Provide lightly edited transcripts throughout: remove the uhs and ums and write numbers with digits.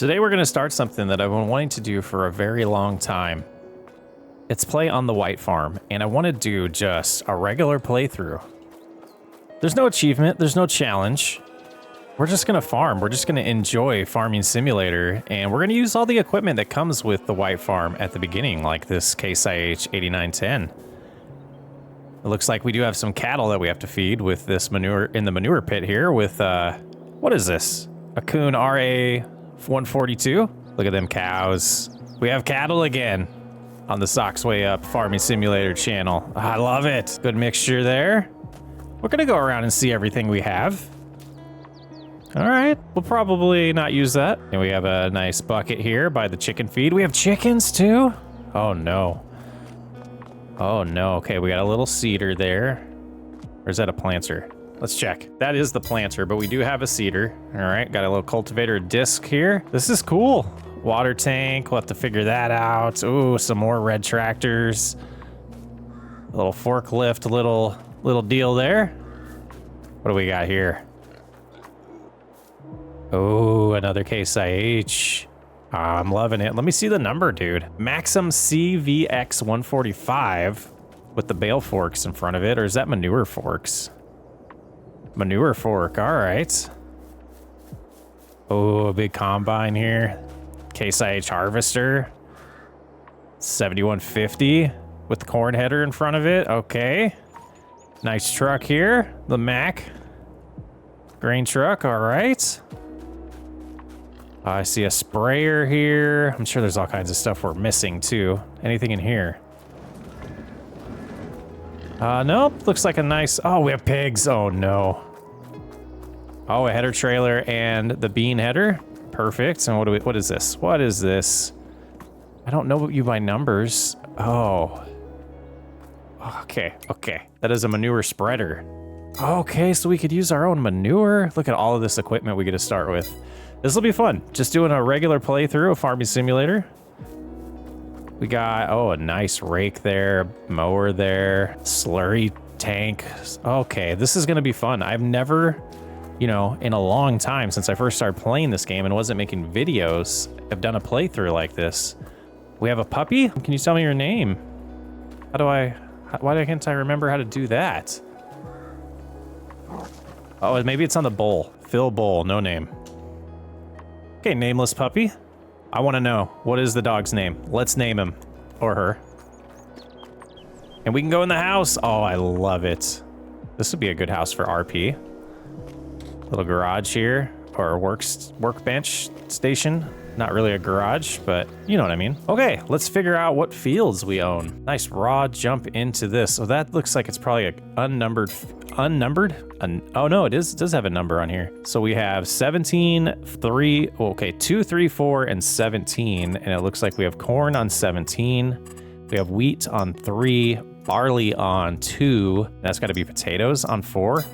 Today we're going to start something that I've been wanting to do for a very long time. It's play on the white farm, and I want to do just a regular playthrough. There's no achievement, there's no challenge. We're just going to farm. We're just going to enjoy Farming Simulator, and we're going to use all the equipment that comes with the white farm at the beginning, like this Case IH 8910. It looks like we do have some cattle that we have to feed with this manure in the manure pit here with, what is this? A Kuhn RA 142? Look at them cows. We have cattle again on the Socks Way Up Farming Simulator channel. I love it. Good mixture there. We're gonna go around and see everything we have. All right, we'll probably not use that. And we have a nice bucket here by the chicken feed. We have chickens too? Oh no. Oh no, okay, we got a little seeder there. Or is that a planter? Let's check. That is the planter, but we do have a seeder. All right, got a little cultivator disc here. This is cool. Water tank, we'll have to figure that out. Ooh, some more red tractors. A little forklift, little deal there. What do we got here? Oh, another Case IH. I'm loving it. Let me see the number, dude. Maxim CVX 145 with the bale forks in front of it, or is that manure forks? Manure fork, all right. Oh, a big combine here. Case IH harvester. 7150 with the corn header in front of it. Okay. Nice truck here. The Mack. Grain truck, all right. I see a sprayer here. I'm sure there's all kinds of stuff we're missing too. Anything in here? Nope, looks like a nice, oh, we have pigs. Oh no. Oh, a header trailer and the bean header. Perfect. And what is this? What is this? I don't know you by numbers. Oh. Okay. That is a manure spreader. Okay, so we could use our own manure. Look at all of this equipment we get to start with. This will be fun. Just doing a regular playthrough of Farming Simulator. We got, oh, a nice rake there, mower there, slurry tank. Okay, this is gonna be fun. I've never, in a long time since I first started playing this game and wasn't making videos, I've done a playthrough like this. We have a puppy? Can you tell me your name? Why can't I remember how to do that? Oh, maybe it's on the bowl. Phil Bowl, no name. Okay, nameless puppy. I want to know, what is the dog's name? Let's name him, or her. And we can go in the house. Oh, I love it. This would be a good house for RP. Little garage here, or workbench station. Not really a garage, but you know what I mean. Okay, let's figure out what fields we own. Nice raw jump into this. So that looks like it's probably a unnumbered? Oh no, it does have a number on here. So we have 17, 3, okay, 2, 3, 4, and 17. And it looks like we have corn on 17. We have wheat on 3, barley on 2. That's gotta be potatoes on 4.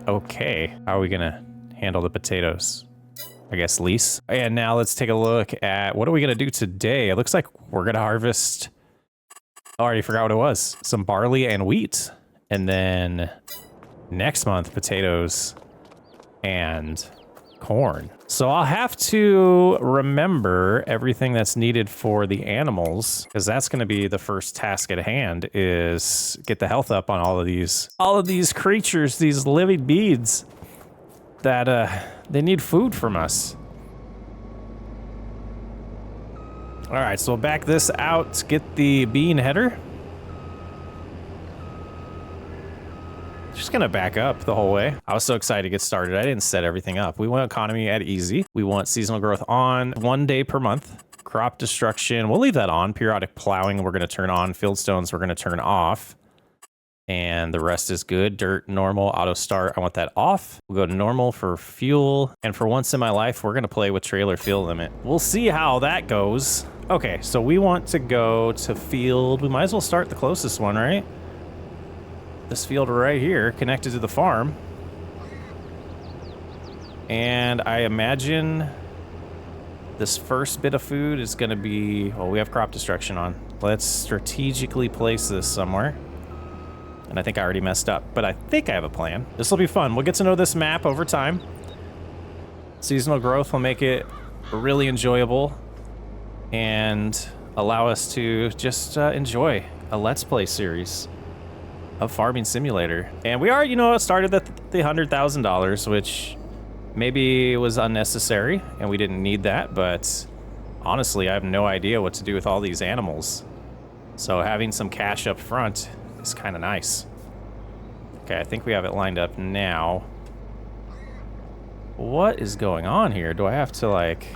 Okay, how are we gonna handle the potatoes? I guess lease. And now let's take a look at what are we gonna do today? It looks like we're gonna harvest, oh, I already forgot what it was. Some barley and wheat. And then next month, potatoes and corn. So I'll have to remember everything that's needed for the animals, because that's gonna be the first task at hand, is get the health up on all of these creatures, these living beings that they need food from us. All right, so we'll back this out, get the bean header. Just gonna back up the whole way. I was so excited to get started. I didn't set everything up. We want economy at easy. We want seasonal growth on 1 day per month. Crop destruction, we'll leave that on. Periodic plowing, we're gonna turn on. Fieldstones, we're gonna turn off. And the rest is good. Dirt, normal, auto start, I want that off. We'll go to normal for fuel. And for once in my life, we're gonna play with trailer fuel limit. We'll see how that goes. Okay, so we want to go to field. We might as well start the closest one, right? This field right here, connected to the farm. And I imagine this first bit of food is gonna be, well, we have crop destruction on. Let's strategically place this somewhere. And I think I already messed up, but I think I have a plan. This will be fun. We'll get to know this map over time. Seasonal growth will make it really enjoyable and allow us to just enjoy a Let's Play series of Farming Simulator. And we are, you know, started at the $100,000, which maybe was unnecessary and we didn't need that, but honestly, I have no idea what to do with all these animals. So having some cash up front is kind of nice. Okay, I think we have it lined up now. What is going on here? Do I have to like...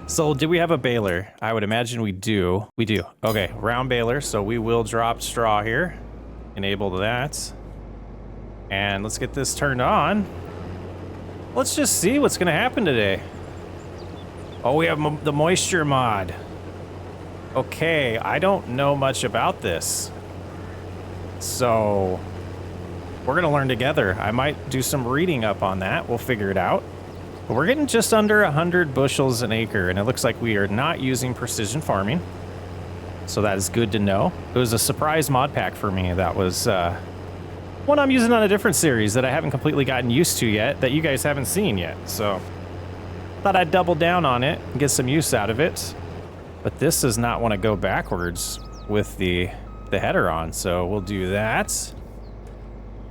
So do we have a baler? I would imagine we do. We do. Okay, round baler. So we will drop straw here. Enable that. And let's get this turned on. Let's just see what's going to happen today. Oh, we have the moisture mod. Okay, I don't know much about this. So we're going to learn together. I might do some reading up on that. We'll figure it out. But we're getting just under 100 bushels an acre, and it looks like we are not using precision farming. So that is good to know. It was a surprise mod pack for me. That was one I'm using on a different series that I haven't completely gotten used to yet, that you guys haven't seen yet. So thought I'd double down on it and get some use out of it. But this does not want to go backwards with the header on, so we'll do that.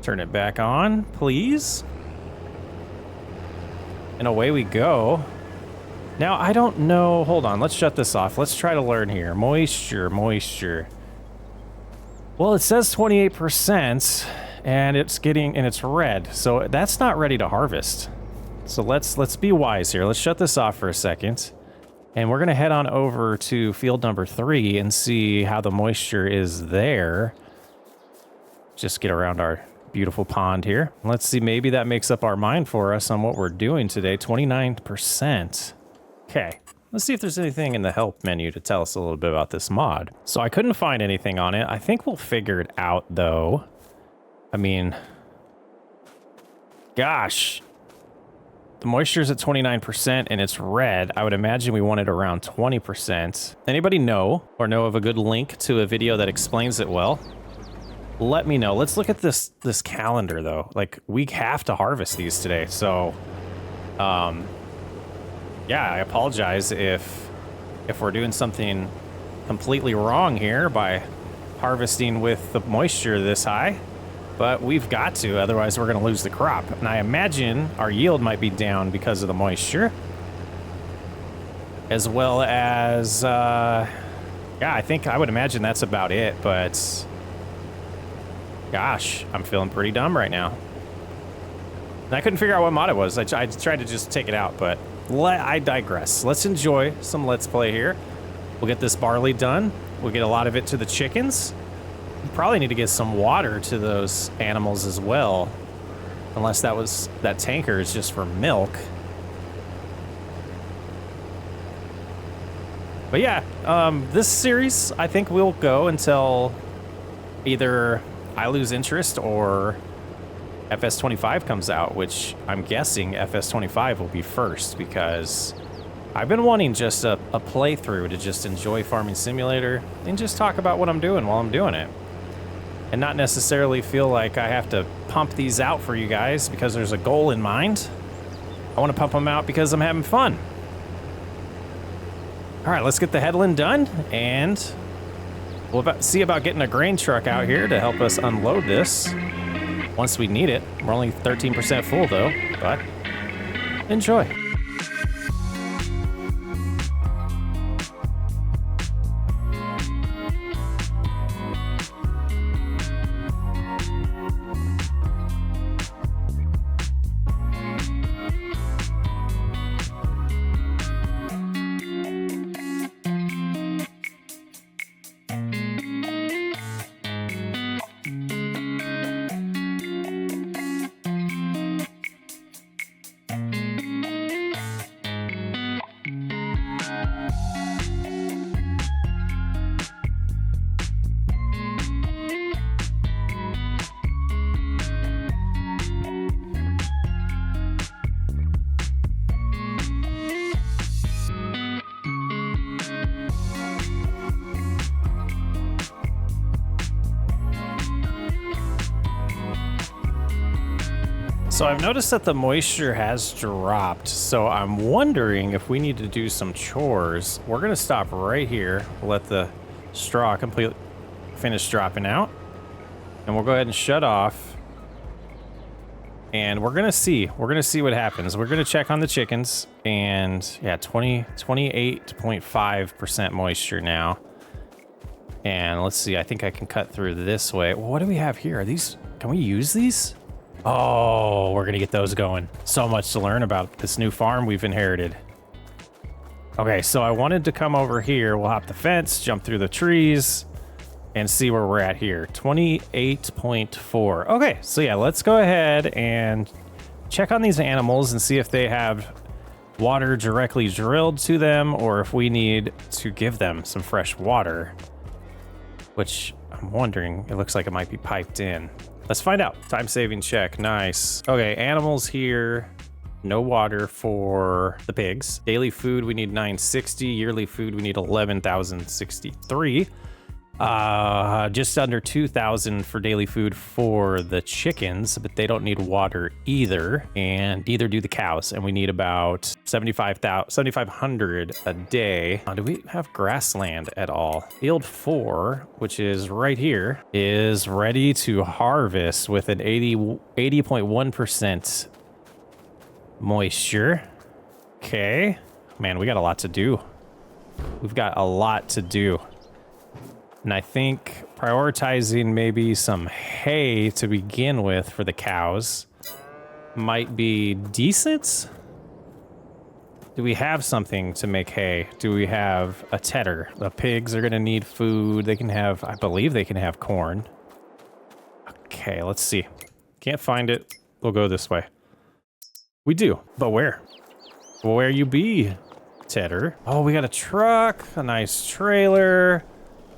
Turn it back on, please. And away we go. Now, I don't know. Hold on, let's shut this off. Let's try to learn here. Moisture, moisture. Well, it says 28%, and it's red. So that's not ready to harvest. So let's be wise here. Let's shut this off for a second. And we're gonna head on over to field number 3 and see how the moisture is there. Just get around our beautiful pond here. Let's see, maybe that makes up our mind for us on what we're doing today. 29%. Okay, let's see if there's anything in the help menu to tell us a little bit about this mod. So I couldn't find anything on it. I think we'll figure it out though. I mean, gosh, the moisture's at 29% and it's red. I would imagine we want it around 20%. Anybody know or know of a good link to a video that explains it well? Let me know. Let's look at this calendar though. Like, we have to harvest these today. So, yeah, I apologize if we're doing something completely wrong here by harvesting with the moisture this high, but we've got to, otherwise we're going to lose the crop. And I imagine our yield might be down because of the moisture, as well as, yeah, I would imagine that's about it, but gosh, I'm feeling pretty dumb right now. And I couldn't figure out what mod it was. I tried to just take it out, but I digress. Let's enjoy some Let's Play here. We'll get this barley done. We'll get a lot of it to the chickens. We probably need to get some water to those animals as well. Unless that tanker is just for milk. But yeah, this series, I think will go until either I lose interest or FS25 comes out, which I'm guessing FS25 will be first, because I've been wanting just a playthrough to just enjoy Farming Simulator and just talk about what I'm doing while I'm doing it. And not necessarily feel like I have to pump these out for you guys because there's a goal in mind. I want to pump them out because I'm having fun. All right, let's get the headland done, and we'll see about getting a grain truck out here to help us unload this once we need it. We're only 13% full though, but enjoy. So I've noticed that the moisture has dropped, so I'm wondering if we need to do some chores. We're gonna stop right here, let the straw completely finish dropping out, and we'll go ahead and shut off. And we're gonna see what happens. We're gonna check on the chickens, and yeah, 28.5% moisture now. And let's see, I think I can cut through this way. What do we have here? Are these, can we use these? Oh, we're gonna get those going. So much to learn about this new farm we've inherited. Okay, so I wanted to come over here. We'll hop the fence, jump through the trees, and see where we're at here. 28.4. Okay, so yeah, let's go ahead and check on these animals and see if they have water directly drilled to them or if we need to give them some fresh water, which I'm wondering, it looks like it might be piped in. Let's find out. Time saving check. Nice. Okay, animals here. No water for the pigs. Daily food, we need 960. Yearly food, we need 11,063. Just under 2,000 for daily food for the chickens, but they don't need water either, and neither do the cows. And we need about 7,500 a day. Do we have grassland at all? Field 4, which is right here, is ready to harvest with an 80.1% moisture. Okay, man, we got a lot to do. We've got a lot to do. And I think prioritizing maybe some hay to begin with for the cows might be decent. Do we have something to make hay? Do we have a tedder? The pigs are gonna need food. They can have, I believe they can have corn. Okay, let's see. Can't find it. We'll go this way. We do, but where? Where you be, tedder? Oh, we got a truck, a nice trailer.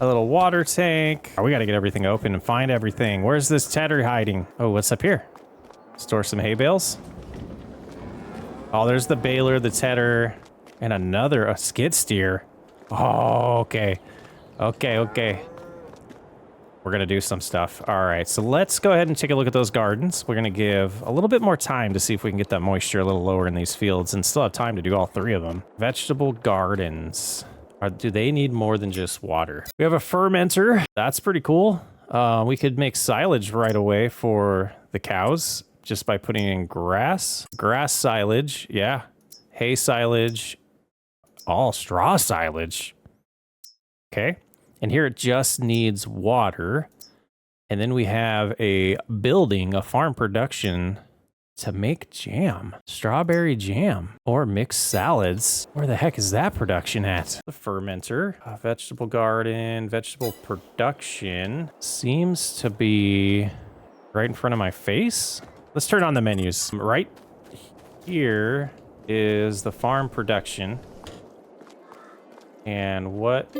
A little water tank. Oh, we gotta get everything open and find everything. Where's this tedder hiding? Oh, what's up here? Store some hay bales. Oh, there's the baler, the tedder, and a skid steer. Oh, okay. Okay. We're gonna do some stuff. All right, so let's go ahead and take a look at those gardens. We're gonna give a little bit more time to see if we can get that moisture a little lower in these fields and still have time to do all 3 of them. Vegetable gardens. Do they need more than just water? We have a fermenter. That's pretty cool. We could make silage right away for the cows just by putting in grass. Grass silage, yeah. Hay silage, all straw silage. Okay, and here it just needs water. And then we have a farm production to make jam, strawberry jam, or mixed salads. Where the heck is that production at? The fermenter, vegetable garden, vegetable production seems to be right in front of my face. Let's turn on the menus. Right here is the farm production. And what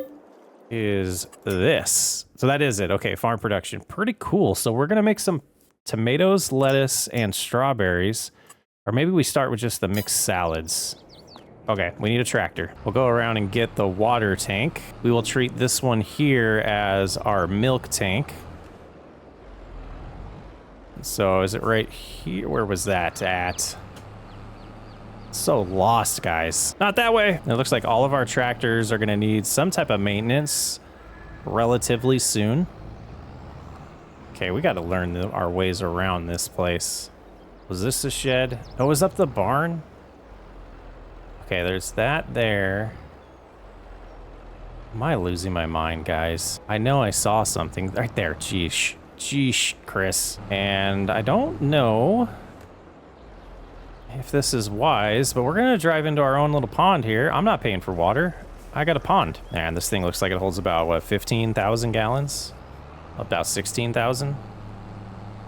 is this? So that is it. Okay, farm production. Pretty cool. So we're gonna make some tomatoes, lettuce, and strawberries. Or maybe we start with just the mixed salads. Okay, we need a tractor. We'll go around and get the water tank. We will treat this one here as our milk tank. So is it right here? Where was that at? So lost, guys. Not that way. It looks like all of our tractors are gonna need some type of maintenance relatively soon. Okay, we gotta learn our ways around this place. Was this a shed? Oh, it was up the barn? Okay, there's that there. Am I losing my mind, guys? I know I saw something right there. Geesh, Chris. And I don't know if this is wise, but we're gonna drive into our own little pond here. I'm not paying for water. I got a pond. And this thing looks like it holds about, what, 15,000 gallons? About 16,000.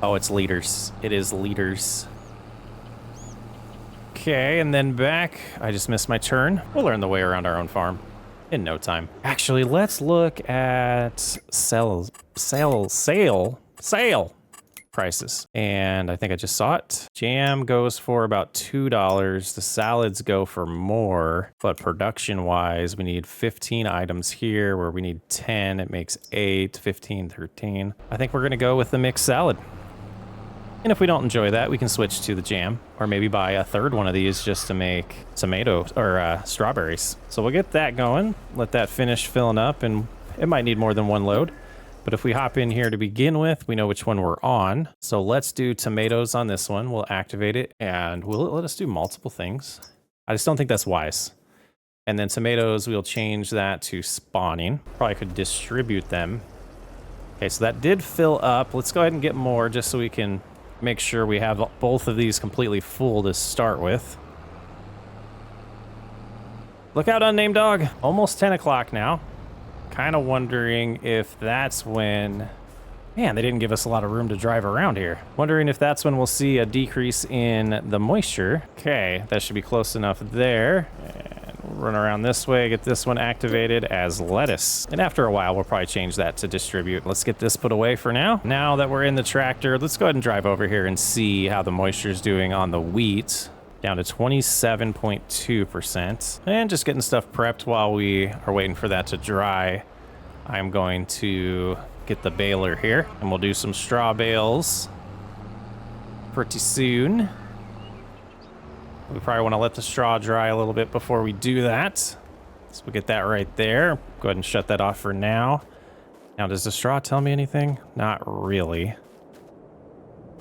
Oh, it's liters. It is liters. Okay, and then back. I just missed my turn. We'll learn the way around our own farm in no time. Actually, let's look at sale prices. And I think I just saw it. Jam goes for about $2. The salads go for more, but production wise, we need 15 items here where we need 10. It makes 8, 15, 13. I think we're gonna go with the mixed salad. And if we don't enjoy that, we can switch to the jam, or maybe buy a third one of these just to make tomatoes or strawberries. So we'll get that going, let that finish filling up, and it might need more than one load. But if we hop in here to begin with, we know which one we're on. So let's do tomatoes on this one. We'll activate it, and will it let us do multiple things? I just don't think that's wise. And then tomatoes, we'll change that to spawning. Probably could distribute them. Okay, so that did fill up. Let's go ahead and get more just so we can make sure we have both of these completely full to start with. Look out, unnamed dog. Almost 10 o'clock now. Kind of wondering if that's when... Man, they didn't give us a lot of room to drive around here. Wondering if that's when we'll see a decrease in the moisture. Okay, that should be close enough there. And we'll run around this way, get this one activated as lettuce. And after a while, we'll probably change that to distribute. Let's get this put away for now. Now that we're in the tractor, let's go ahead and drive over here and see how the moisture is doing on the wheat. Down to 27.2%. And just getting stuff prepped while we are waiting for that to dry. I'm going to get the baler here, and we'll do some straw bales pretty soon. We probably want to let the straw dry a little bit before we do that. So we'll get that right there. Go ahead and shut that off for now. Now, does the straw tell me anything? Not really.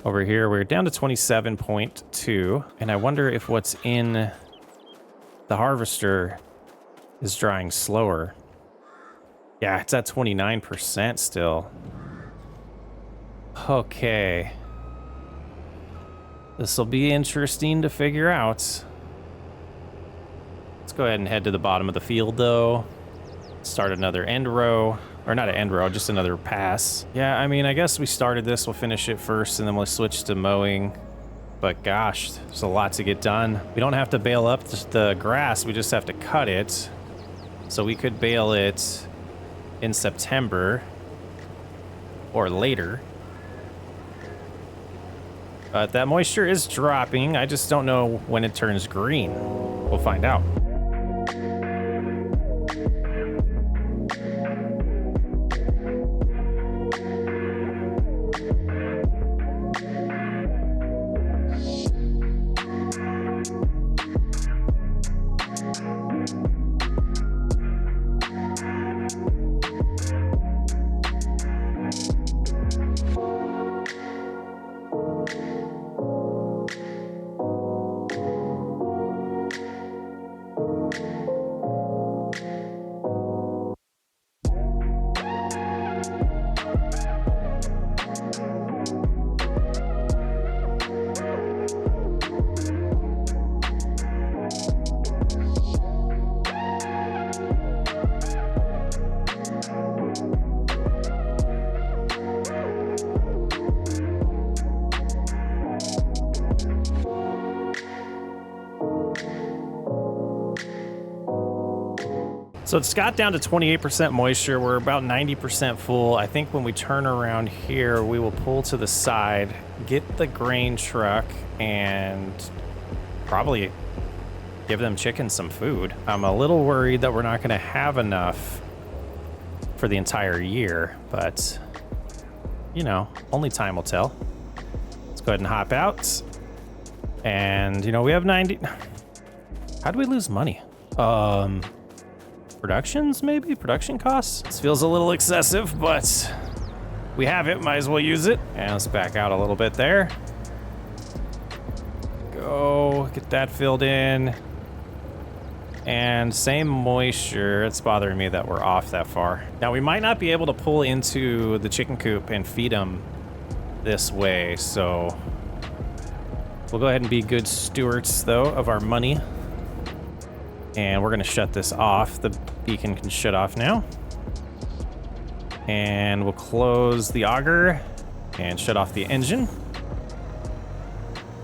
Over here, we're down to 27.2, and I wonder if what's in the harvester is drying slower. Yeah, it's at 29% still. Okay. This will be interesting to figure out. Let's go ahead and head to the bottom of the field, though. Start another end row. Or not an end row, just another pass. Yeah, I mean, I guess we started this. We'll finish it first, and then we'll switch to mowing. But gosh, there's a lot to get done. We don't have to bale up the grass. We just have to cut it. So we could bale it in September or later. But that moisture is dropping. I just don't know when it turns green. We'll find out. So it's got down to 28% moisture. We're about 90% full. I think when we turn around here, we will pull to the side, get the grain truck, and probably give them chickens some food. I'm a little worried that we're not going to have enough for the entire year, but you know, only time will tell. Let's go ahead and hop out. And you know, we have 90. How do we lose money? Productions, maybe? Production costs? This feels a little excessive, but we have it. Might as well use it. And let's back out a little bit there. Go get that filled in. And same moisture. It's bothering me that we're off that far. Now, we might not be able to pull into the chicken coop and feed them this way, so we'll go ahead and be good stewards, though, of our money. And we're going to shut this off. The beacon can shut off now. And we'll close the auger and shut off the engine.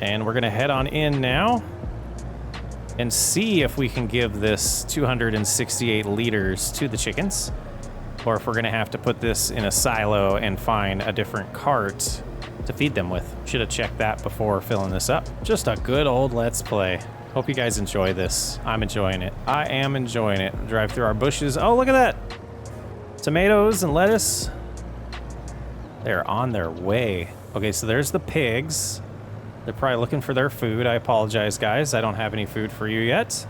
And we're going to head on in now and see if we can give this 268 liters to the chickens, or if we're going to have to put this in a silo and find a different cart to feed them with. Should have checked that before filling this up. Just a good old Let's Play. Hope you guys enjoy this. I'm enjoying it. I am enjoying it. Drive through our bushes. Oh, look at that. Tomatoes and lettuce. They're on their way. Okay, so there's the pigs. They're probably looking for their food. I apologize, guys. I don't have any food for you yet.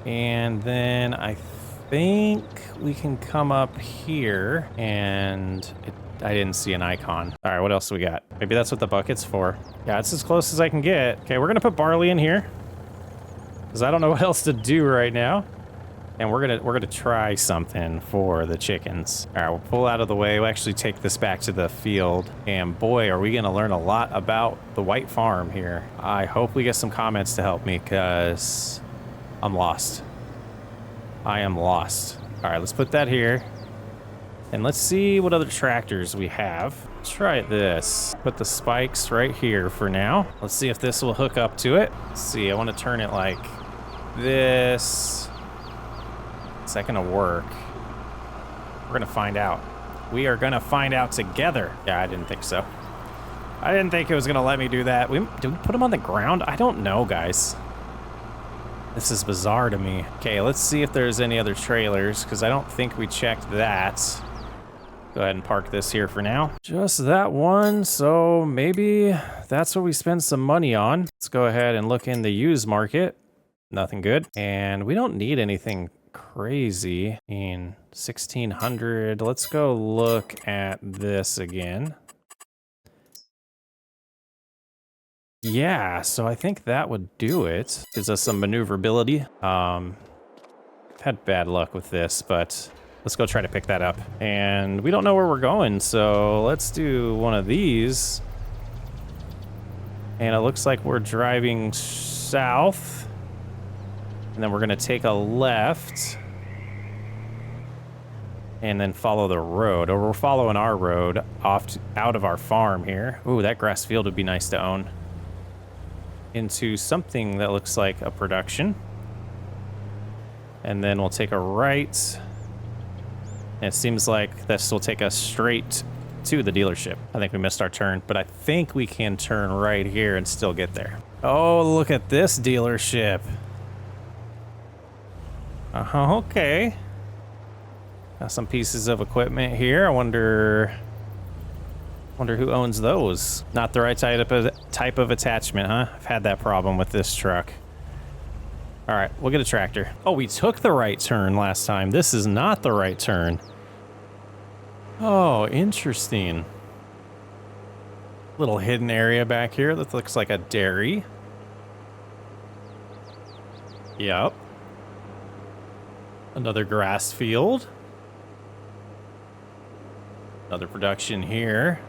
And then I think we can come up here and I didn't see an icon. All right, what else do we got? Maybe that's what the bucket's for. Yeah, it's as close as I can get. Okay, we're gonna put barley in here because I don't know what else to do right now. And we're gonna try something for the chickens. All right, we'll pull out of the way. We'll actually take this back to the field. And boy, are we gonna learn a lot about the White Farm here. I hope we get some comments to help me because I'm lost. I am lost. All right, let's put that here. And let's see what other tractors we have. Let's try this. Put the spikes right here for now. Let's see if this will hook up to it. Let's see, I want to turn it like this. Is that gonna work? We're gonna find out. We are gonna find out together. Yeah, I didn't think so. I didn't think it was gonna let me do that. Did we put them on the ground? I don't know, guys. This is bizarre to me. Okay, let's see if there's any other trailers, because I don't think we checked that. Go ahead and park this here for now. Just that one, so maybe that's what we spend some money on. Let's go ahead and look in the used market. Nothing good. And we don't need anything crazy. I mean, 1,600. Let's go look at this again. Yeah, so I think that would do it. Gives us some maneuverability. I've had bad luck with this, but let's go try to pick that up. And we don't know where we're going, so let's do one of these. And it looks like we're driving south. And then we're gonna take a left. And then follow the road, or we're following our road out of our farm here. Ooh, that grass field would be nice to own. Into something that looks like a production. And then we'll take a right. And it seems like this will take us straight to the dealership. I think we missed our turn, but I think we can turn right here and still get there. Oh, look at this dealership. Okay. Got some pieces of equipment here. I wonder who owns those. Not the right type of attachment, huh? I've had that problem with this truck. All right, we'll get a tractor. Oh, we took the right turn last time. This is not the right turn. Oh, interesting. Little hidden area back here that looks like a dairy. Yep. Another grass field. Another production here.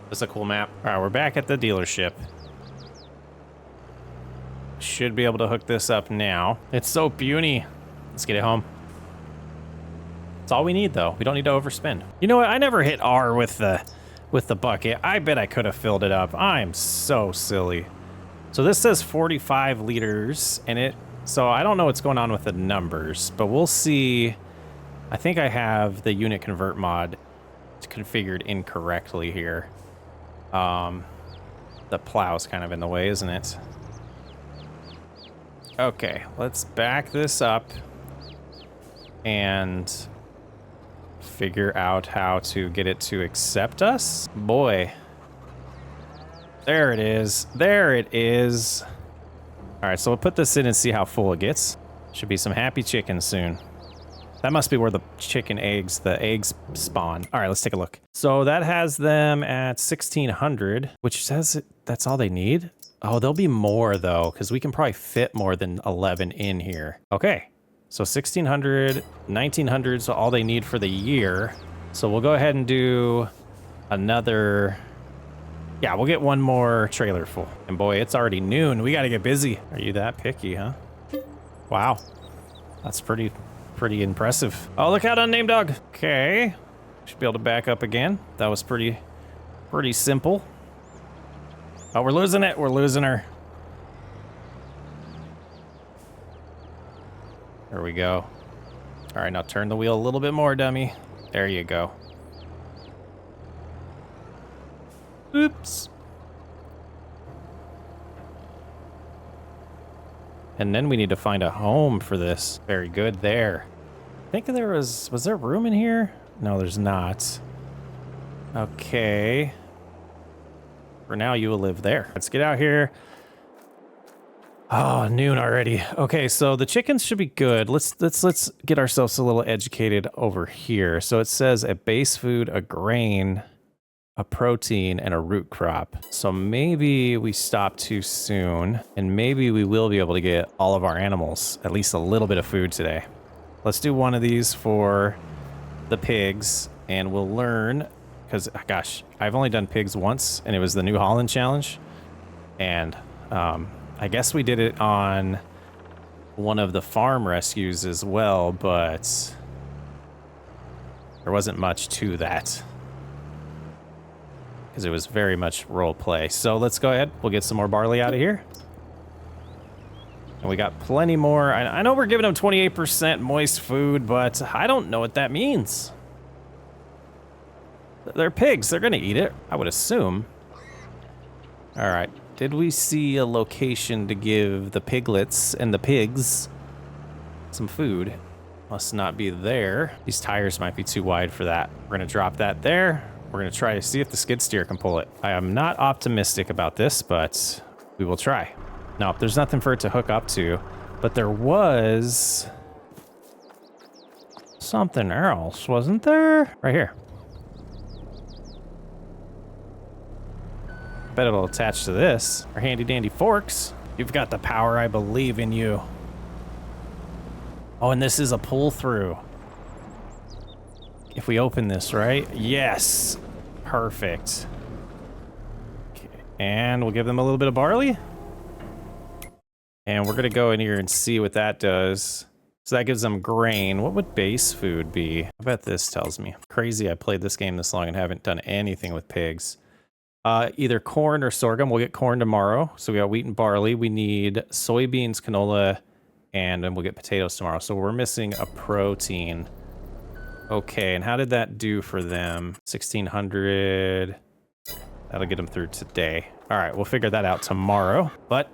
That's a cool map. All right, we're back at the dealership. Should be able to hook this up now. It's so puny. Let's get it home. That's all we need, though. We don't need to overspend. You know what? I never hit R with the bucket. I bet I could have filled it up. I'm so silly. So this says 45 liters, and so I don't know what's going on with the numbers, but we'll see. I think I have the unit convert mod configured incorrectly here. The plow's kind of in the way, isn't it? Okay, let's back this up and figure out how to get it to accept us. Boy. There it is. There it is. All right, so we'll put this in and see how full it gets. Should be some happy chickens soon. That must be where the the eggs spawn. All right, let's take a look. So that has them at 1,600, which says that's all they need. Oh, there'll be more though, because we can probably fit more than 11 in here. Okay, so 1,600, 1,900 is all they need for the year. So we'll go ahead and do another. Yeah, we'll get one more trailer full. And boy, it's already noon. We got to get busy. Are you that picky, huh? Wow, that's pretty impressive. Oh, look out, unnamed dog. Okay, should be able to back up again. That was pretty simple. Oh, we're losing it. We're losing her. There we go. All right, now turn the wheel a little bit more, dummy. There you go. Oops. And then we need to find a home for this. Very good there. I think there was there room in here? No, there's not. Okay. For now, you will live there. Let's get out here. Oh, noon already. Okay, so the chickens should be good. Let's get ourselves a little educated over here. So it says a base food, a grain, a protein, and a root crop. So maybe we stop too soon, and maybe we will be able to get all of our animals at least a little bit of food today. Let's do one of these for the pigs, and we'll learn, because gosh, I've only done pigs once, and it was the New Holland challenge, and I guess we did it on one of the farm rescues as well, but there wasn't much to that because it was very much role play. So let's go ahead. We'll get some more barley out of here. And we got plenty more. I know we're giving them 28% moist food, but I don't know what that means. They're pigs. They're going to eat it, I would assume. All right. Did we see a location to give the piglets and the pigs some food? Must not be there. These tires might be too wide for that. We're going to drop that there. We're going to try to see if the skid steer can pull it. I am not optimistic about this, but we will try. No, there's nothing for it to hook up to, but there was something else, wasn't there? Right here. Bet it'll attach to this. Our handy dandy forks. You've got the power. I believe in you. Oh, and this is a pull through. If we open this, right? Yes. Perfect. Okay. And we'll give them a little bit of barley. And we're going to go in here and see what that does. So that gives them grain. What would base food be? I bet this tells me. Crazy I played this game this long and haven't done anything with pigs. Either corn or sorghum. We'll get corn tomorrow. So we got wheat and barley. We need soybeans, canola, and then we'll get potatoes tomorrow. So we're missing a protein. Okay, and how did that do for them? 1,600. That'll get them through today. All right, we'll figure that out tomorrow. But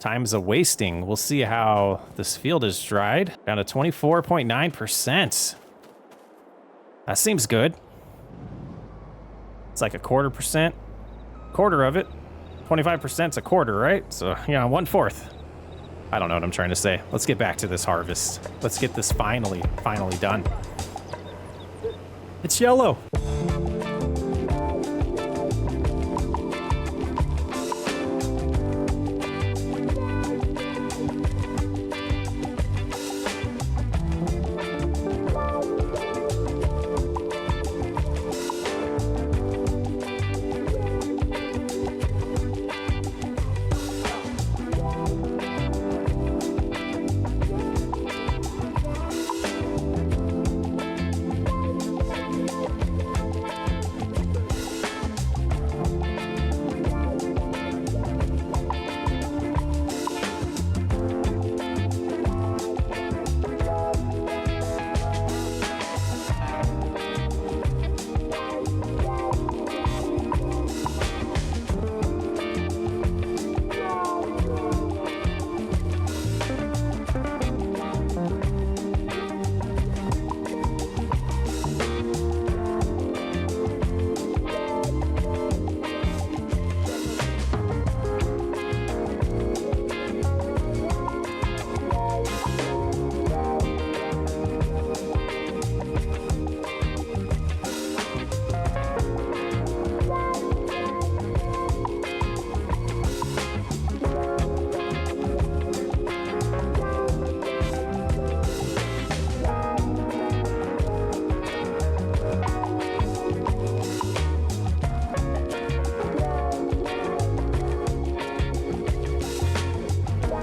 time's a wasting. We'll see how this field is dried. Down to 24.9%. That seems good. It's like a 1/4%. Quarter of it. 25% is a quarter, right? So, yeah, 1/4. I don't know what I'm trying to say. Let's get back to this harvest. Let's get this finally done. It's yellow.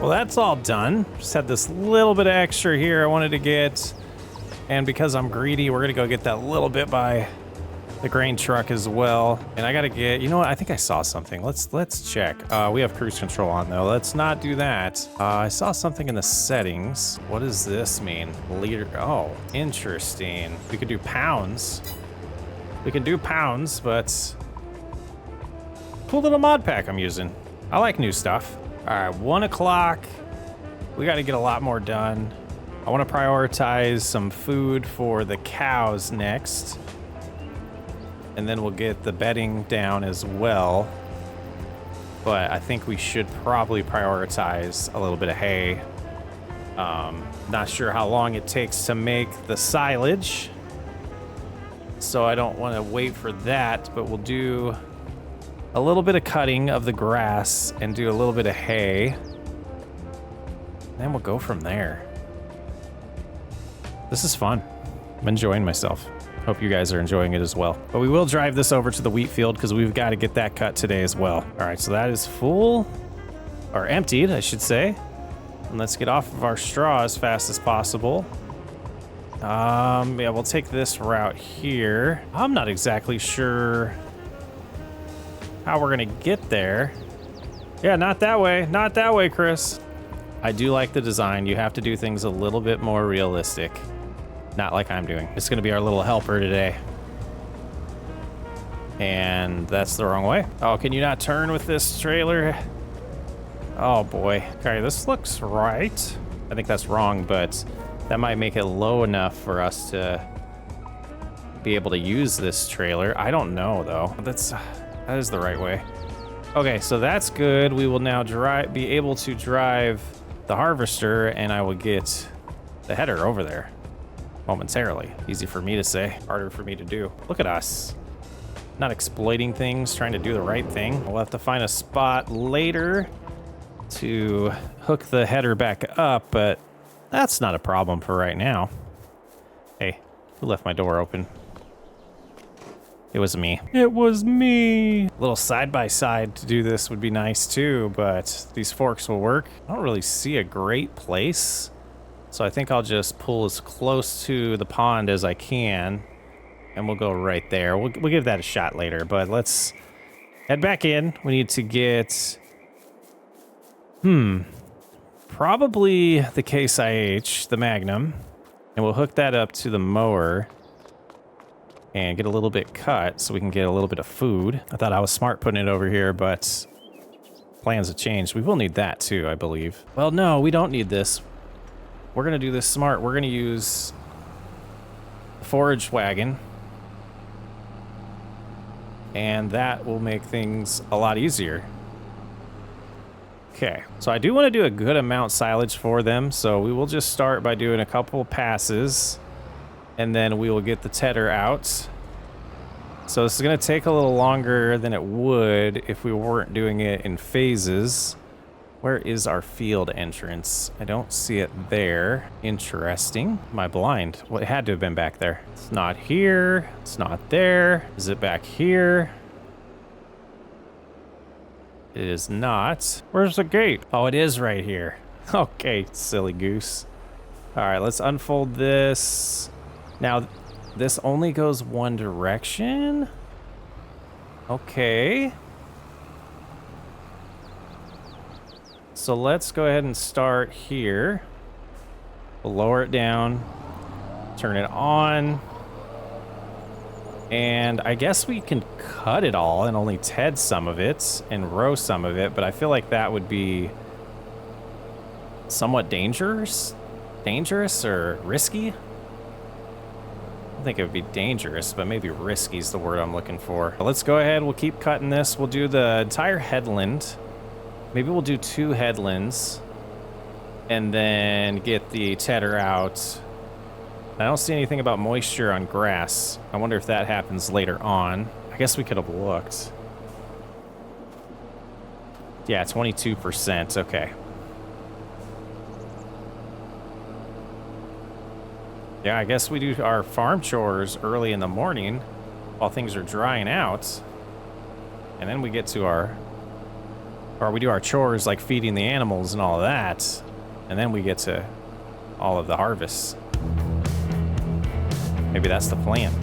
Well, that's all done. Just had this little bit of extra here I wanted to get. And because I'm greedy, we're going to go get that little bit by the grain truck as well. And I got to get, you know what? I think I saw something. Let's check. We have cruise control on though. Let's not do that. I saw something in the settings. What does this mean? Liter. Oh, interesting. We could do pounds. We can do pounds, but cool little mod pack I'm using. I like new stuff. All right, 1 o'clock. We got to get a lot more done. I want to prioritize some food for the cows next. And then we'll get the bedding down as well. But I think we should probably prioritize a little bit of hay. Not sure how long it takes to make the silage. So I don't want to wait for that, but we'll do a little bit of cutting of the grass and do a little bit of hay. Then we'll go from there. This is fun. I'm enjoying myself. Hope you guys are enjoying it as well. But we will drive this over to the wheat field because we've got to get that cut today as well. All right, so that is full, or emptied, I should say. And let's get off of our straw as fast as possible. Yeah, we'll take this route here. I'm not exactly sure how we're gonna get there. Yeah, not that way. Not that way, Chris. I do like the design. You have to do things a little bit more realistic. Not like I'm doing. It's gonna be our little helper today. And that's the wrong way. Oh, can you not turn with this trailer? Oh boy. Okay, this looks right. I think that's wrong, but that might make it low enough for us to be able to use this trailer. I don't know though. That is the right way. Okay, so that's good. We will now be able to drive the harvester, and I will get the header over there momentarily. Easy for me to say, harder for me to do. Look at us. Not exploiting things, trying to do the right thing. We'll have to find a spot later to hook the header back up, but that's not a problem for right now. Hey, who left my door open? It was me. It was me. A little side-by-side to do this would be nice too, but these forks will work. I don't really see a great place, so I think I'll just pull as close to the pond as I can, and we'll go right there. We'll give that a shot later, but let's head back in. We need to get... probably the Case IH, the Magnum, and we'll hook that up to the mower and get a little bit cut so we can get a little bit of food. I thought I was smart putting it over here, but plans have changed. We will need that too, I believe. Well, no, we don't need this. We're gonna do this smart. We're gonna use the forage wagon, and that will make things a lot easier. Okay, so I do want to do a good amount silage for them, so we will just start by doing a couple passes, and then we will get the tedder out. So this is going to take a little longer than it would if we weren't doing it in phases. Where is our field entrance? I don't see it there. Interesting. Am I blind? Well, it had to have been back there. It's not here. It's not there. Is it back here? It is not. Where's the gate? Oh, it is right here. Okay, silly goose. All right, let's unfold this. Now, this only goes one direction? Okay. So let's go ahead and start here. We'll lower it down, turn it on. And I guess we can cut it all and only ted some of it and row some of it, but I feel like that would be somewhat dangerous or risky. I don't think it would be dangerous, but maybe risky is the word I'm looking for. But let's go ahead. We'll keep cutting this. We'll do the entire headland. Maybe we'll do 2 headlands and then get the tedder out. I don't see anything about moisture on grass. I wonder if that happens later on. I guess we could have looked. Yeah, 22%. Okay. Yeah, I guess we do our farm chores early in the morning while things are drying out. And then we get to we do our chores like feeding the animals and all of that. And then we get to all of the harvests. Maybe that's the plan.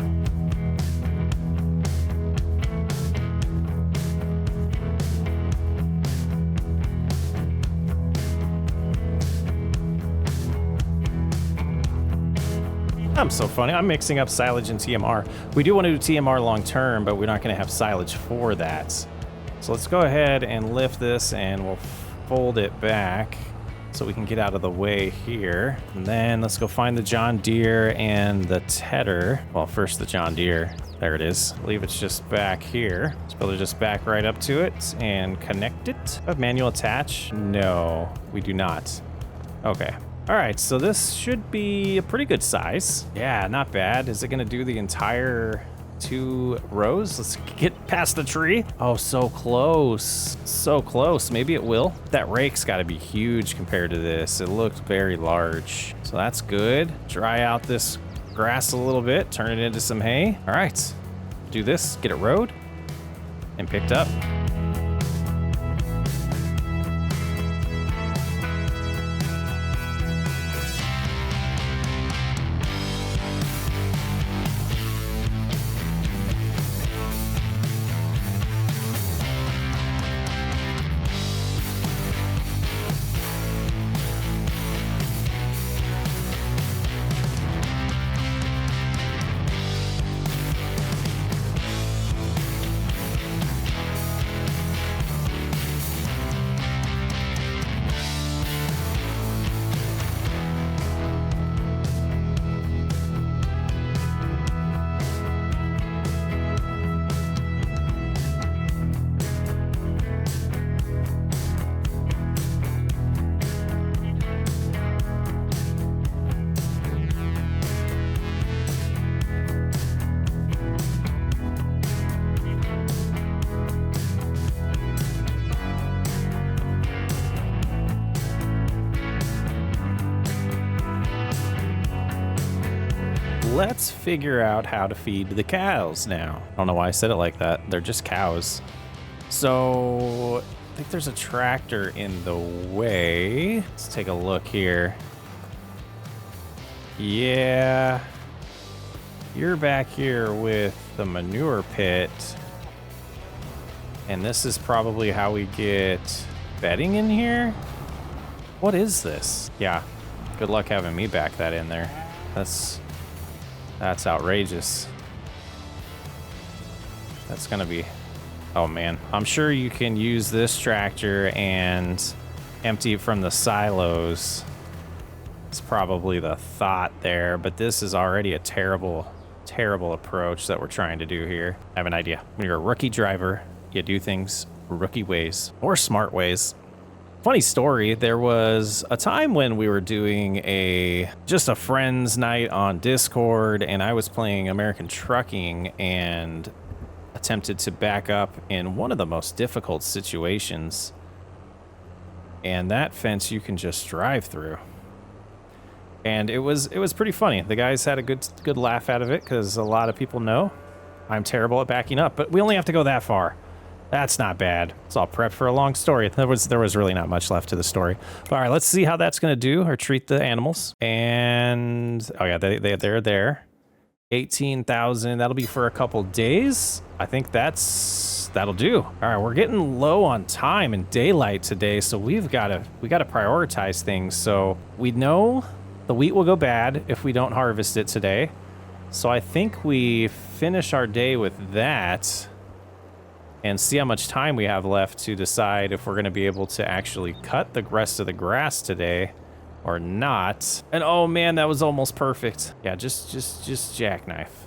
I'm so funny. I'm mixing up silage and TMR. We do want to do TMR long term, but we're not going to have silage for that. So let's go ahead and lift this and we'll fold it back. so we can get out of the way here. And then let's go find the John Deere and the tedder. Well, first the John Deere. There it is. I believe it's just back here. Let's build it just back right up to it and connect it. Have manual attach? No, we do not. Okay. All right, so this should be a pretty good size. Yeah, not bad. Is it gonna do the entire 2 rows? Let's get past the tree. Oh, so close. So close. Maybe it will. That rake's gotta be huge compared to this. It looked very large. So that's good. Dry out this grass a little bit, turn it into some hay. All right, do this, get it rowed and picked up. Let's figure out how to feed the cows now. I don't know why I said it like that. They're just cows. So I think there's a tractor in the way. Let's take a look here. Yeah. You're back here with the manure pit. And this is probably how we get bedding in here. What is this? Yeah. Good luck having me back that in there. That's outrageous. That's gonna be, oh man. I'm sure you can use this tractor and empty it from the silos. It's probably the thought there, but this is already a terrible approach that we're trying to do here. I have an idea. When you're a rookie driver, you do things rookie ways or smart ways. Funny story, there was a time when we were doing just a friends night on Discord, and I was playing American Trucking and attempted to back up in one of the most difficult situations. And that fence you can just drive through. And it was pretty funny. The guys had a good laugh out of it because a lot of people know I'm terrible at backing up, but we only have to go that far. That's not bad. It's all prepped for a long story. There was really not much left to the story. But all right, let's see how that's going to do or treat the animals. And oh yeah, they're there. 18,000. That'll be for a couple days. I think that'll do. All right, we're getting low on time and daylight today, so we got to prioritize things. So we know the wheat will go bad if we don't harvest it today. So I think we finish our day with that and see how much time we have left to decide if we're going to be able to actually cut the rest of the grass today or not. And oh man, that was almost perfect. Yeah, just jackknife.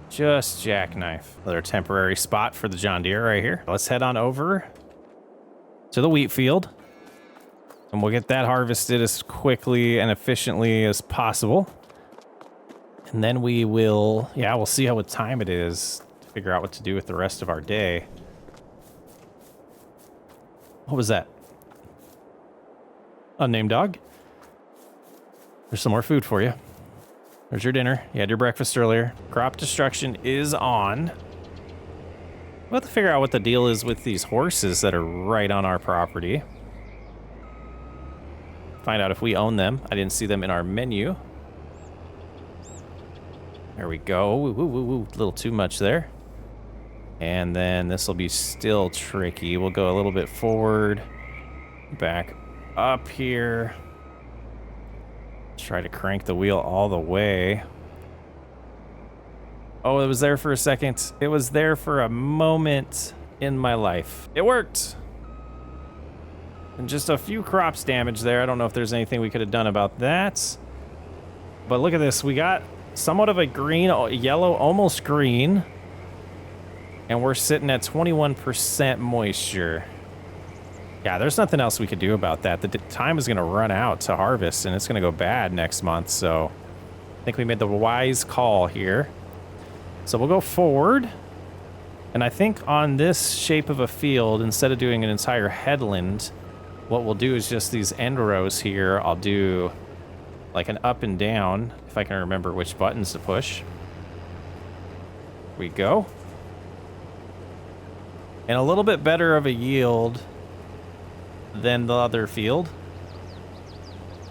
Just jackknife. Another temporary spot for the John Deere right here. Let's head on over to the wheat field and we'll get that harvested as quickly and efficiently as possible. And then we'll see what time it is. Figure out what to do with the rest of our day. What was that? Unnamed dog? There's some more food for you. There's your dinner. You had your breakfast earlier. Crop destruction is on. We'll have to figure out what the deal is with these horses that are right on our property. Find out if we own them. I didn't see them in our menu. There we go. Ooh, a little too much there. And then this will be still tricky. We'll go a little bit forward, back up here. Try to crank the wheel all the way. Oh, it was there for a second. It was there for a moment in my life. It worked. And just a few crops damaged there. I don't know if there's anything we could have done about that. But look at this. We got somewhat of a green, yellow, almost green. And we're sitting at 21% moisture. Yeah, there's nothing else we could do about that. The time is going to run out to harvest, and it's going to go bad next month. So I think we made the wise call here. So we'll go forward. And I think on this shape of a field, instead of doing an entire headland, what we'll do is just these end rows here. I'll do like an up and down, if I can remember which buttons to push. Here we go. And a little bit better of a yield than the other field.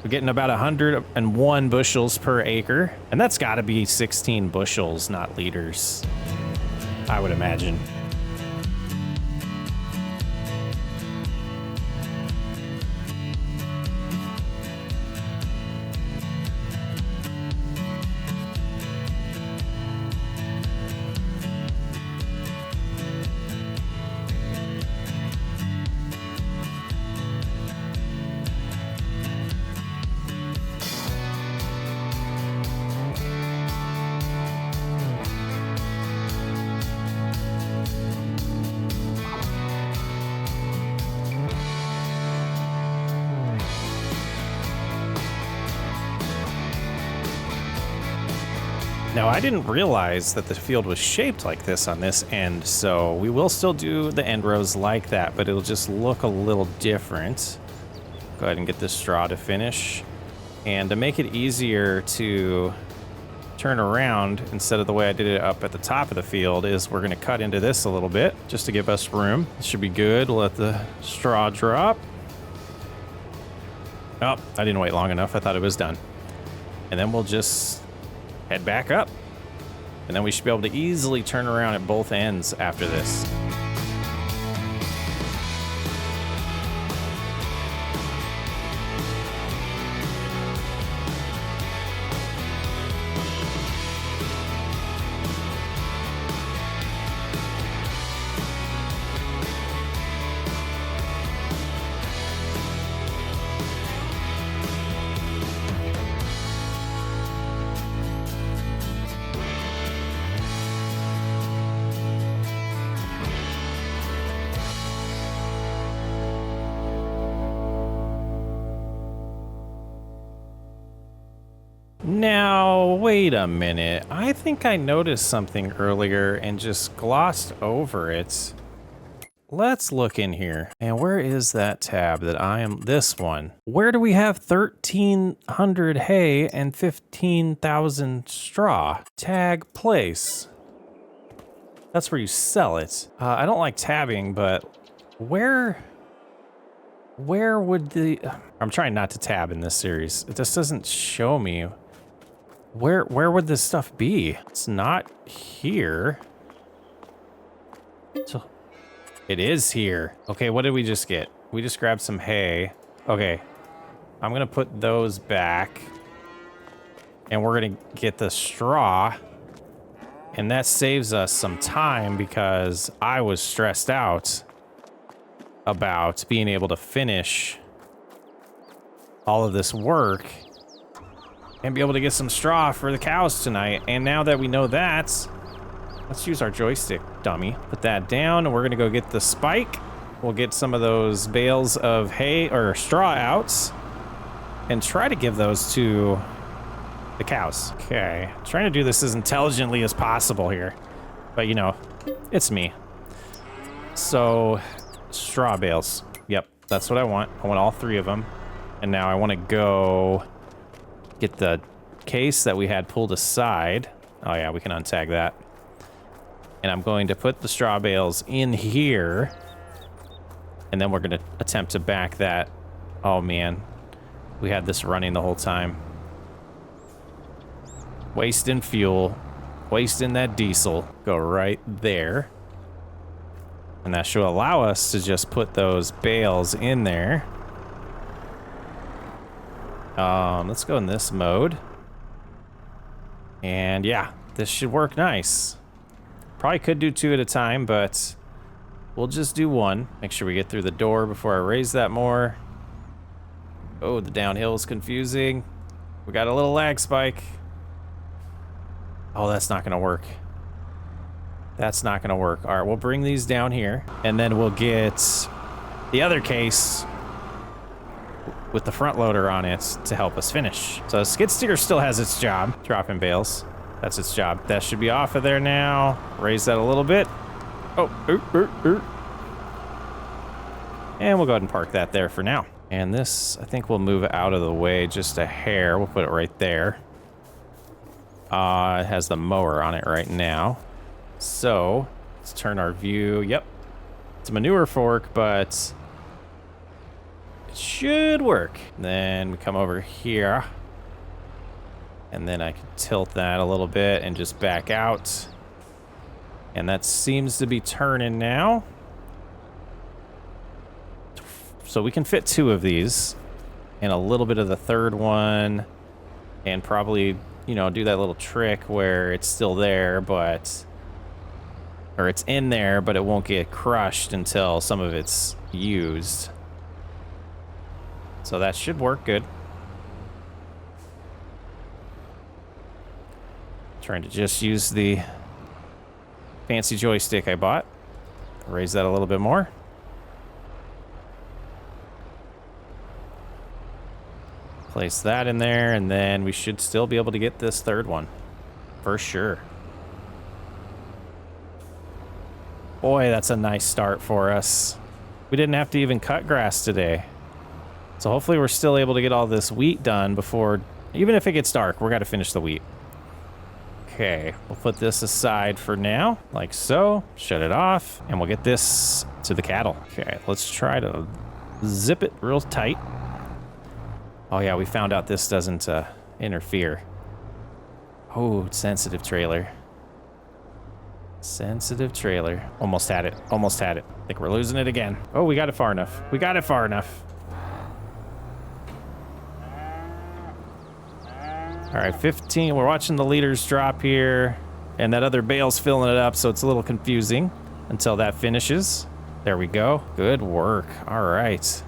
We're getting about 101 bushels per acre. And that's got to be 16 bushels, not liters, I would imagine. Now, I didn't realize that the field was shaped like this on this end, so we will still do the end rows like that, but it'll just look a little different. Go ahead and get this straw to finish. And to make it easier to turn around, instead of the way I did it up at the top of the field, is we're going to cut into this a little bit, just to give us room. This should be good. We'll let the straw drop. Oh, I didn't wait long enough. I thought it was done. And then we'll just head back up, and then we should be able to easily turn around at both ends after this. Now, wait a minute. I think I noticed something earlier and just glossed over it. Let's look in here. And where is that tab that I am? This one. Where do we have 1,300 hay and 15,000 straw? Tag place. That's where you sell it. I don't like tabbing, but where would the... I'm trying not to tab in this series. It just doesn't show me. Where would this stuff be? It's not here. So it is here. Okay, what did we just get? We just grabbed some hay. Okay, I'm gonna put those back, and we're gonna get the straw, and that saves us some time because I was stressed out about being able to finish all of this work and be able to get some straw for the cows tonight. And now that we know that, let's use our joystick, dummy. Put that down, and we're gonna go get the spike. We'll get some of those bales of hay or straw out and try to give those to the cows. Okay, trying to do this as intelligently as possible here, but you know, it's me. So, straw bales. Yep, that's what I want. I want all 3 of them. And now I want to go get the case that we had pulled aside. Oh yeah, we can untag that. And I'm going to put the straw bales in here. And then we're going to attempt to back that. Oh man, we had this running the whole time. Wasting fuel. Wasting that diesel. Go right there. And that should allow us to just put those bales in there. Let's go in this mode. And yeah, this should work nice. Probably could do 2 at a time, but we'll just do one. Make sure we get through the door before I raise that more. Oh, the downhill is confusing. We got a little lag spike. Oh, that's not gonna work. That's not gonna work. All right, we'll bring these down here, and then we'll get the other case with the front loader on it to help us finish. So skid steer still has its job, dropping bales. That's its job. That should be off of there now. Raise that a little bit. Oh, and we'll go ahead and park that there for now. And this, I think we'll move out of the way just a hair. We'll put it right there. It has the mower on it right now. So let's turn our view. Yep, it's a manure fork, but it should work. Then we come over here, and then I can tilt that a little bit and just back out. And that seems to be turning now. So we can fit 2 of these and a little bit of the third one, and probably, you know, do that little trick where it's still there, but, or it's in there, but it won't get crushed until some of it's used. So that should work good. Trying to just use the fancy joystick I bought. Raise that a little bit more. Place that in there, and then we should still be able to get this third one. For sure. Boy, that's a nice start for us. We didn't have to even cut grass today. So hopefully we're still able to get all this wheat done before, even if it gets dark, we're got to finish the wheat. Okay, we'll put this aside for now, like so. Shut it off, and we'll get this to the cattle. Okay, let's try to zip it real tight. Oh yeah, we found out this doesn't interfere. Oh, sensitive trailer. Sensitive trailer. Almost had it. Almost had it. I think we're losing it again. Oh, we got it far enough. We got it far enough. All right, 15. We're watching the liters drop here, and that other bale's filling it up, so it's a little confusing until that finishes. There we go. Good work. All right.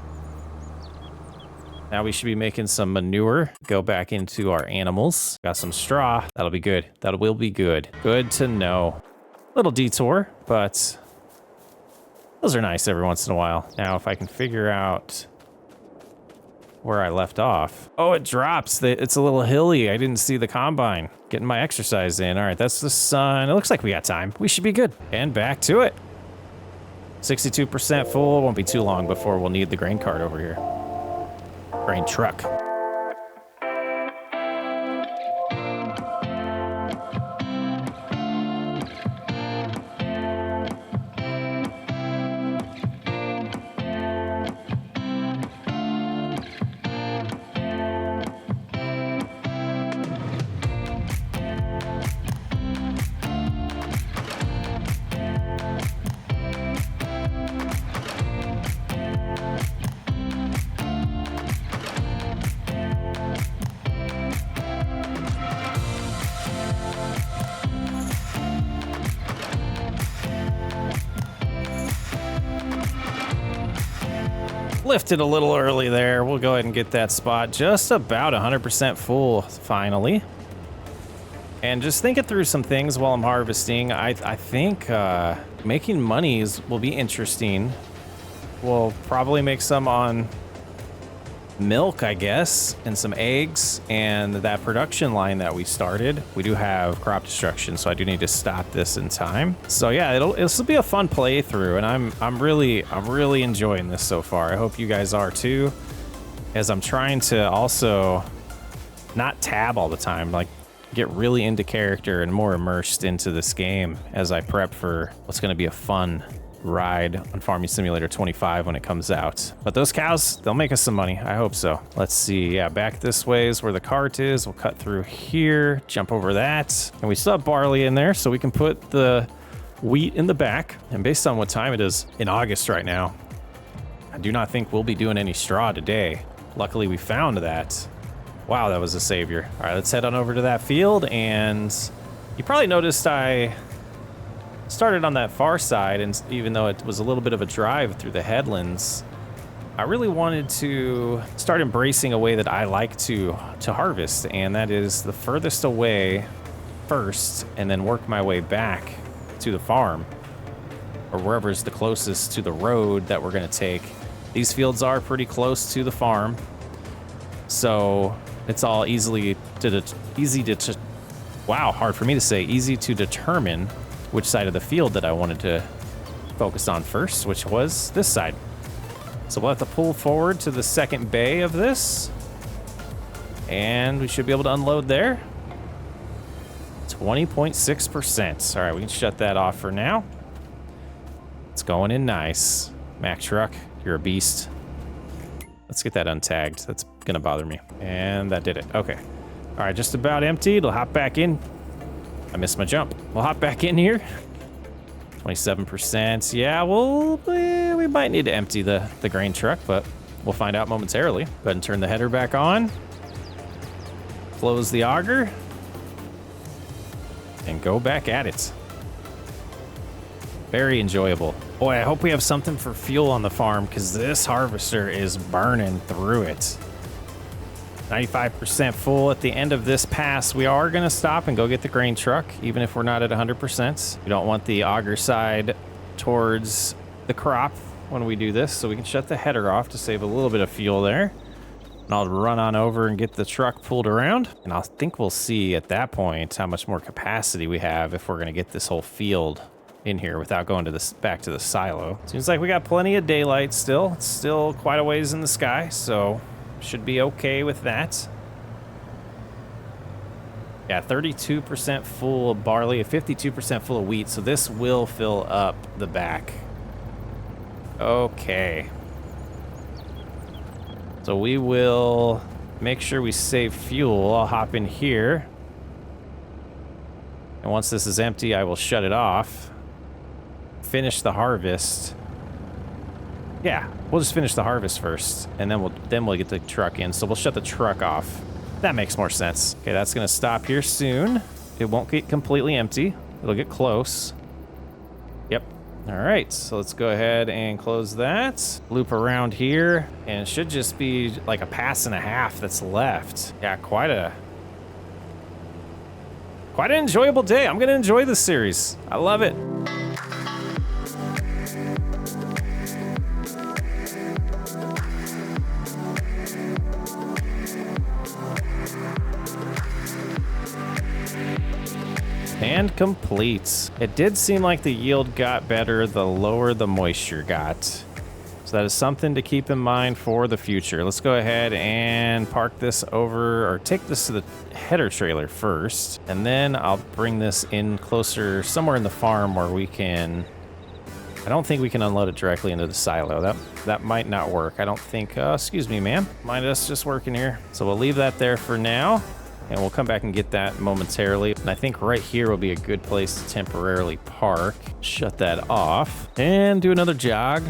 Now we should be making some manure. Go back into our animals. Got some straw. That'll be good. That will be good. Good to know. Little detour, but those are nice every once in a while. Now, if I can figure out where I left off. Oh, it drops. It's a little hilly. I didn't see the combine. Getting my exercise in. All right, that's the sun. It looks like we got time. We should be good. And back to it. 62% full. Won't be too long before we'll need the grain cart over here. Grain truck. Lifted a little early there. We'll go ahead and get that spot just about 100% full finally. And just thinking through some things while I'm harvesting, I think making monies will be interesting. We'll probably make some on milk, I guess, and some eggs, and that production line that we started. We do have crop destruction, so I do need to stop this in time. So yeah, this will be a fun playthrough, and I'm really enjoying this so far. I hope you guys are too, as I'm trying to also not tab all the time, like get really into character and more immersed into this game as I prep for what's going to be a fun ride on Farming Simulator 25 when it comes out. But those cows, they'll make us some money. I hope so. Let's see. Yeah, back this way is where the cart is. We'll cut through here, jump over that. And we still have barley in there, so we can put the wheat in the back. And based on what time it is in August right now, I do not think we'll be doing any straw today. Luckily, we found that. Wow, that was a savior. All right, let's head on over to that field. And you probably noticed I started on that far side, and even though it was a little bit of a drive through the headlands, I really wanted to start embracing a way that I like to harvest, and that is the furthest away first, and then work my way back to the farm, or wherever is the closest to the road that we're gonna take. These fields are pretty close to the farm, so it's all easy to determine which side of the field that I wanted to focus on first, which was this side. So we'll have to pull forward to the second bay of this, and we should be able to unload there. 20.6%. All right, we can shut that off for now. It's going in nice. Mack truck, you're a beast. Let's get that untagged. That's gonna bother me. And that did it. Okay. All right, just about emptied. We'll hop back in. I missed my jump. We'll hop back in here. 27%. Yeah, we might need to empty the grain truck, but we'll find out momentarily. Go ahead and turn the header back on. Close the auger. And go back at it. Very enjoyable. Boy, I hope we have something for fuel on the farm, because this harvester is burning through it. 95% full at the end of this pass. We are going to stop and go get the grain truck, even if we're not at 100%. We don't want the auger side towards the crop when we do this, so we can shut the header off to save a little bit of fuel there. And I'll run on over and get the truck pulled around, and I think we'll see at that point how much more capacity we have if we're going to get this whole field in here without going to this back to the silo. Seems like we got plenty of daylight still. It's still quite a ways in the sky, so should be okay with that. Yeah, 32% full of barley, 52% full of wheat, so this will fill up the back. Okay. So we will make sure we save fuel. I'll hop in here. And once this is empty, I will shut it off. Finish the harvest. Yeah, we'll just finish the harvest first, and then we'll get the truck in. So we'll shut the truck off. That makes more sense. Okay, that's gonna stop here soon. It won't get completely empty. It'll get close. Yep. All right, so let's go ahead and close that. Loop around here, and it should just be like a pass and a half that's left. Yeah, quite an enjoyable day. I'm gonna enjoy this series. I love it. And complete. It did seem like the yield got better the lower the moisture got. So that is something to keep in mind for the future. Let's go ahead and park this over, or take this to the header trailer first. And then I'll bring this in closer somewhere in the farm where we can... I don't think we can unload it directly into the silo. That might not work. I don't think... excuse me, ma'am. Mind us just working here. So we'll leave that there for now. And we'll come back and get that momentarily. And I think right here will be a good place to temporarily park. Shut that off. And do another jog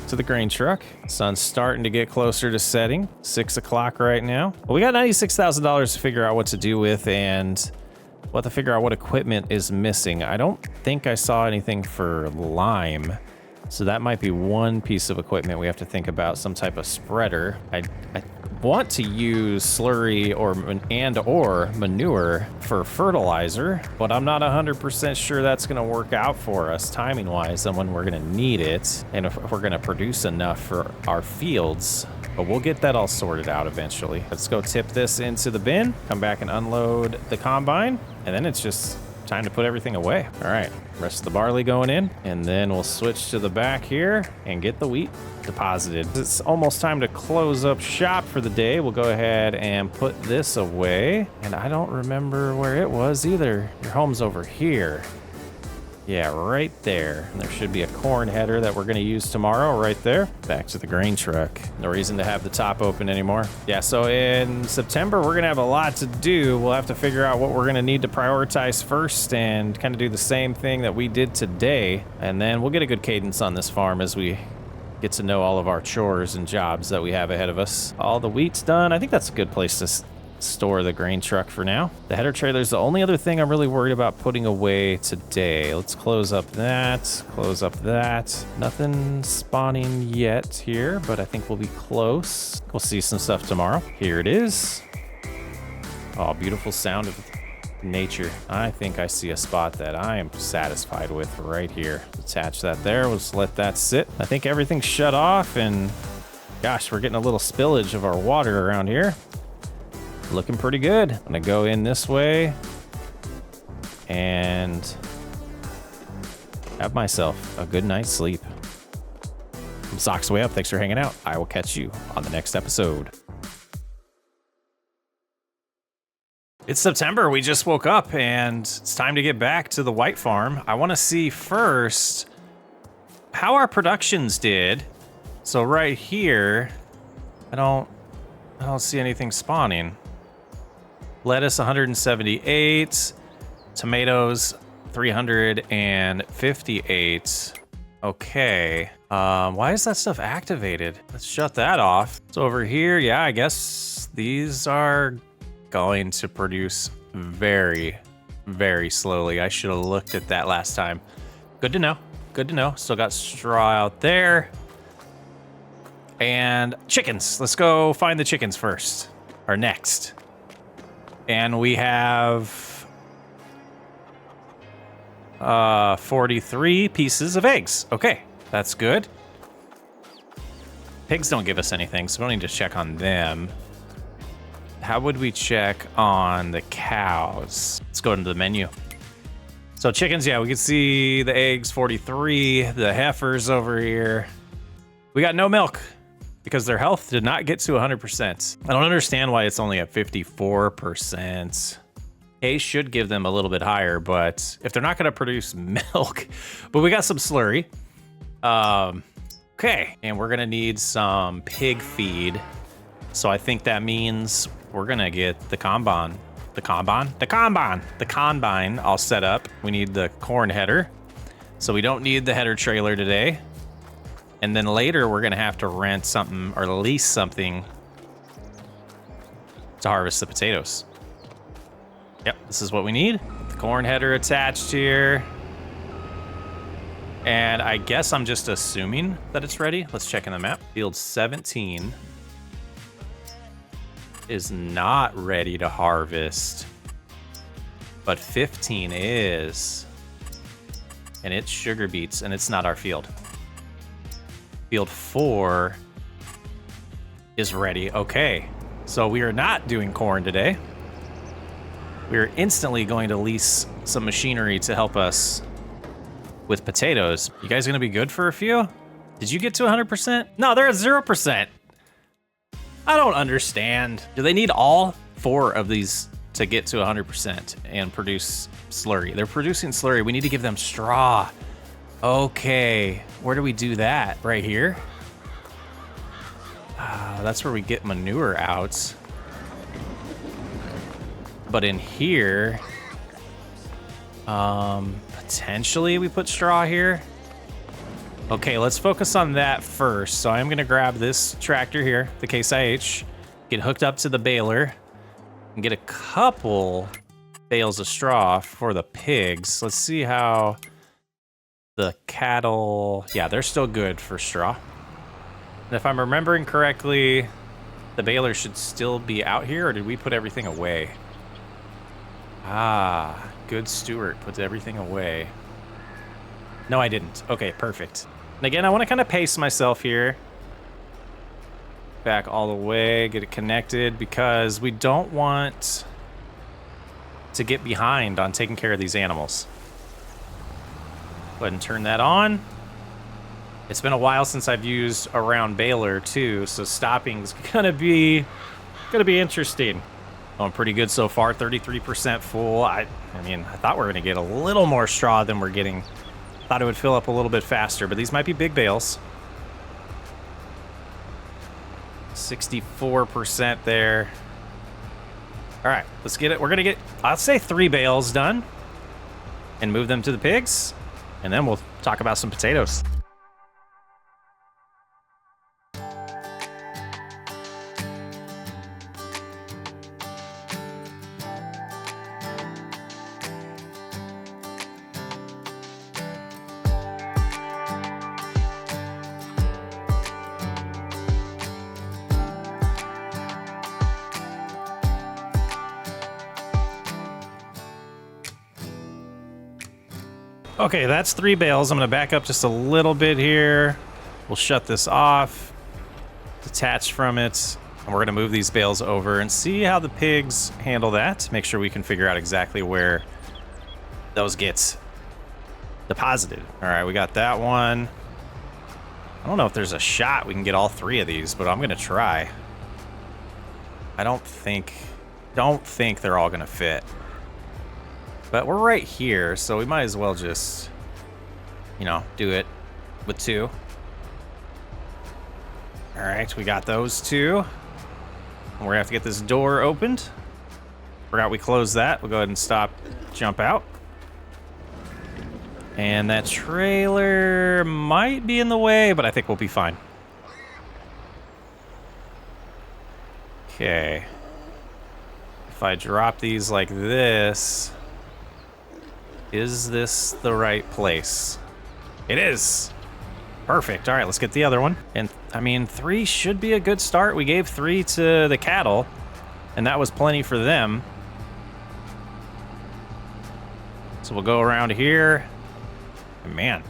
to the grain truck. Sun's starting to get closer to setting. 6 o'clock right now. Well, we got $96,000 to figure out what to do with, and we'll have to figure out what equipment is missing. I don't think I saw anything for lime. So that might be one piece of equipment we have to think about, some type of spreader. I want to use slurry or manure for fertilizer, but I'm not 100% sure that's going to work out for us timing wise and when we're going to need it, and if we're going to produce enough for our fields. But we'll get that all sorted out eventually. Let's go tip this into the bin, come back and unload the combine, and then it's just time to put everything away. All right, rest of the barley going in, and then we'll switch to the back here and get the wheat deposited. It's almost time to close up shop for the day. We'll go ahead and put this away, and I don't remember where it was either. Your home's over here. Yeah, right there. And there should be a corn header that we're going to use tomorrow right there. Back to the grain truck. No reason to have the top open anymore. Yeah, so in September, we're going to have a lot to do. We'll have to figure out what we're going to need to prioritize first and kind of do the same thing that we did today. And then we'll get a good cadence on this farm as we get to know all of our chores and jobs that we have ahead of us. All the wheat's done. I think that's a good place to store the grain truck for now. The header trailer is the only other thing I'm really worried about putting away today. Let's close up that, close up that. Nothing spawning yet here, but I think we'll be close. We'll see some stuff tomorrow. Here it is. Oh, beautiful sound of nature. I think I see a spot that I am satisfied with right here. Attach that there. We'll just let that sit. I think everything's shut off, and gosh, we're getting a little spillage of our water around here. Looking pretty good. I'm gonna go in this way and have myself a good night's sleep. From Socks Way Up, thanks for hanging out. I will catch you on the next episode. It's September. We just woke up and it's time to get back to the white farm. I want to see first how our productions did. So right here, I don't see anything spawning. Lettuce 178, tomatoes 358. Okay. Why is that stuff activated? Let's shut that off. So over here, yeah, I guess these are going to produce very, very slowly. I should have looked at that last time. Good to know. Good to know. Still got straw out there. And chickens. Let's go find the chickens first. Or next. And we have 43 pieces of eggs. Okay, that's good. Pigs don't give us anything, so we don't need to check on them. How would we check on the cows? Let's go into the menu. So chickens, yeah, we can see the eggs, 43, the heifers over here. We got no milk because their health did not get to 100%. I don't understand why it's only at 54%. Hay should give them a little bit higher, but if they're not gonna produce milk, but we got some slurry. Okay, and we're gonna need some pig feed. So I think that means we're gonna get the combine all set up. We need the corn header. So we don't need the header trailer today. And then later we're gonna have to rent something or lease something to harvest the potatoes. Yep, this is what we need. The corn header attached here. And I guess I'm just assuming that it's ready. Let's check in the map. Field 17 is not ready to harvest, but 15 is. And it's sugar beets, and it's not our field. Field 4 is ready. Okay, so we are not doing corn today. We are instantly going to lease some machinery to help us with potatoes. You guys gonna be good for a few? Did you get to 100%? No, they're at 0%. I don't understand. Do they need all 4 of these to get to 100% and produce slurry? They're producing slurry. We need to give them straw. Okay, where do we do that? Right here? That's where we get manure out. But in here, potentially we put straw here. Okay, let's focus on that first. So I'm gonna grab this tractor here, the Case IH, get hooked up to the baler, and get a couple bales of straw for the pigs. Let's see how the cattle, yeah, they're still good for straw. And if I'm remembering correctly, the baler should still be out here, or did we put everything away? Ah, good steward, put everything away. No, I didn't. Okay, perfect. And again, I want to kind of pace myself here. Back all the way, get it connected, because we don't want to get behind on taking care of these animals. Go ahead and turn that on. It's been a while since I've used a round baler too, so stopping's gonna be interesting. Going pretty good so far, 33% full. I mean, I thought we were gonna get a little more straw than we're getting. Thought it would fill up a little bit faster, but these might be big bales. 64% there. All right, let's get it. We're gonna get, I'll say 3 bales done and move them to the pigs. And then we'll talk about some potatoes. Okay, that's 3 bales. I'm gonna back up just a little bit here. We'll shut this off, detach from it, and we're gonna move these bales over and see how the pigs handle that. Make sure we can figure out exactly where those get deposited. All right, we got that one. I don't know if there's a shot we can get all 3 of these, but I'm gonna try. I don't think they're all gonna fit. But we're right here, so we might as well just, you know, do it with 2. All right, we got those 2. We're gonna have to get this door opened. Forgot we closed that. We'll go ahead and stop, jump out. And that trailer might be in the way, but I think we'll be fine. Okay. If I drop these like this, is this the right place? It is. Perfect. All right, let's get the other one. And I mean, 3 should be a good start. We gave 3 to the cattle, and that was plenty for them. So we'll go around here. And man,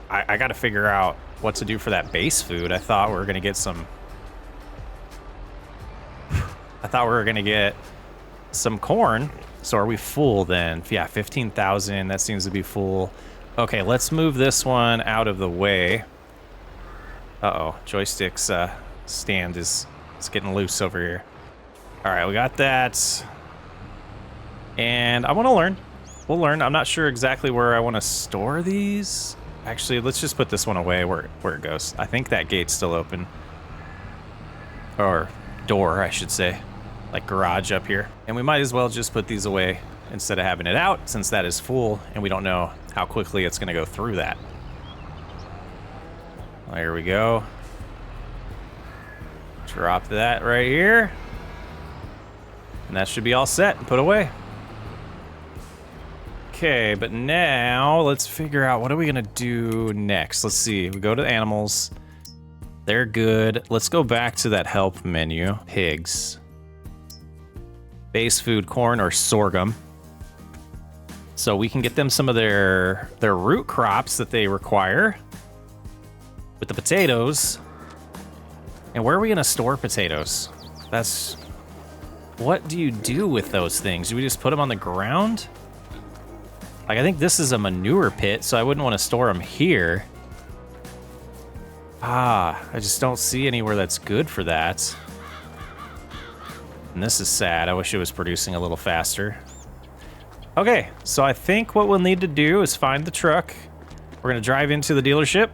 I got to figure out what to do for that base food. I thought we were going to get some... I thought we were going to get some corn. So are we full then? Yeah, 15,000. That seems to be full. Okay, let's move this one out of the way. Uh-oh, joystick's stand is getting loose over here. All right, we got that. And I want to learn. We'll learn. I'm not sure exactly where I want to store these. Actually, let's just put this one away where it goes. I think that gate's still open. Or door, I should say. Like garage up here. And we might as well just put these away instead of having it out, since that is full and we don't know how quickly it's going to go through that. There we go. Drop that right here. And that should be all set and put away. Okay, but now let's figure out what are we going to do next. Let's see. We go to animals. They're good. Let's go back to that help menu. Pigs. Base food, corn or sorghum. So we can get them some of their root crops that they require with the potatoes. And where are we gonna store potatoes? What do you do with those things? Do we just put them on the ground? Like, I think this is a manure pit, so I wouldn't want to store them here. I just don't see anywhere that's good for that. And this is sad. I wish it was producing a little faster. Okay, so I think what we'll need to do is find the truck. We're gonna drive into the dealership.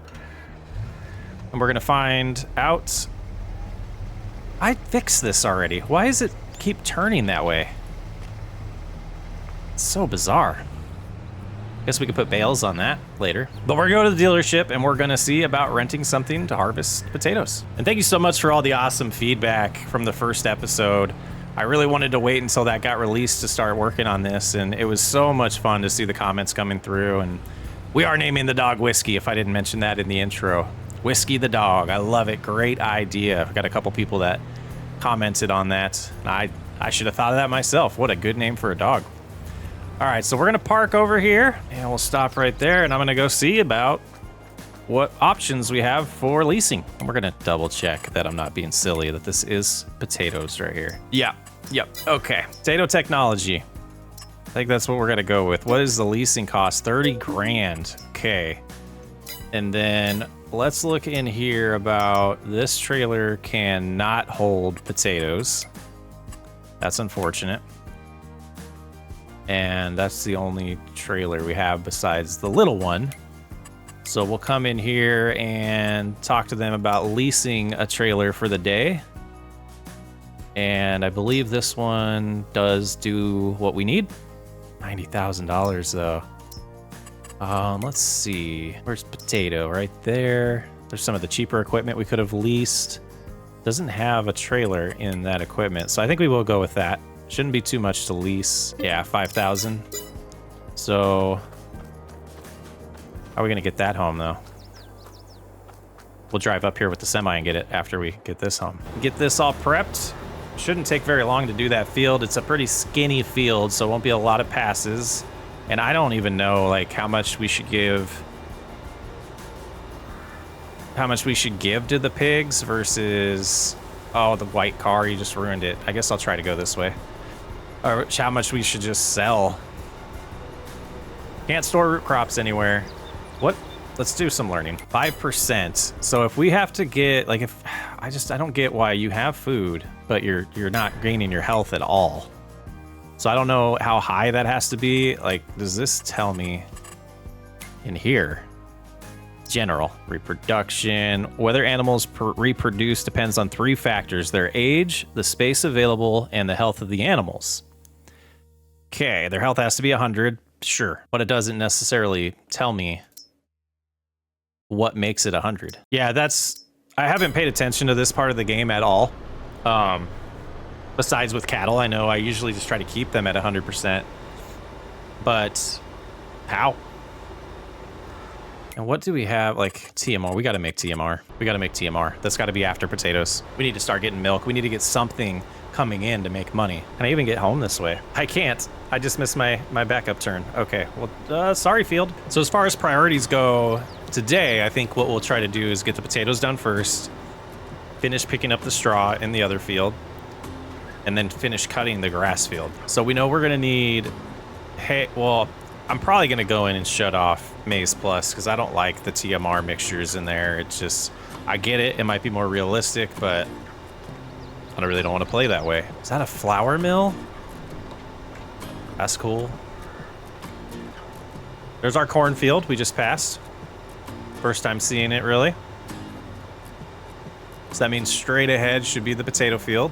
And we're gonna find out... I fixed this already. Why does it keep turning that way? It's so bizarre. Guess we could put bales on that later. But we're going to the dealership and we're gonna see about renting something to harvest potatoes. And thank you so much for all the awesome feedback from the first episode. I really wanted to wait until that got released to start working on this, and it was so much fun to see the comments coming through. And we are naming the dog Whiskey, if I didn't mention that in the intro. Whiskey the dog. I love it. Great idea. I've got a couple people that commented on that. I should have thought of that myself. What a good name for a dog. All right, so we're gonna park over here and we'll stop right there, and I'm gonna go see about what options we have for leasing. And we're gonna double check that I'm not being silly, that this is potatoes right here. Yeah, yep, okay. Potato technology. I think that's what we're gonna go with. What is the leasing cost? 30 grand, okay. And then let's look in here about this trailer cannot hold potatoes. That's unfortunate. And that's the only trailer we have besides the little one. So we'll come in here and talk to them about leasing a trailer for the day. And I believe this one does do what we need. $90,000 though. Let's see. Where's potato? Right there. There's some of the cheaper equipment we could have leased. Doesn't have a trailer in that equipment, so I think we will go with that. Shouldn't be too much to lease. Yeah, 5,000. So how are we gonna get that home though? We'll drive up here with the semi and get it after we get this home. Get this all prepped. Shouldn't take very long to do that field. It's a pretty skinny field, so it won't be a lot of passes. And I don't even know like how much we should give to the pigs versus, oh, the white car, you just ruined it. I guess I'll try to go this way. Or how much we should just sell. Can't store root crops anywhere. What? Let's do some learning. 5%. So if we have to get, like, if I don't get why you have food, but you're not gaining your health at all. So I don't know how high that has to be. Like, does this tell me in here? General reproduction. Whether animals reproduce depends on 3 factors: their age, the space available, and the health of the animals. Okay, their health has to be 100, sure, but it doesn't necessarily tell me what makes it 100. Yeah, I haven't paid attention to this part of the game at all. Besides with cattle, I know I usually just try to keep them at 100%. But how? And what do we have? Like TMR, we gotta make TMR. We gotta make TMR. That's gotta be after potatoes. We need to start getting milk. We need to get something coming in to make money. Can I even get home this way? I can't. I just missed my backup turn. Okay, well, sorry, field. So as far as priorities go today, I think what we'll try to do is get the potatoes done first, finish picking up the straw in the other field, and then finish cutting the grass field. So we know we're gonna need hay. Well, I'm probably gonna go in and shut off Maize Plus because I don't like the TMR mixtures in there. It's just, I get it. It might be more realistic, but I really don't want to play that way. Is that a flour mill? That's cool. There's our cornfield we just passed. First time seeing it, really. So that means straight ahead should be the potato field.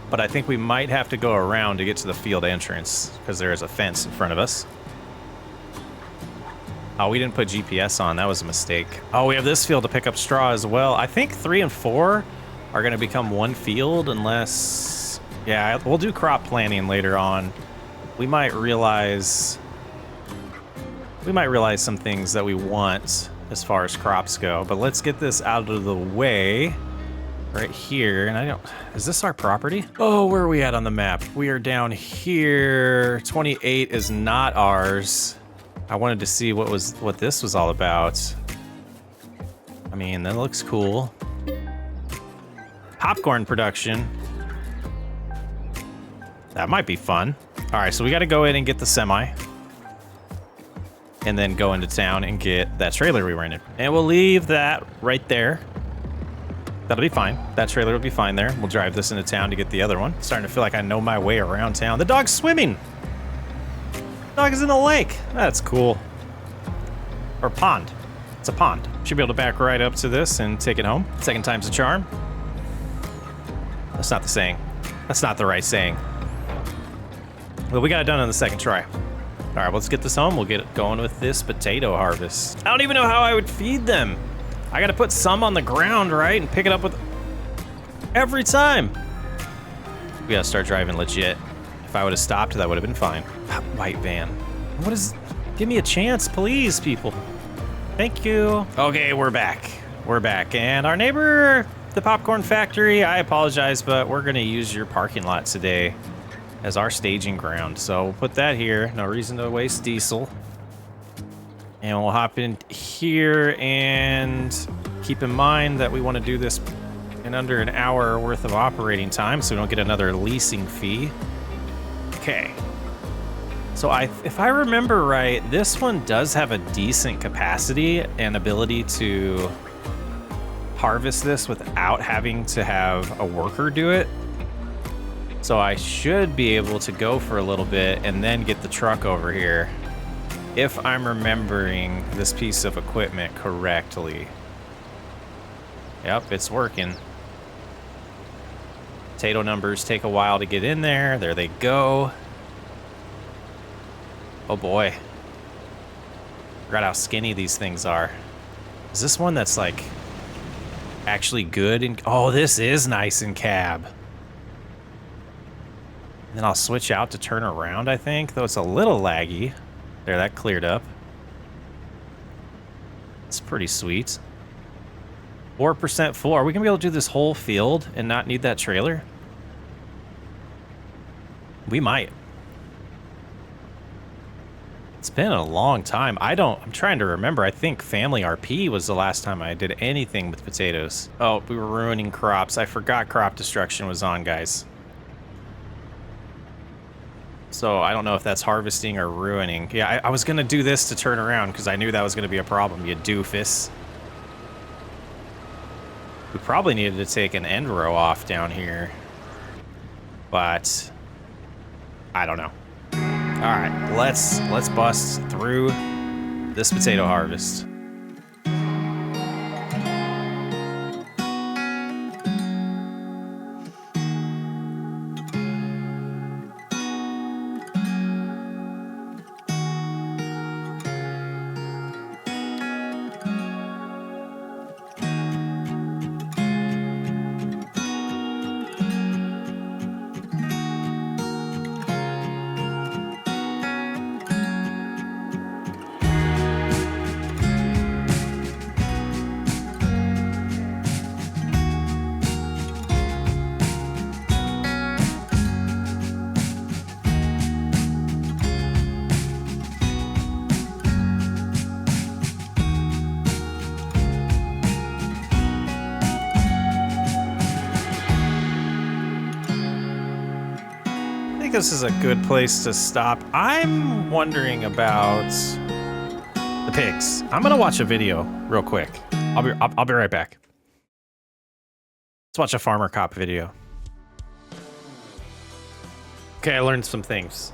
But I think we might have to go around to get to the field entrance because there is a fence in front of us. Oh, we didn't put GPS on. That was a mistake. Oh, we have this field to pick up straw as well. I think 3 and 4 are going to become one field unless... Yeah, we'll do crop planting later on. We might realize some things that we want as far as crops go. But let's get this out of the way right here. And is this our property? Oh, where are we at on the map? We are down here. 28 is not ours. I wanted to see what this was all about. I mean, that looks cool. Popcorn production. That might be fun. All right, so we got to go in and get the semi. And then go into town and get that trailer we rented. And we'll leave that right there. That'll be fine. That trailer will be fine there. We'll drive this into town to get the other one. Starting to feel like I know my way around town. The dog's swimming. The dog is in the lake. That's cool. Or pond. It's a pond. Should be able to back right up to this and take it home. Second time's a charm. That's not the saying. That's not the right saying. Well, we got it done on the second try. All right, let's get this home. We'll get it going with this potato harvest. I don't even know how I would feed them. I got to put some on the ground, right? And pick it up with every time. We got to start driving legit. If I would have stopped, that would have been fine. White van. What is... Give me a chance, please, people. Thank you. Okay, we're back. We're back. And our neighbor, the popcorn factory, I apologize, but we're going to use your parking lot today as our staging ground. So we'll put that here. No reason to waste diesel. And we'll hop in here and keep in mind that we want to do this in under an hour worth of operating time so we don't get another leasing fee. Okay. So if I remember right, this one does have a decent capacity and ability to harvest this without having to have a worker do it. So I should be able to go for a little bit and then get the truck over here if I'm remembering this piece of equipment correctly. Yep, it's working. Potato numbers take a while to get in there. There they go. Oh boy. Forgot how skinny these things are. Is this one that's like actually good? Oh, this is nice in cab. Then I'll switch out to turn around, I think, though it's a little laggy. There, that cleared up. It's pretty sweet. 4% full. Are we gonna be able to do this whole field and not need that trailer? We might. It's been a long time. I'm trying to remember. I think Family RP was the last time I did anything with potatoes. Oh, we were ruining crops. I forgot crop destruction was on, guys. So I don't know if that's harvesting or ruining. Yeah, I was going to do this to turn around because I knew that was going to be a problem, you doofus. We probably needed to take an end row off down here. But I don't know. All right, let's bust through this potato harvest. This is a good place to stop. I'm wondering about the pigs. I'm gonna watch a video real quick. I'll be right back. Let's watch a Farmer Cop video. Okay, I learned some things.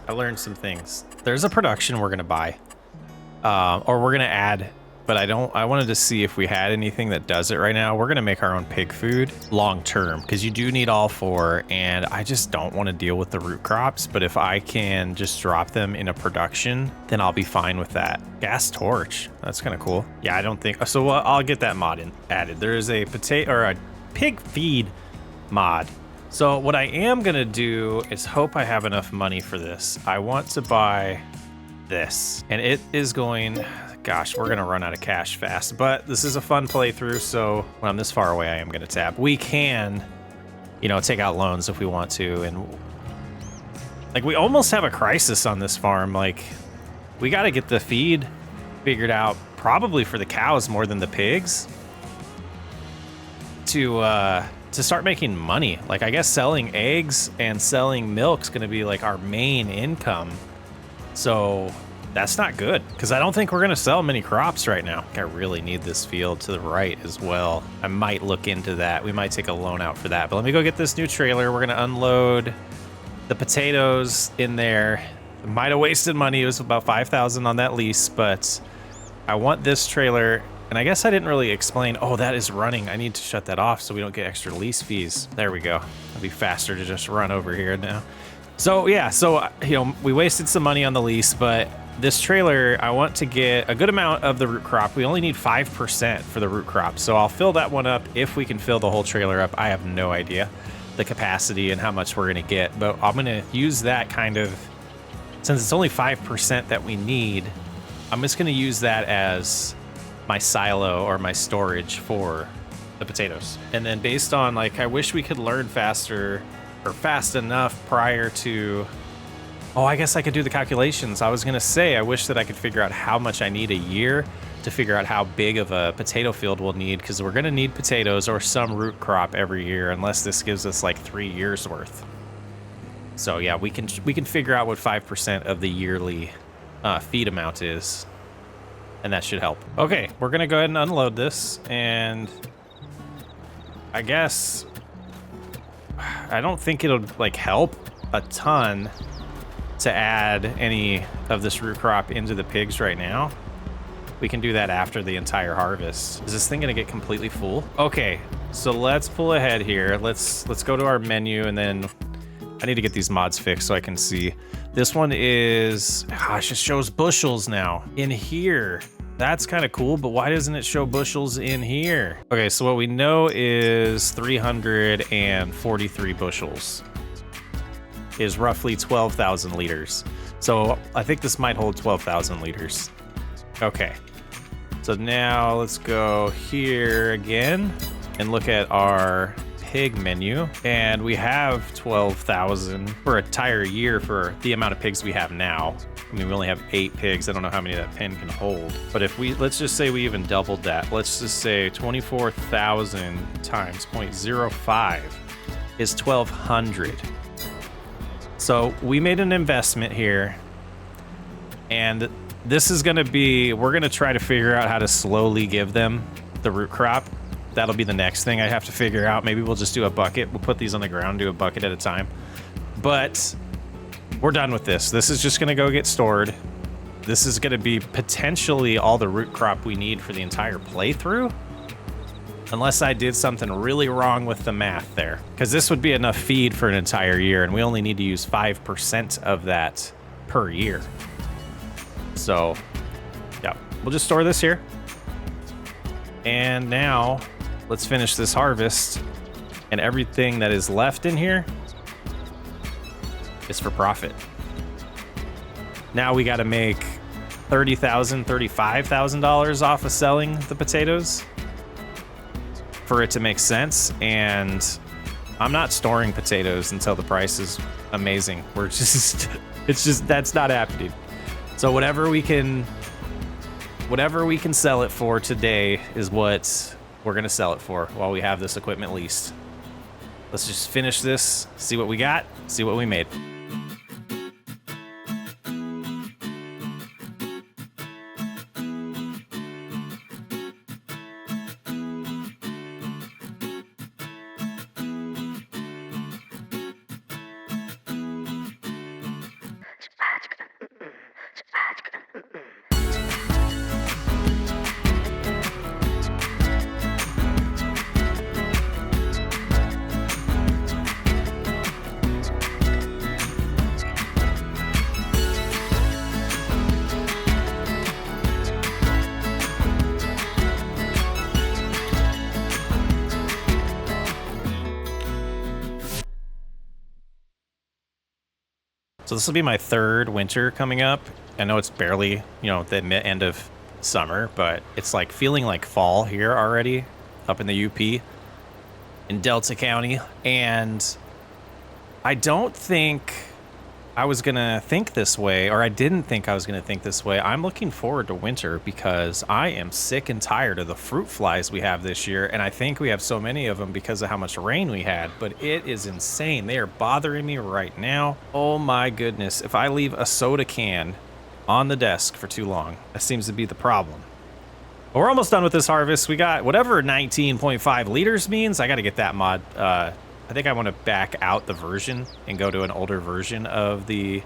There's a production we're gonna buy, or we're gonna add. But I wanted to see if we had anything that does it right now. We're gonna make our own pig food long term because you do need all four, and I just don't want to deal with the root crops. But if I can just drop them in a production, then I'll be fine with that. Gas torch, that's kind of cool. Yeah, I don't think so. I'll get that mod added. There is a potato or a pig feed mod. So what I am gonna do is hope I have enough money for this. I want to buy this, and it is going. Gosh, we're gonna run out of cash fast, but this is a fun playthrough, so when I'm this far away, I am gonna tap. We can, you know, take out loans if we want to, and like we almost have a crisis on this farm. Like, we gotta get the feed figured out, probably for the cows more than the pigs, to start making money. Like, I guess selling eggs and selling milk's gonna be like our main income. So that's not good, because I don't think we're going to sell many crops right now. I really need this field to the right as well. I might look into that. We might take a loan out for that. But let me go get this new trailer. We're going to unload the potatoes in there. Might have wasted money. It was about $5,000 on that lease, but I want this trailer. And I guess I didn't really explain. Oh, that is running. I need to shut that off so we don't get extra lease fees. There we go. It'll be faster to just run over here now. So yeah, you know, we wasted some money on the lease, but this trailer, I want to get a good amount of the root crop. We only need 5% for the root crop, so I'll fill that one up if we can fill the whole trailer up. I have no idea the capacity and how much we're gonna get, but I'm gonna use that kind of, since it's only 5% that we need, I'm just gonna use that as my silo or my storage for the potatoes. And then based on, like, I wish we could learn faster or fast enough prior to, oh, I guess I could do the calculations. I was gonna say, I wish that I could figure out how much I need a year to figure out how big of a potato field we'll need, because we're gonna need potatoes or some root crop every year, unless this gives us like 3 years worth. So yeah, we can figure out what 5% of the yearly feed amount is, and that should help. Okay, we're gonna go ahead and unload this, and I guess I don't think it'll like help a ton to add any of this root crop into the pigs right now. We can do that after the entire harvest. Is this thing gonna get completely full? Okay, so let's pull ahead here. Let's go to our menu, and then I need to get these mods fixed so I can see. This one is, gosh, it shows bushels now in here. That's kind of cool, but why doesn't it show bushels in here? Okay, so what we know is 343 bushels is roughly 12,000 liters. So I think this might hold 12,000 liters. Okay, so now let's go here again and look at our pig menu, and we have 12,000 for an entire year for the amount of pigs we have now. I mean, we only have 8 pigs. I don't know how many that pen can hold. But if we, let's just say we even doubled that. Let's just say 24,000 times 0.05 is 1,200. So we made an investment here, and this is gonna be, we're gonna try to figure out how to slowly give them the root crop. That'll be the next thing I have to figure out. Maybe we'll just do a bucket. We'll put these on the ground, do a bucket at a time. But we're done with this. This is just gonna go get stored. This is gonna be potentially all the root crop we need for the entire playthrough. Unless I did something really wrong with the math there. Because this would be enough feed for an entire year, and we only need to use 5% of that per year. So, yeah, we'll just store this here. And now, let's finish this harvest. And everything that is left in here is for profit. Now we gotta make $30,000, $35,000 off of selling the potatoes for it to make sense. And I'm not storing potatoes until the price is amazing. We're just, it's just, that's not happening. So whatever we can sell it for today is what we're gonna sell it for while we have this equipment leased. Let's just finish this, see what we got, see what we made. So this will be my 3rd winter coming up. I know it's barely, you know, the end of summer, but it's like feeling like fall here already up in the UP in Delta County. And I don't think I was gonna think this way, or I didn't think I was gonna think this way. I'm looking forward to winter because I am sick and tired of the fruit flies we have this year, and I think we have so many of them because of how much rain we had, but it is insane. They are bothering me right now. Oh my goodness. If I leave a soda can on the desk for too long, that seems to be the problem. But we're almost done with this harvest. We got whatever 19.5 liters means. I gotta get that mod. I think I want to back out the version and go to an older version of the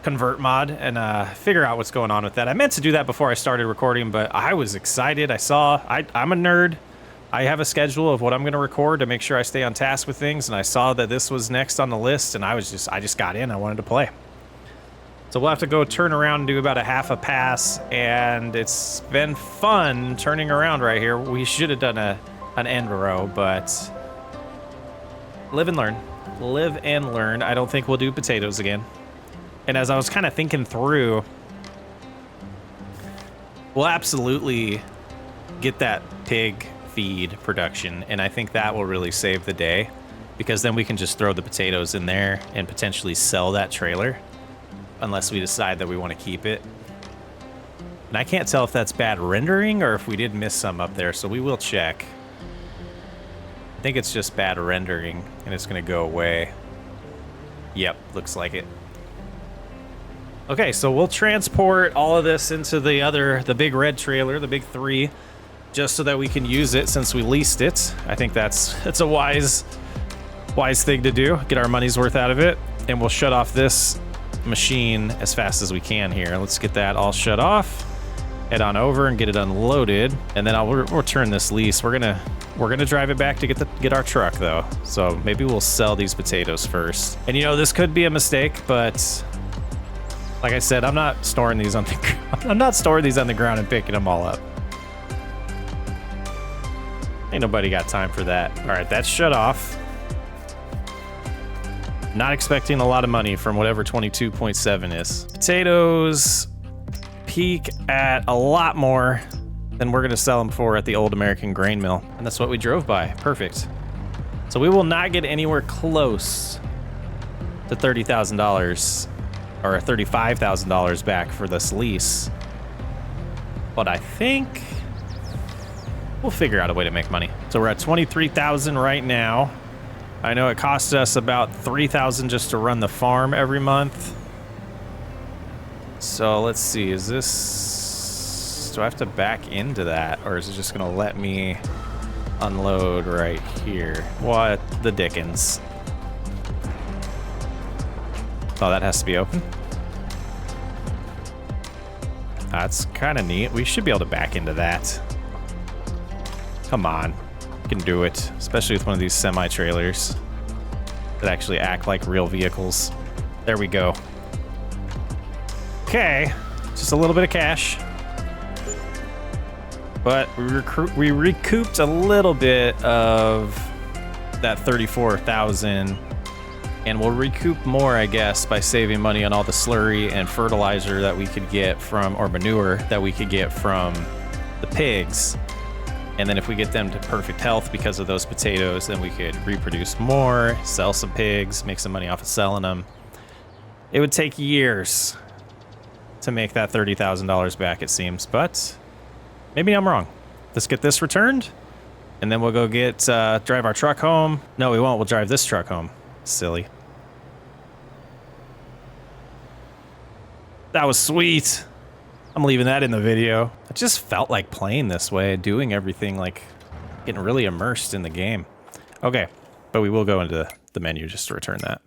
convert mod and figure out what's going on with that. I meant to do that before I started recording, but I was excited. I'm a nerd. I have a schedule of what I'm going to record to make sure I stay on task with things, and I saw that this was next on the list, and I just got in. I wanted to play. So we'll have to go turn around and do about a half a pass, and it's been fun turning around right here. We should have done an end row, but live and learn. Live and learn. I don't think we'll do potatoes again. And as I was kind of thinking through, we'll absolutely get that pig feed production, and I think that will really save the day, because then we can just throw the potatoes in there and potentially sell that trailer, unless we decide that we want to keep it. And I can't tell if that's bad rendering or if we did miss some up there, so we will check. I think it's just bad rendering, and it's going to go away. Yep, looks like it. Okay, so we'll transport all of this into the big red trailer, the big 3, just so that we can use it since we leased it. I think that's a wise thing to do. Get our money's worth out of it, and we'll shut off this machine as fast as we can here. Let's get that all shut off. Head on over and get it unloaded, and then I'll return this lease. We're gonna drive it back to get our truck though. So maybe we'll sell these potatoes first. And you know, this could be a mistake, but like I said, I'm not storing these on the ground and picking them all up. Ain't nobody got time for that. All right, that's shut off. Not expecting a lot of money from whatever 22.7 is. Potatoes peak at a lot more than we're gonna sell them for at the old American grain mill. And that's what we drove by. Perfect. So we will not get anywhere close to $30,000 or $35,000 back for this lease. But I think we'll figure out a way to make money. So we're at 23,000 right now. I know it costs us about 3,000 just to run the farm every month. So let's see, is this, do I have to back into that, or is it just gonna let me unload right here? What the dickens? Oh, that has to be open. That's kind of neat. We should be able to back into that. Come on, we can do it, especially with one of these semi-trailers that actually act like real vehicles. There we go. Okay, just a little bit of cash. But we recouped a little bit of that 34,000, and we'll recoup more, I guess, by saving money on all the slurry and fertilizer that we could get from, or manure that we could get from the pigs. And then if we get them to perfect health because of those potatoes, then we could reproduce more, sell some pigs, make some money off of selling them. It would take years to make that $30,000 back, it seems, but maybe I'm wrong. Let's get this returned, and then we'll go get, drive our truck home. No, we won't. We'll drive this truck home. Silly. That was sweet. I'm leaving that in the video. I just felt like playing this way, doing everything, like getting really immersed in the game. Okay, but we will go into the menu just to return that.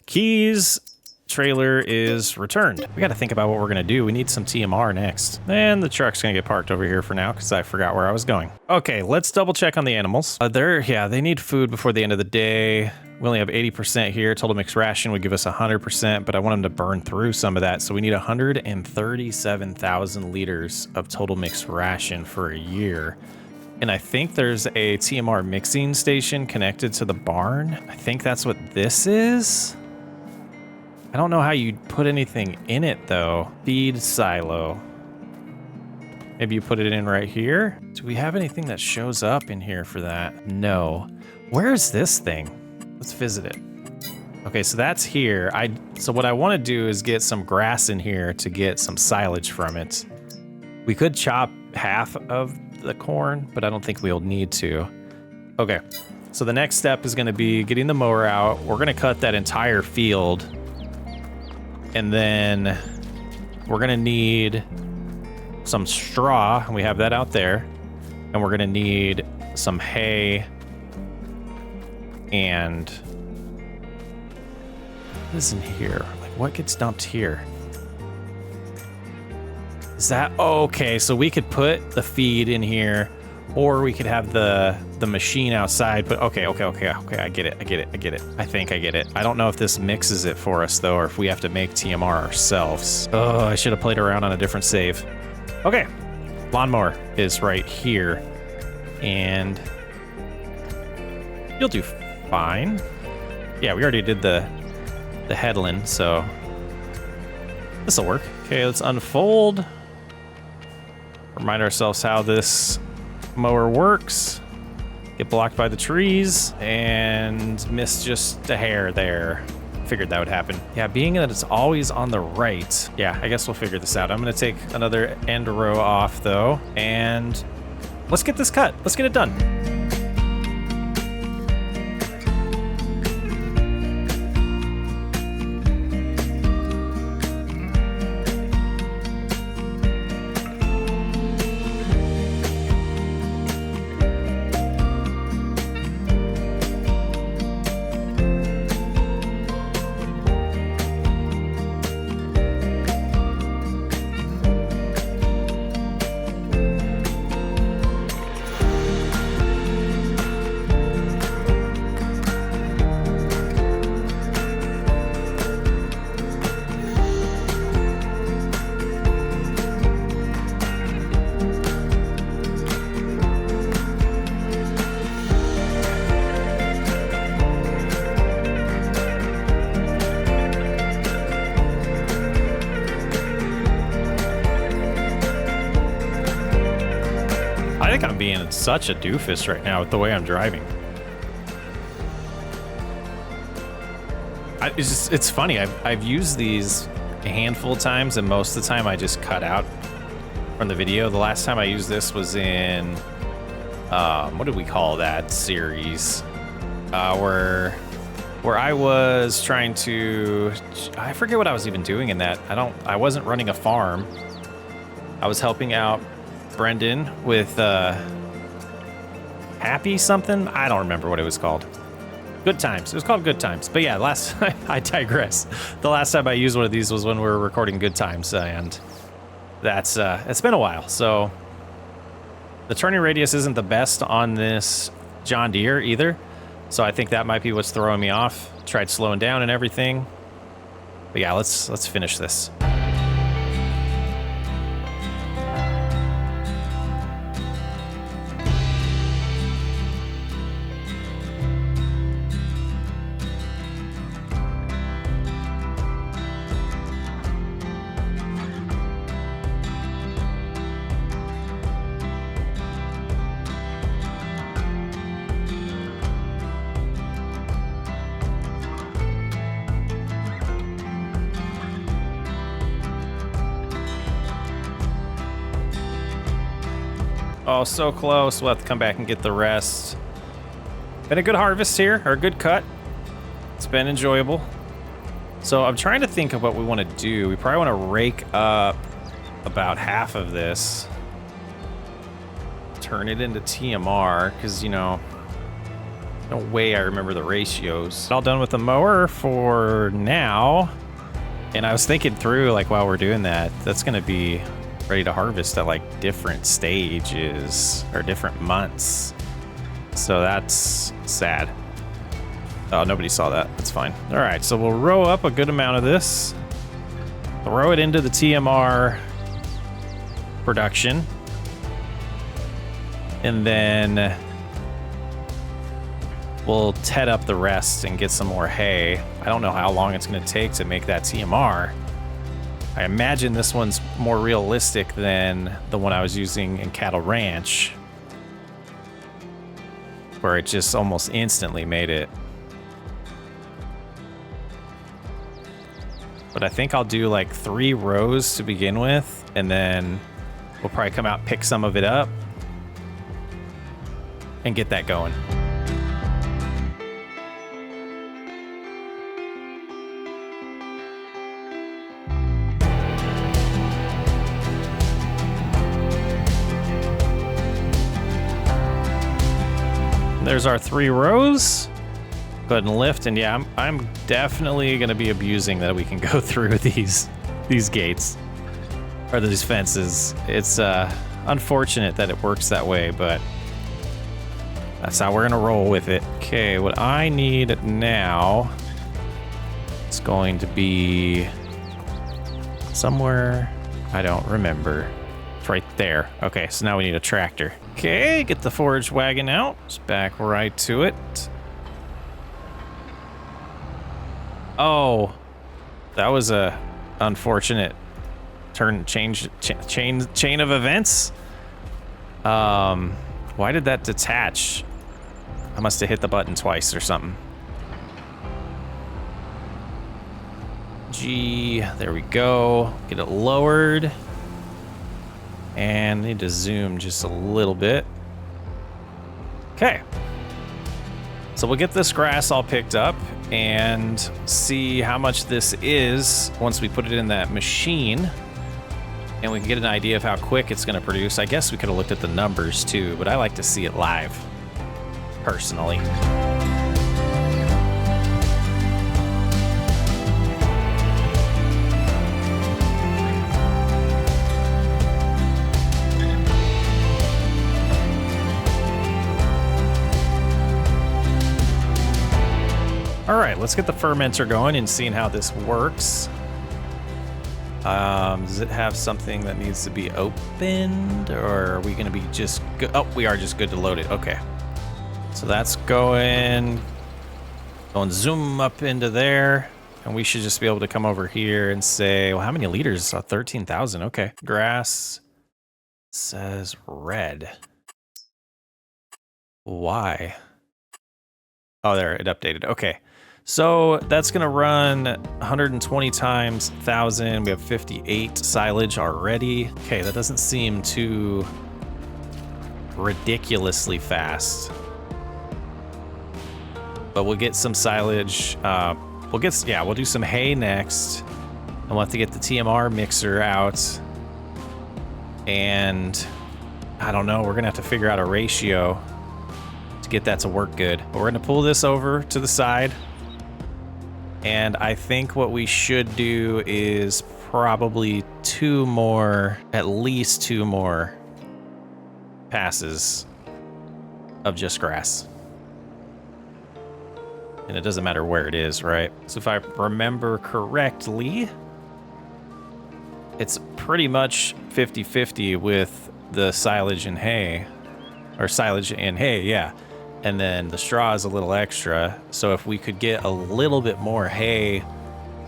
Keys. Trailer is returned. We got to think about what we're gonna do. We need some TMR next, and the truck's gonna get parked over here for now because I forgot where I was going. Okay, let's double check on the animals. They need food before the end of the day. We only have 80% here. Total mixed ration would give us 100%, but I want them to burn through some of that, so we need 137,000 liters of total mixed ration for a year. And I think there's a TMR mixing station connected to the barn. I think that's what this is. I don't know how you'd put anything in it, though. Feed silo. Maybe you put it in right here? Do we have anything that shows up in here for that? No. Where is this thing? Let's visit it. Okay, so that's here. So what I want to do is get some grass in here to get some silage from it. We could chop half of the corn, but I don't think we'll need to. Okay, so the next step is going to be getting the mower out. We're going to cut that entire field. And then we're gonna need some straw, and we have that out there. And we're gonna need some hay and what is in here? Like, what gets dumped here? Is that, oh, okay, so we could put the feed in here, or we could have the machine outside, but okay, I get it. I think I get it. I don't know if this mixes it for us, though, or if we have to make TMR ourselves. Oh, I should have played around on a different save. Okay, lawnmower is right here, and you'll do fine. Yeah, we already did the headland, so this'll work. Okay, let's unfold. Remind ourselves how this mower works. Get blocked by the trees and miss just a hair there. Figured that would happen. Yeah, being that it's always on the right. Yeah, I guess we'll figure this out. I'm gonna take another end row off though, and let's get this cut. Let's get it done. I think I'm being such a doofus right now with the way I'm driving. It's funny. I've used these a handful of times, and most of the time I just cut out from the video. The last time I used this was in what did we call that series? Where I was trying to, I forget what I was even doing in that. I wasn't running a farm. I was helping out Brendan with Happy something. I don't remember what it was called. Good Times. It was called Good Times. But yeah, I digress. The last time I used one of these was when we were recording Good Times, and that's it's been a while. So the turning radius isn't the best on this John Deere either. So I think that might be what's throwing me off. Tried slowing down and everything. But yeah, let's finish this. Oh, so close. We'll have to come back and get the rest. Been a good harvest here, or a good cut. It's been enjoyable. So I'm trying to think of what we want to do. We probably want to rake up about half of this. Turn it into TMR, because, you know, no way I remember the ratios. All done with the mower for now. And I was thinking through, like, while we're doing that, that's going to be ready to harvest at like different stages or different months. So that's sad. Oh, nobody saw that. That's fine. All right, so we'll row up a good amount of this, throw it into the TMR production, and then we'll ted up the rest and get some more hay. I don't know how long it's going to take to make that TMR. I imagine this one's more realistic than the one I was using in Cattle Ranch, where it just almost instantly made it. But I think I'll do like 3 rows to begin with, and then we'll probably come out, pick some of it up, and get that going. There's our 3 rows. Go ahead and lift, and yeah, I'm definitely gonna be abusing that we can go through these gates or these fences. It's unfortunate that it works that way, but that's how we're gonna roll with it. Okay, what I need now is going to be somewhere I don't remember. It's right there. Okay, so now we need a tractor. Okay, get the forage wagon out. Just back right to it. Oh, that was a unfortunate chain of events. Why did that detach? I must have hit the button twice or something. G, there we go. Get it lowered. And need to zoom just a little bit. Okay. So we'll get this grass all picked up and see how much this is once we put it in that machine. And we can get an idea of how quick it's going to produce. I guess we could have looked at the numbers too, but I like to see it live, personally. All right, let's get the fermenter going and seeing how this works. Does it have something that needs to be opened, or are we going to be just good? Oh, we are just good to load it. Okay. So that's going zoom up into there, and we should just be able to come over here and say, well, how many liters? 13,000. Okay. Grass says red. Why? Oh, there, it updated. Okay. So that's gonna run 120 times 1,000. We have 58 silage already. Okay, that doesn't seem too ridiculously fast. But we'll get some silage. We'll do some hay next. And we'll have to get the TMR mixer out. And I don't know, we're gonna have to figure out a ratio to get that to work good. But we're gonna pull this over to the side. And I think what we should do is probably at least two more passes of just grass. And it doesn't matter where it is, right? So if I remember correctly, it's pretty much 50-50 with the silage and hay. Or silage and hay, yeah. And then the straw is a little extra. So if we could get a little bit more hay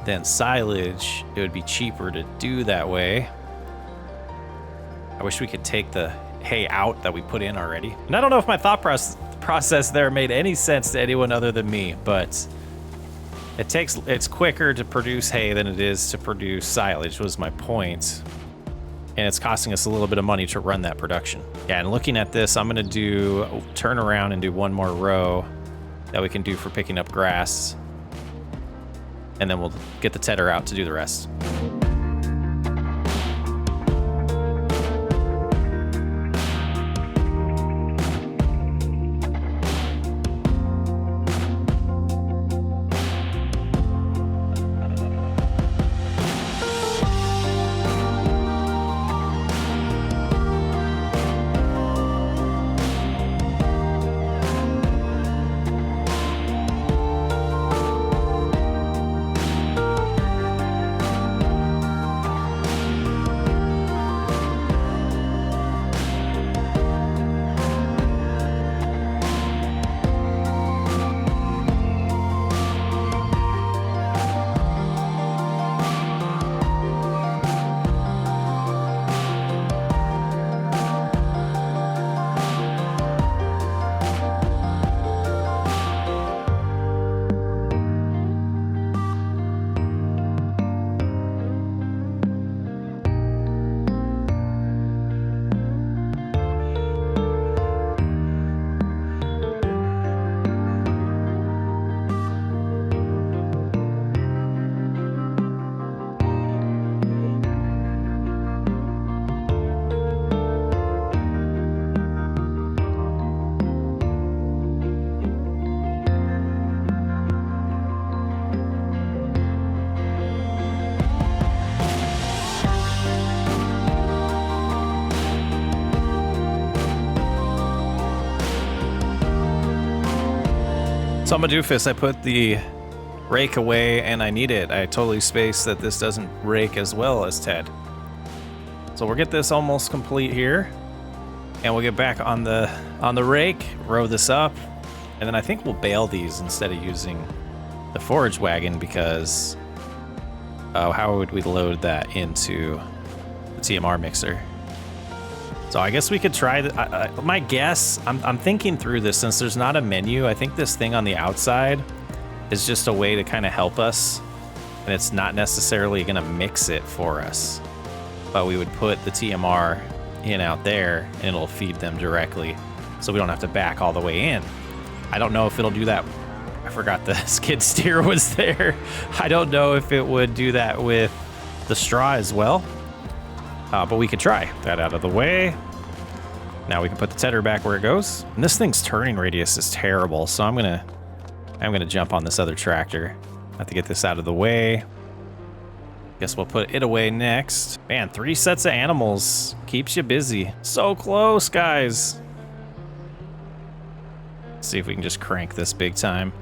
than silage, it would be cheaper to do that way. I wish we could take the hay out that we put in already. And I don't know if my thought process there made any sense to anyone other than me, but it's quicker to produce hay than it is to produce silage, was my point. And it's costing us a little bit of money to run that production. Yeah, and looking at this, I'm gonna turn around and do one more row that we can do for picking up grass. And then we'll get the tedder out to do the rest. So I'm a doofus. I put the rake away and I need it. I totally spaced that this doesn't rake as well as Ted. So we'll get this almost complete here. And we'll get back on the rake, row this up, and then I think we'll bale these instead of using the forage wagon because how would we load that into the TMR mixer? So I guess we could try my guess, I'm thinking through this since there's not a menu. I think this thing on the outside is just a way to kind of help us, and it's not necessarily going to mix it for us. But we would put the TMR in out there and it'll feed them directly, so we don't have to back all the way in. I don't know if it'll do that. I forgot the skid steer was there. I don't know if it would do that with the straw as well. But we could try that out of the way. Now we can put the tedder back where it goes. And this thing's turning radius is terrible, so I'm gonna jump on this other tractor. I have to get this out of the way. Guess we'll put it away next. Man, 3 sets of animals keeps you busy. So close, guys. Let's see if we can just crank this big time.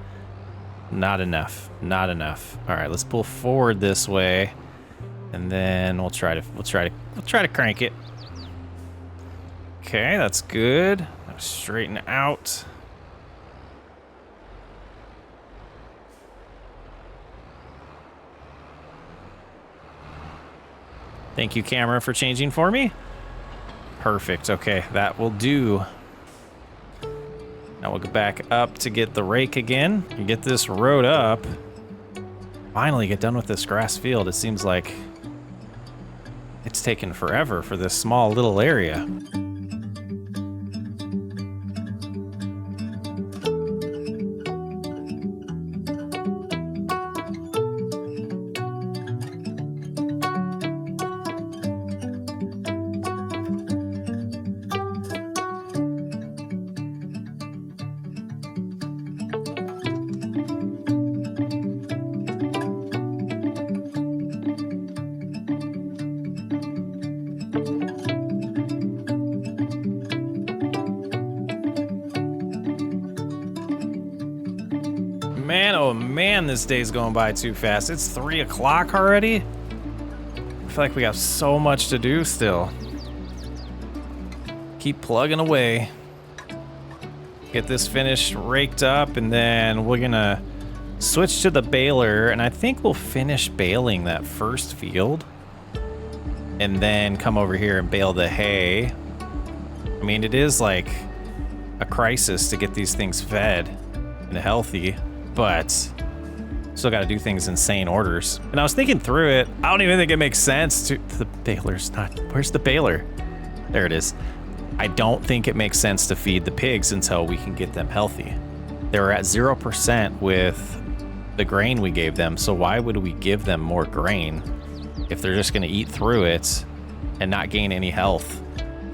Not enough. Not enough. All right, let's pull forward this way. And then we'll try to crank it. Okay, that's good. Straighten out. Thank you, camera, for changing for me. Perfect. Okay, that will do. Now we'll go back up to get the rake again and get this road up. Finally get done with this grass field. It seems like it's taken forever for this small little area. Man, oh man, this day's going by too fast. It's 3 o'clock already. I feel like we got so much to do still. Keep plugging away. Get this finished, raked up, and then we're gonna switch to the baler, and I think we'll finish baling that first field and then come over here and bale the hay. I mean, it is like a crisis to get these things fed and healthy, but still got to do things in sane orders. And I was thinking through it. I don't even think it makes sense to... The baler's not... Where's the baler? There it is. I don't think it makes sense to feed the pigs until we can get them healthy. They were at 0% with the grain we gave them, so why would we give them more grain if they're just going to eat through it and not gain any health?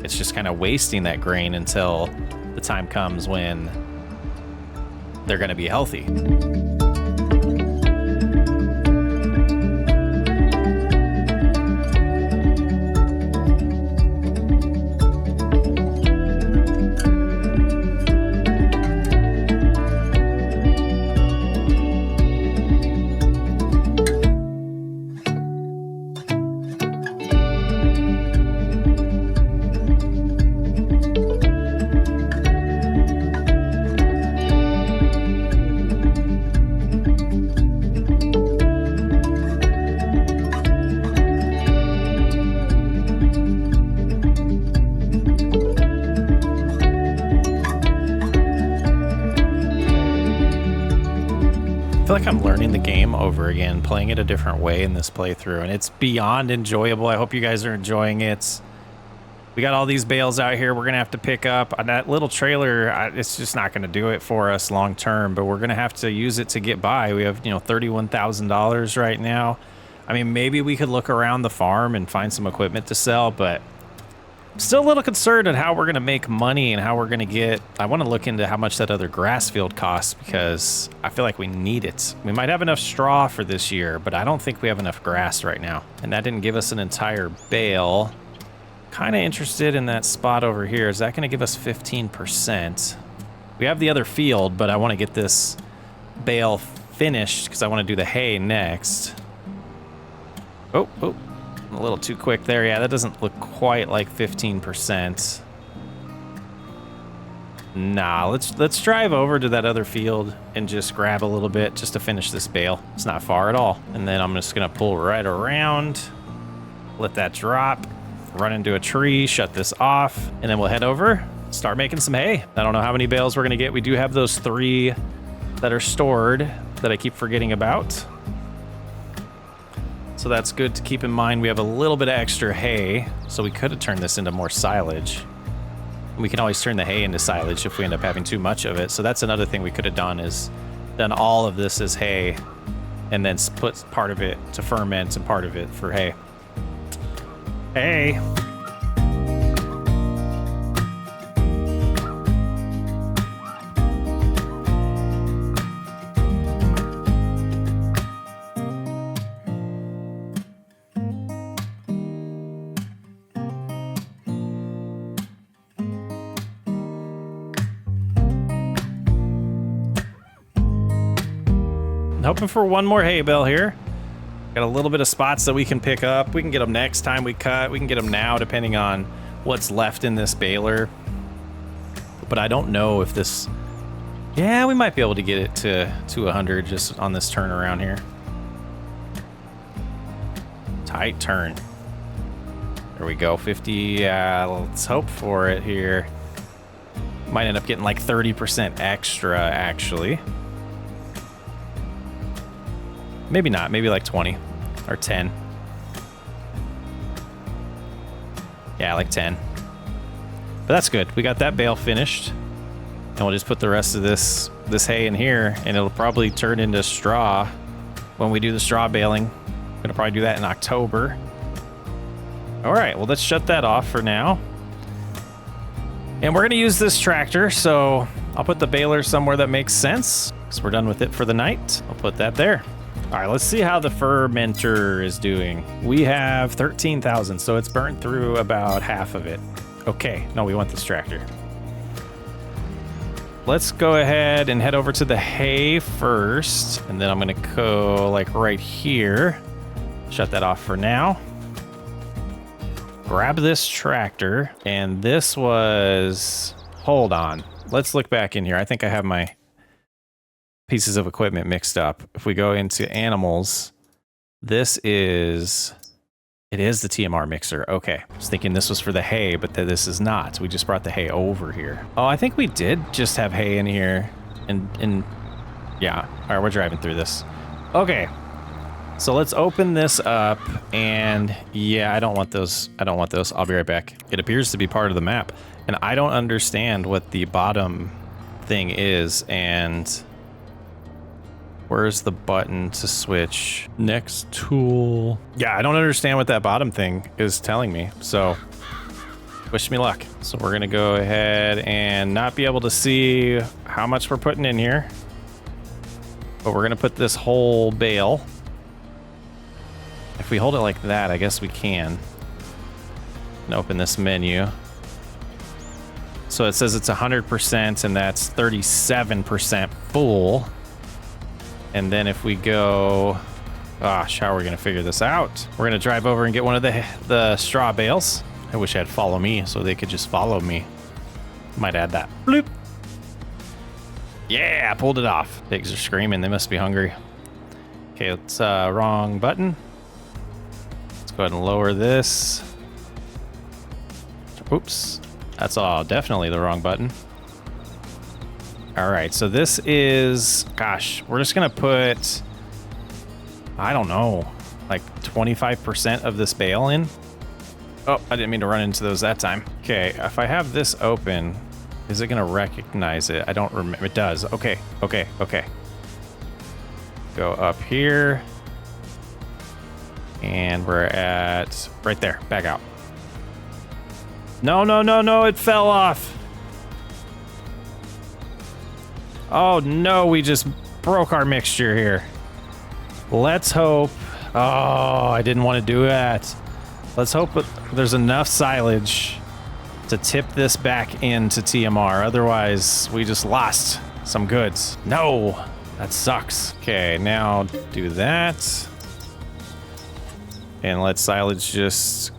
It's just kind of wasting that grain until the time comes when they're going to be healthy. I feel like I'm learning the game over again, playing it a different way in this playthrough, and it's beyond enjoyable. I hope you guys are enjoying it. We got all these bales out here we're gonna have to pick up. On that little trailer, it's just not gonna do it for us long term, but we're gonna have to use it to get by. We have, $31,000 right now. I mean, maybe we could look around the farm and find some equipment to sell, but I'm still a little concerned at how we're gonna make money and how we're gonna get... I wanna look into how much that other grass field costs because I feel like we need it. We might have enough straw for this year, but I don't think we have enough grass right now. And that didn't give us an entire bale. Kinda interested in that spot over here. Is that gonna give us 15%? We have the other field, but I wanna get this bale finished because I wanna do the hay next. Oh. A little too quick there. Yeah, that doesn't look quite like 15%. Nah, let's drive over to that other field and just grab a little bit just to finish this bale. It's not far at all. And then I'm just gonna pull right around, let that drop, run into a tree, shut this off, and then we'll head over, start making some hay. I don't know how many bales we're gonna get. We do have those 3 that are stored that I keep forgetting about. So that's good to keep in mind. We have a little bit of extra hay, so we could have turned this into more silage. We can always turn the hay into silage if we end up having too much of it. So that's another thing we could have done, is done all of this as hay and then put part of it to ferment and part of it for hay. Hey. Hoping for one more hay bale here. Got a little bit of spots that we can pick up. We can get them next time we cut. We can get them now depending on what's left in this baler. But I don't know if this... Yeah, we might be able to get it to 100 just on this turnaround here. Tight turn. There we go, 50. Let's hope for it here. Might end up getting like 30% extra, actually. Maybe not. Maybe like 20 or 10. Yeah, like 10. But that's good. We got that bale finished. And we'll just put the rest of this hay in here, and it'll probably turn into straw when we do the straw baling. Gonna probably do that in October. All right, well, let's shut that off for now. And we're gonna use this tractor, so I'll put the baler somewhere that makes sense, because we're done with it for the night. I'll put that there. All right, let's see how the fermenter is doing. We have 13,000, so it's burnt through about half of it. Okay, no, we want this tractor. Let's go ahead and head over to the hay first, and then I'm gonna go like right here. Shut that off for now. Grab this tractor, and this was, hold on. Let's look back in here. I think I have my pieces of equipment mixed up. If we go into animals, this is, it is the TMR mixer. Okay, I was thinking this was for the hay, but this is not. We just brought the hay over here. Oh, I think we did just have hay in here, and yeah. All right, we're driving through this. Okay. So let's open this up, and yeah, I don't want those. I don't want those. I'll be right back. It appears to be part of the map, and I don't understand what the bottom thing is, and where's the button to switch? Next tool. Yeah, I don't understand what that bottom thing is telling me, so wish me luck. So we're gonna go ahead and not be able to see how much we're putting in here, but we're gonna put this whole bale. If we hold it like that, I guess we can. And open this menu. So it says it's 100%, and that's 37% full. And then if we go, gosh, how are we gonna figure this out? We're gonna drive over and get one of the straw bales. I wish I had follow me so they could just follow me. Might add that. Bloop. Yeah, I pulled it off. Pigs are screaming, they must be hungry. Okay, it's wrong button. Go ahead and lower this. Oops, that's all definitely the wrong button. All right, so this is, gosh, we're just gonna put, I don't know, like 25% of this bale in. Oh, I didn't mean to run into those that time. Okay, if I have this open, is it gonna recognize it? I don't remember. It does. Okay, okay, okay. Go up here. And we're at right there. Back out. No, no, no, no. It fell off. Oh, no. We just broke our mixture here. Let's hope. Oh, I didn't want to do that. Let's hope there's enough silage to tip this back into TMR. Otherwise, we just lost some goods. No, that sucks. Okay, now do that. And let silage just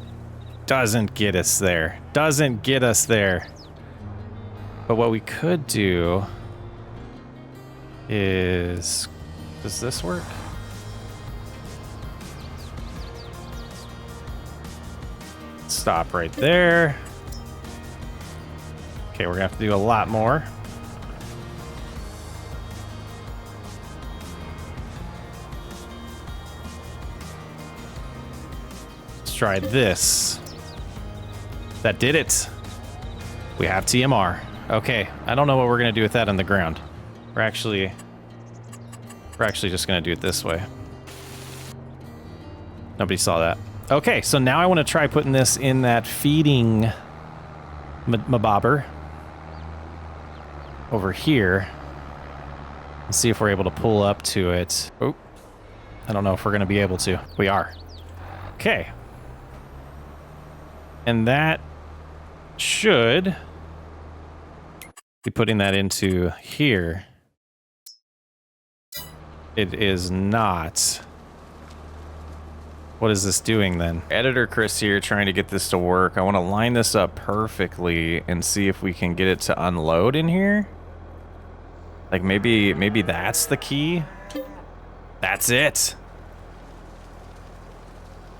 doesn't get us there. Doesn't get us there. But what we could do is, does this work? Stop right there. Okay, we're gonna have to do a lot more. Try this. That did it. We have TMR. Okay, I don't know what we're gonna do with that on the ground. We're actually just gonna do it this way. Nobody saw that. Okay, so now I want to try putting this in that feeding mabobber over here and see if we're able to pull up to it. Oh, I don't know if we're gonna be able to. We are. Okay. And that should be putting that into here. It is not. What is this doing then? Editor Chris here, trying to get this to work. I want to line this up perfectly and see if we can get it to unload in here. Like maybe that's the key. That's it.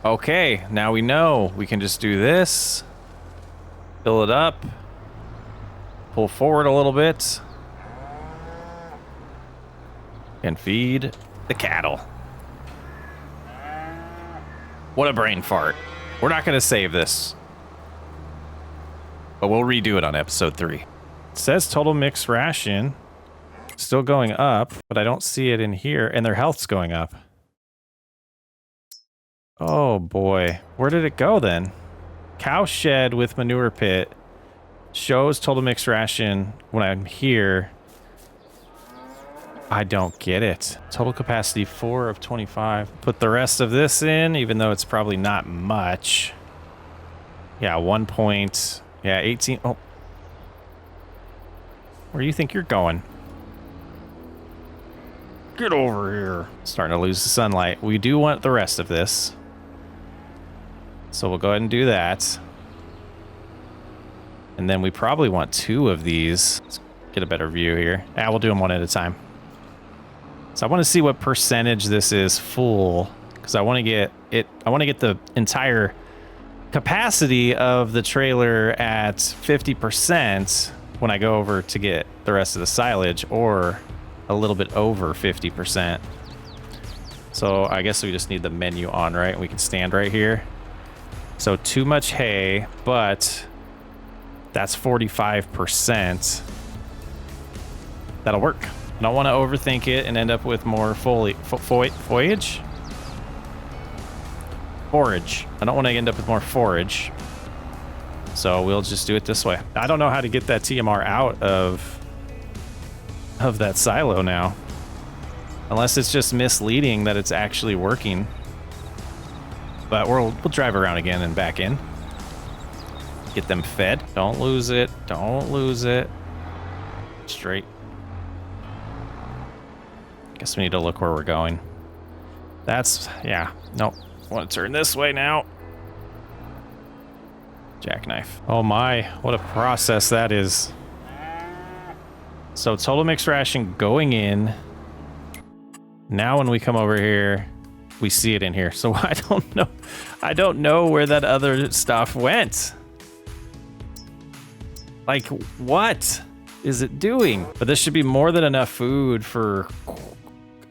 Okay, now we know. We can just do this. Fill it up. Pull forward a little bit. And feed the cattle. What a brain fart. We're not going to save this. But we'll redo it on episode 3. It says total mixed ration. Still going up, but I don't see it in here. And their health's going up. Oh boy. Where did it go then? Cow shed with manure pit. Shows total mixed ration when I'm here. I don't get it. Total capacity 4 of 25. Put the rest of this in, even though it's probably not much. Yeah, 1 point. Yeah, 18. Oh. Where do you think you're going? Get over here. Starting to lose the sunlight. We do want the rest of this. So we'll go ahead and do that. And then we probably want 2 of these. Let's get a better view here. Yeah, we'll do them one at a time. So I want to see what percentage this is full, because I want to get it. I want to get the entire capacity of the trailer at 50% when I go over to get the rest of the silage, or a little bit over 50%. So I guess we just need the menu on, right? We can stand right here. So too much hay, but that's 45%. That'll work. I don't want to overthink it and end up with more forage. I don't want to end up with more forage. So we'll just do it this way. I don't know how to get that TMR out of that silo now. Unless it's just misleading that it's actually working. But we'll drive around again and back in. Get them fed. Don't lose it. Don't lose it. Straight. Guess we need to look where we're going. That's, yeah. Nope. Want to turn this way now. Jackknife. Oh my, what a process that is. So total mixed ration going in. Now when we come over here, we see it in here. So I don't know. I don't know where that other stuff went. Like, what is it doing? But this should be more than enough food for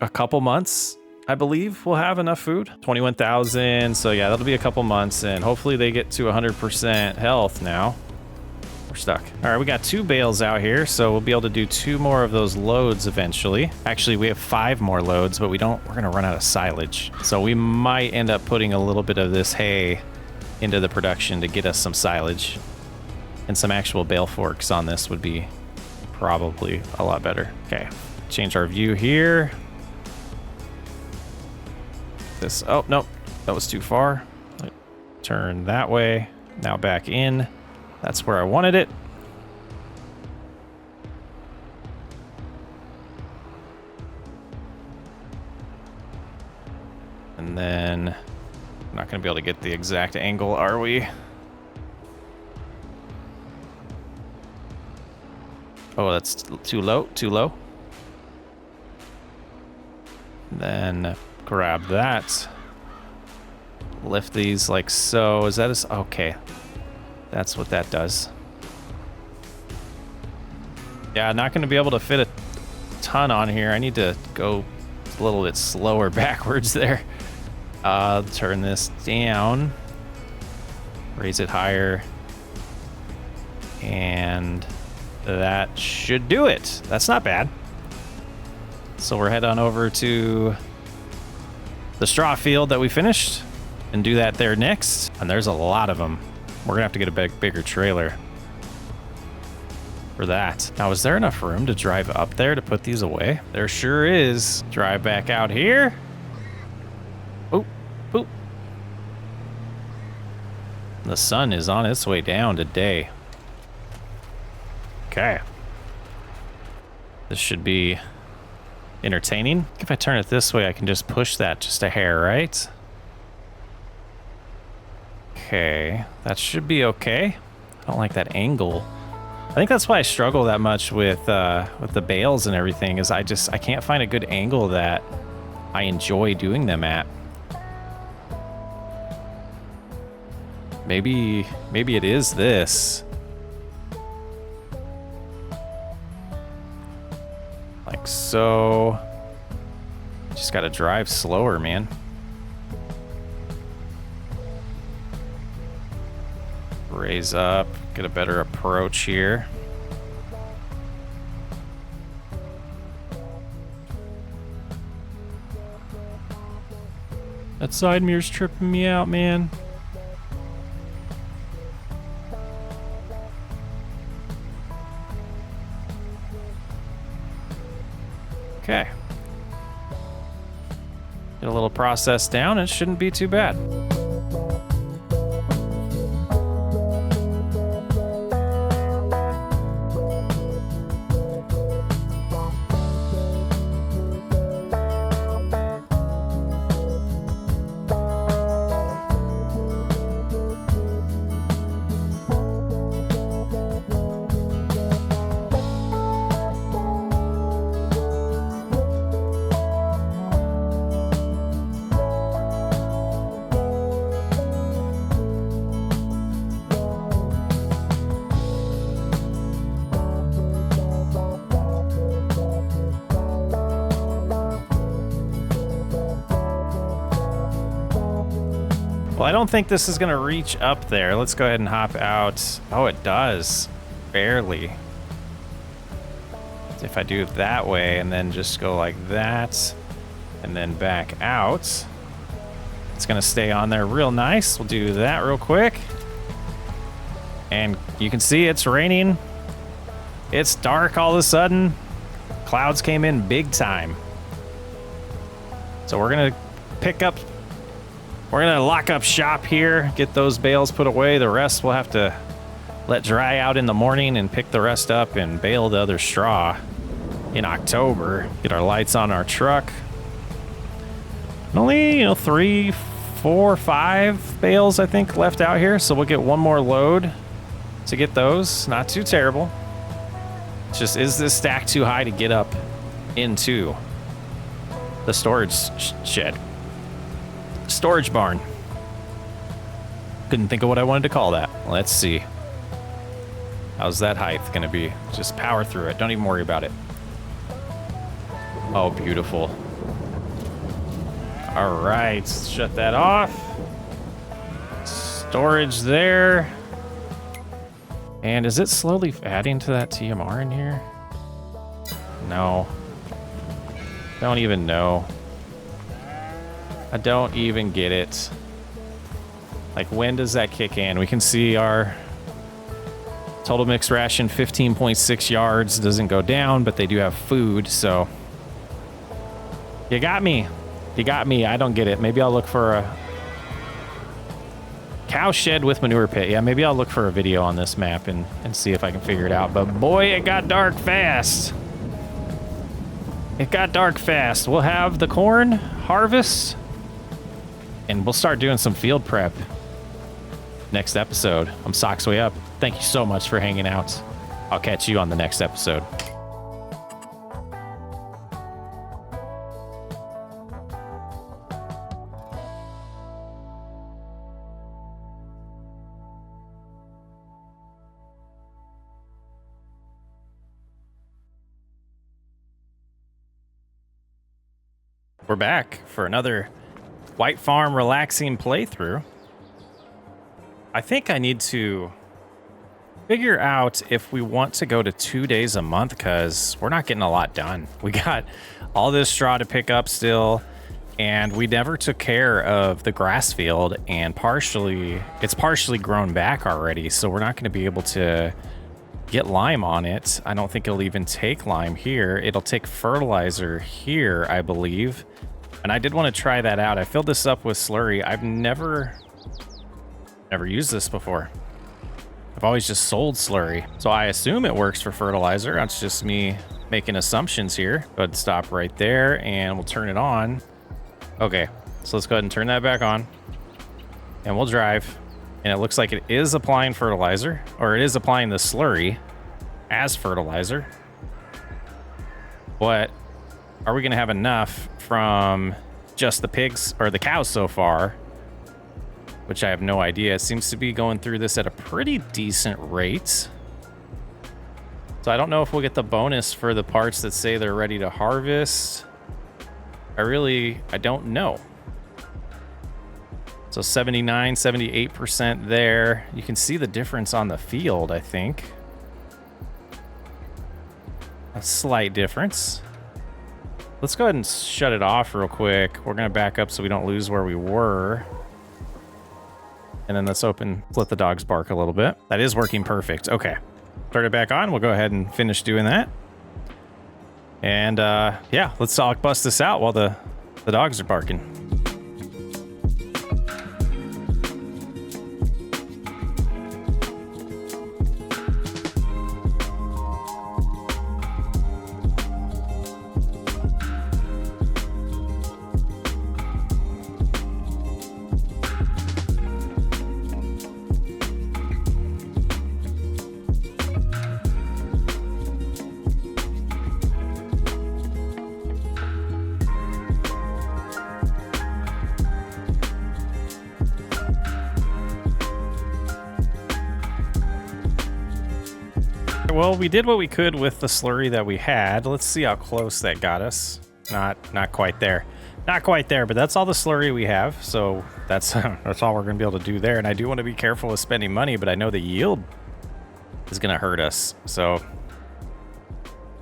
a couple months. I believe we'll have enough food. 21,000. So yeah, that'll be a couple months, and hopefully they get to 100% health now. We're stuck. All right, we got 2 bales out here, so we'll be able to do 2 more of those loads eventually. Actually, we have 5 more loads, but we're gonna run out of silage. So we might end up putting a little bit of this hay into the production to get us some silage. And some actual bale forks on this would be probably a lot better. Okay, change our view here. This, oh, nope, that was too far. Turn that way, now back in. That's where I wanted it. And then, I'm not gonna be able to get the exact angle, are we? Oh, that's too low, too low. Then grab that. Lift these like so. Is that okay. That's what that does. Yeah, not going to be able to fit a ton on here. I need to go a little bit slower backwards there. Turn this down. Raise it higher. And that should do it. That's not bad. So we're head on over to the straw field that we finished and do that there next. And there's a lot of them. We're gonna have to get a bigger trailer for that. Now, is there enough room to drive up there to put these away? There sure is. Drive back out here. Boop, boop. The sun is on its way down today. Okay. This should be entertaining. If I turn it this way, I can just push that just a hair, right? Okay, that should be okay. I don't like that angle. I think that's why I struggle that much with the bales and everything, is I can't find a good angle that I enjoy doing them at. Maybe it is this. So just gotta drive slower, man. Raise up, get a better approach here. That side mirror's tripping me out, man. Okay. Get a little process down, it shouldn't be too bad. Well, I don't think this is gonna reach up there. Let's go ahead and hop out. Oh, it does. Barely. If I do it that way and then just go like that and then back out, it's gonna stay on there real nice. We'll do that real quick. And you can see it's raining. It's dark all of a sudden. Clouds came in big time. So we're gonna lock up shop here, get those bales put away. The rest we'll have to let dry out in the morning and pick the rest up and bale the other straw in October. Get our lights on our truck. And only, 3, 4, 5 bales, I think, left out here. So we'll get one more load to get those. Not too terrible. It's just, is this stack too high to get up into the storage shed? Storage barn. Couldn't think of what I wanted to call that. Let's see. How's that height gonna be? Just power through it. Don't even worry about it. Oh, beautiful. All right, let's shut that off. Storage there. And is it slowly adding to that TMR in here? No. Don't even know. I don't even get it. Like, when does that kick in? We can see our total mixed ration, 15.6 yards. Doesn't go down, but they do have food, so. You got me. You got me. I don't get it. Maybe I'll look for a cow shed with manure pit. Yeah, maybe I'll look for a video on this map and see if I can figure it out. But boy, it got dark fast. It got dark fast. We'll have the corn harvest. And we'll start doing some field prep next episode. I'm Socksway Up. Thank you so much for hanging out. I'll catch you on the next episode. We're back for another White Farm relaxing playthrough. I think I need to figure out if we want to go to 2 days a month, because we're not getting a lot done. We got all this straw to pick up still, and we never took care of the grass field, and it's partially grown back already, so we're not going to be able to get lime on it. I don't think it'll even take lime here. It'll take fertilizer here, I believe. And I did want to try that out. I filled this up with slurry. I've never used this before. I've always just sold slurry. So I assume it works for fertilizer. That's just me making assumptions here. Go ahead and stop right there and we'll turn it on. Okay, so let's go ahead and turn that back on. And we'll drive. And it looks like it is applying fertilizer, or it is applying the slurry as fertilizer. But are we going to have enough from just the pigs or the cows so far? Which I have no idea. It seems to be going through this at a pretty decent rate. So I don't know if we'll get the bonus for the parts that say they're ready to harvest. I don't know. So 79, 78% there. You can see the difference on the field, I think. A slight difference. Let's go ahead and shut it off real quick. We're going to back up so we don't lose where we were. And then let's let the dogs bark a little bit. That is working perfect. Okay. Start it back on. We'll go ahead and finish doing that. And yeah, let's all bust this out while the dogs are barking. Well, we did what we could with the slurry that we had. Let's see how close that got us. Not quite there. Not quite there, but that's all the slurry we have. So that's all we're going to be able to do there. And I do want to be careful with spending money, but I know the yield is going to hurt us. So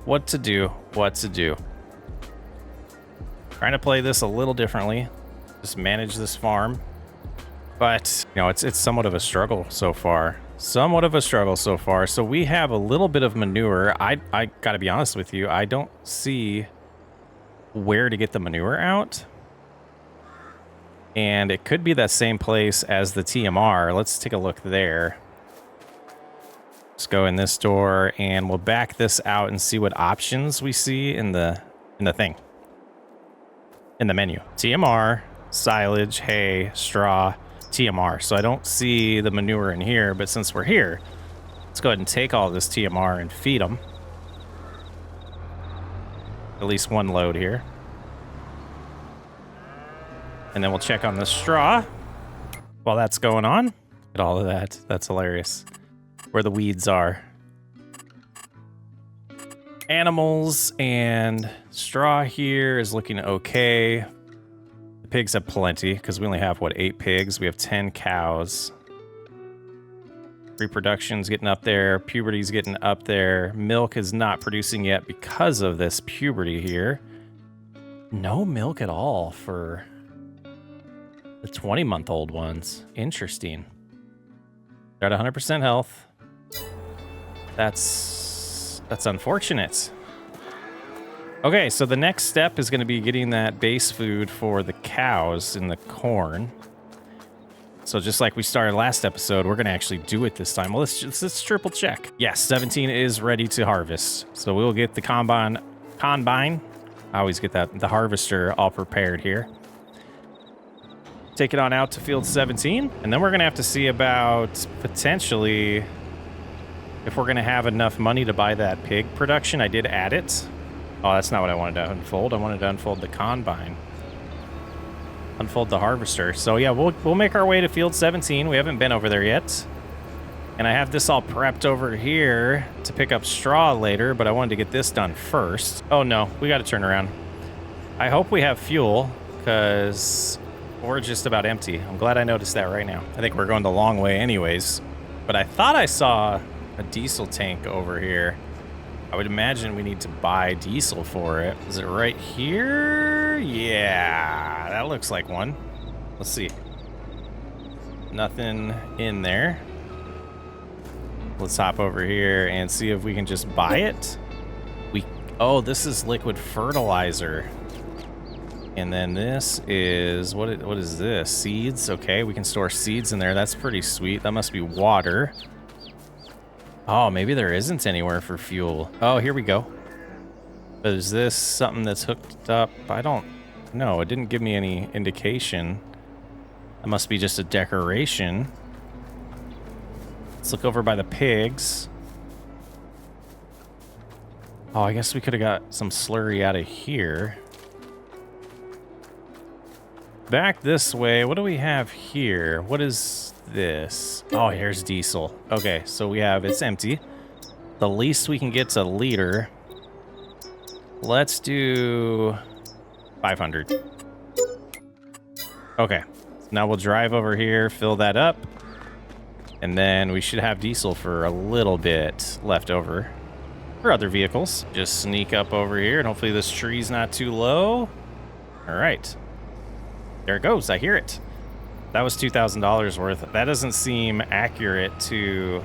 what to do? Trying to play this a little differently. Just manage this farm. But, you know, it's somewhat of a struggle so far. So we have a little bit of manure. I gotta be honest with you, I don't see where to get the manure out. And it could be that same place as the TMR. Let's take a look there. Let's go in this door and we'll back this out and see what options we see in the thing. In the menu. TMR, silage, hay, straw, TMR. So I don't see the manure in here, but since we're here, let's go ahead and take all this TMR and feed them. At least one load here. And then we'll check on the straw while that's going on. Look at all of that. That's hilarious. Where the weeds are. Animals and straw here is looking okay. Pigs have plenty because we only have 8 pigs. We have 10 cows. Reproduction's getting up there. Puberty's getting up there. Milk is not producing yet because of this puberty here. No milk at all for the 20-month-old ones. Interesting. They're at 100% health. That's unfortunate. Okay, so the next step is going to be getting that base food for the cows in the corn. So just like we started last episode, we're going to actually do it this time. Well, let's triple check. Yes, 17 is ready to harvest. So we'll get the combine. I always get the harvester all prepared here. Take it on out to field 17. And then we're going to have to see about potentially if we're going to have enough money to buy that pig production. I did add it. Oh, that's not what I wanted to unfold. I wanted to unfold the combine. Unfold the harvester. So yeah, we'll make our way to field 17. We haven't been over there yet. And I have this all prepped over here to pick up straw later, but I wanted to get this done first. Oh no, we got to turn around. I hope we have fuel because we're just about empty. I'm glad I noticed that right now. I think we're going the long way anyways, but I thought I saw a diesel tank over here. I would imagine we need to buy diesel for it. Is it right here? Yeah, that looks like one. Let's see. Nothing in there. Let's hop over here and see if we can just buy it. Oh, this is liquid fertilizer. And then this is, what is this? Seeds? Okay, we can store seeds in there. That's pretty sweet. That must be water. Oh, maybe there isn't anywhere for fuel. Oh, here we go. Is this something that's hooked up? I don't know. It didn't give me any indication. That must be just a decoration. Let's look over by the pigs. Oh, I guess we could have got some slurry out of here. Back this way. What do we have here? What is this? Oh, here's diesel. Okay, so we have, it's empty. the least we can get to liter. Let's do 500. Okay. Now we'll drive over here, fill that up. And then we should have diesel for a little bit left over for other vehicles. Just sneak up over here, and hopefully this tree's not too low. All right. There it goes. I hear it. That was $2,000 worth. That doesn't seem accurate to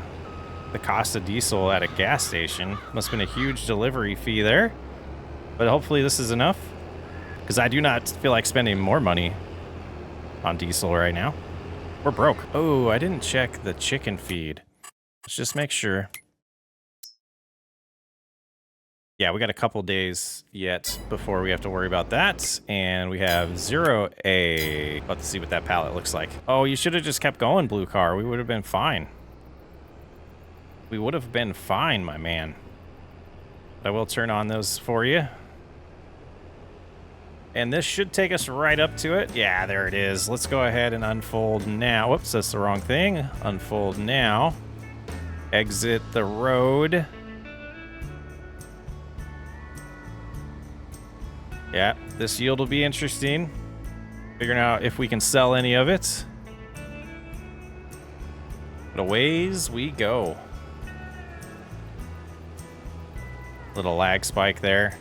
the cost of diesel at a gas station. Must have been a huge delivery fee there. But hopefully this is enough, because I do not feel like spending more money on diesel right now. We're broke. Oh, I didn't check the chicken feed. Let's just make sure. Yeah, we got a couple days yet before we have to worry about that. And we have 0A. Let's see what that pallet looks like. Oh, you should have just kept going, blue car. We would have been fine. We would have been fine, my man. I will turn on those for you. And this should take us right up to it. Yeah, there it is. Let's go ahead and unfold now. Whoops, that's the wrong thing. Unfold now. Exit the road. Yeah, this yield will be interesting. Figuring out if we can sell any of it. But aways we go. Little lag spike there.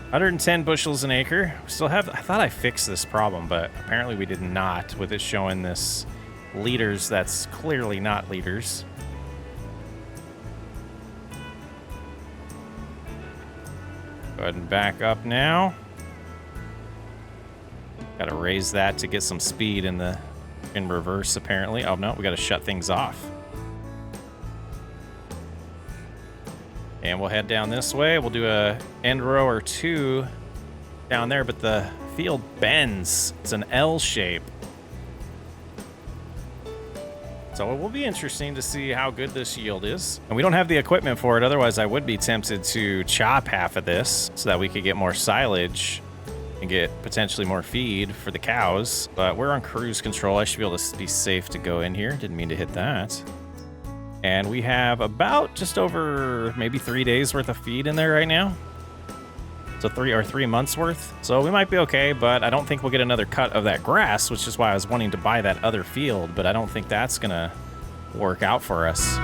110 bushels an acre. We still have, I thought I fixed this problem, but apparently we did not, with it showing this liters that's clearly not liters. Go ahead and back up now. Gotta raise that to get some speed in reverse, apparently. Oh no, we gotta shut things off. And we'll head down this way. We'll do a end row or two down there, but the field bends. It's an L shape. So it will be interesting to see how good this yield is. And we don't have the equipment for it, otherwise I would be tempted to chop half of this so that we could get more silage and get potentially more feed for the cows. But we're on cruise control. I should be able to be safe to go in here. Didn't mean to hit that. And we have about just over maybe 3 days worth of feed in there right now. So 3 months worth. So we might be okay, but I don't think we'll get another cut of that grass, which is why I was wanting to buy that other field, but I don't think that's gonna work out for us.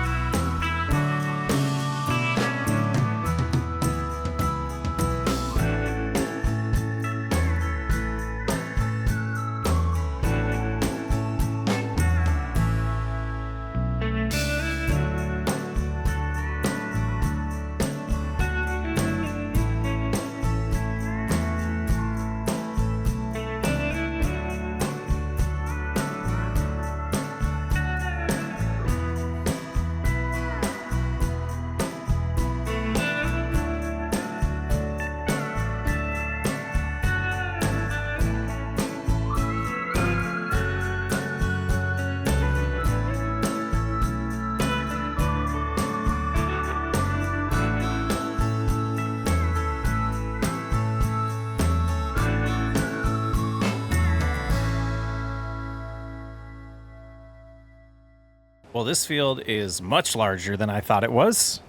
Well, this field is much larger than I thought it was.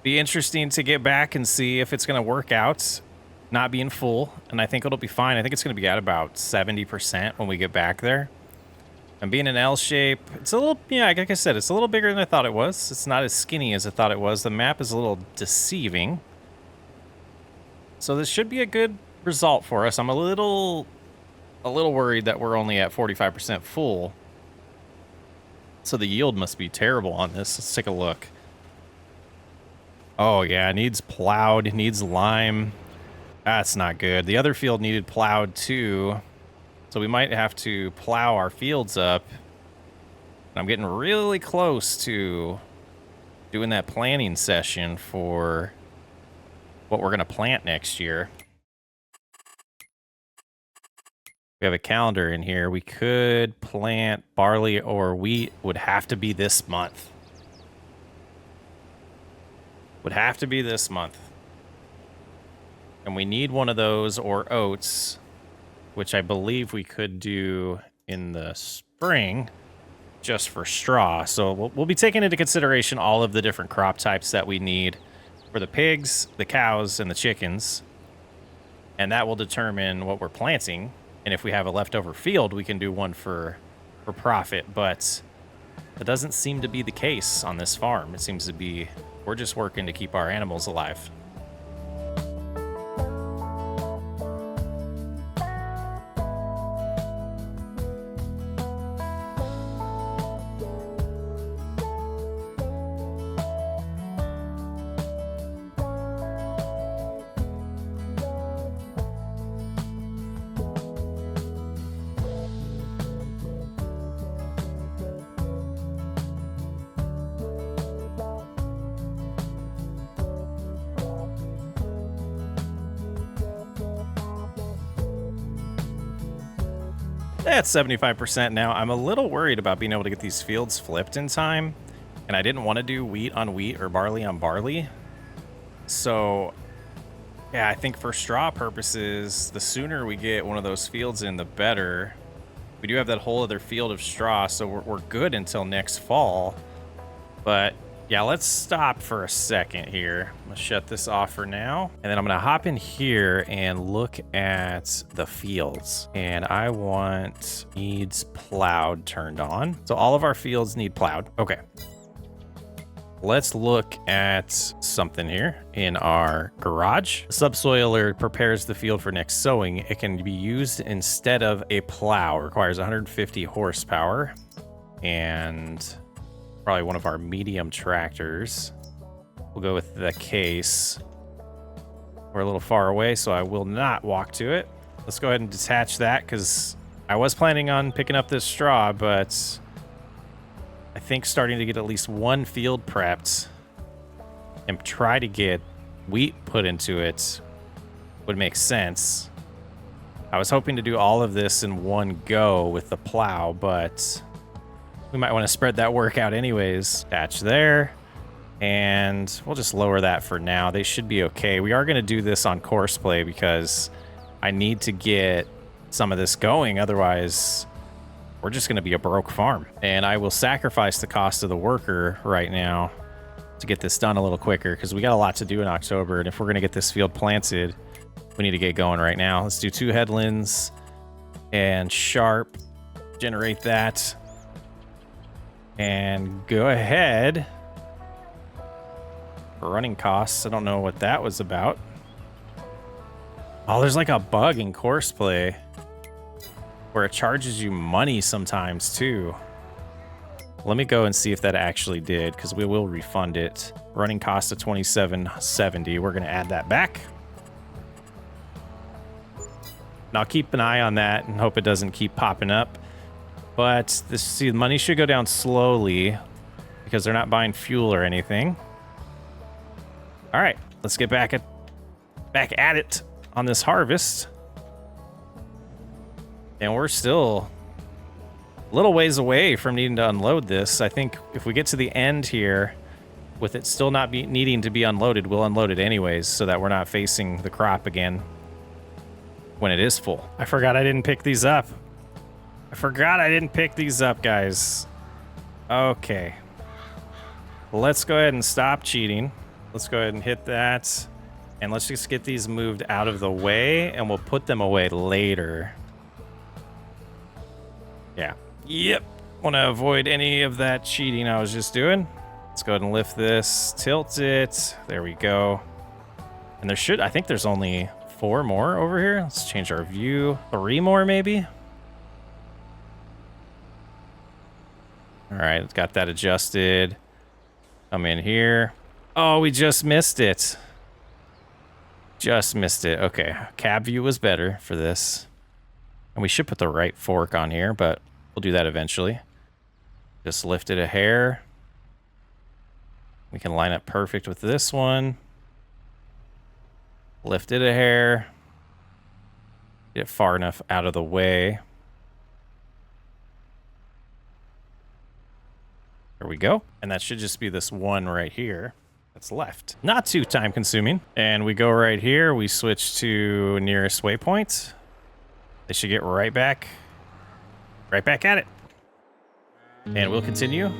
Be interesting to get back and see if it's going to work out, not being full, and I think it'll be fine. I think it's going to be at about 70% when we get back there. And being an L shape, it's a little, yeah, like I said, it's a little bigger than I thought it was. It's not as skinny as I thought it was. The map is a little deceiving. So this should be a good result for us. I'm a little worried that we're only at 45% full. So the yield must be terrible on this. Let's take a look. Oh yeah, it needs plowed, it needs lime. That's not good. The other field needed plowed too. So we might have to plow our fields up. I'm getting really close to doing that planting session for what we're gonna plant next year. We have a calendar in here. We could plant barley or wheat. Would have to be this month. Would have to be this month. And we need one of those or oats, which I believe we could do in the spring. just for straw. So we'll be taking into consideration all of the different crop types that we need for the pigs, the cows, and the chickens. And that will determine what we're planting. And if we have a leftover field, we can do one for profit. But that doesn't seem to be the case on this farm. It seems to be we're just working to keep our animals alive. That's 75% now. I'm a little worried about being able to get these fields flipped in time. And I didn't want to do wheat on wheat or barley on barley. So, yeah, I think for straw purposes, the sooner we get one of those fields in, the better. We do have that whole other field of straw, so we're good until next fall. But yeah, let's stop for a second here. I'm gonna shut this off for now. And then I'm gonna hop in here and look at the fields. And I want needs plowed turned on. So all of our fields need plowed. Okay. Let's look at something here in our garage. Subsoiler prepares the field for next sowing. It can be used instead of a plow. It requires 150 horsepower and probably one of our medium tractors. We'll go with the Case. We're a little far away, so I will not walk to it. Let's go ahead and detach that because I was planning on picking up this straw, but I think starting to get at least one field prepped and try to get wheat put into it would make sense. I was hoping to do all of this in one go with the plow, but we might want to spread that work out anyways. Attach there, and we'll just lower that for now. They should be okay. We are going to do this on course play because I need to get some of this going. Otherwise, we're just going to be a broke farm. And I will sacrifice the cost of the worker right now to get this done a little quicker because we got a lot to do in October. And if we're going to get this field planted, we need to get going right now. Let's do 2 headlands and sharp. Generate that. And go ahead. For running costs, I don't know what that was about. Oh, there's like a bug in course play where it charges you money sometimes too. Let me go and see if that actually did, because we will refund it. Running cost of $27.70. We're going to add that back. And I'll keep an eye on that and hope it doesn't keep popping up. But this, see, the money should go down slowly because they're not buying fuel or anything. All right, let's get back at it on this harvest. And we're still a little ways away from needing to unload this. I think if we get to the end here, with it still not needing to be unloaded, we'll unload it anyways so that we're not facing the crop again when it is full. I forgot I didn't pick these up. Guys. Okay. Let's go ahead and stop cheating. Let's go ahead and hit that. And let's just get these moved out of the way, and we'll put them away later. Yeah. Yep. Want to avoid any of that cheating I was just doing. Let's go ahead and lift this, tilt it. There we go. And I think there's only 4 more over here. Let's change our view. 3 more maybe. All right, got that adjusted. Come in here. Oh, we just missed it. Okay, cab view was better for this. And we should put the right fork on here, but we'll do that eventually. Just lift it a hair. We can line up perfect with this one. Lift it a hair. Get it far enough out of the way. There we go. And that should just be this one right here that's left. Not too time consuming. And we go right here. We switch to nearest waypoint. They should get right back at it. And we'll continue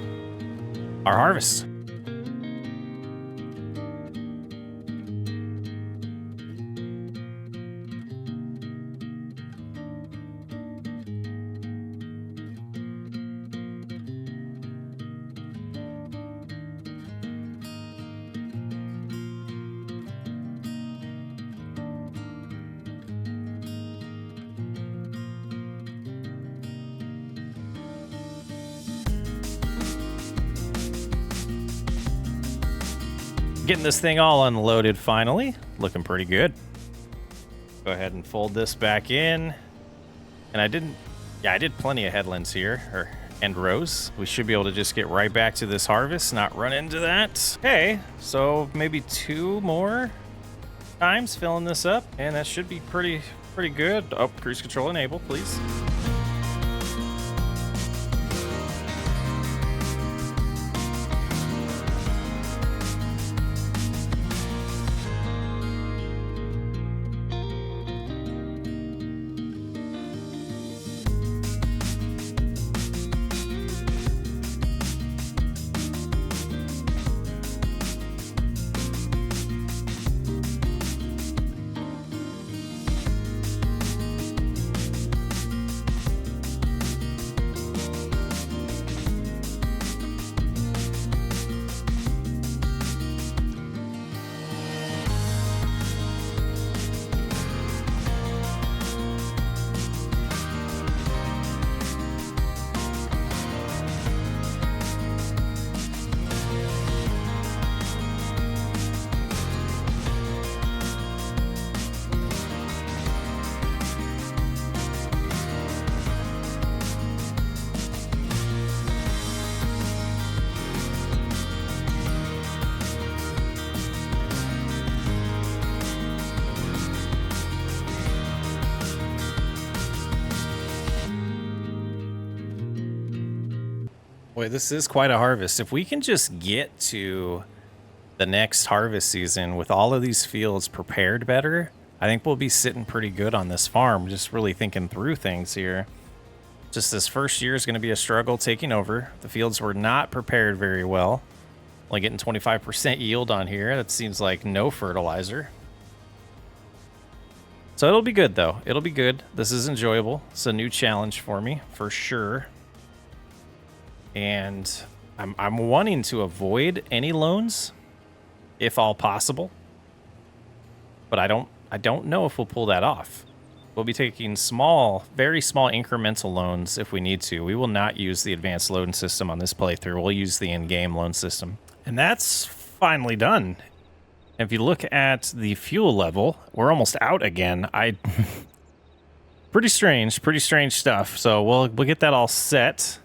our harvest. Getting this thing all unloaded finally. Looking pretty good. Go ahead and fold this back in. And I did plenty of headlands here, or end rows. We should be able to just get right back to this harvest, not run into that. Okay, so maybe 2 more times filling this up, and that should be pretty good. Oh, cruise control enable, please. Boy, this is quite a harvest. If we can just get to the next harvest season with all of these fields prepared better, I think we'll be sitting pretty good on this farm. Just really thinking through things here. Just this first year is going to be a struggle taking over. The fields were not prepared very well. Only getting 25% yield on here. That seems like no fertilizer. So it'll be good, though. It'll be good. This is enjoyable. It's a new challenge for me, for sure. And I'm wanting to avoid any loans, if all possible. But I don't know if we'll pull that off. We'll be taking small, very small incremental loans if we need to. We will not use the advanced loan system on this playthrough. We'll use the in-game loan system. And that's finally done. If you look at the fuel level, we're almost out again. Pretty strange stuff. So we'll get that all set.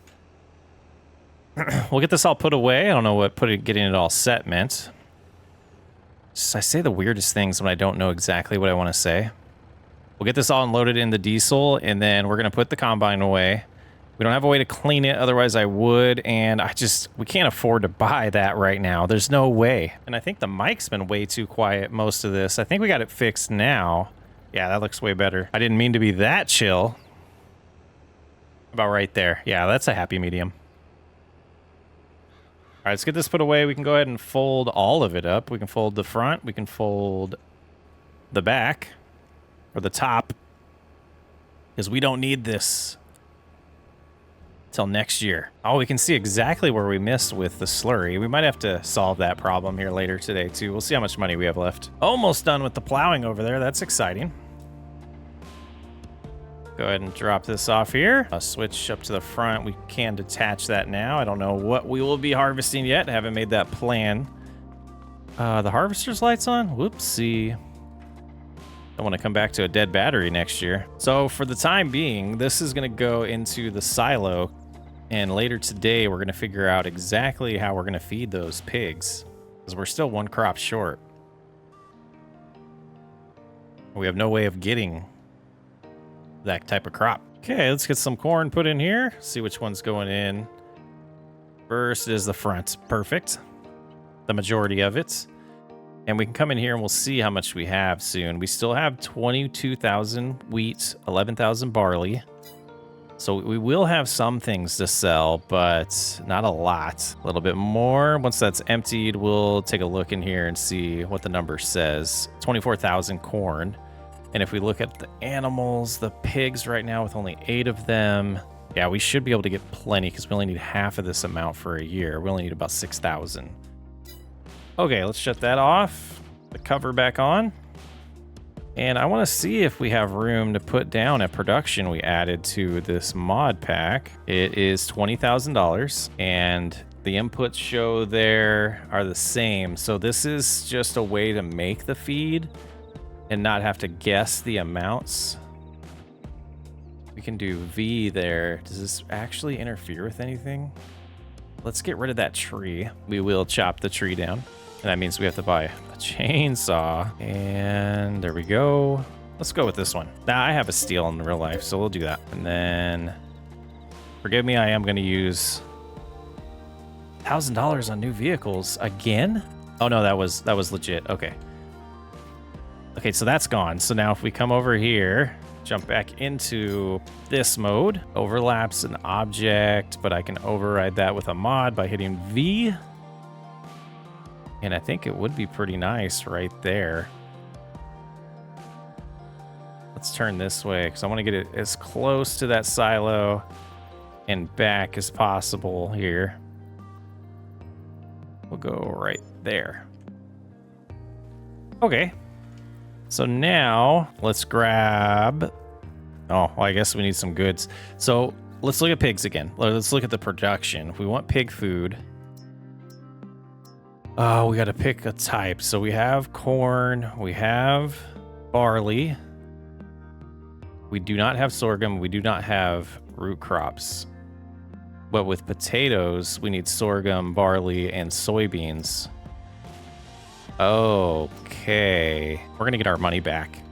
We'll get this all put away. I don't know what getting it all set meant. I say the weirdest things when I don't know exactly what I want to say. We'll get this all unloaded in the diesel, and then we're going to put the combine away. We don't have a way to clean it, otherwise I would, and we can't afford to buy that right now. There's no way. And I think the mic's been way too quiet most of this. I think we got it fixed now. Yeah, that looks way better. I didn't mean to be that chill. About right there. Yeah, that's a happy medium. All right, let's get this put away. We can go ahead and fold all of it up. We can fold the front. We can fold the back or the top because we don't need this till next year. Oh, we can see exactly where we missed with the slurry. We might have to solve that problem here later today, too. We'll see how much money we have left. Almost done with the plowing over there. That's exciting. Go ahead and drop this off here. I'll switch up to the front. We can detach that now. I don't know what we will be harvesting yet. I haven't made that plan. The harvester's light's on? Whoopsie. Don't want to come back to a dead battery next year. So for the time being, this is going to go into the silo. And later today, we're going to figure out exactly how we're going to feed those pigs. Because we're still 1 crop short. We have no way of getting that type of crop. Okay, let's get some corn put in here. See which one's going in. First is the front. Perfect. The majority of it. And we can come in here and we'll see how much we have soon. We still have 22,000 wheat, 11,000 barley. So we will have some things to sell, but not a lot. A little bit more. Once that's emptied, we'll take a look in here and see what the number says. 24,000 corn. And if we look at the animals, the pigs right now with only 8 of them, yeah, we should be able to get plenty because we only need half of this amount for a year. We only need about 6,000. Okay, let's shut that off. The cover back on. And I want to see if we have room to put down a production we added to this mod pack. It is $20,000 and the inputs show there are the same. So this is just a way to make the feed and not have to guess the amounts. We can do V there. Does this actually interfere with anything? Let's get rid of that tree. We will chop the tree down. And that means we have to buy a chainsaw. And there we go. Let's go with this one. Now, I have a steel in real life, so we'll do that. And then, forgive me, I am going to use $1,000 on new vehicles again. Oh no, that was legit. Okay. Okay, so that's gone. So now if we come over here, jump back into this mode, overlaps an object, but I can override that with a mod by hitting V. And I think it would be pretty nice right there. Let's turn this way because I want to get it as close to that silo and back as possible here. We'll go right there. Okay. So now let's grab... Oh, well, I guess we need some goods. So let's look at pigs again. Let's look at the production. If we want pig food... Oh, we got to pick a type. So we have corn, we have barley. We do not have sorghum, we do not have root crops. But with potatoes, we need sorghum, barley, and soybeans. Okay. We're going to get our money back.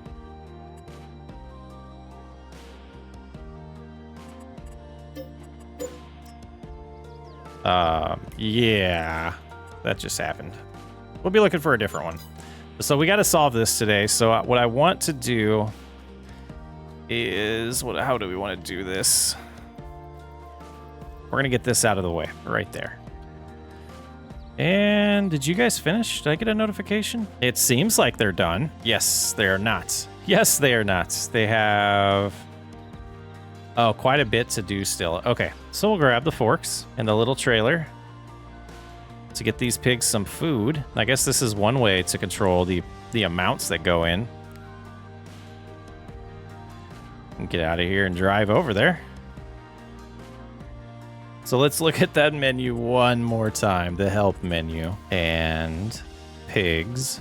Yeah. That just happened. We'll be looking for a different one. So we got to solve this today. So what I want to do is... how do we want to do this? We're going to get this out of the way right there. And did you guys finish? Did I get a notification? It seems like they're done. Yes, they are not. Yes, they are not. They have... Oh, quite a bit to do still. Okay, so we'll grab the forks and the little trailer to get these pigs some food. I guess this is one way to control the amounts that go in. And get out of here and drive over there. So let's look at that menu one more time, the help menu. And pigs.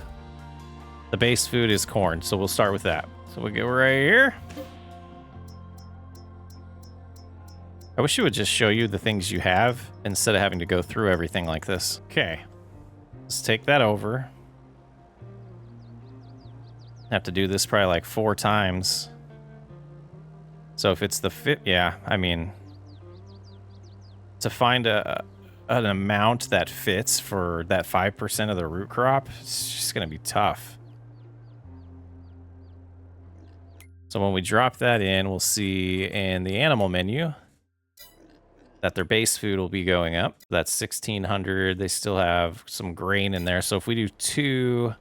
The base food is corn, so we'll start with that. So we'll go right here. I wish it would just show you the things you have instead of having to go through everything like this. Okay, let's take that over. Have to do this probably like 4 times. So if it's the fit, yeah, I mean, to find an amount that fits for that 5% of the root crop, it's just gonna be tough. So when we drop that in, we'll see in the animal menu that their base food will be going up. That's 1,600. They still have some grain in there. So if we do 2,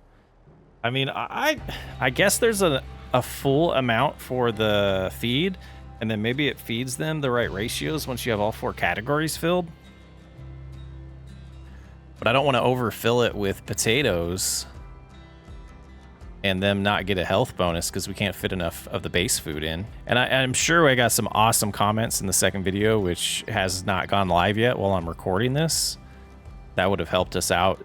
I mean, I guess there's a full amount for the feed, and then maybe it feeds them the right ratios once you have all 4 categories filled. But I don't want to overfill it with potatoes and them not get a health bonus because we can't fit enough of the base food in. And I'm sure I got some awesome comments in the second video, which has not gone live yet while I'm recording this. That would have helped us out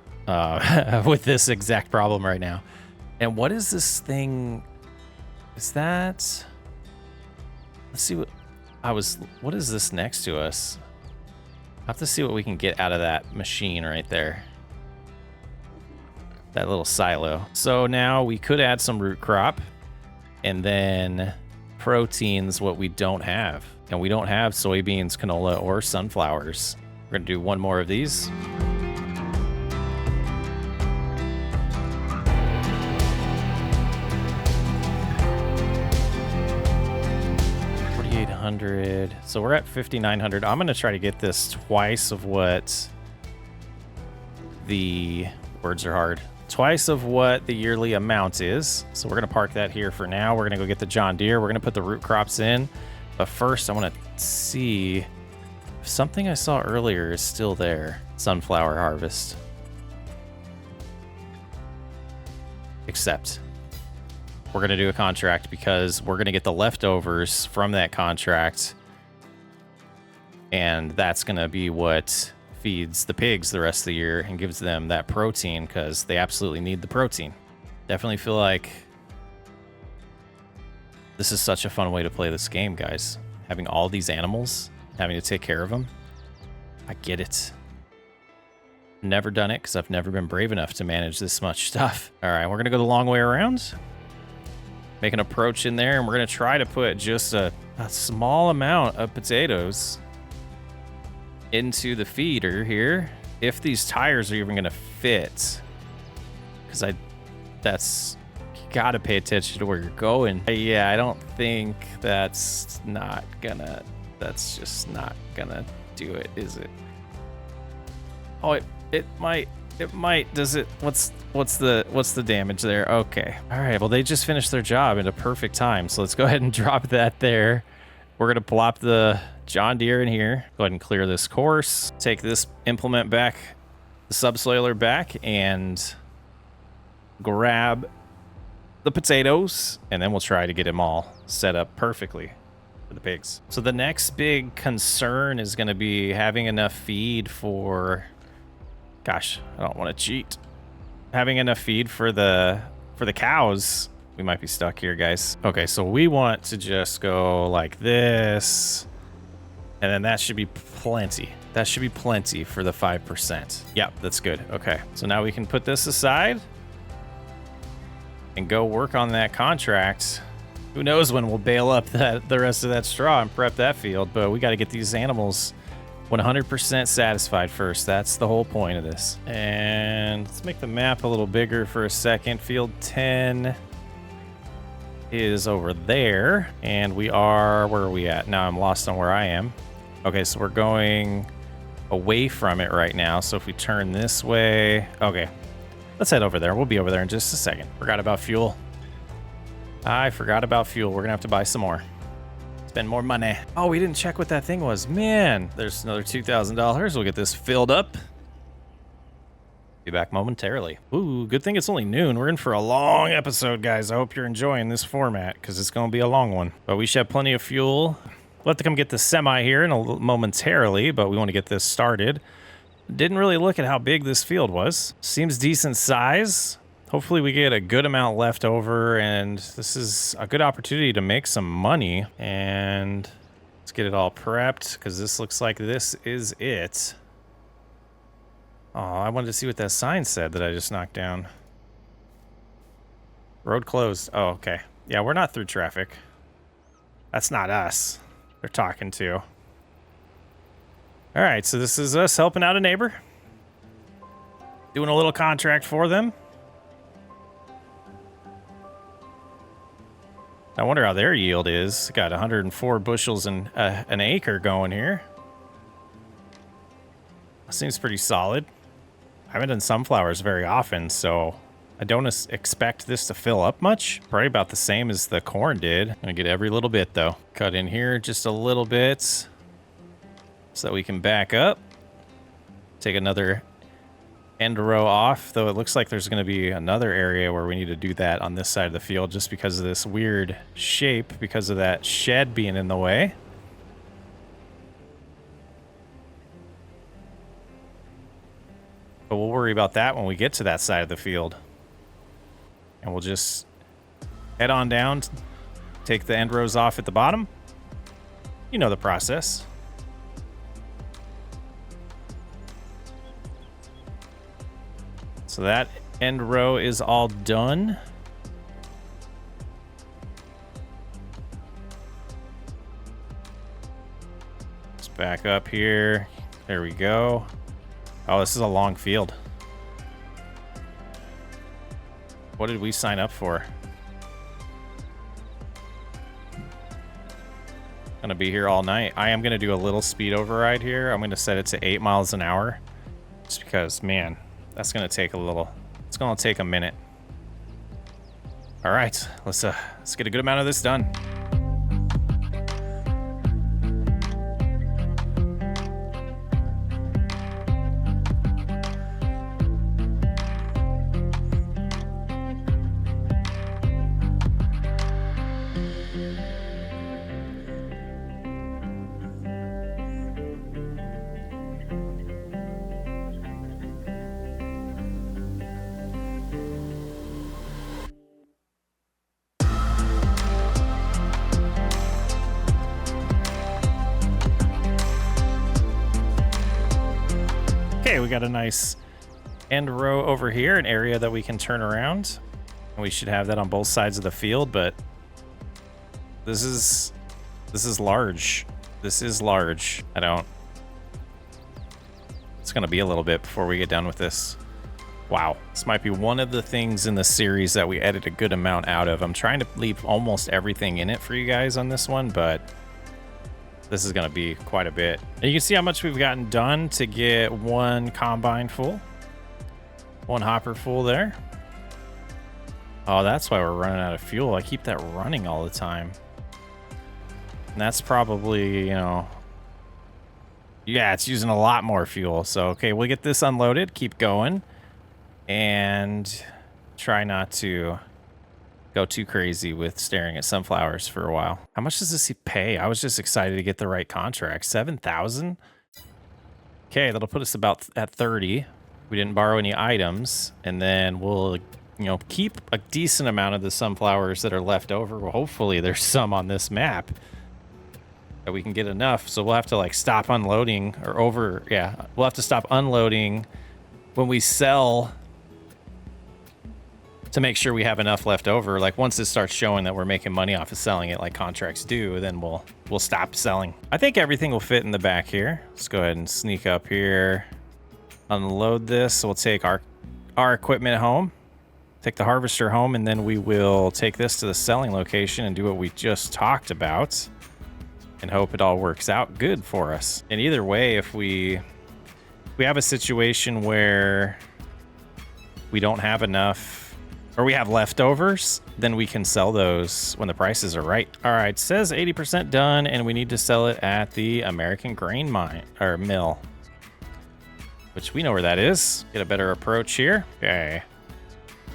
with this exact problem right now. And what is this thing? Is that... Let's see what is this next to us? I have to see what we can get out of that machine right there. That little silo. So now we could add some root crop and then proteins, what we don't have. And we don't have soybeans, canola, or sunflowers. We're gonna do one more of these. 5,900. So we're at 5,900. I'm going to try to get this twice of what the words are hard. Twice of what the yearly amount is. So we're going to park that here for now. We're going to go get the John Deere. We're going to put the root crops in. But first, I want to see if something I saw earlier is still there. Sunflower harvest. Except we're going to do a contract because we're going to get the leftovers from that contract. And that's going to be what feeds the pigs the rest of the year and gives them that protein because they absolutely need the protein. Definitely feel like this is such a fun way to play this game, guys. Having all these animals, having to take care of them. I get it. Never done it because I've never been brave enough to manage this much stuff. All right, we're going to go the long way around. Make an approach in there, and we're going to try to put just a small amount of potatoes into the feeder here. If these tires are even going to fit. Because that's... Gotta pay attention to where you're going. Yeah, I don't think that's just not gonna do it, is it? Oh, it might. Does it? What's the damage there? Okay. All right. Well, they just finished their job in a perfect time. So let's go ahead and drop that there. We're gonna plop the John Deere in here. Go ahead and clear this course. Take this implement back, the subsoiler back, and grab the potatoes, and then we'll try to get them all set up perfectly for the pigs. So the next big concern is going to be having enough feed for, gosh, I don't want to cheat. Having enough feed for the cows. We might be stuck here, guys. Okay, so we want to just go like this, and then that should be plenty. That should be plenty for the 5%. Yep, that's good. Okay, so now we can put this aside and go work on that contract. Who knows when we'll bale up the rest of that straw and prep that field, but we got to get these animals 100% satisfied first. That's the whole point of this. And let's make the map a little bigger for a second. Field 10 is over there, and we are, where are we at? Now I'm lost on where I am. Okay, so we're going away from it right now. So if we turn this way, okay. Let's head over there. We'll be over there in just a second. Forgot about fuel. I forgot about fuel. We're going to have to buy some more. Spend more money. Oh, we didn't check what that thing was. Man, there's another $2,000. We'll get this filled up. Be back momentarily. Ooh, good thing it's only noon. We're in for a long episode, guys. I hope you're enjoying this format because it's going to be a long one. But we should have plenty of fuel. We'll have to come get the semi here momentarily, but we want to get this started. Didn't really look at how big this field was. Seems decent size. Hopefully we get a good amount left over, and this is a good opportunity to make some money. And let's get it all prepped because this looks like this is it. Oh, I wanted to see what that sign said that I just knocked down. Road closed. Oh, okay. Yeah, we're not through traffic. That's not us they're talking to. All right, so this is us helping out a neighbor. Doing a little contract for them. I wonder how their yield is. Got 104 bushels in an acre going here. Seems pretty solid. I haven't done sunflowers very often, so I don't expect this to fill up much. Probably about the same as the corn did. Gonna get every little bit though. Cut in here just a little bit so that we can back up. Take another end row off, though it looks like there's going to be another area where we need to do that on this side of the field just because of this weird shape, because of that shed being in the way. But we'll worry about that when we get to that side of the field. And we'll just head on down, take the end rows off at the bottom. You know the process. So that end row is all done. Let's back up here. There we go. Oh, this is a long field. What did we sign up for? Gonna be here all night. I am gonna do a little speed override here. I'm gonna set it to 8 miles an hour. Just because, man, that's gonna take a little, it's gonna take a minute. All right, let's get a good amount of this done. Okay, we got a nice end row over here, an area that we can turn around. And we should have that on both sides of the field, but this is large. This is large. It's gonna be a little bit before we get done with this. Wow, this might be one of the things in the series that we edit a good amount out of. I'm trying to leave almost everything in it for you guys on this one, but this is going to be quite a bit. And you can see how much we've gotten done to get one combine full. One hopper full there. Oh, that's why we're running out of fuel. I keep that running all the time. And that's probably, you know... Yeah, it's using a lot more fuel. So, okay, we'll get this unloaded. Keep going. And try not to go too crazy with staring at sunflowers for a while. How much does this pay? I was just excited to get the right contract. 7,000? Okay, that'll put us about at 30. We didn't borrow any items, and then we'll, you know, keep a decent amount of the sunflowers that are left over. Well, hopefully there's some on this map that we can get enough. So we'll have to like stop unloading we'll have to stop unloading when we sell to make sure we have enough left over. Like once it starts showing that we're making money off of selling it like contracts do, then we'll stop selling. I think everything will fit in the back here. Let's go ahead and sneak up here, unload this. We'll take our equipment home, take the harvester home, and then we will take this to the selling location and do what we just talked about and hope it all works out good for us. And either way, if we have a situation where we don't have enough or we have leftovers, then we can sell those when the prices are right. All right, it says 80% done, and we need to sell it at the American Grain Mine or Mill, which we know where that is. Get a better approach here. Okay,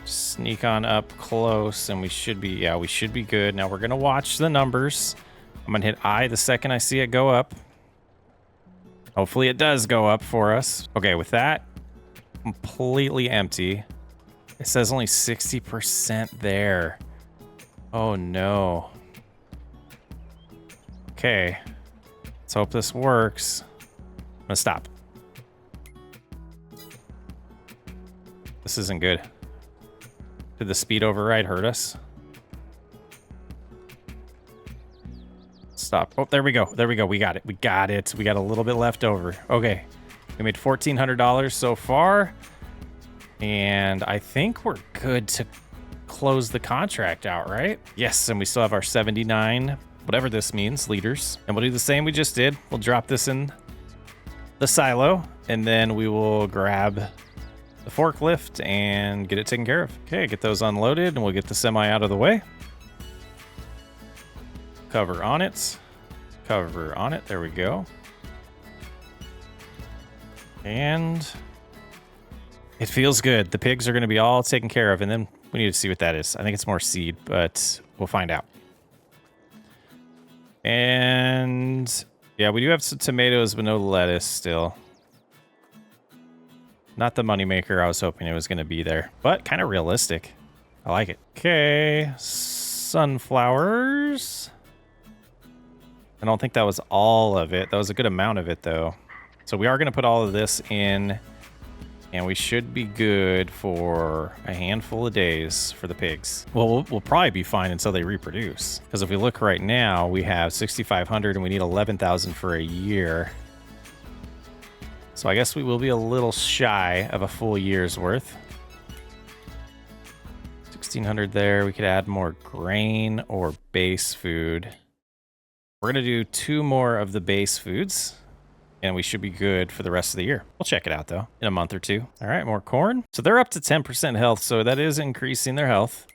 sneak on up close, and we should be good. Now we're gonna watch the numbers. I'm gonna hit I the second I see it go up. Hopefully it does go up for us. Okay, with that completely empty. It says only 60% there. Oh no. Okay. Let's hope this works. I'm gonna stop. This isn't good. Did the speed override hurt us? Stop. Oh, there we go. There we go. We got it. We got it. We got a little bit left over. Okay. We made $1,400 so far. And I think we're good to close the contract out, right? Yes, and we still have our 79, whatever this means, liters. And we'll do the same we just did. We'll drop this in the silo, and then we will grab the forklift and get it taken care of. Okay, get those unloaded, and we'll get the semi out of the way. Cover on it. Cover on it. There we go. And it feels good. The pigs are going to be all taken care of, and then we need to see what that is. I think it's more seed, but we'll find out. And yeah, we do have some tomatoes, but no lettuce still. Not the moneymaker I was hoping it was going to be there, but kind of realistic. I like it. Okay, sunflowers. I don't think that was all of it. That was a good amount of it, though. So we are going to put all of this in. And we should be good for a handful of days for the pigs. Well, we'll probably be fine until they reproduce. Because if we look right now, we have 6,500 and we need 11,000 for a year. So I guess we will be a little shy of a full year's worth. 1,600 there. We could add more grain or base food. We're going to do 2 more of the base foods, and we should be good for the rest of the year. We'll check it out, though, in a month or 2. All right, more corn. So they're up to 10% health, so that is increasing their health.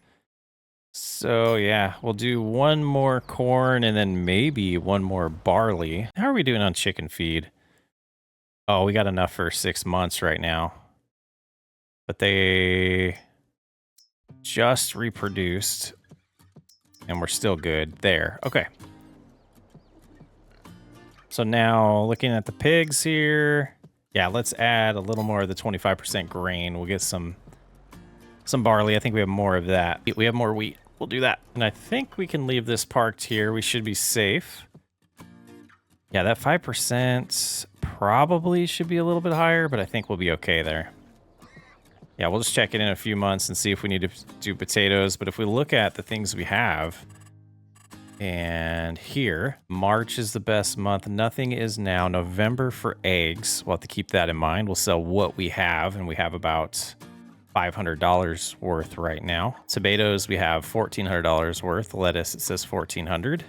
So, yeah, we'll do 1 more corn and then maybe 1 more barley. How are we doing on chicken feed? Oh, we got enough for 6 months right now. But they just reproduced, and we're still good there. Okay. So now looking at the pigs here, yeah, let's add a little more of the 25% grain. We'll get some barley. I think we have more of that. We have more wheat. We'll do that. And I think we can leave this parked here. We should be safe. Yeah, that 5% probably should be a little bit higher, but I think we'll be okay there. Yeah, we'll just check it in a few months and see if we need to do potatoes. But if we look at the things we have, and here, March is the best month. Nothing is now. November for eggs. We'll have to keep that in mind. We'll sell what we have, and we have about $500 worth right now. Tomatoes, we have $1,400 worth. Lettuce, it says $1,400.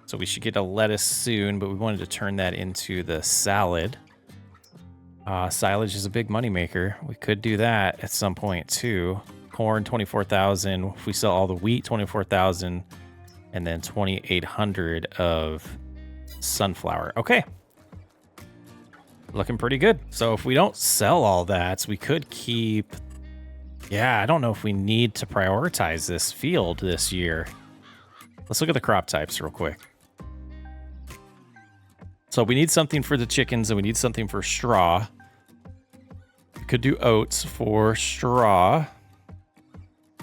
So we should get a lettuce soon, but we wanted to turn that into the salad. Silage is a big moneymaker. We could do that at some point too. Corn, 24,000. If we sell all the wheat, 24,000. And then 2,800 of sunflower. Okay. Looking pretty good. So if we don't sell all that, we could keep... Yeah, I don't know if we need to prioritize this field this year. Let's look at the crop types real quick. So we need something for the chickens and we need something for straw. We could do oats for straw.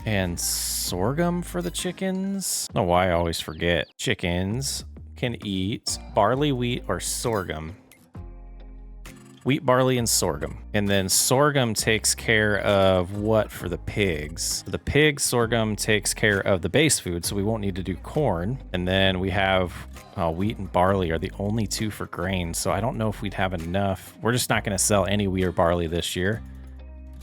And sorghum for the chickens. I don't know why I always forget. Chickens can eat barley, wheat, or sorghum. Wheat, barley, and sorghum. And then sorghum takes care of what for the pigs? For the pigs, sorghum takes care of the base food, so we won't need to do corn. And then we have wheat and barley are the only 2 for grain, so I don't know if we'd have enough. We're just not going to sell any wheat or barley this year.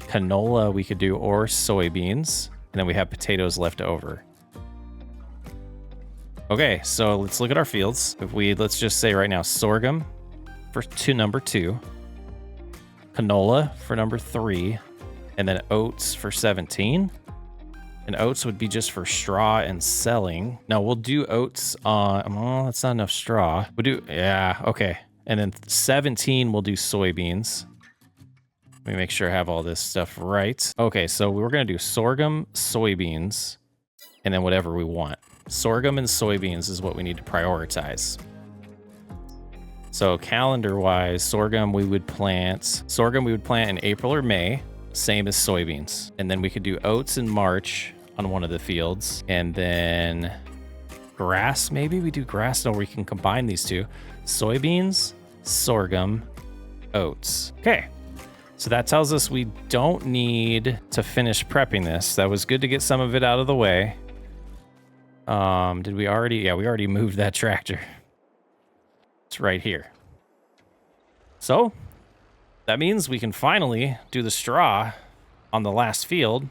Canola we could do, or soybeans. And then we have potatoes left over. Okay, so let's look at our fields. If let's just say right now, sorghum for number 2, canola for number 3, and then oats for 17. And oats would be just for straw and selling. Now we'll do oats on, well, that's not enough straw. We'll do, yeah, okay. And then 17, we'll do soybeans. Let me make sure I have all this stuff right. Okay, so we're going to do sorghum, soybeans, and then whatever we want. Sorghum and soybeans is what we need to prioritize. So calendar-wise, sorghum we would plant in April or May, same as soybeans. And then we could do oats in March on one of the fields. And then grass, maybe we do grass, or we can combine these 2. Soybeans, sorghum, oats. Okay. So that tells us we don't need to finish prepping this. That was good to get some of it out of the way. Did we already? Yeah, we already moved that tractor. It's right here. So that means we can finally do the straw on the last field.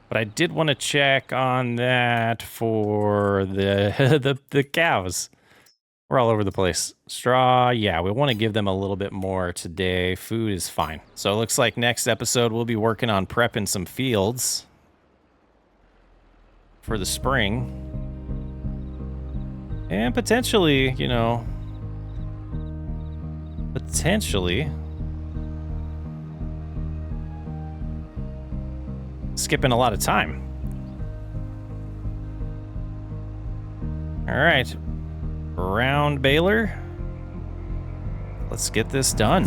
But I did want to check on that for the the cows. We're all over the place. Straw, yeah, we want to give them a little bit more today. Food is fine. So it looks like next episode we'll be working on prepping some fields for the spring. And potentially, you know, skipping a lot of time. All right. Round baler. Let's get this done.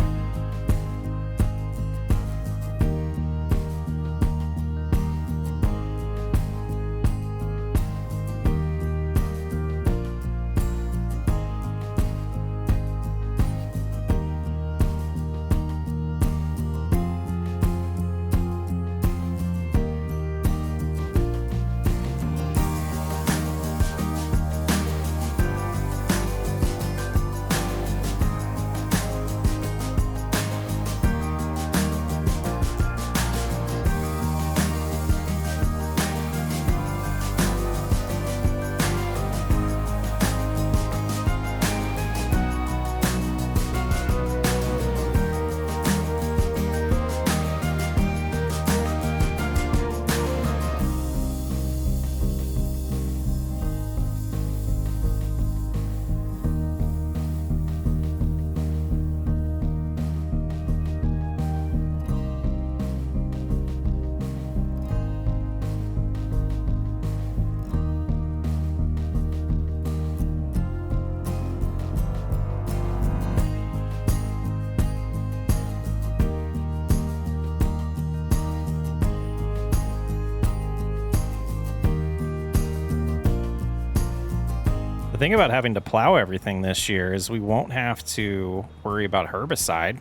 thing about having to plow everything this year is we won't have to worry about herbicide.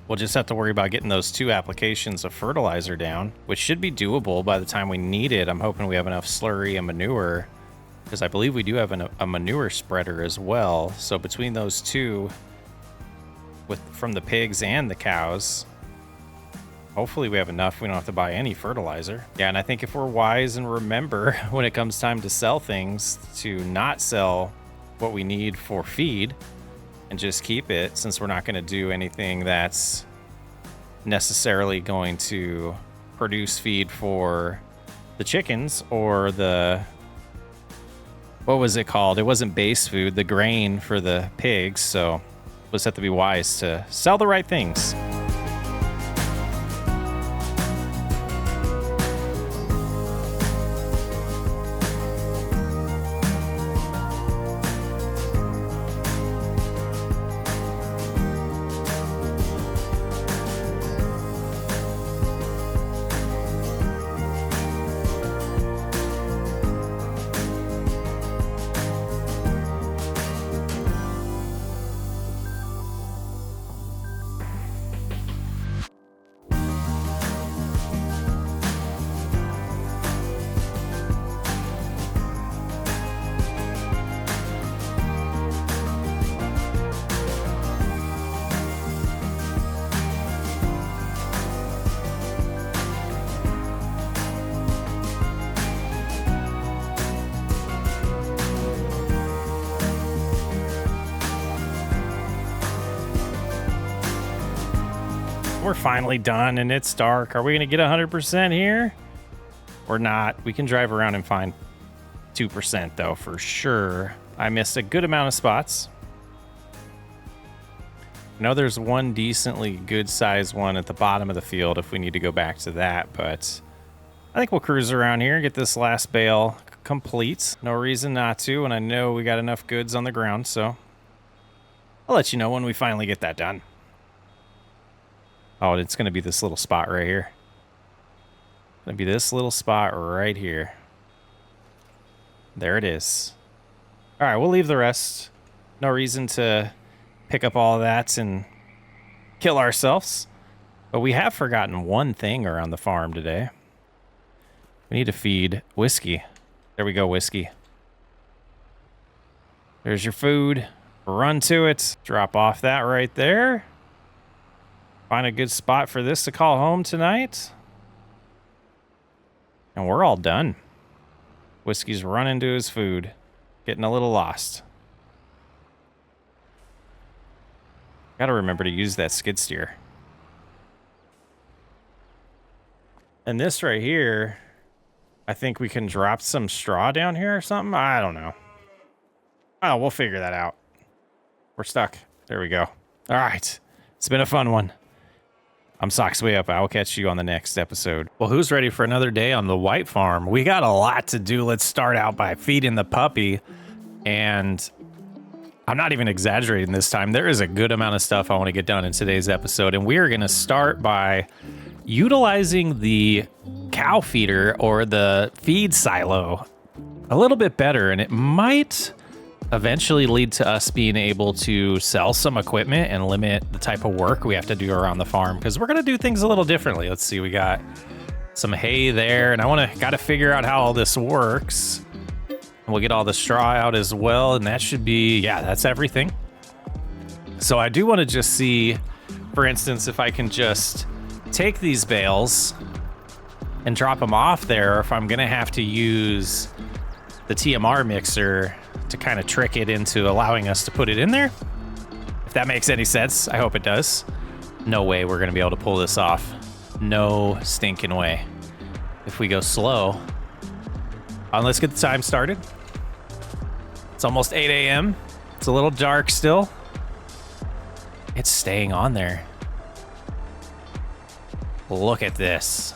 We'll just have to worry about getting those 2 applications of fertilizer down, which should be doable by the time we need it. I'm hoping we have enough slurry and manure, because I believe we do have a manure spreader as well. So between those 2, from the pigs and the cows, hopefully we have enough. We don't have to buy any fertilizer. Yeah, and I think if we're wise and remember when it comes time to sell things, to not sell what we need for feed and just keep it, since we're not going to do anything that's necessarily going to produce feed for the chickens or the, what was it called? It wasn't base food, the grain for the pigs. So we'll just have to be wise to sell the right things. We're finally done and it's dark. Are we going to get 100% here or not? We can drive around and find 2% though, for sure. I missed a good amount of spots. I know there's one decently good sized one at the bottom of the field if we need to go back to that, but I think we'll cruise around here and get this last bale complete. No reason not to, and I know we got enough goods on the ground, so I'll let you know when we finally get that done. Oh, it's going to be this little spot right here. It's going to be this little spot right here. There it is. All right, we'll leave the rest. No reason to pick up all of that and kill ourselves. But we have forgotten one thing around the farm today. We need to feed Whiskey. There we go, Whiskey. There's your food. Run to it. Drop off that right there. Find a good spot for this to call home tonight. And we're all done. Whiskey's running to his food. Getting a little lost. Gotta remember to use that skid steer. And this right here, I think we can drop some straw down here or something. I don't know. Oh, we'll figure that out. We're stuck. There we go. All right. It's been a fun one. I'm Socks Way Up. I'll catch you on the next episode. Well, who's ready for another day on the White Farm? We got a lot to do. Let's start out by feeding the puppy. And I'm not even exaggerating this time. There is a good amount of stuff I want to get done in today's episode. And we are going to start by utilizing the cow feeder or the feed silo a little bit better. And it might eventually lead to us being able to sell some equipment and limit the type of work we have to do around the farm, because we're going to do things a little differently. Let's see, we got some hay there, and I got to figure out how all this works. And we'll get all the straw out as well, and that should be, yeah, that's everything. So I do want to just see, for instance, if I can just take these bales and drop them off there, or if I'm going to have to use the TMR mixer to kind of trick it into allowing us to put it in there. If that makes any sense, I hope it does. No way we're going to be able to pull this off. No stinking way. If we go slow. Let's get the time started. It's almost 8 a.m. It's a little dark still. It's staying on there. Look at this.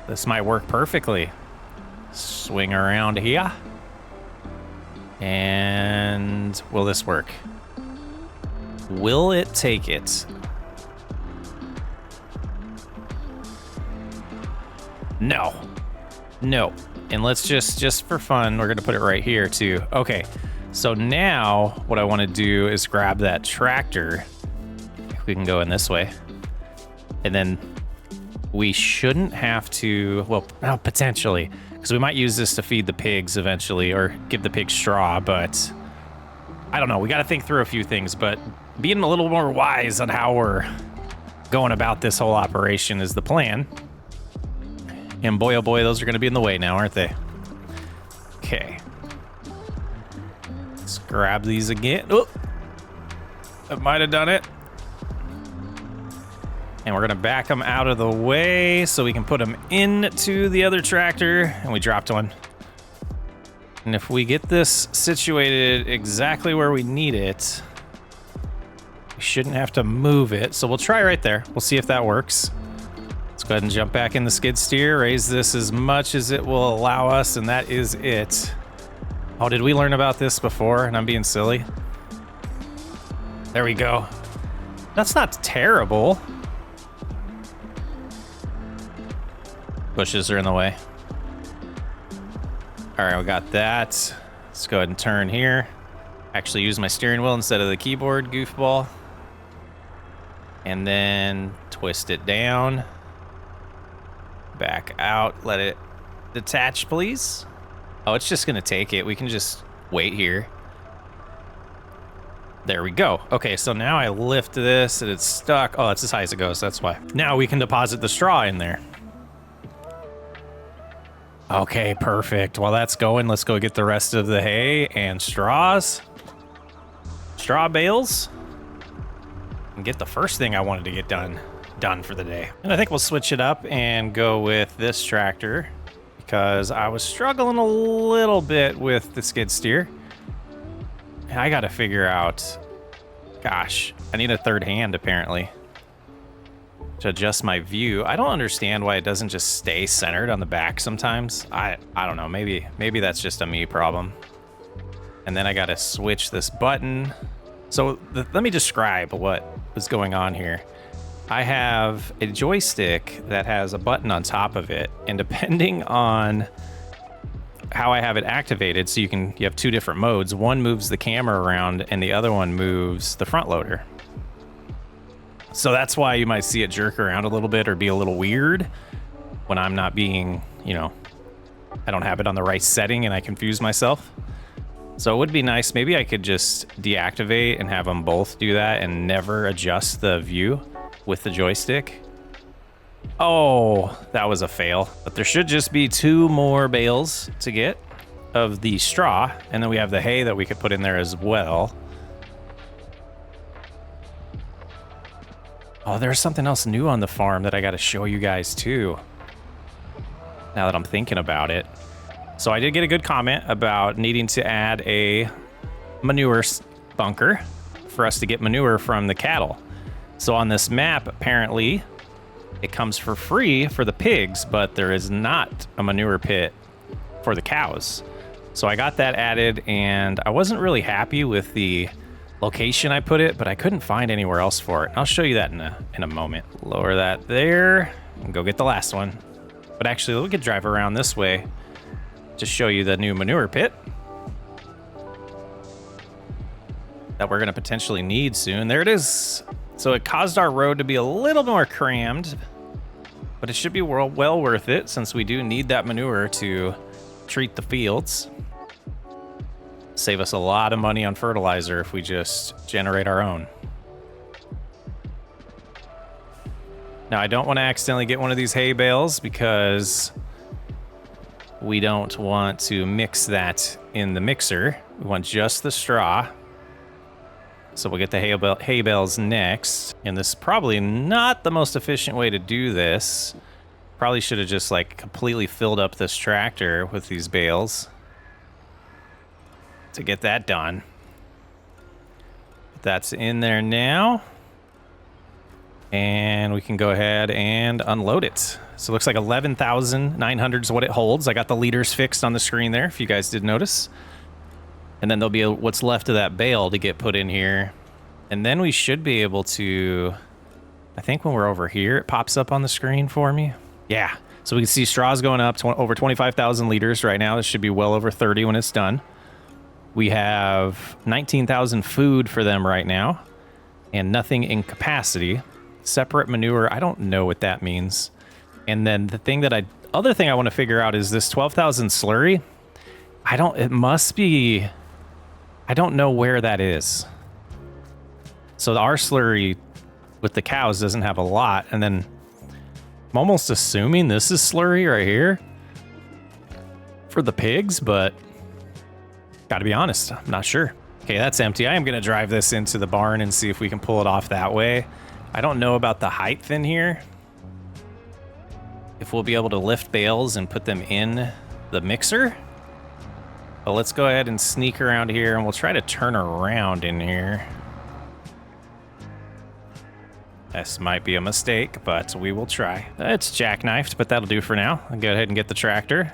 This might work perfectly. Swing around here. And will this work? Will it take it? No. No. And let's just for fun, we're gonna put it right here too. Okay, so now what I wanna do is grab that tractor. We can go in this way. And then we shouldn't have to, well, potentially, because we might use this to feed the pigs eventually or give the pigs straw, but I don't know. We got to think through a few things, but being a little more wise on how we're going about this whole operation is the plan. And boy, oh boy, those are going to be in the way now, aren't they? Okay. Let's grab these again. Oh, that might have done it. And we're going to back them out of the way so we can put them into the other tractor. And we dropped one. And if we get this situated exactly where we need it, we shouldn't have to move it. So we'll try right there. We'll see if that works. Let's go ahead and jump back in the skid steer, raise this as much as it will allow us, and that is it. Oh, did we learn about this before and I'm being silly? There we go. That's not terrible. Bushes are in the way. All right, we got that. Let's go ahead and turn here. Actually use my steering wheel instead of the keyboard, goofball. And then twist it down. Back out, let it detach, please. Oh, it's just gonna take it. We can just wait here. There we go. Okay, so now I lift this and it's stuck. Oh, it's as high as it goes, that's why. Now we can deposit the straw in there. Okay, perfect. While that's going, let's go get the rest of the hay and straws. Straw bales. And get the first thing I wanted to get done for the day. And I think we'll switch it up and go with this tractor because I was struggling a little bit with the skid steer. And I got to figure out, gosh, I need a third hand apparently to adjust my view. I don't understand why it doesn't just stay centered on the back sometimes. I don't know, maybe that's just a me problem. And then I gotta switch this button. So let me describe what is going on here. I have a joystick that has a button on top of it, and depending on how I have it activated, so you have two different modes. One moves the camera around and the other one moves the front loader. So that's why you might see it jerk around a little bit or be a little weird when I'm not being, I don't have it on the right setting and I confuse myself. So it would be nice. Maybe I could just deactivate and have them both do that and never adjust the view with the joystick. Oh, that was a fail. But there should just be 2 more bales to get of the straw. And then we have the hay that we could put in there as well. Oh, there's something else new on the farm that I got to show you guys too. Now that I'm thinking about it. So I did get a good comment about needing to add a manure bunker for us to get manure from the cattle. So on this map, apparently, it comes for free for the pigs, but there is not a manure pit for the cows. So I got that added, and I wasn't really happy with the location I put it, but I couldn't find anywhere else for it. I'll show you that in a moment. Lower that there and go get the last one. But actually, we could drive around this way to show you the new manure pit that we're gonna potentially need soon. There it is. So it caused our road to be a little more crammed, but it should be well worth it since we do need that manure to treat the fields. Save us a lot of money on fertilizer if we just generate our own. Now, I don't want to accidentally get one of these hay bales because we don't want to mix that in the mixer. We want just the straw. So we'll get the hay bales next. And this is probably not the most efficient way to do this. Probably should have just completely filled up this tractor with these bales to get that done. That's in there now. And we can go ahead and unload it. So it looks like 11,900 is what it holds. I got the liters fixed on the screen there, if you guys did notice. And then there'll be what's left of that bale to get put in here. And then we should be able to, I think when we're over here, it pops up on the screen for me. Yeah. So we can see straws going up to over 25,000 liters right now. This should be well over 30 when it's done. We have 19,000 food for them right now, and nothing in capacity. Separate manure, I don't know what that means. And then the thing that other thing I want to figure out is this 12,000 slurry. It must be, I don't know where that is. So our slurry with the cows doesn't have a lot, and then I'm almost assuming this is slurry right here for the pigs, but gotta be honest, I'm not sure. Okay, that's empty. I am gonna drive this into the barn and see if we can pull it off that way. I don't know about the height in here. If we'll be able to lift bales and put them in the mixer. But let's go ahead and sneak around here and we'll try to turn around in here. This might be a mistake, but we will try. It's jackknifed, but that'll do for now. I'll go ahead and get the tractor.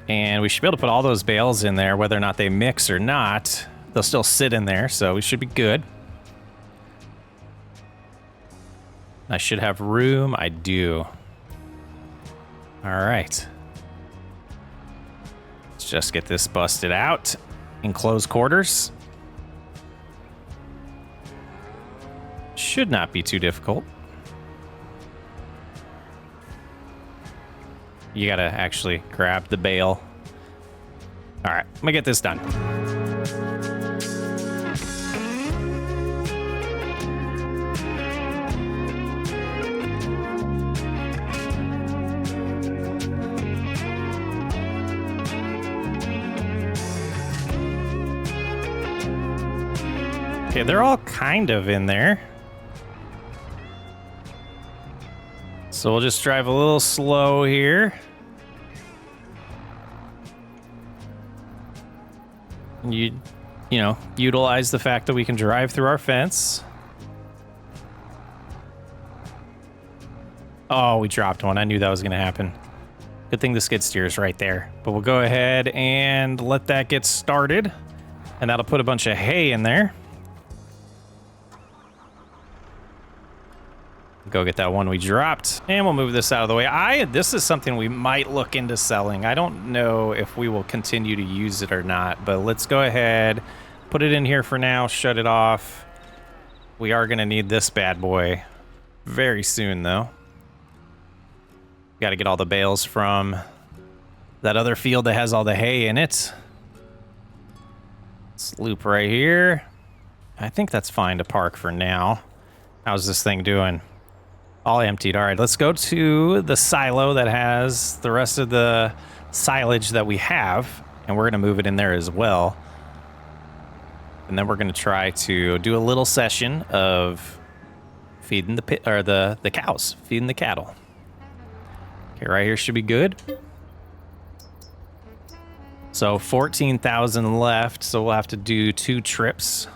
And we should be able to put all those bales in there, whether or not they mix or not. They'll still sit in there, so we should be good. I should have room. I do. All right. Let's just get this busted out in close quarters. Should not be too difficult. You gotta actually grab the bale. All right, I'm gonna get this done. Okay, they're all kind of in there. So we'll just drive a little slow here. You know, utilize the fact that we can drive through our fence. Oh, we dropped one. I knew that was going to happen. Good thing the skid steer is right there. But we'll go ahead and let that get started. And that'll put a bunch of hay in there. Go get that one we dropped, and we'll move this out of the way. This is something we might look into selling. I don't know if we will continue to use it or not, but let's go ahead, put it in here for now, shut it off. We are going to need this bad boy very soon, though. Got to get all the bales from that other field that has all the hay in it. Let's loop right here. I think that's fine to park for now. How's this thing doing? All emptied. All right, let's go to the silo that has the rest of the silage that we have, and we're going to move it in there as well. And then we're going to try to do a little session of feeding the cows, feeding the cattle. Okay, right here should be good. So 14,000 left, so we'll have to do 2 trips.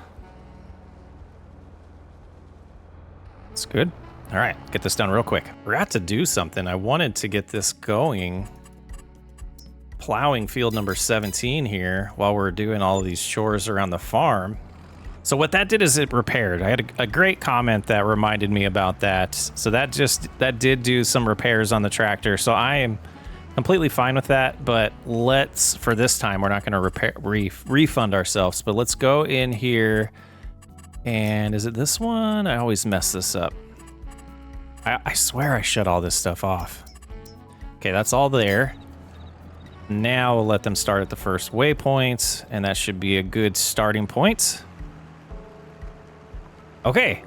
That's good. All right, get this done real quick. Forgot to do something. I wanted to get this going. Plowing field number 17 here while we're doing all of these chores around the farm. So what that did is it repaired. I had a great comment that reminded me about that. So that did do some repairs on the tractor. So I am completely fine with that, but for this time, we're not gonna refund ourselves, but let's go in here. And is it this one? I always mess this up. I swear I shut all this stuff off. Okay, that's all there. Now we'll let them start at the first waypoint, and that should be a good starting point. Okay,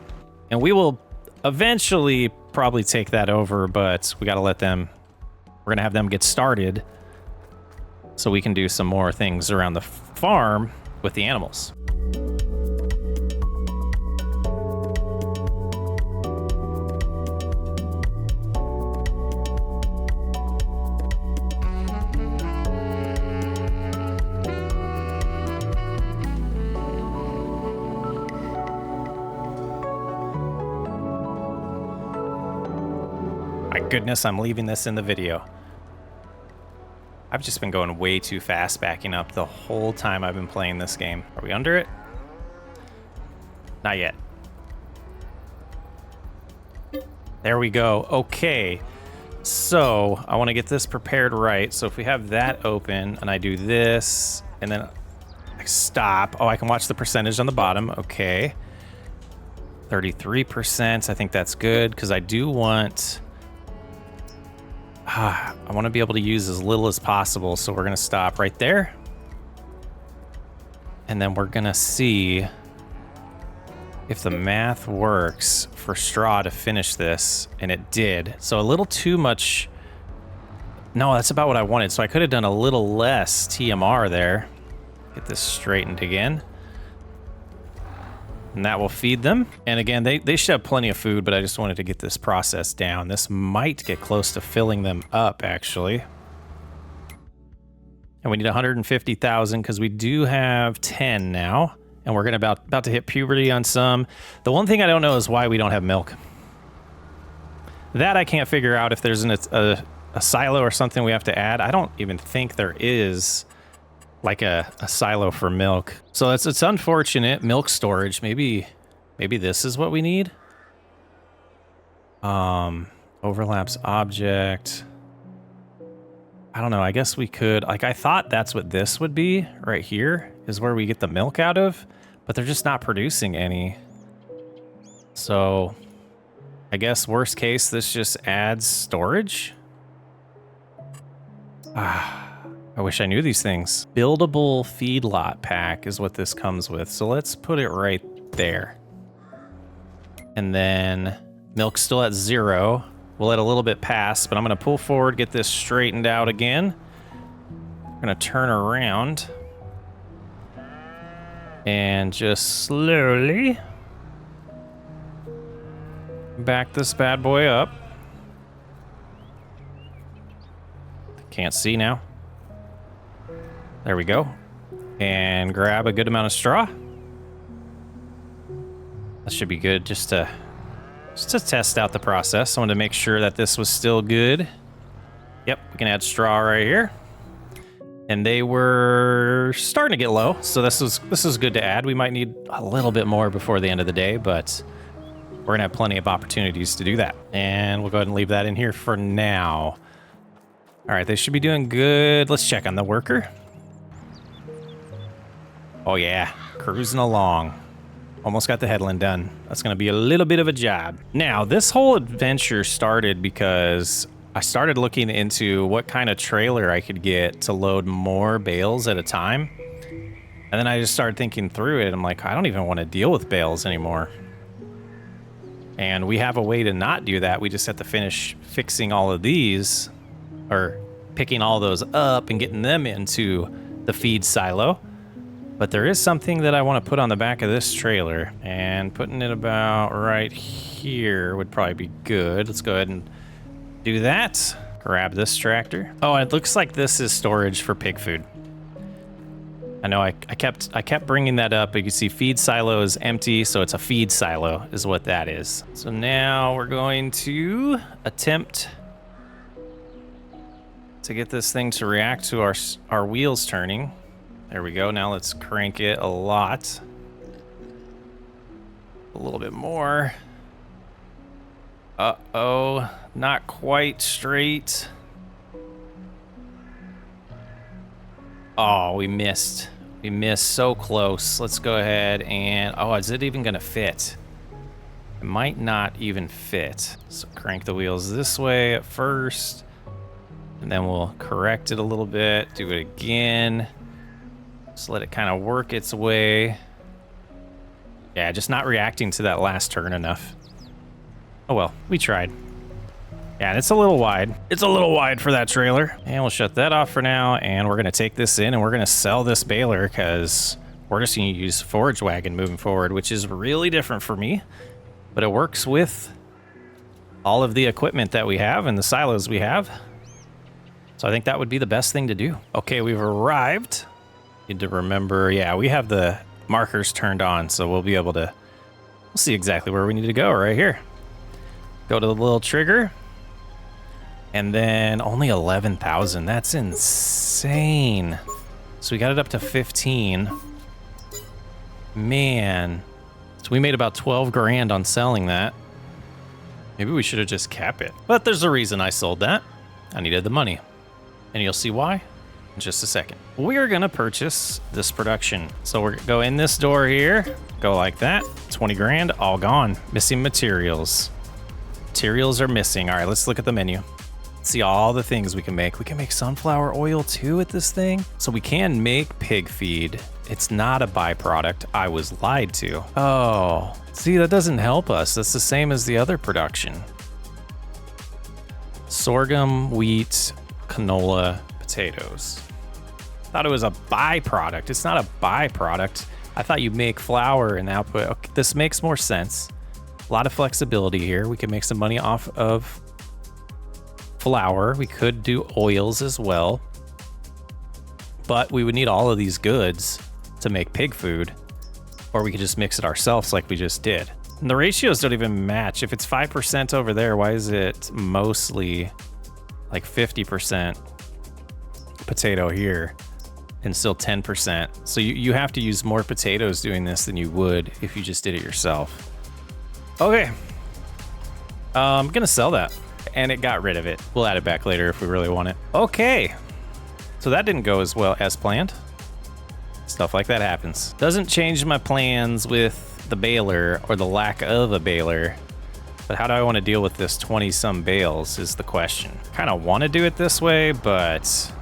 and we will eventually probably take that over, but we gotta let them, we're gonna have them get started so we can do some more things around the farm with the animals. Goodness, I'm leaving this in the video. I've just been going way too fast backing up the whole time I've been playing this game. Are we under it? Not yet. There we go. Okay. So I want to get this prepared right. So if we have that open and I do this and then I stop. Oh, I can watch the percentage on the bottom. Okay. 33%. I think that's good because I do want... I want to be able to use as little as possible. So we're going to stop right there. And then we're going to see if the math works for straw to finish this. And it did. So a little too much. No, that's about what I wanted. So I could have done a little less TMR there. Get this straightened again. And that will feed them. And again, they should have plenty of food, but I just wanted to get this process down. This might get close to filling them up, actually. And we need 150,000 because we do have 10 now. And we're gonna about to hit puberty on some. The one thing I don't know is why we don't have milk. That I can't figure out if there's a silo or something we have to add. I don't even think there is like a silo for milk. So it's unfortunate. Milk storage. Maybe this is what we need. Overlaps object. I don't know. I guess we could, like, I thought that's what this would be right here is where we get the milk out of, but they're just not producing any. So I guess worst case, this just adds storage. I wish I knew these things. Buildable feedlot pack is what this comes with. So let's put it right there. And then milk's still at 0. We'll let a little bit pass, but I'm going to pull forward, get this straightened out again. I'm going to turn around and just slowly back this bad boy up. Can't see now. There we go. And grab a good amount of straw. That should be good just to test out the process. I wanted to make sure that this was still good. Yep, we can add straw right here. And they were starting to get low, so this is good to add. We might need a little bit more before the end of the day, but we're gonna have plenty of opportunities to do that. And we'll go ahead and leave that in here for now. All right, they should be doing good. Let's check on the worker. Oh yeah, cruising along. Almost got the headland done. That's gonna be a little bit of a job. Now, this whole adventure started because I started looking into what kind of trailer I could get to load more bales at a time. And then I just started thinking through it. I'm like, I don't even want to deal with bales anymore. And we have a way to not do that. We just have to finish fixing all of these, or picking all those up and getting them into the feed silo. But there is something that I want to put on the back of this trailer, and putting it about right here would probably be good. Let's go ahead and do that. Grab this tractor. Oh, it looks like this is storage for pig food. I know I kept bringing that up. You can see feed silo is empty, so it's a feed silo is what that is. So now we're going to attempt to get this thing to react to our wheels turning. There we go. Now let's crank it a lot. A little bit more. Uh-oh, not quite straight. Oh, we missed. We missed so close. Let's go ahead and, oh, is it even gonna fit? It might not even fit. So crank the wheels this way at first, and then we'll correct it a little bit, do it again. Just let it kind of work its way. Yeah, just not reacting to that last turn enough. Oh well, we tried. Yeah, and it's a little wide. It's a little wide for that trailer. And we'll shut that off for now, and we're gonna take this in and we're gonna sell this baler because we're just gonna use forage wagon moving forward, which is really different for me, but it works with all of the equipment that we have and the silos we have. So I think that would be the best thing to do. Okay, we've arrived. Need to remember, yeah, we have the markers turned on, so we'll be able to, we'll see exactly where we need to go right here. Go to the little trigger, and then only 11,000. That's insane. So we got it up to 15. Man, so we made about 12 grand on selling that. Maybe we should have just kept it. But there's a reason I sold that. I needed the money. And you'll see why in just a second. We are gonna purchase this production. So we're gonna go in this door here, go like that. 20 grand, all gone. Missing materials. Materials are missing. All right, let's look at the menu. See all the things we can make. We can make sunflower oil too with this thing. So we can make pig feed. It's not a byproduct. I was lied to. Oh, see, that doesn't help us. That's the same as the other production. Sorghum, wheat, canola, potatoes. Thought it was a byproduct. It's not a byproduct. I thought you make flour and output. Okay, this makes more sense. A lot of flexibility here. We can make some money off of flour. We could do oils as well, but we would need all of these goods to make pig food, or we could just mix it ourselves like we just did. And the ratios don't even match. If it's 5% over there, why is it mostly like 50% potato here and still 10%? So you have to use more potatoes doing this than you would if you just did it yourself. Okay, I'm gonna sell that. And it got rid of it. We'll add it back later if we really want it. Okay, so that didn't go as well as planned. Stuff like that happens. Doesn't change my plans with the baler or the lack of a baler. But how do I want to deal with this 20 some bales is the question. Kind of want to do it this way, but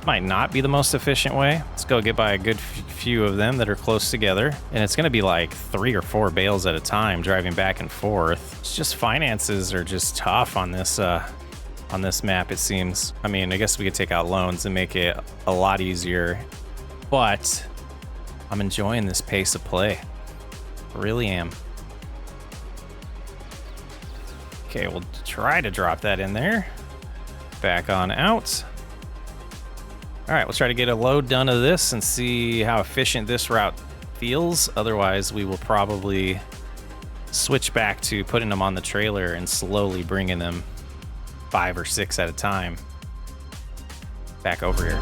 might not be the most efficient way. Let's go get by a good few of them that are close together. And it's going to be like 3 or 4 bales at a time driving back and forth. It's just finances are just tough on this map, it seems. I mean, I guess we could take out loans and make it a lot easier, but I'm enjoying this pace of play. I really am. Okay, we'll try to drop that in there. Back on out. All right, we'll try to get a load done of this and see how efficient this route feels. Otherwise, we will probably switch back to putting them on the trailer and slowly bringing them 5 or 6 at a time back over here.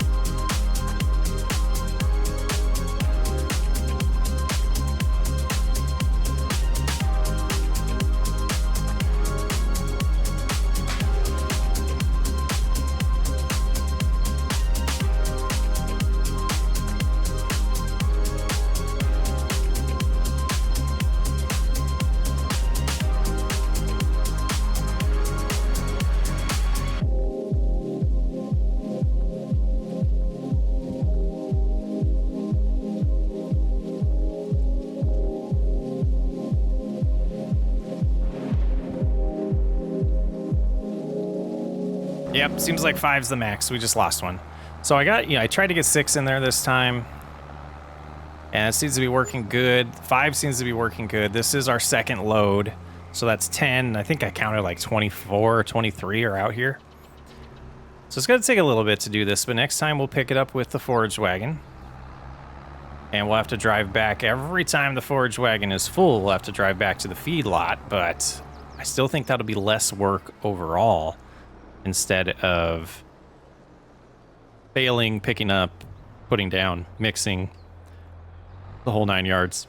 Yep, seems like 5's the max. We just lost one. So I tried to get 6 in there this time, and it seems to be working good. 5 seems to be working good. This is our second load, so that's 10. I think I counted like 24 or 23 are out here. So it's gonna take a little bit to do this, but next time we'll pick it up with the forage wagon. And we'll have to drive back every time the forage wagon is full. We'll have to drive back to the feed lot, but I still think that'll be less work overall, instead of baling, picking up, putting down, mixing, the whole 9 yards.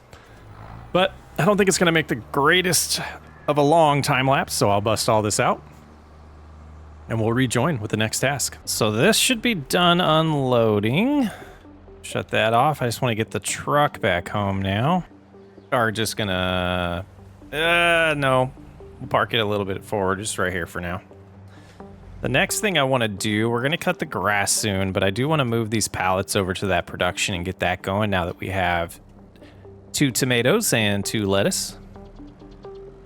But I don't think it's going to make the greatest of a long time lapse, so I'll bust all this out and we'll rejoin with the next task. So this should be done unloading. Shut that off. I just want to get the truck back home now. Are just gonna no, we'll park it a little bit forward, just right here for now. The next thing I want to do, we're going to cut the grass soon, but I do want to move these pallets over to that production and get that going now that we have 2 tomatoes and 2 lettuce.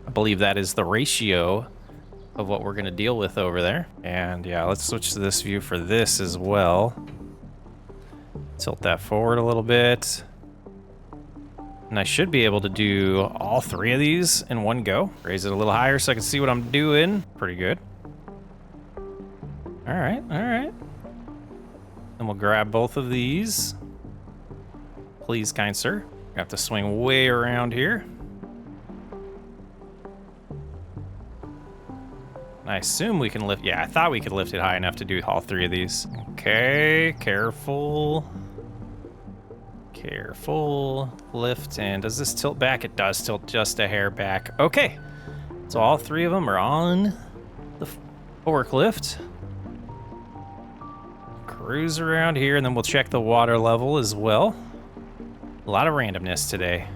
I believe that is the ratio of what we're going to deal with over there. And yeah, let's switch to this view for this as well. Tilt that forward a little bit. And I should be able to do all 3 of these in one go. Raise it a little higher so I can see what I'm doing. Pretty good. All right, all right. And we'll grab both of these. Please, kind sir. I have to swing way around here. And I assume we can lift, yeah, I thought we could lift it high enough to do all 3 of these. Okay, careful. Careful, lift, and does this tilt back? It does tilt just a hair back. Okay, So all three of them are on the forklift. Cruise around here, and then we'll check the water level as well. A lot of randomness today.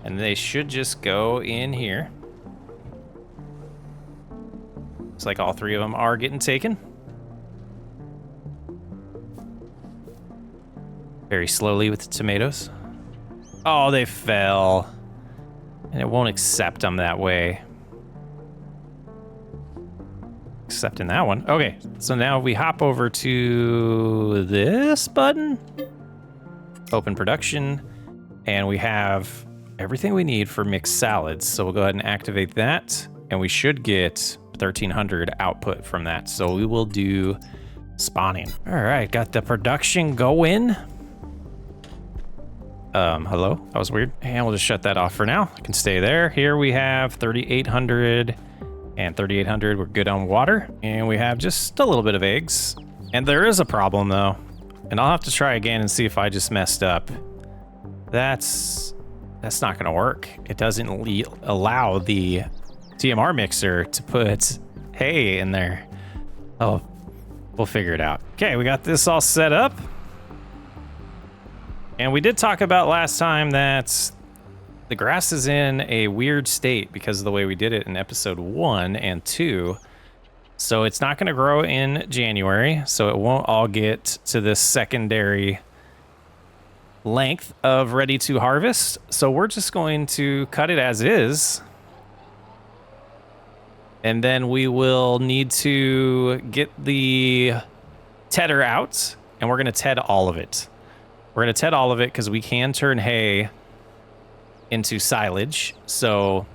And they should just go in here. Looks like all three of them are getting taken. Very slowly with the tomatoes. Oh, they fell. And it won't accept them that way. Except in that one. Okay, so now we hop over to this button. Open production. And we have everything we need for mixed salads. So we'll go ahead and activate that. And we should get 1,300 output from that. So we will do spawning. All right, got the production going. Hello? That was weird. And we'll just shut that off for now. I can stay there. Here we have 3,800 and 3,800. We're good on water. And we have just a little bit of eggs. And there is a problem though. And I'll have to try again and see if I just messed up. That's not gonna work. It doesn't allow the TMR mixer to put hay in there. Oh, we'll figure it out. Okay, we got this all set up. And we did talk about last time that the grass is in a weird state because of the way we did it in episode 1 and 2. So it's not going to grow in January, so it won't all get to this secondary length of ready to harvest. So we're just going to cut it as is. And then we will need to get the tedder out, and we're going to ted all of it. We're going to ted all of it because we can turn hay into silage. So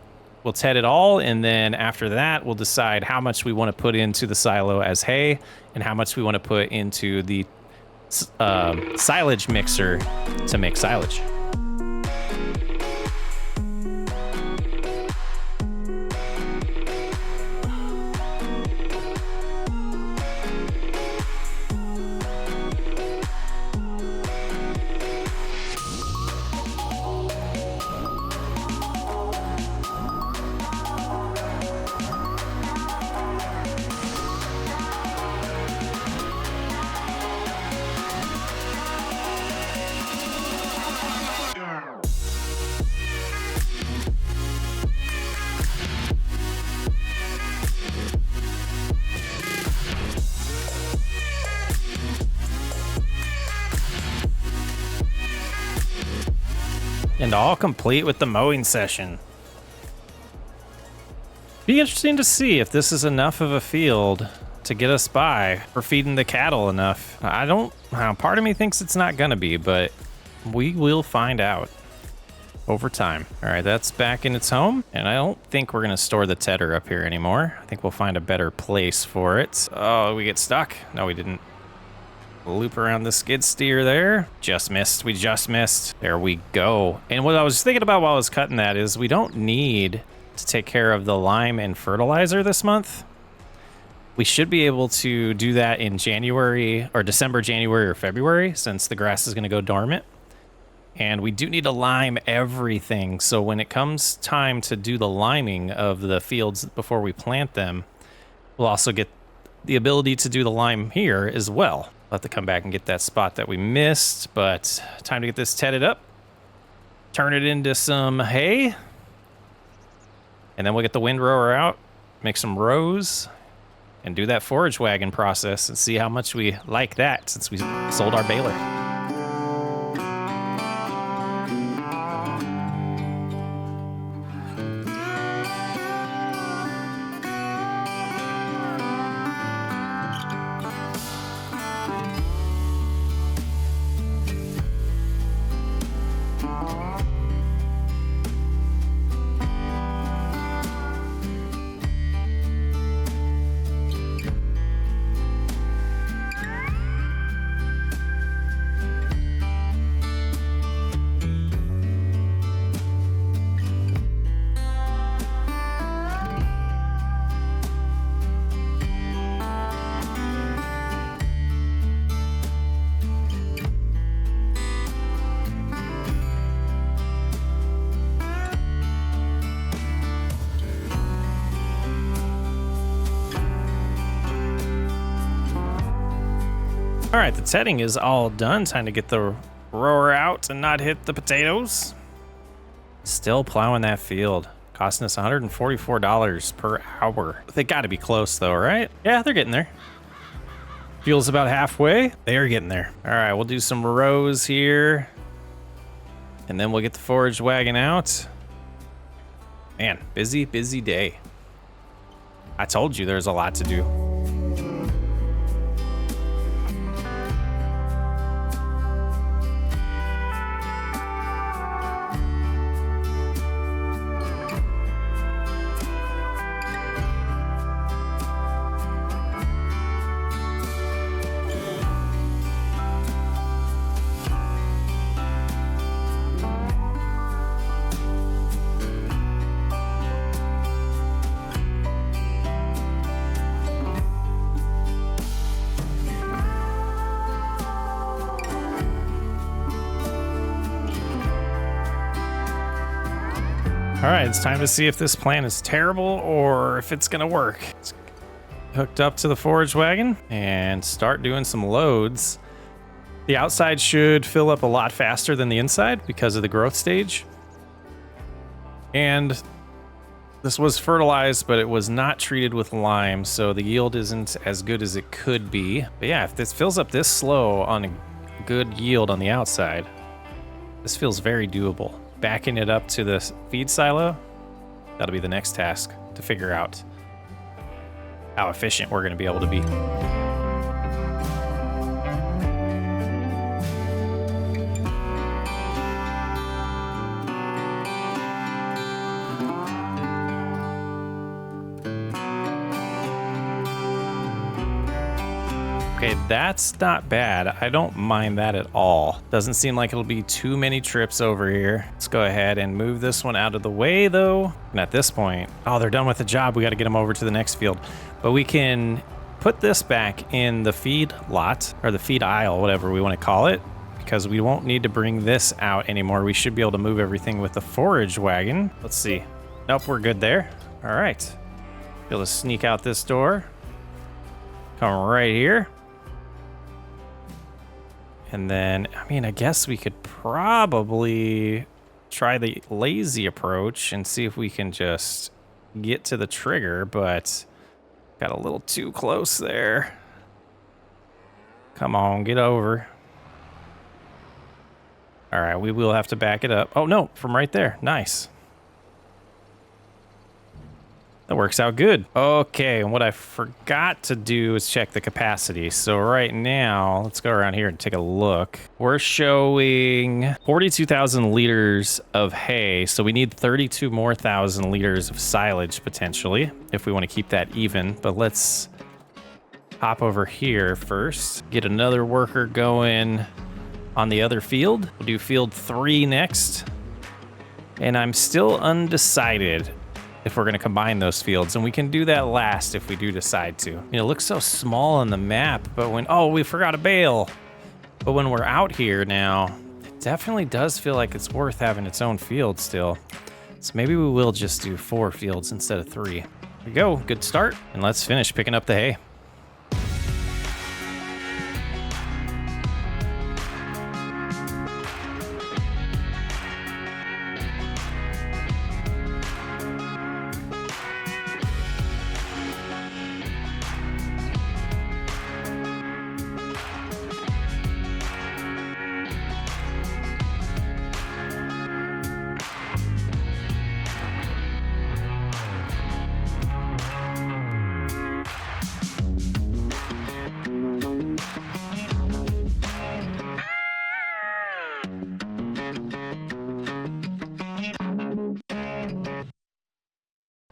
we'll ted it all, and then after that, we'll decide how much we want to put into the silo as hay and how much we want to put into the silage mixer to make silage. And all complete with the mowing session. Be interesting to see if this is enough of a field to get us by for feeding the cattle enough. Part of me thinks it's not gonna be, but we will find out over time. All right, that's back in its home. And I don't think we're gonna store the tedder up here anymore. I think we'll find a better place for it. Oh, we get stuck? No, we didn't. Loop around the skid steer there. Just missed. We just missed. There we go. And what I was thinking about while I was cutting that is we don't need to take care of the lime and fertilizer this month. We should be able to do that in January or December, January, or February since the grass is going to go dormant. And we do need to lime everything. So when it comes time to do the liming of the fields before we plant them, we'll also get the ability to do the lime here as well. We'll have to come back and get that spot that we missed, but time to get this tedded up. Turn it into some hay. And then we'll get the windrower out, make some rows, and do that forage wagon process and see how much we like that since we sold our baler. All right, the tedding is all done. Time to get the rower out and not hit the potatoes. Still plowing that field. Costing us $144 per hour. They got to be close though, right? Yeah, they're getting there. Fuel's about halfway. They are getting there. All right, we'll do some rows here. And then we'll get the forage wagon out. Man, busy, busy day. I told you there's a lot to do. All right, it's time to see if this plan is terrible or if it's gonna work. It's hooked up to the forage wagon and start doing some loads. The outside should fill up a lot faster than the inside because of the growth stage. And this was fertilized, but it was not treated with lime, so the yield isn't as good as it could be. But yeah, if this fills up this slow on a good yield on the outside, this feels very doable. Backing it up to the feed silo, that'll be the next task to figure out how efficient we're going to be able to be. Okay, that's not bad. I don't mind that at all. Doesn't seem like it'll be too many trips over here. Let's go ahead and move this one out of the way though. And at this point, oh, they're done with the job. We got to get them over to the next field. But we can put this back in the feed lot or the feed aisle, whatever we want to call it, because we won't need to bring this out anymore. We should be able to move everything with the forage wagon. Let's see. Nope, we're good there. All right. Be able to sneak out this door. Come right here. And then, I mean, I guess we could probably try the lazy approach and see if we can just get to the trigger, but got a little too close there. Come on, get over. All right, we will have to back it up. Oh, no, from right there. Nice. That works out good. Okay, and what I forgot to do is check the capacity. So right now, let's go around here and take a look. We're showing 42,000 liters of hay. So we need 32 more thousand liters of silage potentially if we want to keep that even. But let's hop over here first. Get another worker going on the other field. We'll do field 3 next. And I'm still undecided if we're going to combine those fields, and we can do that last if we do decide to. It looks so small on the map, but when, oh, we forgot a bale. But when we're out here now, it definitely does feel like it's worth having its own field still. So maybe we will just do 4 fields instead of 3. There we go, good start. And let's finish picking up the hay.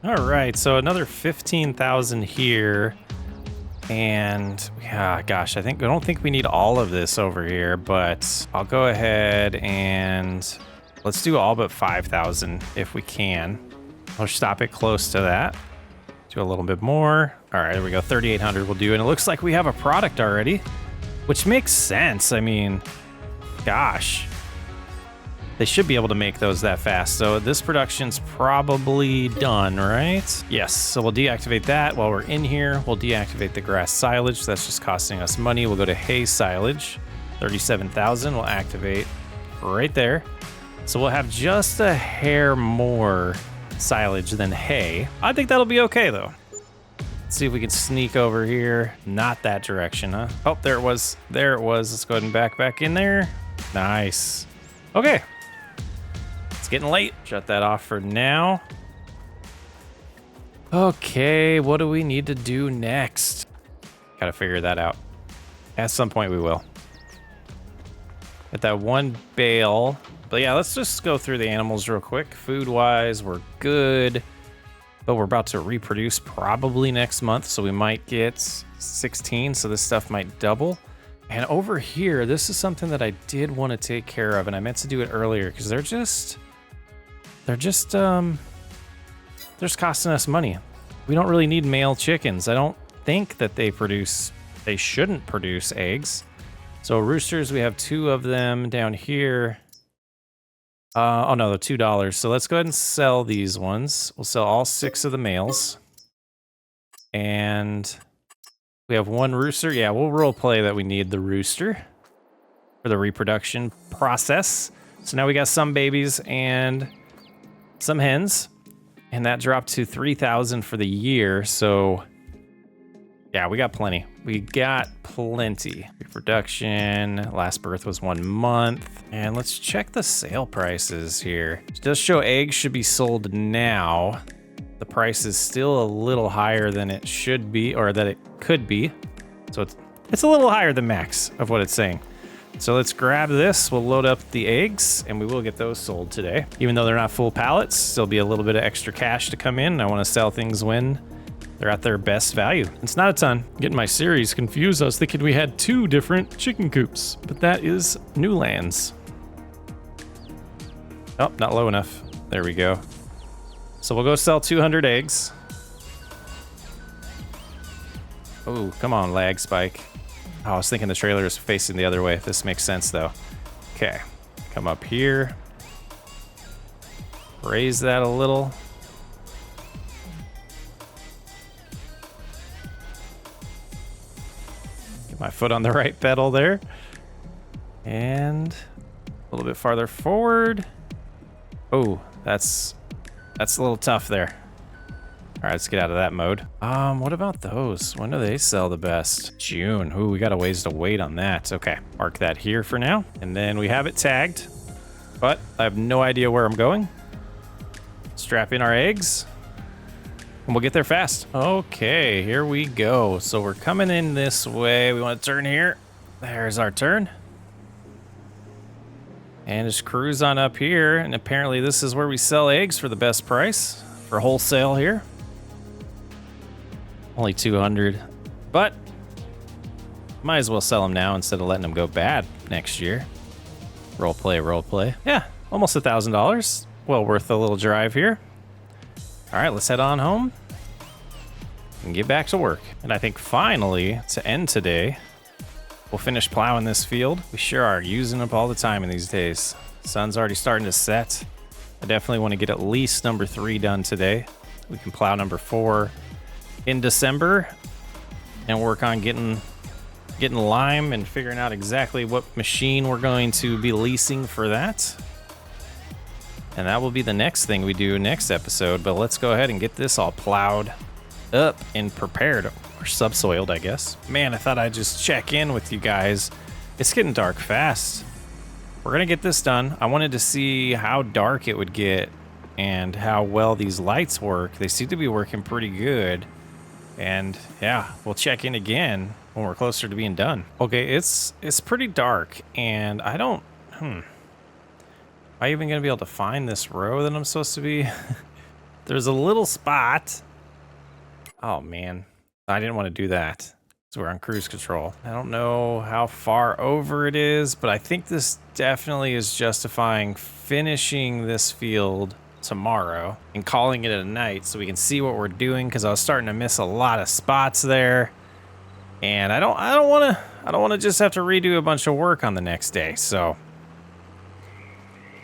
All right, so another 15,000 here. And yeah, gosh, I don't think we need all of this over here, but I'll go ahead and let's do all but 5,000 if we can. I'll stop it close to that. Do a little bit more. All right, there we go. 3,800 will do. And it looks like we have a product already, which makes sense. I mean, gosh, They should be able to make those that fast. So this production's probably done, right? Yes, so we'll deactivate that. While we're in here, we'll deactivate the grass silage. That's just costing us money. We'll go to hay silage, 37,000. We'll activate right there. So we'll have just a hair more silage than hay. I think that'll be okay though. Let's see if we can sneak over here. Not that direction, huh? Oh, there it was. There it was. Let's go ahead and back in there. Nice. Okay. It's getting late. Shut that off for now. Okay, what do we need to do next? Gotta figure that out. At some point we will. At that one bale. But yeah, let's just go through the animals real quick. Food-wise, we're good. But we're about to reproduce probably next month, so we might get 16, so this stuff might double. And over here, this is something that I did want to take care of, and I meant to do it earlier because they're just costing us money. We don't really need male chickens. I don't think that they shouldn't produce eggs. So roosters, we have 2 of them down here. Oh no, they're $2. So let's go ahead and sell these ones. We'll sell all 6 of the males. And we have 1 rooster. Yeah, we'll role play that we need the rooster for the reproduction process. So now we got some babies and some hens. And that dropped to 3,000 for the year. So yeah, we got plenty. We got plenty. Reproduction, last birth was 1 month. And let's check the sale prices here. It does show eggs should be sold now. The price is still a little higher than it should be, or that it could be. So it's a little higher than max of what it's saying. So let's grab this, we'll load up the eggs, and we will get those sold today. Even though they're not full pallets, still be a little bit of extra cash to come in. I want to sell things when they're at their best value. It's not a ton. Getting my series confused. I was thinking we had 2 different chicken coops, but that is Newlands. Oh, not low enough. There we go. So we'll go sell 200 eggs. Oh, come on, lag spike. Oh, I was thinking the trailer is facing the other way. This makes sense though. Okay, come up here. Raise that a little. My foot on the right pedal there. And a little bit farther forward. Oh, that's a little tough there. All right, let's get out of that mode. What about those? When do they sell the best? June. Ooh, we got a ways to wait on that. Okay, mark that here for now. And then we have it tagged, but I have no idea where I'm going. Strap in our eggs. And we'll get there fast. Okay, here we go. So we're coming in this way. We want to turn here. There's our turn. And just cruise on up here. And apparently this is where we sell eggs for the best price for wholesale here. Only 200. But might as well sell them now instead of letting them go bad next year. Role play. Yeah, almost $1,000. Well worth a little drive here. All right, let's head on home and get back to work. And I think finally, to end today, we'll finish plowing this field. We sure are using up all the time in these days. Sun's already starting to set. I definitely want to get at least number 3 done today. We can plow number 4 in December and work on getting lime and figuring out exactly what machine we're going to be leasing for that. And that will be the next thing we do next episode. But let's go ahead and get this all plowed up and prepared, or subsoiled, I guess. Man, I thought I'd just check in with you guys. It's getting dark fast. We're gonna get this done. I wanted to see how dark it would get and how well these lights work. They seem to be working pretty good. And yeah, we'll check in again when we're closer to being done. Okay, it's pretty dark, and I don't, Am I even gonna be able to find this row that I'm supposed to be? There's a little spot. Oh man, I didn't want to do that. So we're on cruise control. I don't know how far over it is, but I think this definitely is justifying finishing this field tomorrow and calling it a night so we can see what we're doing, because I was starting to miss a lot of spots there. And I don't want to just have to redo a bunch of work on the next day. So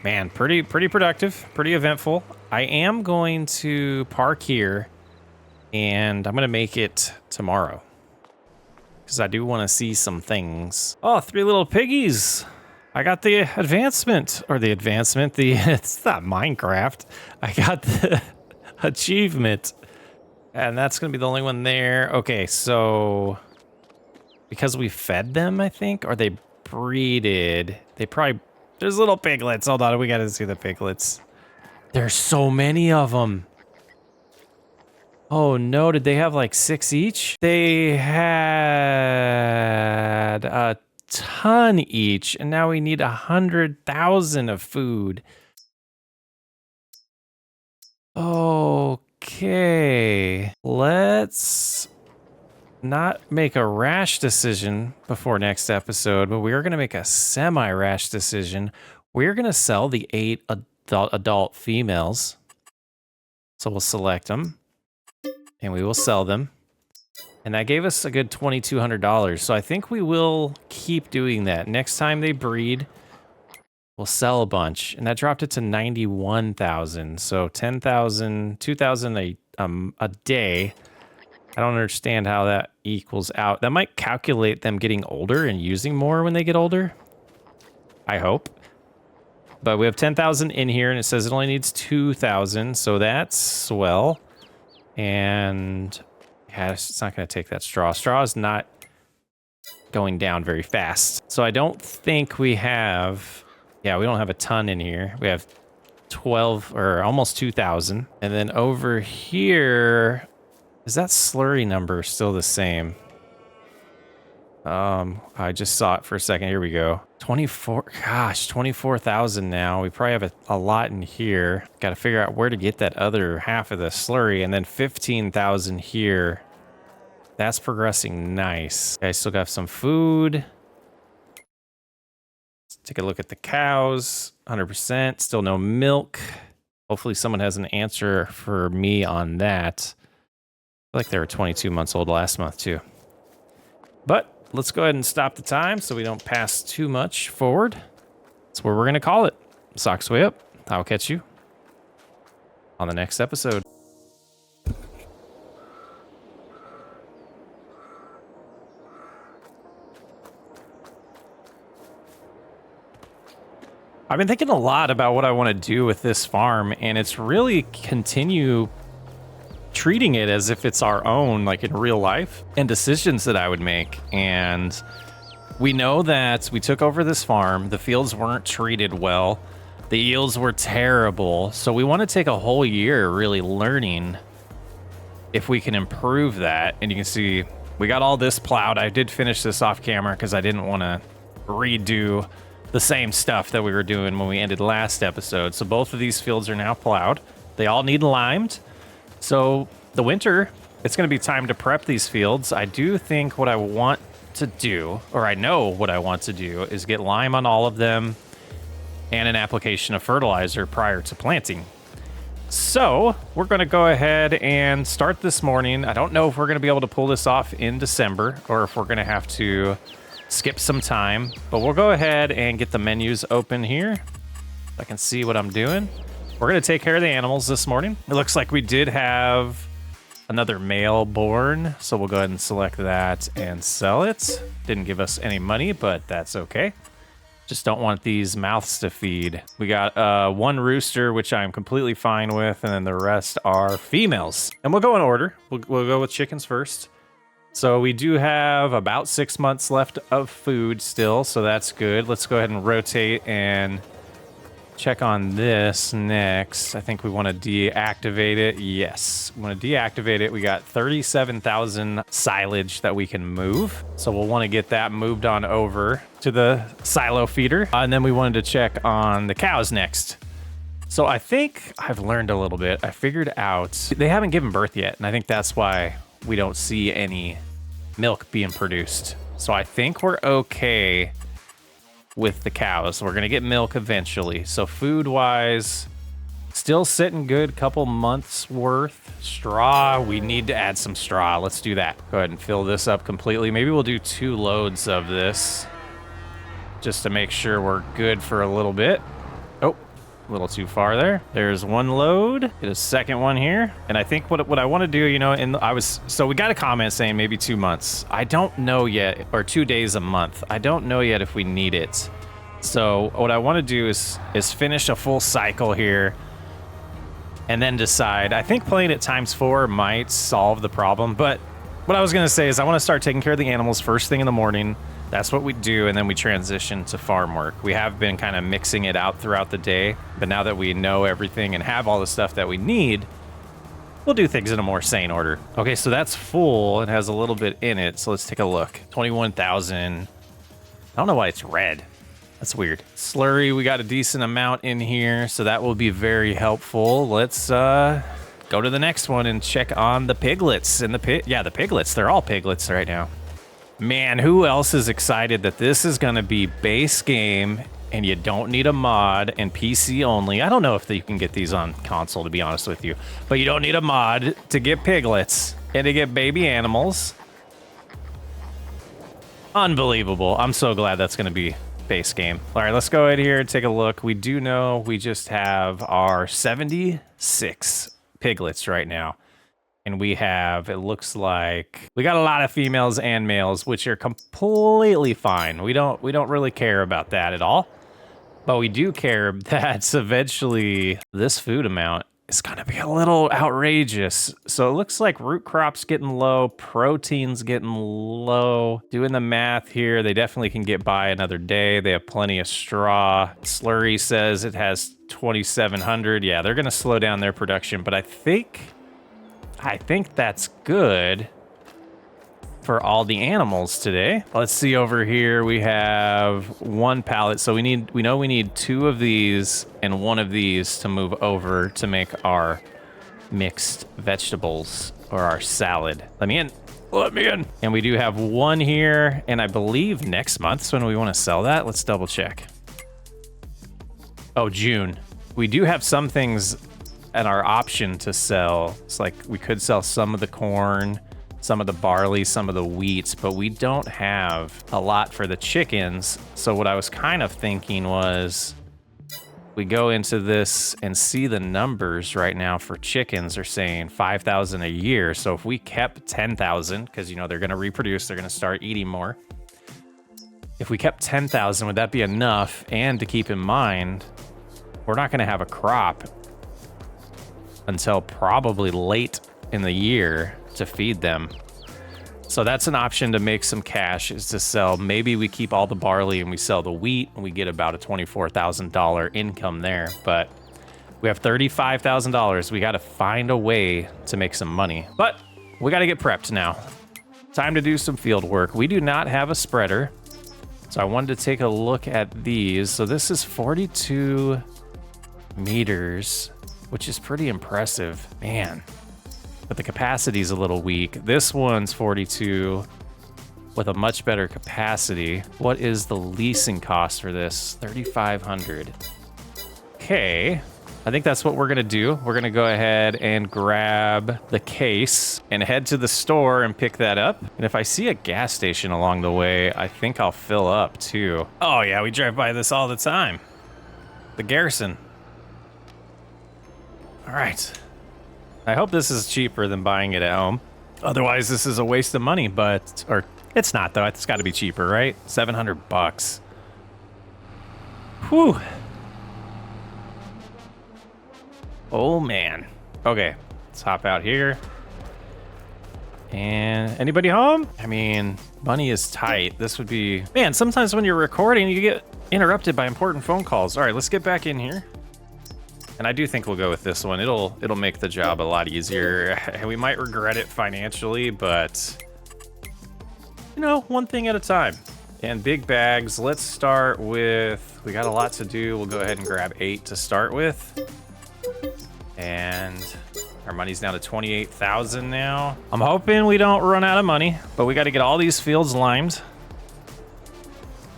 Man, pretty productive, pretty eventful. I am going to park here, and I'm going to make it tomorrow. Because I do want to see some things. Oh, 3 little piggies. I got the advancement. Or the advancement. It's not Minecraft. I got the achievement. And that's going to be the only one there. Okay, so... because we fed them, I think? Or they breeded. They probably... there's little piglets. Hold on, we got to see the piglets. There's so many of them. Oh no, did they have like 6 each? They had a ton each, and now we need 100,000 of food. Okay, let's not make a rash decision before next episode, but we are going to make a semi-rash decision. We're going to sell the 8 adult females. So we'll select them. And we will sell them. And that gave us a good $2,200. So I think we will keep doing that. Next time they breed, we'll sell a bunch. And that dropped it to 91,000. So 10,000, 2,000 a day. I don't understand how that equals out. That might calculate them getting older and using more when they get older. I hope. But we have 10,000 in here, and it says it only needs 2,000. So that's swell. And yeah, it's not going to take that straw. Straw is not going down very fast. So I don't think we have... yeah, we don't have a ton in here. We have 12 or almost 2,000. And then over here, is that slurry number still the same? I just saw it for a second. Here we go. 24, gosh, 24,000 now. We probably have a lot in here. Got to figure out where to get that other half of the slurry. And then 15,000 here. That's progressing nice. I still got some food. Let's take a look at the cows. 100%. Still no milk. Hopefully someone has an answer for me on that. I feel like they were 22 months old last month too. But let's go ahead and stop the time so we don't pass too much forward. That's where we're going to call it. Socks way up. I'll catch you on the next episode. I've been thinking a lot about what I want to do with this farm, and it's really continue treating it as if it's our own, like in real life, and decisions that I would make. And we know that we took over this farm. The fields weren't treated well. The yields were terrible. So we want to take a whole year really learning if we can improve that. And you can see we got all this plowed. I did finish this off camera because I didn't want to redo the same stuff that we were doing when we ended last episode. So both of these fields are now plowed. They all need limed. So the winter, it's going to be time to prep these fields. I do think what I want to do, or I know what I want to do, is get lime on all of them and an application of fertilizer prior to planting. So we're going to go ahead and start this morning. I don't know if we're going to be able to pull this off in December or if we're going to have to skip some time, but we'll go ahead and get the menus open here. I can see what I'm doing. We're going to take care of the animals this morning. It looks like we did have another male born, so we'll go ahead and select that and sell it. Didn't give us any money, but that's okay. Just don't want these mouths to feed. We got one rooster, which I'm completely fine with, and then the rest are females. And we'll go in order. We'll go with chickens first. So we do have about 6 months left of food still, so that's good. Let's go ahead and rotate and check on this next. I think we want to deactivate it. Yes, we want to deactivate it. We got 37,000 silage that we can move. So we'll want to get that moved on over to the silo feeder. And then we wanted to check on the cows next. So I think I've learned a little bit. I figured out they haven't given birth yet. And I think that's why we don't see any milk being produced. So I think we're okay with the cows. We're gonna get milk eventually. So food wise, still sitting good, couple months worth. Straw, we need to add some straw. Let's do that. Go ahead and fill this up completely. Maybe we'll do 2 loads of this just to make sure we're good for a little bit. Oh, A little too far there. There's one load. Get a second one here. And I think what I want to do, you know, so we got a comment saying maybe 2 months. I don't know yet, or 2 days a month. I don't know yet if we need it. So what I want to do is finish a full cycle here and then decide. I think playing it ×4 might solve the problem, but what I was going to say is I want to start taking care of the animals first thing in the morning. That's what we do, and then we transition to farm work. We have been kind of mixing it out throughout the day, but now that we know everything and have all the stuff that we need, we'll do things in a more sane order. Okay, so that's full. It has a little bit in it, so let's take a look. 21,000. I don't know why it's red. That's weird. Slurry, we got a decent amount in here, so that will be very helpful. Let's go to the next one and check on the piglets and the piglets. They're all piglets right now. Man, who else is excited that this is gonna be base game and you don't need a mod and PC only? I don't know if you can get these on console, to be honest with you, but you don't need a mod to get piglets and to get baby animals. Unbelievable. I'm so glad that's gonna be base game. All right, let's go ahead here and take a look. We do know we just have our 76 piglets right now. And we have, it looks like we got a lot of females and males, which are completely fine. We don't really care about that at all. But we do care that eventually this food amount is gonna be a little outrageous. So it looks like root crops getting low, protein's getting low. Doing the math here, they definitely can get by another day. They have plenty of straw. Slurry says it has 2,700. Yeah, they're gonna slow down their production, but I think that's good for all the animals today. Let's see over here. We have one pallet. So we know we need 2 of these and 1 of these to move over to make our mixed vegetables or our salad. Let me in. Let me in. And we do have 1 here. And I believe next month's when we want to sell that. Let's double check. Oh, June. We do have some things at our option to sell. It's like we could sell some of the corn, some of the barley, some of the wheat, but we don't have a lot for the chickens. So what I was kind of thinking was we go into this and see the numbers right now for chickens are saying 5,000 a year. So if we kept 10,000, because you know they're going to reproduce, they're going to start eating more. If we kept 10,000, would that be enough? And to keep in mind, we're not going to have a crop until probably late in the year to feed them. So that's an option to make some cash, is to sell. Maybe we keep all the barley and we sell the wheat and we get about a $24,000 income there. But we have $35,000. We got to find a way to make some money. But we got to get prepped now. Time to do some field work. We do not have a spreader. So I wanted to take a look at these. So this is 42 meters, which is pretty impressive, man. But the capacity is a little weak. This one's 42 with a much better capacity. What is the leasing cost for this? 3,500. Okay, I think that's what we're gonna do. We're gonna go ahead and grab the case and head to the store and pick that up. And if I see a gas station along the way, I think I'll fill up too. Oh yeah, we drive by this all the time. The Garrison. All right. I hope this is cheaper than buying it at home. Otherwise, this is a waste of money, or it's not though. It's got to be cheaper, right? 700 bucks. Whew. Oh man. Okay, let's hop out here. And anybody home? I mean, money is tight. This would be, man, sometimes when you're recording, you get interrupted by important phone calls. All right, let's get back in here. And I do think we'll go with this one. It'll make the job a lot easier. We might regret it financially, but you know, one thing at a time. And big bags, let's start with, we got a lot to do. We'll go ahead and grab 8 to start with. And our money's down to 28,000 now. I'm hoping we don't run out of money, but we got to get all these fields limed.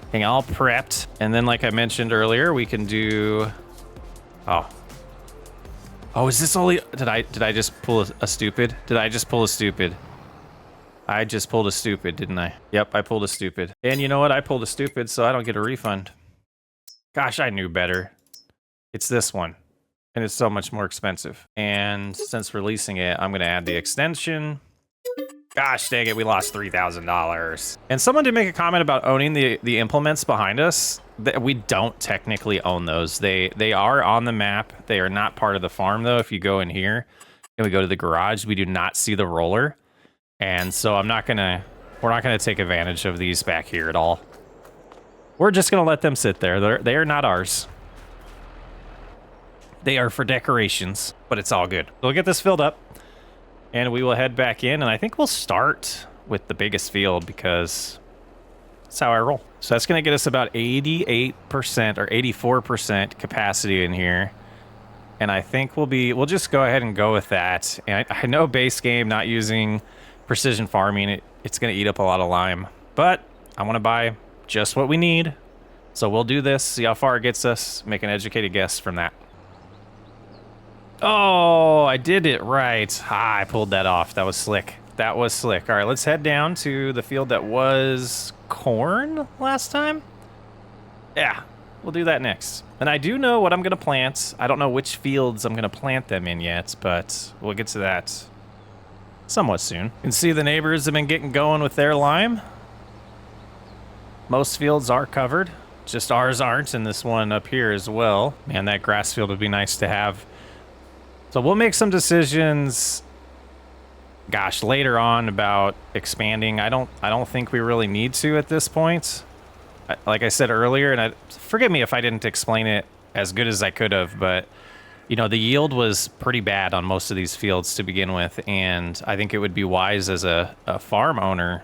Getting all prepped. And then like I mentioned earlier, we can do, Oh, is this only, did I just pull a stupid? Did I just pull a stupid? I just pulled a stupid, didn't I? Yep, I pulled a stupid. And you know what? I pulled a stupid, so I don't get a refund. Gosh, I knew better. It's this one. And it's so much more expensive. And since releasing it, I'm going to add the extension. Gosh dang it, we lost $3,000. And someone did make a comment about owning the implements behind us. We don't technically own those. They are on the map. They are not part of the farm, though. If you go in here and we go to the garage, we do not see the roller. And so we're not gonna take advantage of these back here at all. We're just gonna let them sit there. They are not ours. They are for decorations, but it's all good. We'll get this filled up, and we will head back in, and I think we'll start with the biggest field because that's how I roll. So that's going to get us about 88% or 84% capacity in here, and I think we'll just go ahead and go with that. And I know base game, not using precision farming, it's going to eat up a lot of lime, but I want to buy just what we need, so we'll do this, see how far it gets us, make an educated guess from that. Oh, I did it right. I pulled that off. That was slick. That was slick. All right, let's head down to the field that was corn last time. Yeah, we'll do that next. And I do know what I'm going to plant. I don't know which fields I'm going to plant them in yet, but we'll get to that somewhat soon. You can see the neighbors have been getting going with their lime. Most fields are covered. Just ours aren't, and this one up here as well. Man, that grass field would be nice to have. So we'll make some decisions, gosh, later on about expanding. I don't think we really need to at this point. Like I said earlier, and forgive me if I didn't explain it as good as I could have, but you know, the yield was pretty bad on most of these fields to begin with, and I think it would be wise as a farm owner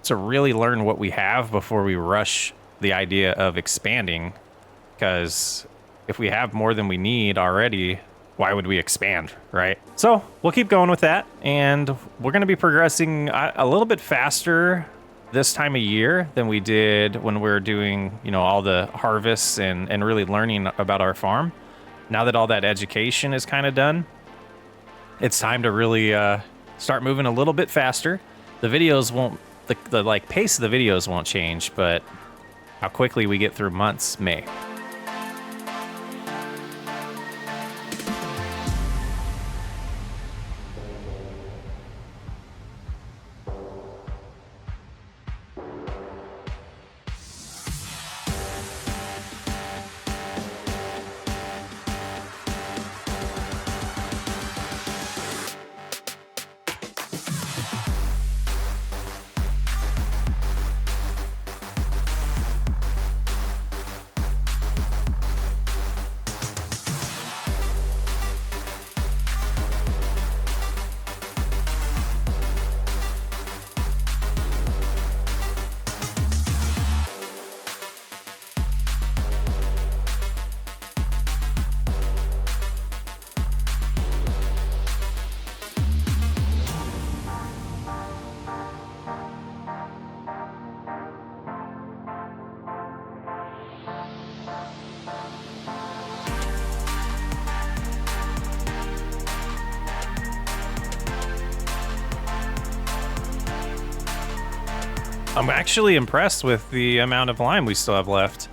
to really learn what we have before we rush the idea of expanding, because if we have more than we need already, why would we expand, right? So we'll keep going with that, and we're going to be progressing a little bit faster this time of year than we did when we were doing, you know, all the harvests and really learning about our farm. Now that all that education is kind of done, it's time to really start moving a little bit faster. The videos won't, the like pace of the videos won't change, but how quickly we get through months may. I'm actually impressed with the amount of lime we still have left.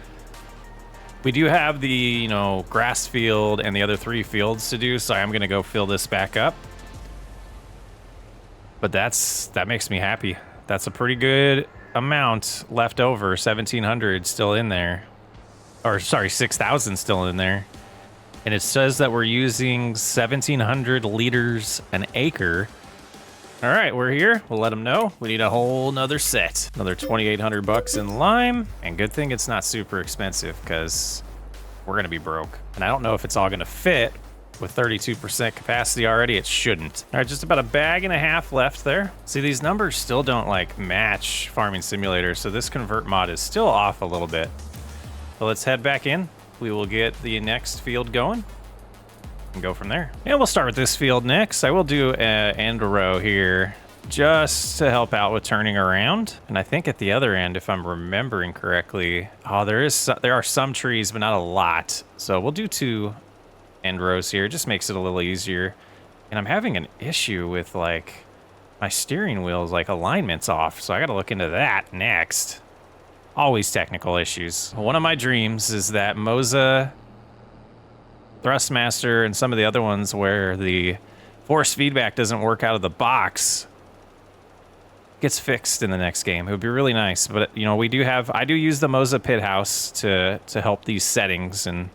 We do have the, you know, grass field and the other 3 fields to do, so I'm gonna go fill this back up. But that makes me happy. That's a pretty good amount left over. 1,700 still in there. Or sorry, 6,000 still in there. And it says that we're using 1,700 liters an acre. All right, we're here. We'll let them know. We need a whole nother set. Another 2,800 bucks in lime. And good thing it's not super expensive, because we're gonna be broke. And I don't know if it's all gonna fit. With 32% capacity already, it shouldn't. All right, just about a bag and a half left there. See, these numbers still don't like match Farming Simulator, so this convert mod is still off a little bit. So let's head back in. We will get the next field going and go from there. And we'll start with this field next. I will do an end row here just to help out with turning around. And I think at the other end, if I'm remembering correctly, there are some trees, but not a lot. So we'll do 2 end rows here. It just makes it a little easier. And I'm having an issue with like my steering wheel's like alignment's off, so I gotta look into that next. Always technical issues. One of my dreams is that Moza Thrustmaster and some of the other ones where the force feedback doesn't work out of the box gets fixed in the next game. It would be really nice, but you know, I do use the Moza Pit House to help these settings, and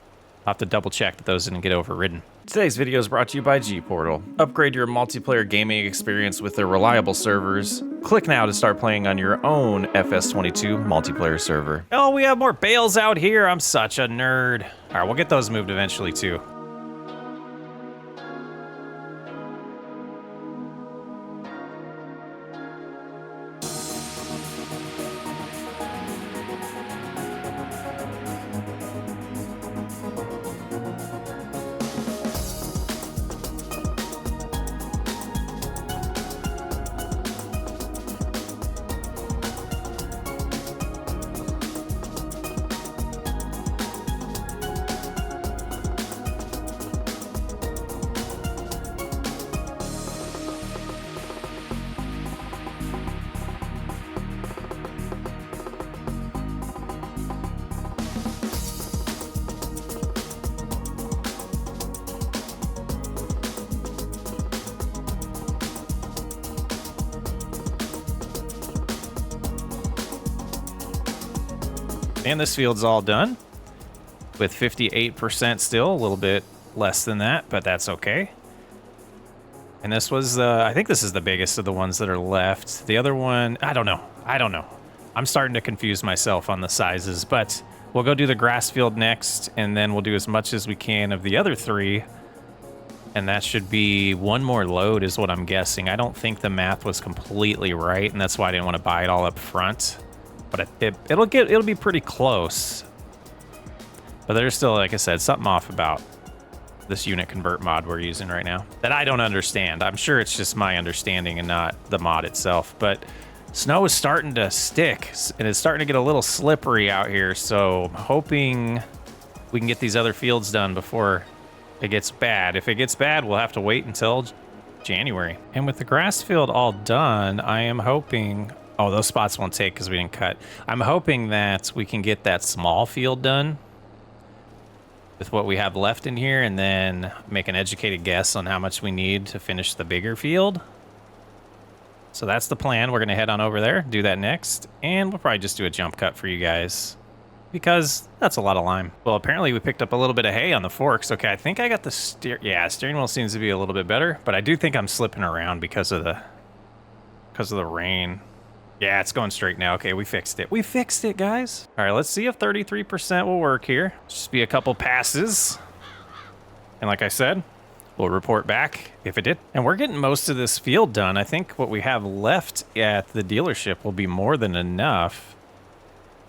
I'll have to double check that those didn't get overridden. Today's video is brought to you by G-Portal. Upgrade your multiplayer gaming experience with their reliable servers. Click now to start playing on your own FS22 multiplayer server. Oh, we have more bales out here. I'm such a nerd. All right, we'll get those moved eventually too. And this field's all done with 58% still, a little bit less than that, but that's okay. And this was, I think this is the biggest of the ones that are left. The other one, I don't know. I'm starting to confuse myself on the sizes, but we'll go do the grass field next, and then we'll do as much as we can of the other three. And that should be one more load is what I'm guessing. I don't think the math was completely right, and that's why I didn't want to buy it all up front. But it'll be pretty close. But there's still, like I said, something off about this unit convert mod we're using right now that I don't understand. I'm sure it's just my understanding and not the mod itself. But snow is starting to stick, and it's starting to get a little slippery out here. So I'm hoping we can get these other fields done before it gets bad. If it gets bad, we'll have to wait until January. And with the grass field all done, I am hoping... Oh, those spots won't take because we didn't cut. I'm hoping that we can get that small field done with what we have left in here, and then make an educated guess on how much we need to finish the bigger field. So that's the plan. We're going to head on over there, do that next, and we'll probably just do a jump cut for you guys because that's a lot of lime. Well, apparently we picked up a little bit of hay on the forks. Okay, I think I got the steering wheel seems to be a little bit better, but I do think I'm slipping around because of the rain. Yeah, it's going straight now. Okay, we fixed it. We fixed it, guys. All right, let's see if 33% will work here. Just be a couple passes. And like I said, we'll report back if it did. And we're getting most of this field done. I think what we have left at the dealership will be more than enough.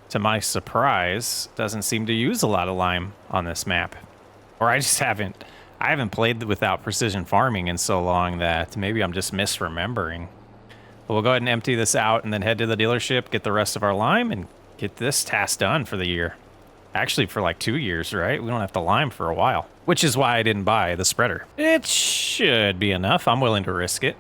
To my surprise, doesn't seem to use a lot of lime on this map. Or I haven't played without precision farming in so long that maybe I'm just misremembering. But we'll go ahead and empty this out and then head to the dealership, get the rest of our lime, and get this task done for the year. Actually, for like 2 years, right? We don't have to lime for a while, which is why I didn't buy the spreader. It should be enough. I'm willing to risk it.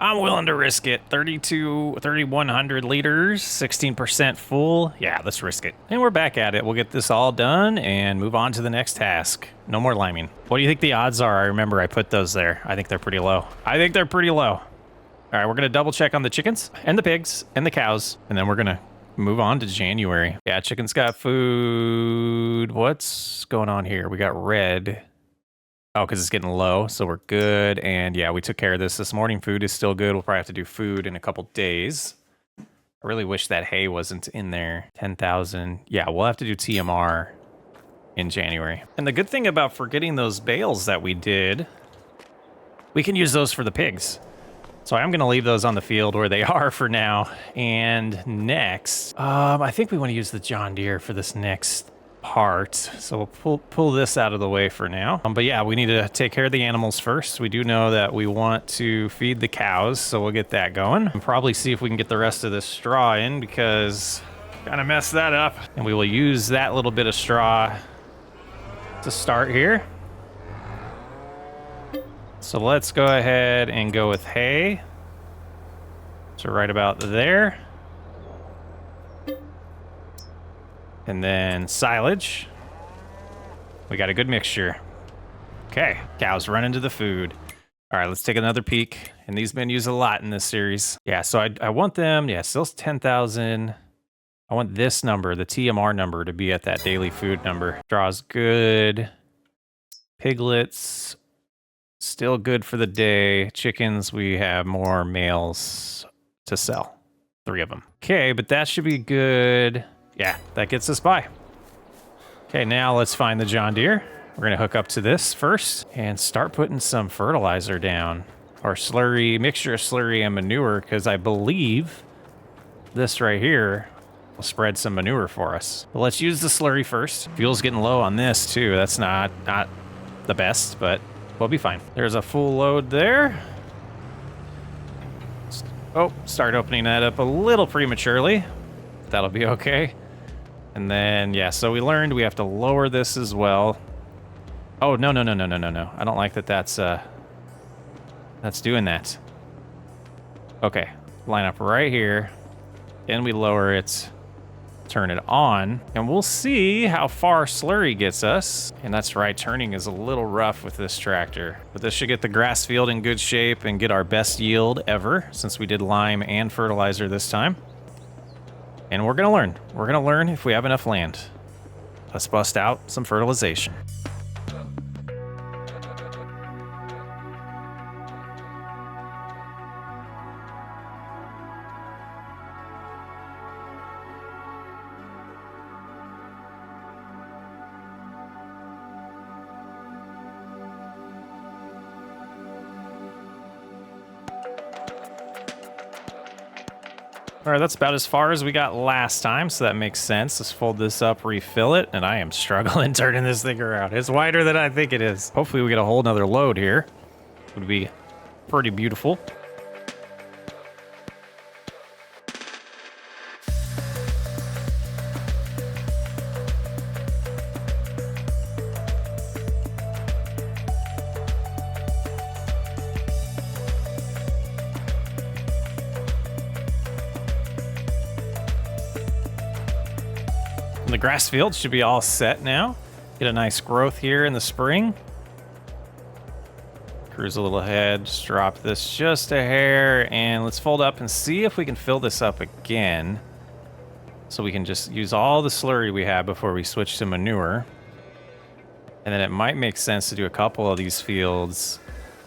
3,100 liters, 16% full. Yeah, let's risk it. And we're back at it. We'll get this all done and move on to the next task. No more liming. What do you think the odds are? I remember I put those there. I think they're pretty low. All right, we're going to double check on the chickens and the pigs and the cows, and then we're going to move on to January. Yeah, chickens got food. What's going on here? We got red. Oh, because it's getting low, so we're good. And yeah, we took care of this morning. Food is still good. We'll probably have to do food in a couple days. I really wish that hay wasn't in there. 10,000. Yeah, we'll have to do TMR in January. And the good thing about forgetting those bales that we did, we can use those for the pigs. So I'm going to leave those on the field where they are for now. And next, I think we want to use the John Deere for this next part. So we'll pull this out of the way for now. But yeah, we need to take care of the animals first. We do know that we want to feed the cows, so we'll get that going. And probably see if we can get the rest of this straw in because kind of messed that up. And we will use that little bit of straw to start here. So let's go ahead and go with hay. So right about there. And then silage. We got a good mixture. Okay, cows run into the food. All right, let's take another peek. And these menus a lot in this series. Yeah, so I want them, yeah, still 10,000. I want this number, the TMR number, to be at that daily food number. Draws good. Piglets, still good for the day. Chickens, we have more males to sell. 3 of them. Okay, but that should be good. Yeah, that gets us by. Okay, now let's find the John Deere. We're gonna hook up to this first and start putting some fertilizer down. Or slurry, mixture of slurry and manure, because I believe this right here will spread some manure for us. But let's use the slurry first. Fuel's getting low on this too. That's not the best, but we'll be fine. There's a full load there. Oh, start opening that up a little prematurely. That'll be okay. And then, yeah, so we learned we have to lower this as well. Oh, no. I don't like that that's doing that. Okay, line up right here. Then we lower it, turn it on, and we'll see how far slurry gets us. And that's right, turning is a little rough with this tractor. But this should get the grass field in good shape and get our best yield ever, since we did lime and fertilizer this time. And we're gonna learn. We're gonna learn if we have enough land. Let's bust out some fertilization. All right, that's about as far as we got last time, so that makes sense. Let's fold this up, refill it, and I am struggling turning this thing around. It's wider than I think it is. Hopefully we get a whole nother load here. Would be pretty beautiful. The grass field should be all set now. Get a nice growth here in the spring. Cruise a little ahead, just drop this just a hair, and let's fold up and see if we can fill this up again. So we can just use all the slurry we have before we switch to manure. And then it might make sense to do a couple of these fields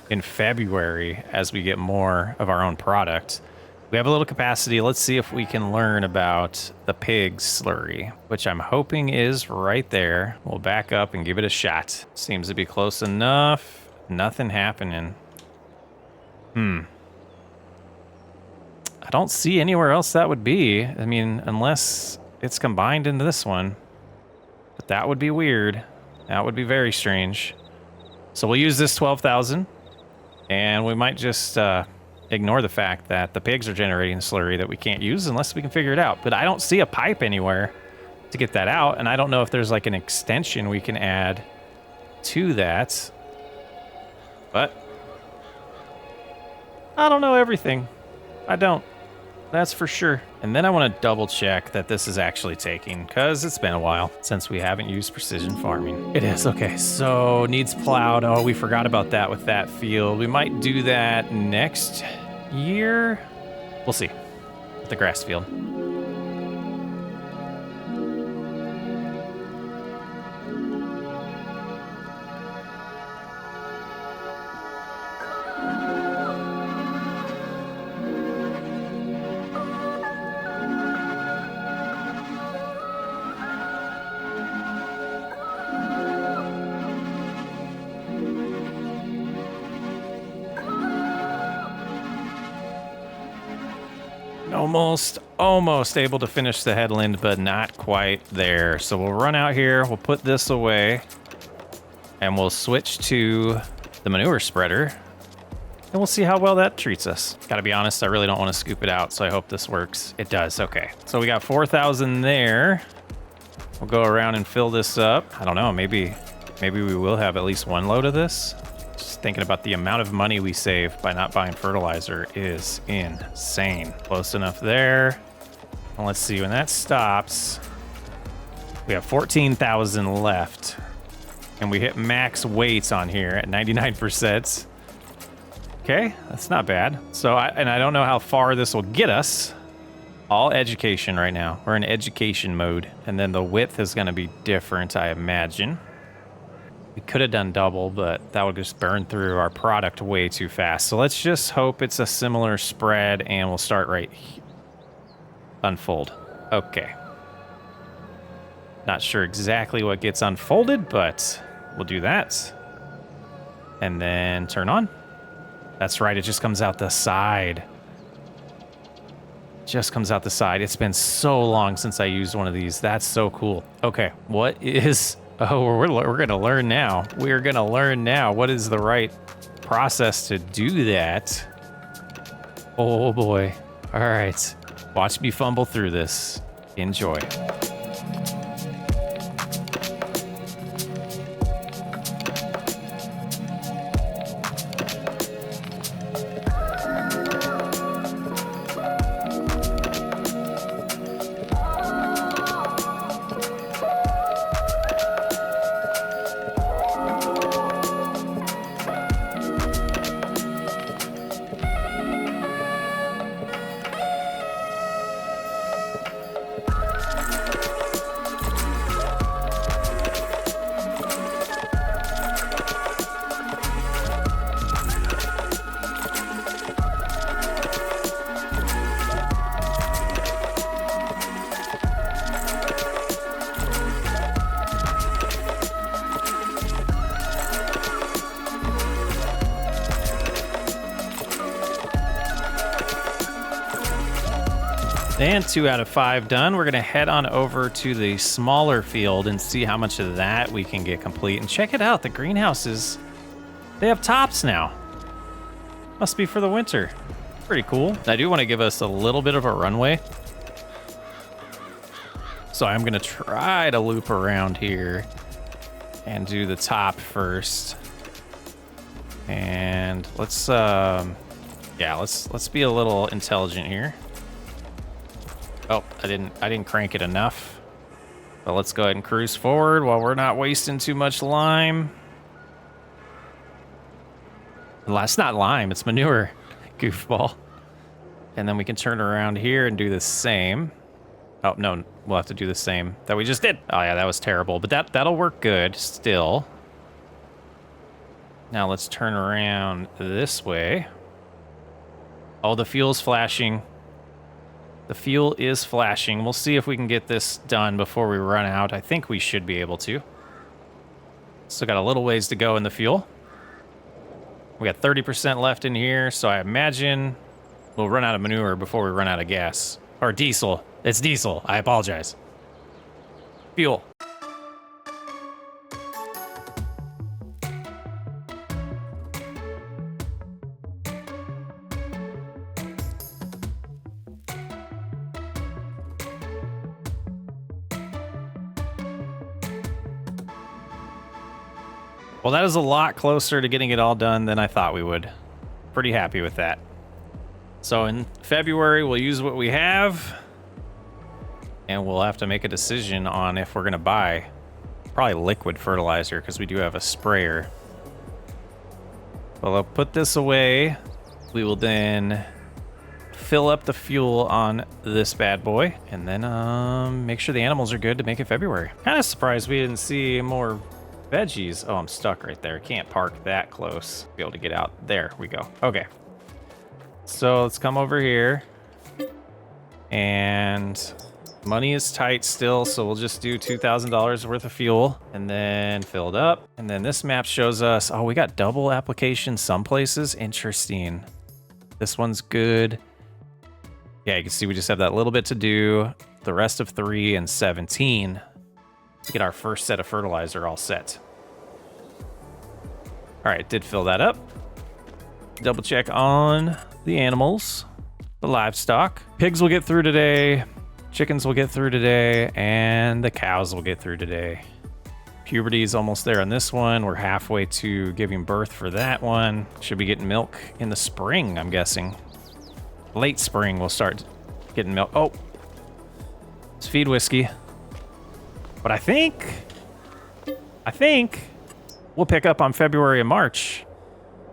in February as we get more of our own product. We have a little capacity. Let's see if we can learn about the pig slurry, which I'm hoping is right there. We'll back up and give it a shot. Seems to be close enough. Nothing happening. I don't see anywhere else that would be. I mean, unless it's combined into this one. But that would be weird. That would be very strange. So we'll use this 12,000. And we might just ignore the fact that the pigs are generating slurry that we can't use unless we can figure it out. But I don't see a pipe anywhere to get that out, and I don't know if there's like an extension we can add to that. But I don't know everything. I don't. That's for sure. And then I want to double check that this is actually taking, because it's been a while since we haven't used precision farming. It is, okay. So needs plowed. Oh, we forgot about that with that field. We might do that next year. We'll see. With the grass field. Almost able to finish the headland, but not quite there. So we'll run out here, we'll put this away, and we'll switch to the manure spreader, and we'll see how well that treats us. Gotta be honest, I really don't want to scoop it out, so I hope this works. It does, okay. So we got 4,000 there. We'll go around and fill this up. I don't know, maybe we will have at least one load of this. Just thinking about the amount of money we save by not buying fertilizer is insane. Close enough there. Well, let's see, when that stops, we have 14,000 left. And we hit max weights on here at 99%. Okay, that's not bad. So, I don't know how far this will get us. All education right now. We're in education mode. And then the width is going to be different, I imagine. We could have done double, but that would just burn through our product way too fast. So let's just hope it's a similar spread, and we'll start right here. Unfold. Okay. Not sure exactly what gets unfolded, but we'll do that. And then turn on. That's right, it just comes out the side. Just comes out the side. It's been so long since I used one of these. That's so cool. Okay, what is... Oh, we're going to learn now. We're going to learn now what is the right process to do that. Oh, boy. All right. Watch me fumble through this. Enjoy. And 2 out of 5 done. We're going to head on over to the smaller field and see how much of that we can get complete. And check it out, the greenhouses, they have tops now. Must be for the winter. Pretty cool. I do want to give us a little bit of a runway. So I'm going to try to loop around here and do the top first. And let's be a little intelligent here. Oh, I didn't crank it enough. But let's go ahead and cruise forward while we're not wasting too much lime. It's not lime, it's manure, goofball. And then we can turn around here and do the same. Oh, no, we'll have to do the same that we just did. Oh, yeah, that was terrible, but that'll work good still. Now let's turn around this way. Oh, the fuel's flashing. The fuel is flashing. We'll see if we can get this done before we run out. I think we should be able to. Still got a little ways to go in the fuel. We got 30% left in here, so I imagine we'll run out of manure before we run out of gas. Or diesel. It's diesel. I apologize. Fuel. Well, that is a lot closer to getting it all done than I thought we would. Pretty happy with that. So in February, we'll use what we have. And we'll have to make a decision on if we're going to buy probably liquid fertilizer because we do have a sprayer. Well, I'll put this away. We will then fill up the fuel on this bad boy. And then make sure the animals are good to make it February. Kind of surprised we didn't see more veggies. Oh, I'm stuck right there. Can't park that close. Be able to get out. There we go. Okay. So let's come over here. And money is tight still, so we'll just do $2,000 worth of fuel and then fill it up. And then this map shows us, oh, we got double application some places. Interesting. This one's good. Yeah, you can see we just have that little bit to do. The rest of 3 and 17 to get our first set of fertilizer all set. All right, did fill that up. Double check on the animals, the livestock. Pigs will get through today. Chickens will get through today, and the cows will get through today. Puberty is almost there on this one. We're halfway to giving birth for that one. Should be getting milk in the spring, I'm guessing. Late spring, we'll start getting milk. Oh, it's feed whiskey. But I think we'll pick up on February and March.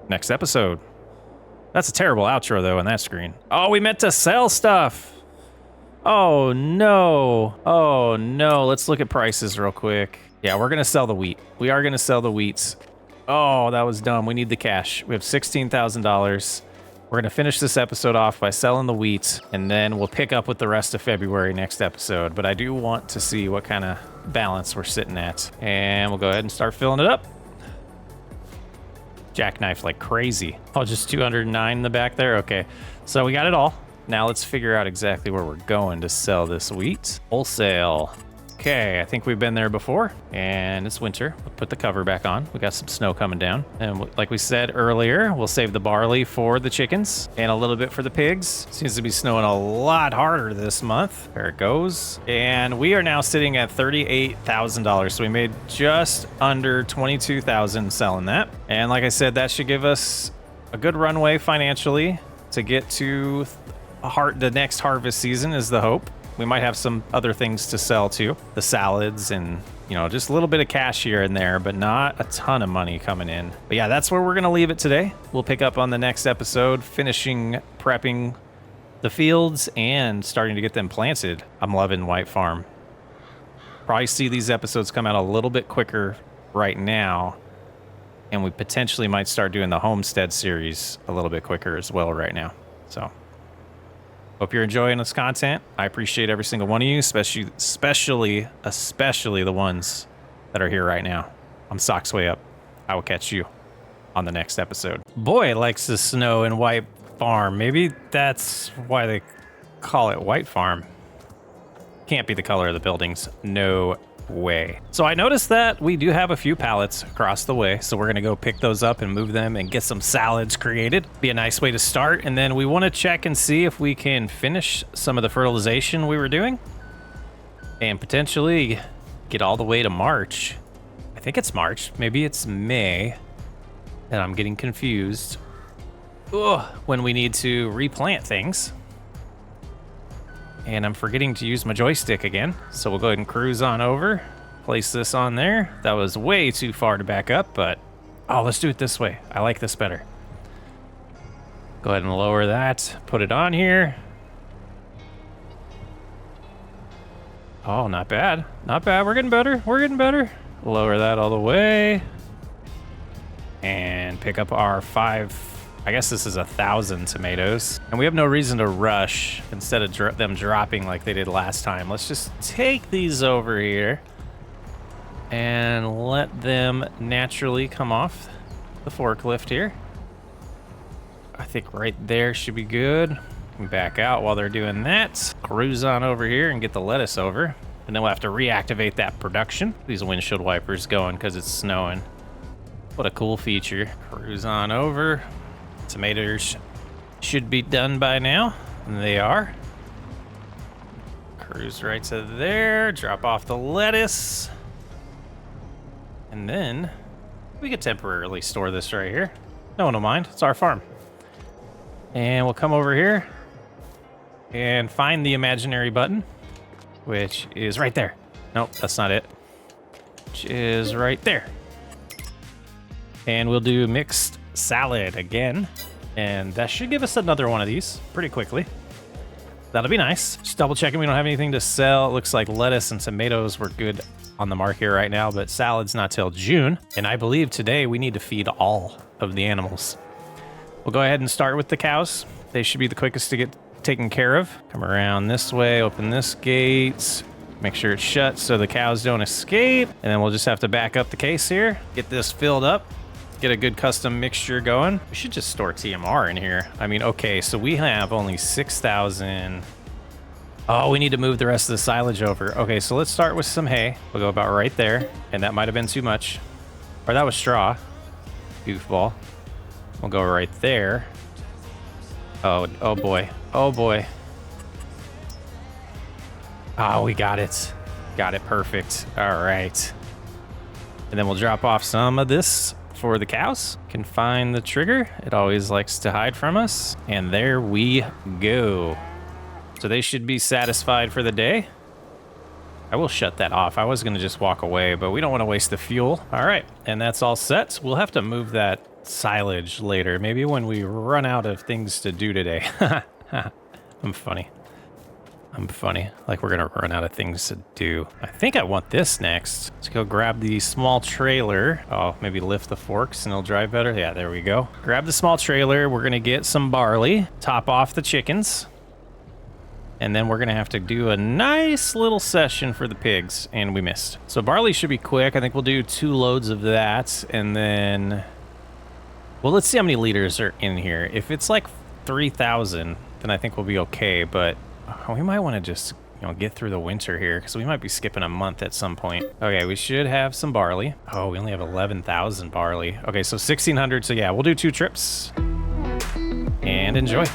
Next episode. That's a terrible outro, though, on that screen. Oh, we meant to sell stuff. Oh, no. Oh, no. Let's look at prices real quick. Yeah, we're going to sell the wheat. We are going to sell the wheats. Oh, that was dumb. We need the cash. We have $16,000. We're going to finish this episode off by selling the wheat, and then we'll pick up with the rest of February next episode. But I do want to see what kind of balance we're sitting at. And we'll go ahead and start filling it up. Jackknife like crazy. Oh, just 209 in the back there? Okay, so we got it all. Now let's figure out exactly where we're going to sell this wheat. Wholesale. Okay, I think we've been there before, and it's winter. We'll put the cover back on. We got some snow coming down. And like we said earlier, we'll save the barley for the chickens and a little bit for the pigs. Seems to be snowing a lot harder this month. There it goes. And we are now sitting at $38,000. So we made just under $22,000 selling that. And like I said, that should give us a good runway financially to get to the next harvest season is the hope. We might have some other things to sell too. The salads and, you know, just a little bit of cash here and there, but not a ton of money coming in. But yeah, that's where we're going to leave it today. We'll pick up on the next episode, finishing prepping the fields and starting to get them planted. I'm loving White Farm. Probably see these episodes come out a little bit quicker right now. And we potentially might start doing the Homestead series a little bit quicker as well right now. So hope you're enjoying this content. I appreciate every single one of you, especially the ones that are here right now. I'm Socks Way Up. I will catch you on the next episode. Boy, it likes the snow in White Farm. Maybe that's why they call it White Farm. Can't be the color of the buildings. No way. So I noticed that we do have a few pallets across the way, so we're gonna go pick those up and move them and get some salads created. Be a nice way to start, and then we want to check and see if we can finish some of the fertilization we were doing and potentially get all the way to March. I think it's March, maybe it's May, and I'm getting confused. When we need to replant things. And I'm forgetting to use my joystick again. So we'll go ahead and cruise on over. Place this on there. That was way too far to back up, but oh, let's do it this way. I like this better. Go ahead and lower that. Put it on here. Oh, not bad. Not bad. We're getting better. We're getting better. Lower that all the way. And pick up our 5... I guess this is 1,000 tomatoes. And we have no reason to rush instead of them dropping like they did last time. Let's just take these over here and let them naturally come off the forklift here. I think right there should be good. Back out while they're doing that. Cruise on over here and get the lettuce over. And then we'll have to reactivate that production. These windshield wipers going because it's snowing. What a cool feature. Cruise on over. Tomatoes should be done by now, and they are. Cruise right to there, drop off the lettuce, and then we could temporarily store this right here. No one will mind, it's our farm. And we'll come over here and find the imaginary button, which is right there. Nope, that's not it. Which is right there. And we'll do mixed salad again, and that should give us another one of these pretty quickly. That'll be nice. Just double checking we don't have anything to sell. It looks like lettuce and tomatoes were good on the mark here right now, but salad's not till June, and I believe today we need to feed all of the animals. We'll go ahead and start with the cows. They should be the quickest to get taken care of. Come around this way, open this gate, make sure it's shut so the cows don't escape, and then we'll just have to back up the case here, get this filled up, get a good custom mixture going. We should just store TMR in here. I mean, okay, so we have only 6,000. Oh, we need to move the rest of the silage over. Okay, so let's start with some hay. We'll go about right there, and that might have been too much. Or that was straw. Goofball. We'll go right there. Oh boy. Oh boy. Oh, we got it. Got it perfect. All right. And then we'll drop off some of this for the cows. Can find the trigger. It always likes to hide from us. And there we go. So they should be satisfied for the day. I will shut that off. I was going to just walk away, but we don't want to waste the fuel. All right, and that's all set. We'll have to move that silage later, maybe when we run out of things to do today. I'm funny. I'm funny. Like we're going to run out of things to do. I think I want this next. Let's go grab the small trailer. Oh, maybe lift the forks and it'll drive better. Yeah, there we go. Grab the small trailer. We're going to get some barley, top off the chickens. And then we're going to have to do a nice little session for the pigs, and we missed. So barley should be quick. I think we'll do 2 loads of that, and then... Well, let's see how many liters are in here. If it's like 3,000, then I think we'll be okay, but we might want to just, you know, get through the winter here, because we might be skipping a month at some point. Okay, we should have some barley. Oh, we only have 11,000 barley. Okay, so 1,600, so yeah, we'll do 2 trips. And enjoy.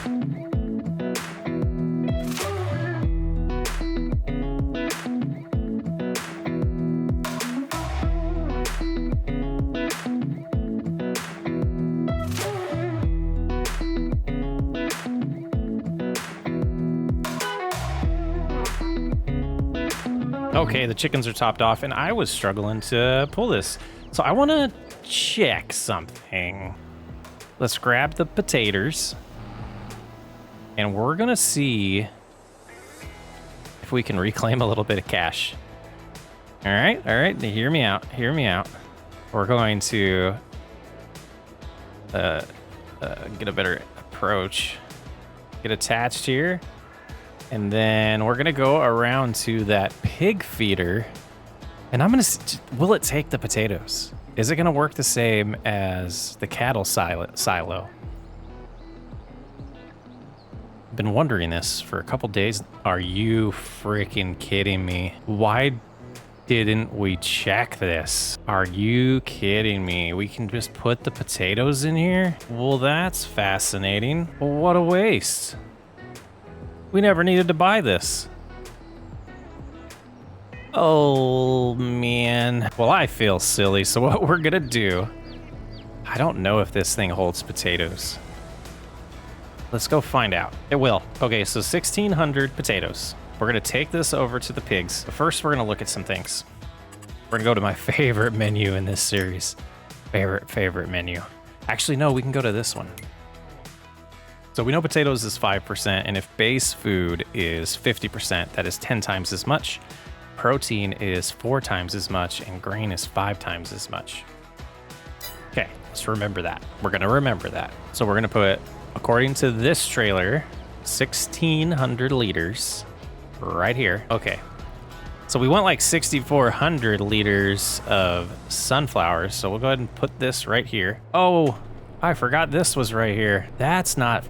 Okay, the chickens are topped off, and I was struggling to pull this. So I want to check something. Let's grab the potatoes, and we're going to see if we can reclaim a little bit of cash. All right, hear me out, hear me out. We're going to get a better approach. Get attached here. And then we're going to go around to that pig feeder. And I'm going to... Will it take the potatoes? Is it going to work the same as the cattle silo? I've been wondering this for a couple days. Are you freaking kidding me? Why didn't we check this? Are you kidding me? We can just put the potatoes in here? Well, that's fascinating. Well, what a waste. We never needed to buy this. Oh, man. Well, I feel silly, so what we're gonna do... I don't know if this thing holds potatoes. Let's go find out. It will. Okay, so 1,600 potatoes. We're gonna take this over to the pigs. But first, we're gonna look at some things. We're gonna go to my favorite menu in this series. Favorite menu. Actually, no, we can go to this one. So we know potatoes is 5%, and if base food is 50%, that is 10 times as much. Protein is 4 times as much, and grain is 5 times as much. Okay, let's remember that. We're gonna remember that. So we're gonna put, according to this trailer, 1,600 liters right here. Okay, so we want like 6,400 liters of sunflowers, so we'll go ahead and put this right here. Oh, I forgot this was right here. That's not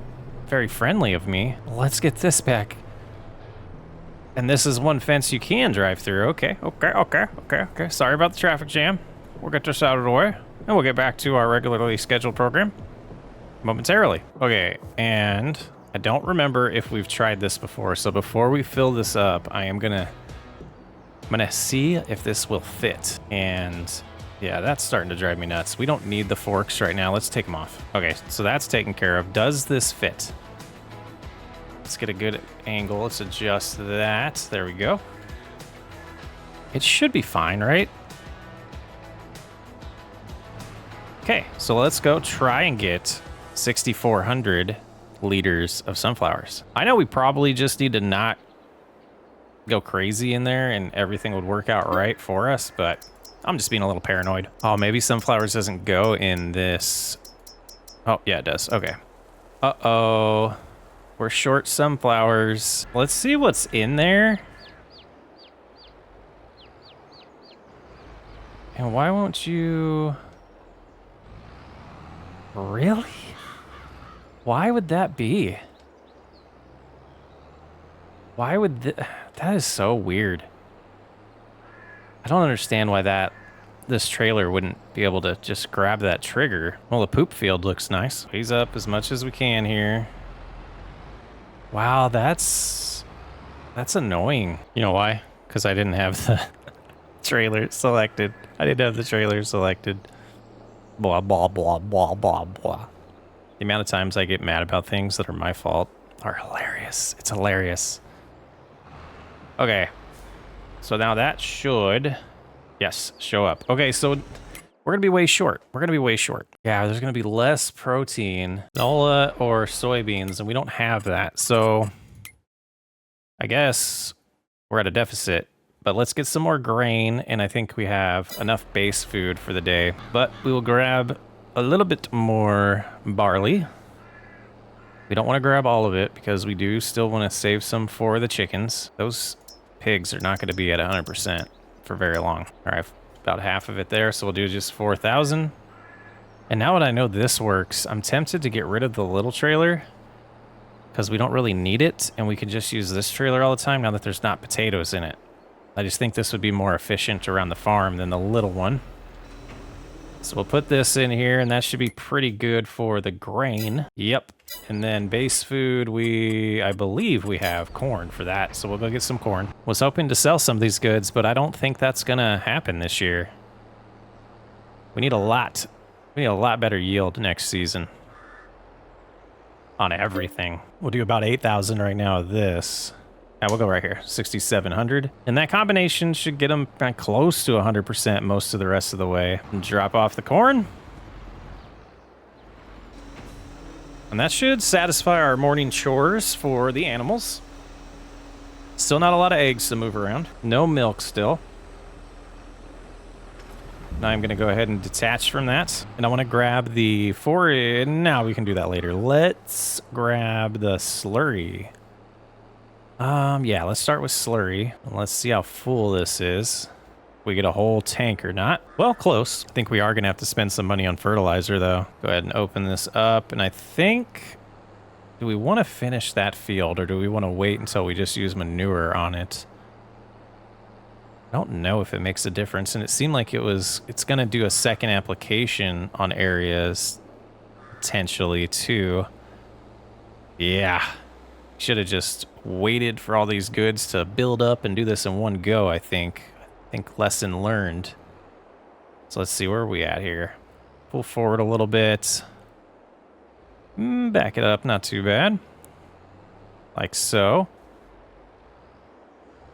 very friendly of me. Let's get this back. And this is one fence you can drive through. Okay. Sorry about the traffic jam. We'll get this out of the way, and we'll get back to our regularly scheduled program momentarily. Okay, and I don't remember if we've tried this before, so before we fill this up, I'm gonna see if this will fit. And yeah, that's starting to drive me nuts. We don't need the forks right now. Let's take them off. Okay, so that's taken care of. Does this fit? Let's get a good angle. Let's adjust that. There we go. It should be fine, right? Okay, so let's go try and get 6,400 liters of sunflowers. I know we probably just need to not go crazy in there and everything would work out right for us, but I'm just being a little paranoid. Oh, maybe sunflowers doesn't go in this. Oh, yeah, it does. Okay. Uh-oh. We're short sunflowers. Let's see what's in there. And why won't you... Really? Why would that be? Why would that is so weird. I don't understand why this trailer wouldn't be able to just grab that trigger. Well, the poop field looks nice. Ease up as much as we can here. Wow, that's annoying. You know why? Because I didn't have the trailer selected. I didn't have the trailer selected. Blah, blah, blah, blah, blah, blah. The amount of times I get mad about things that are my fault are hilarious. It's hilarious. Okay. So now that should, yes, show up. Okay, so we're gonna be way short. We're gonna be way short. Yeah, there's gonna be less protein, canola or soybeans, and we don't have that. So I guess we're at a deficit, but let's get some more grain, and I think we have enough base food for the day. But we will grab a little bit more barley. We don't want to grab all of it because we do still want to save some for the chickens. Those pigs are not going to be at 100% for very long. All right, about half of it there, so we'll do just 4,000. And now that I know this works, I'm tempted to get rid of the little trailer because we don't really need it, and we can just use this trailer all the time now that there's not potatoes in it. I just think this would be more efficient around the farm than the little one. So we'll put this in here, and that should be pretty good for the grain. Yep. And then base food, I believe we have corn for that, so we'll go get some corn. Was hoping to sell some of these goods, but I don't think that's gonna happen this year. We need a lot better yield next season on everything. We'll do about 8,000 right now of this. Yeah, we'll go right here, 6,700. And that combination should get them kind of close to 100% most of the rest of the way. And drop off the corn. And that should satisfy our morning chores for the animals. Still not a lot of eggs to move around. No milk still. Now I'm going to go ahead and detach from that. And I want to grab the forage. Now we can do that later. Let's grab the slurry. Yeah, let's start with slurry. Let's see how full this is. We get a whole tank or not. Well, close. I think we are going to have to spend some money on fertilizer, though. Go ahead and open this up. And I think, do we want to finish that field, or do we want to wait until we just use manure on it? I don't know if it makes a difference. And it seemed like it's going to do a second application on areas potentially, too. Yeah. Should have just waited for all these goods to build up and do this in one go, I think. Lesson learned. So let's see, where are we at here? Pull forward a little bit. Back it up, not too bad. Like so.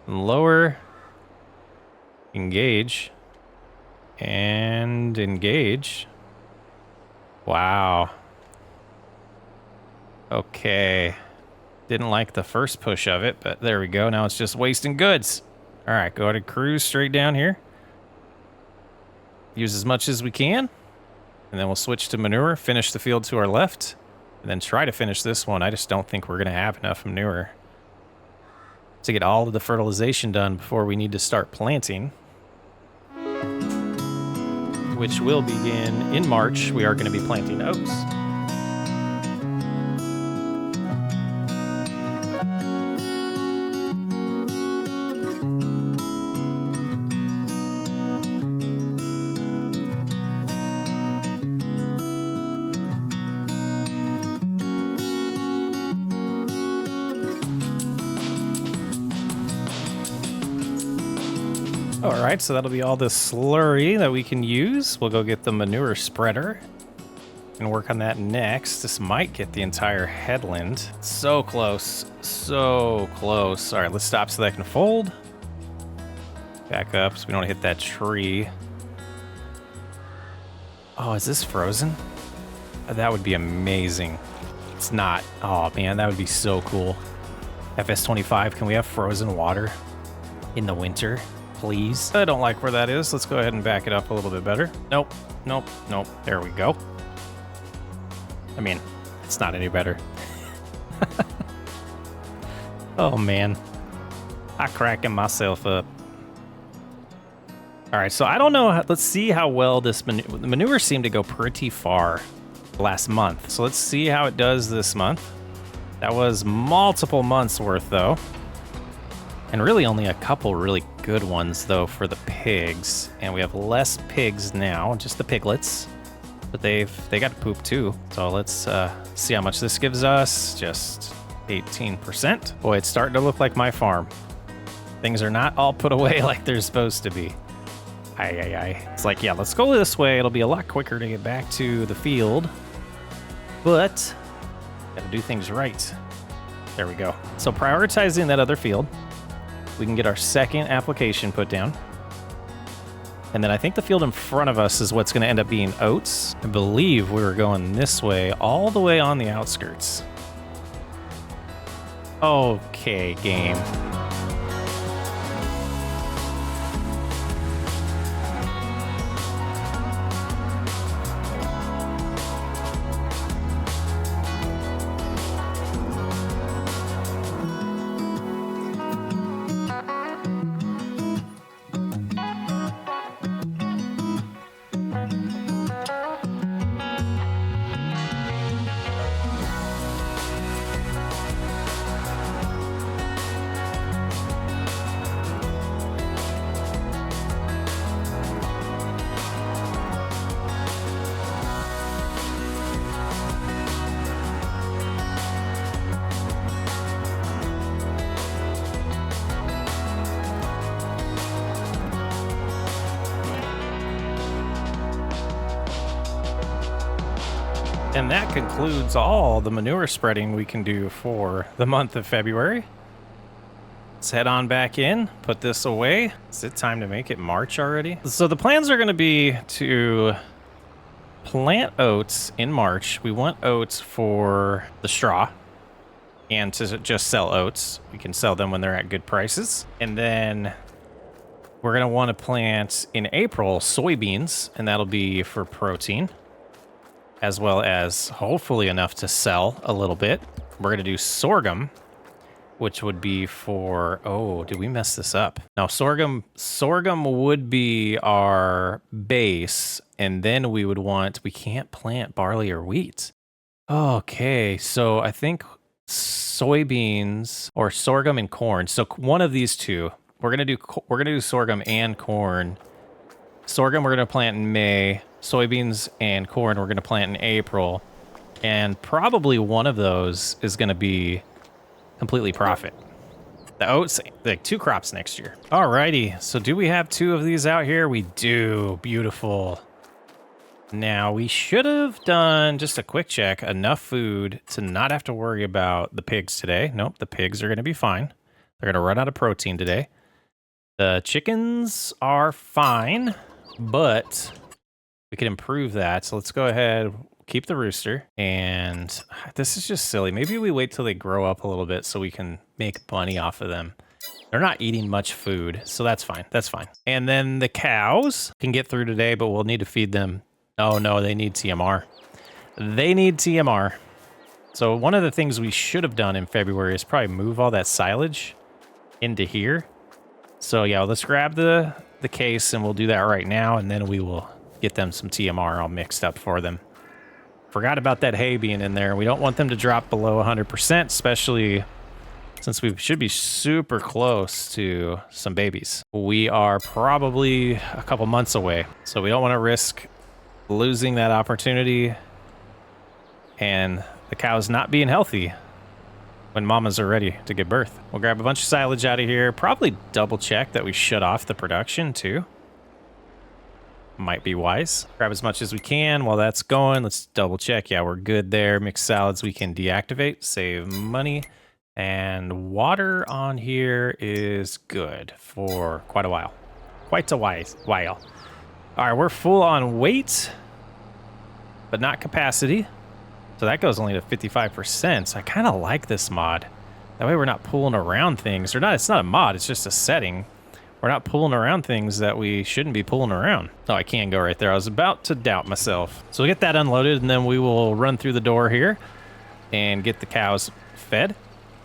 Lower. Engage. And engage. Wow. Okay. Didn't like the first push of it, but there we go. Now it's just wasting goods. All right, go ahead and cruise straight down here. Use as much as we can. And then we'll switch to manure, finish the field to our left, and then try to finish this one. I just don't think we're going to have enough manure to get all of the fertilization done before we need to start planting, which will begin in March. We are going to be planting oats. All right, so that'll be all the slurry that we can use. We'll go get the manure spreader and work on that next. This might get the entire headland. So close, so close. All right, let's stop so that I can fold. Back up so we don't hit that tree. Oh, is this frozen? That would be amazing. It's not. Oh man, that would be so cool. FS25, can we have frozen water in the winter? Please. I don't like where that is. Let's go ahead and back it up a little bit better. Nope, nope, nope. There we go. I mean, it's not any better. Oh man, I'm cracking myself up. All right, so I don't know. Let's see how well this manure seemed to go pretty far last month. So let's see how it does this month. That was multiple months worth though. And really only a couple really good ones, though, for the pigs. And we have less pigs now, just the piglets. But they got poop, too. So let's see how much this gives us. Just 18%. Boy, it's starting to look like my farm. Things are not all put away like they're supposed to be. It's like, yeah, let's go this way. It'll be a lot quicker to get back to the field. But gotta do things right. There we go. So prioritizing that other field. we can get our second application put down. And then I think the field in front of us is what's going to end up being oats. I believe we were going this way, all the way on the outskirts. Okay, game. And that concludes all the manure spreading we can do for the month of February. Let's head on back in, put this away. Is it time to make it March already? So the plans are going to be to plant oats in March. We want oats for the straw and to just sell oats. We can sell them when they're at good prices. And then we're going to want to plant in April soybeans, and that'll be for protein, as well as hopefully enough to sell a little bit. We're gonna do sorghum, which would be for, oh, did we mess this up? Now sorghum would be our base, and then we would want, we can't plant barley or wheat. Okay, so I think soybeans or sorghum and corn. So one of these two, we're gonna do sorghum and corn. Sorghum we're gonna plant in May. Soybeans and corn we're going to plant in April, and probably one of those is going to be completely profit. The oats, like 2 crops next year. Alrighty, so do we have 2 of these out here? We do. Beautiful. Now, we should have done just a quick check, enough food to not have to worry about the pigs today. Nope, the pigs are going to be fine. They're going to run out of protein today. The chickens are fine, but we could improve that. So let's go ahead, keep the rooster. And this is just silly. Maybe we wait till they grow up a little bit so we can make money off of them. They're not eating much food, so that's fine. That's fine. And then the cows can get through today, but we'll need to feed them. Oh no, they need TMR. They need TMR. So one of the things we should have done in February is probably move all that silage into here. So yeah, let's grab the case and we'll do that right now, and then we will get them some TMR all mixed up for them. Forgot about that hay being in there. We don't want them to drop below 100%, especially since we should be super close to some babies. We are probably a couple months away, so we don't want to risk losing that opportunity and the cows not being healthy when mamas are ready to give birth. We'll grab a bunch of silage out of here, probably double check that we shut off the production too. Might be wise. Grab as much as we can while that's going. Let's double check. Yeah, we're good there. Mixed salads we can deactivate, save money. And water on here is good for quite a while. Quite a while. All right, we're full on weight, but not capacity. So that goes only to 55%. So I kind of like this mod. That way we're not pulling around things. Or not, it's not a mod, it's just a setting. We're not pulling around things that we shouldn't be pulling around. Oh, I can go right there. I was about to doubt myself. So we'll get that unloaded, and then we will run through the door here and get the cows fed.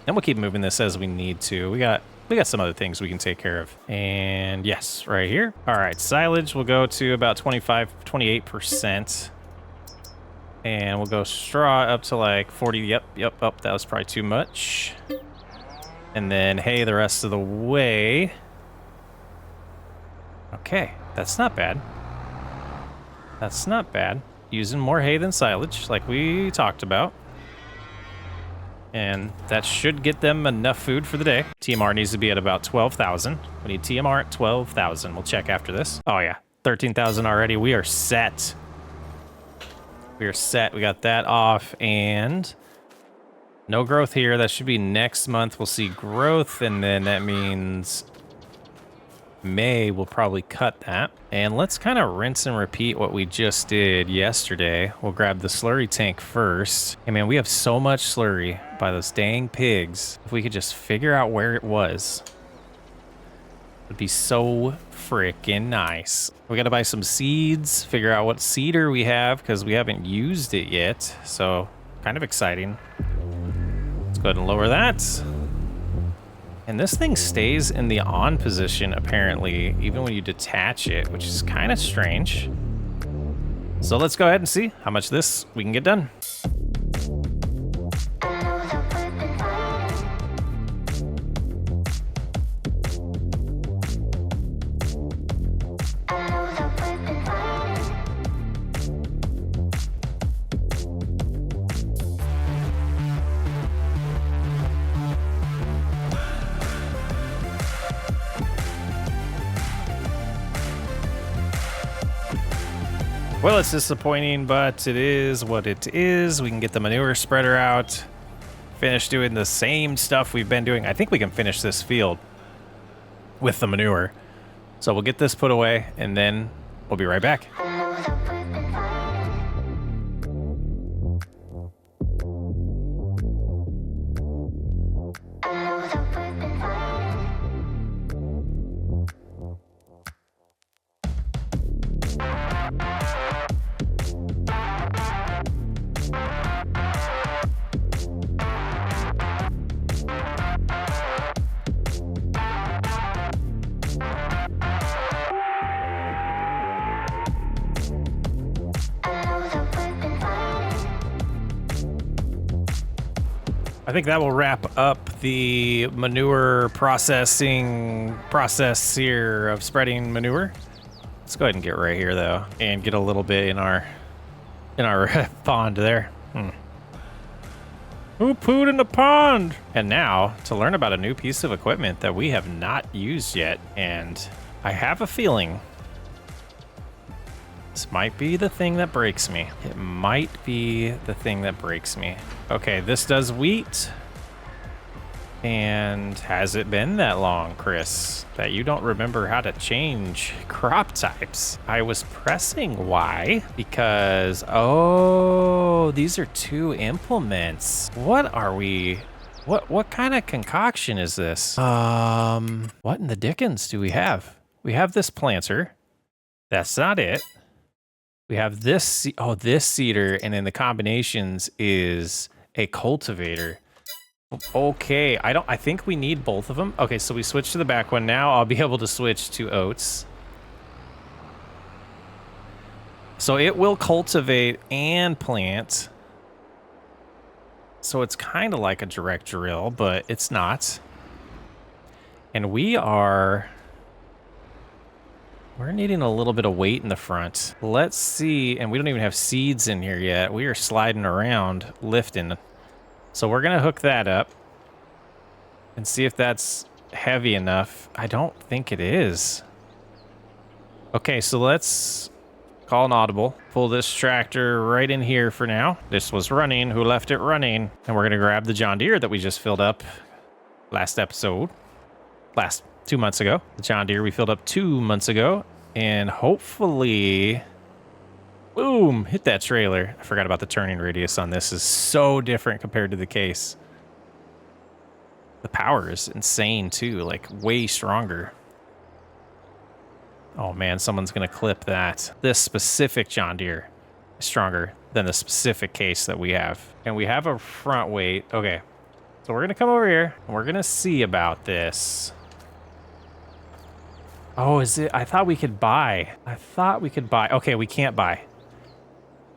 Then we'll keep moving this as we need to. We got some other things we can take care of. And yes, right here. All right, silage will go to about 28%. And we'll go straw up to like 40. Yep. Oh, that was probably too much. And then hay the rest of the way. Okay, that's not bad. That's not bad. Using more hay than silage, like we talked about. And that should get them enough food for the day. TMR needs to be at about 12,000. We need TMR at 12,000. We'll check after this. Oh yeah, 13,000 already. We are set. We are set. We got that off, and No growth here. That should be next month. We'll see growth, and then that means May we'll probably cut that. And let's kind of rinse and repeat what we just did yesterday. We'll grab the slurry tank first. Hey man, we have so much slurry by those dang pigs. If we could just figure out where it was, it'd be so freaking nice. We gotta buy some seeds, figure out what seeder we have because we haven't used it yet. So kind of exciting. Let's go ahead and lower that. And this thing stays in the on position, apparently, even when you detach it, which is kind of strange. So let's go ahead and see how much this we can get done. Well, it's disappointing, but it is what it is. We can get the manure spreader out, finish doing the same stuff we've been doing. I think we can finish this field with the manure. So we'll get this put away, and then we'll be right back. I think that will wrap up the manure processing process here of spreading manure. Let's go ahead and get right here though, and get a little bit in our pond there. Who pooed in the pond? And now to learn about a new piece of equipment that we have not used yet, and I have a feeling this might be the thing that breaks me. It might be the thing that breaks me. Okay, this does wheat. And has it been that long, Chris, that you don't remember how to change crop types? I was pressing Y because, oh, these are two implements. What are we, what kind of concoction is this? What in the dickens do we have? We have this planter. That's not it. We have this, oh, this seeder, and then the combinations is a cultivator. Okay, I think we need both of them. Okay, so we switch to the back one. Now I'll be able to switch to oats. So it will cultivate and plant. So it's kind of like a direct drill, but it's not. And we're needing a little bit of weight in the front. Let's see, and we don't even have seeds in here yet. We are sliding around, lifting. So we're gonna hook that up and see if that's heavy enough. I don't think it is. Okay, so let's call an audible. Pull this tractor right in here for now. This was running, who left it running? And we're gonna grab the John Deere that we just filled up last 2 months ago. The John Deere we filled up 2 months ago, and hopefully, boom, hit that trailer. I forgot about the turning radius on this. Is so different compared to the case. The power is insane too, like way stronger. Oh man, someone's gonna clip that. This specific John Deere is stronger than the specific case that we have. And we have a front weight. Okay, so we're gonna come over here and we're gonna see about this. Oh, is it? I thought we could buy. Okay, we can't buy.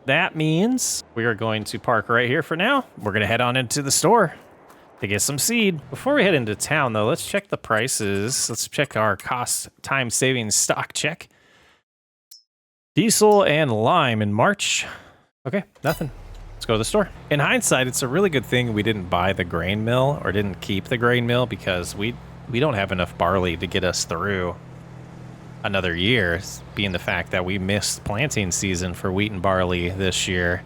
That means we are going to park right here for now. We're going to head on into the store to get some seed. Before we head into town, though, let's check the prices. Let's check our cost time savings stock check. Diesel and lime in March. Okay, nothing. Let's go to the store. In hindsight, it's a really good thing we didn't buy the grain mill or didn't keep the grain mill, because we don't have enough barley to get us through another year, being the fact that we missed planting season for wheat and barley this year.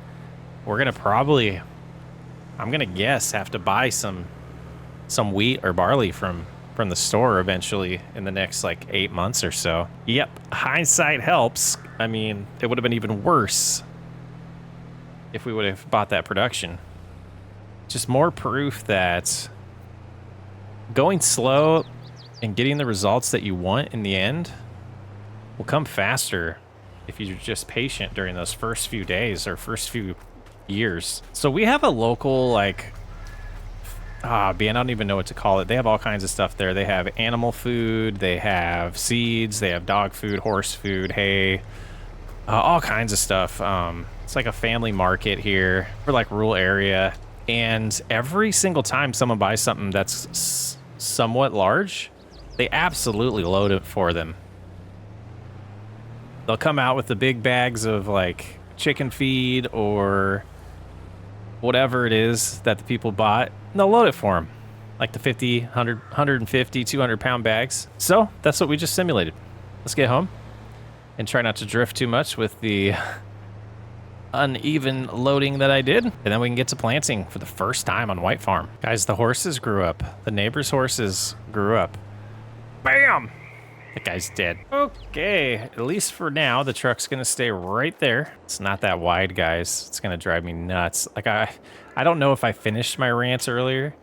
We're gonna probably, I'm gonna guess, have to buy some wheat or barley from the store eventually in the next like 8 months or so. Yep, hindsight helps. I mean, it would have been even worse if we would have bought that production. Just more proof that going slow and getting the results that you want in the end will come faster if you're just patient during those first few days or first few years. So we have a local, like, I don't even know what to call it. They have all kinds of stuff there. They have animal food, they have seeds, they have dog food, horse food, hay, all kinds of stuff. It's like a family market here for like rural area. And every single time someone buys something that's somewhat large, they absolutely load it for them. They'll come out with the big bags of like chicken feed or whatever it is that the people bought, and they'll load it for them. Like the 50, 100, 150, 200 pound bags. So that's what we just simulated. Let's get home and try not to drift too much with the uneven loading that I did. And then we can get to planting for the first time on White Farm. Guys, the horses grew up. The neighbor's horses grew up. Bam! That guy's dead. Okay, at least for now, the truck's gonna stay right there. It's not that wide, guys. It's gonna drive me nuts. Like, I don't know if I finished my rant earlier,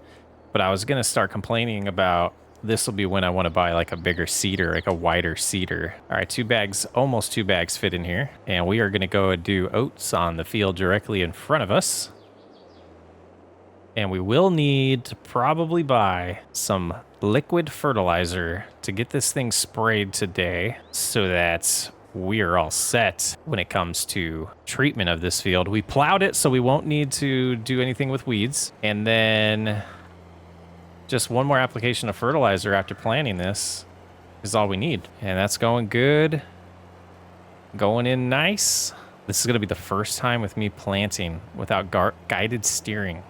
but I was gonna start complaining about this will be when I want to buy like a bigger seeder, like a wider seeder. All right, 2 bags, almost 2 bags fit in here. And we are gonna go and do oats on the field directly in front of us. And we will need to probably buy some liquid fertilizer to get this thing sprayed today so that we are all set when it comes to treatment of this field. We plowed it, so we won't need to do anything with weeds. And then just one more application of fertilizer after planting this is all we need. And that's going good. Going in nice. This is going to be the first time with me planting without guided steering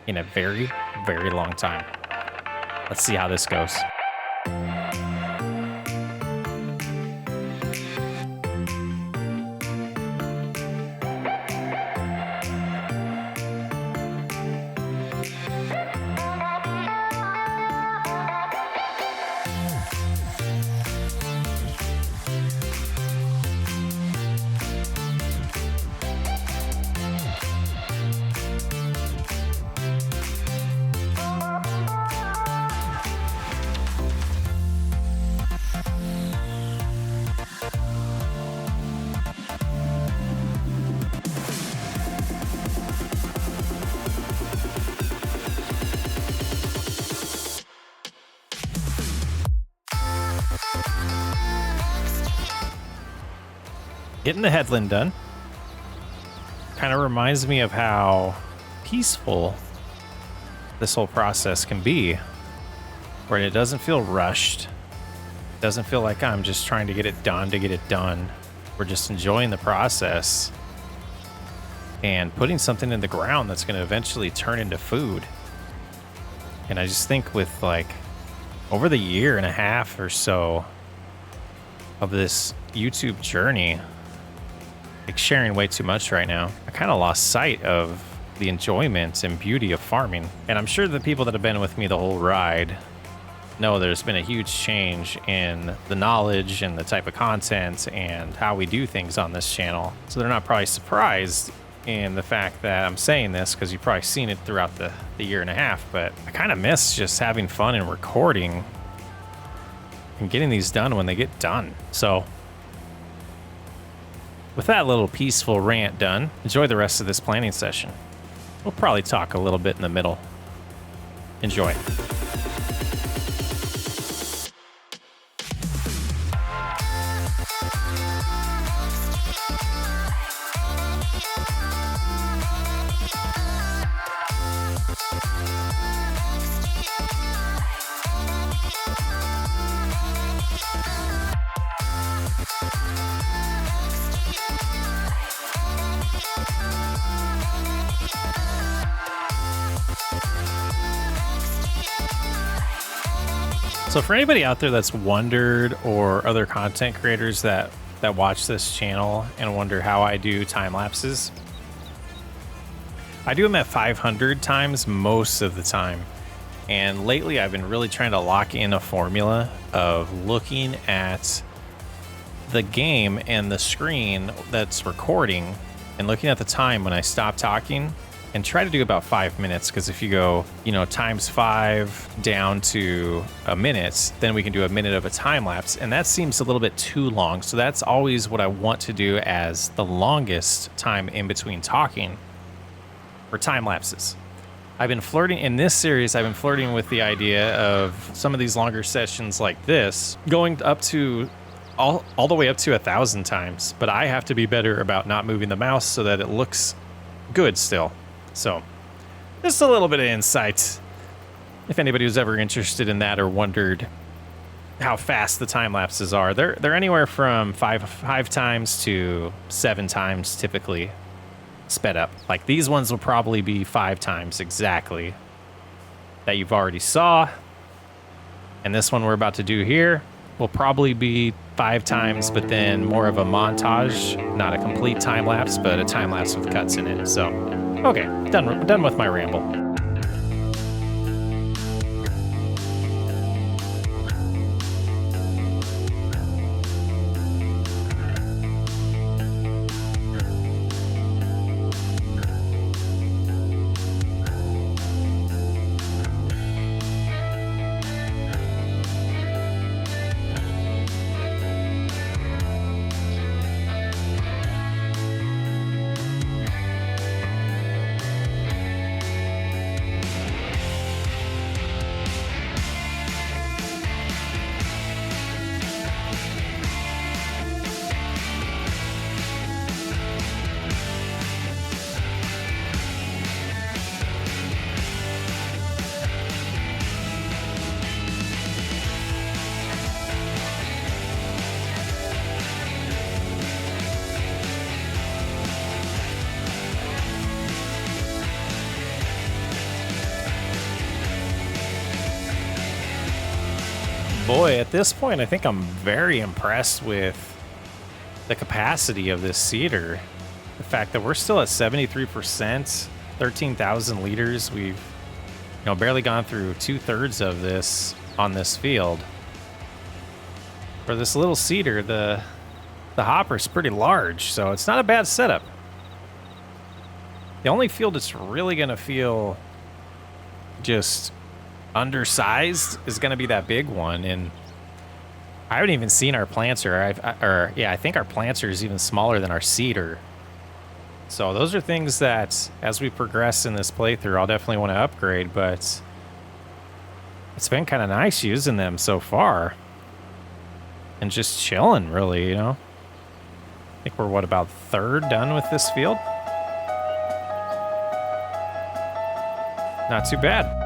in a very, very long time. Let's see how this goes. Getting the headland done kind of reminds me of how peaceful this whole process can be, where it doesn't feel rushed. It doesn't feel like I'm just trying to get it done to get it done. We're just enjoying the process and putting something in the ground that's going to eventually turn into food. And I just think with like over the 1.5 years or so of this YouTube journey, like sharing way too much right now, I kind of lost sight of the enjoyment and beauty of farming. And I'm sure the people that have been with me the whole ride know there's been a huge change in the knowledge and the type of content and how we do things on this channel. So they're not probably surprised in the fact that I'm saying this, because you've probably seen it throughout the 1.5 years, but I kind of miss just having fun and recording and getting these done when they get done. So with that little peaceful rant done, enjoy the rest of this planning session. We'll probably talk a little bit in the middle. Enjoy. So for anybody out there that's wondered, or other content creators that watch this channel and wonder how I do time lapses, I do them at 500 times most of the time. And lately I've been really trying to lock in a formula of looking at the game and the screen that's recording and looking at the time when I stop talking and try to do about 5 minutes. Because if you go, times 5 down to a minute, then we can do a minute of a time lapse. And that seems a little bit too long. So that's always what I want to do as the longest time in between talking for time lapses. I've been flirting in this series. I've been flirting with the idea of some of these longer sessions like this going up to all the way up to 1,000 times, but I have to be better about not moving the mouse so that it looks good still. So just a little bit of insight if anybody was ever interested in that or wondered how fast the time lapses are. They're anywhere from five times to 7 times typically sped up. Like these ones will probably be 5 times exactly that you've already saw, and this one we're about to do here will probably be 5 times, but then more of a montage, not a complete time lapse, but a time lapse with cuts in it. So, okay, done with my ramble. Boy, at this point, I think I'm very impressed with the capacity of this seeder. The fact that we're still at 73%, 13,000 liters. We've, barely gone through 2/3 of this on this field. For this little seeder, the hopper's pretty large, so it's not a bad setup. The only field that's really going to feel just undersized is going to be that big one, and I haven't even seen our planter. I think our planter is even smaller than our seeder. So those are things that, as we progress in this playthrough, I'll definitely want to upgrade, but it's been kind of nice using them so far and just chilling, really, I think we're, about 1/3 done with this field? Not too bad.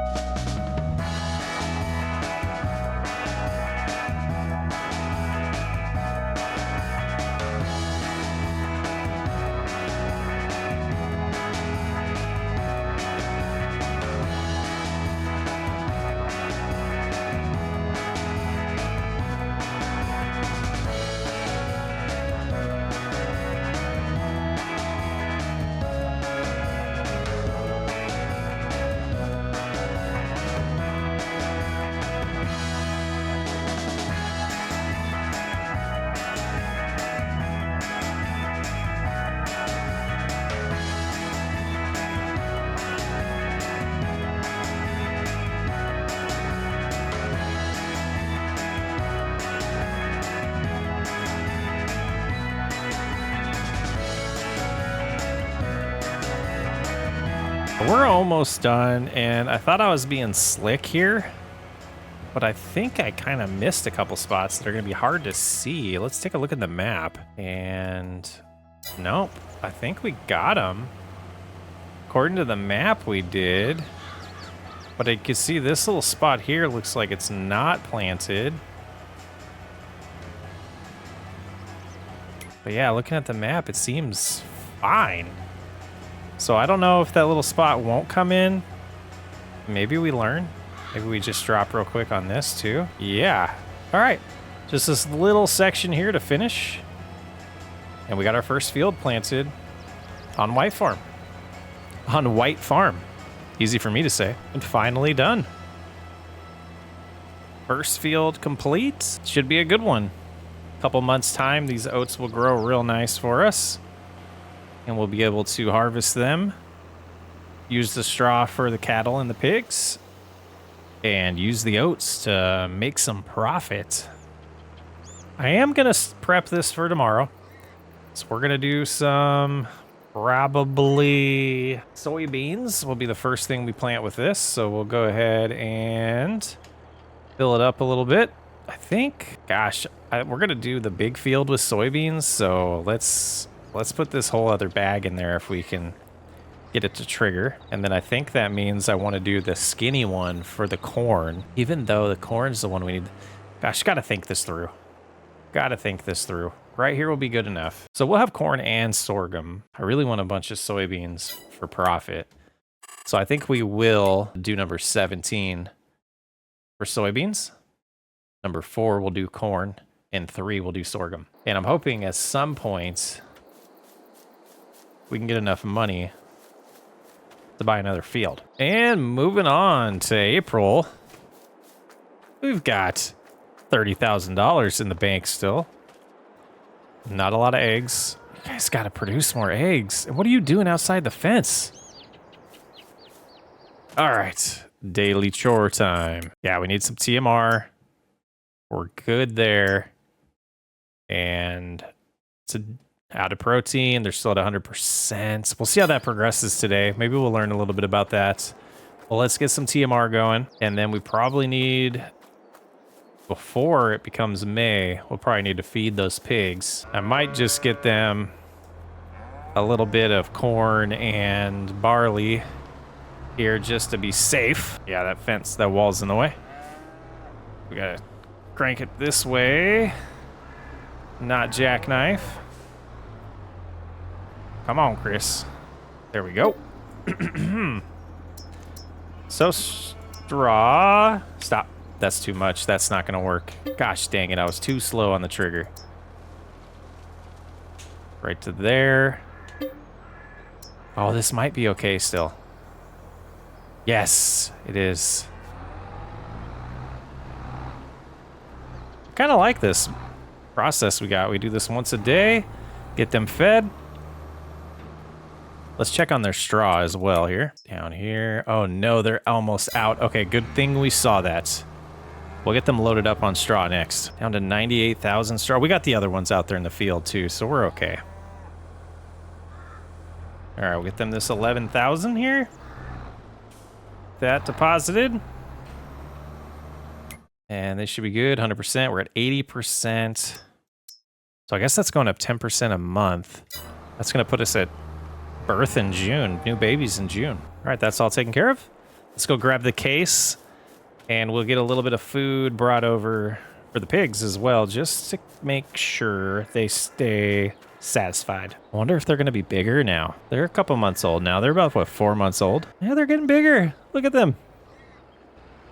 We're almost done, and I thought I was being slick here, but I think I kind of missed a couple spots that are going to be hard to see. Let's take a look at the map, and nope, I think we got them. According to the map, we did, but I can see this little spot here looks like it's not planted. But yeah, looking at the map, it seems fine. So I don't know if that little spot won't come in. Maybe we learn. Maybe we just drop real quick on this too. Yeah. All right. Just this little section here to finish. And we got our first field planted on White Farm. on White Farm. Easy for me to say. And finally done. First field complete. Should be a good one. Couple months time, these oats will grow real nice for us. And we'll be able to harvest them. Use the straw for the cattle and the pigs. And use the oats to make some profit. I am going to prep this for tomorrow. So we're going to do some probably soybeans will be the first thing we plant with this. So we'll go ahead and fill it up a little bit. I think, gosh, we're going to do the big field with soybeans. So let's put this whole other bag in there if we can get it to trigger. And then I think that means I want to do the skinny one for the corn, even though the corn's the one we need. Gosh, got to think this through. Got to think this through. Right here will be good enough. So we'll have corn and sorghum. I really want a bunch of soybeans for profit. So I think we will do number 17 for soybeans. Number 4 we'll do corn. And 3 we'll do sorghum. And I'm hoping at some point we can get enough money to buy another field. And moving on to April. We've got $30,000 in the bank still. Not a lot of eggs. You guys got to produce more eggs. What are you doing outside the fence? All right. Daily chore time. Yeah, we need some TMR. We're good there. And it's out of protein. They're still at 100%. We'll see how that progresses today. Maybe we'll learn a little bit about that. Well, let's get some TMR going. And then we probably need... Before it becomes May, we'll probably need to feed those pigs. I might just get them a little bit of corn and barley here just to be safe. Yeah, that fence, that wall's in the way. We gotta crank it this way. Not jackknife. Come on, Chris. There we go. So straw. Stop. That's too much. That's not going to work. Gosh dang it. I was too slow on the trigger. Right to there. Oh, this might be okay still. Yes, it is. Kind of like this process we got. We do this once a day. Get them fed. Let's check on their straw as well here. Down here. Oh no, they're almost out. Okay, good thing we saw that. We'll get them loaded up on straw next. Down to 98,000 straw. We got the other ones out there in the field too, so we're okay. All right, we'll get them this 11,000 here. That deposited. And they should be good, 100%. We're at 80%. So I guess that's going up 10% a month. That's going to put us at birth in June. New babies in June. All right, that's all taken care of. Let's go grab the case. And we'll get a little bit of food brought over for the pigs as well, just to make sure they stay satisfied. I wonder if they're going to be bigger now. They're a couple months old now. They're about, what, 4 months old? Yeah, they're getting bigger. Look at them.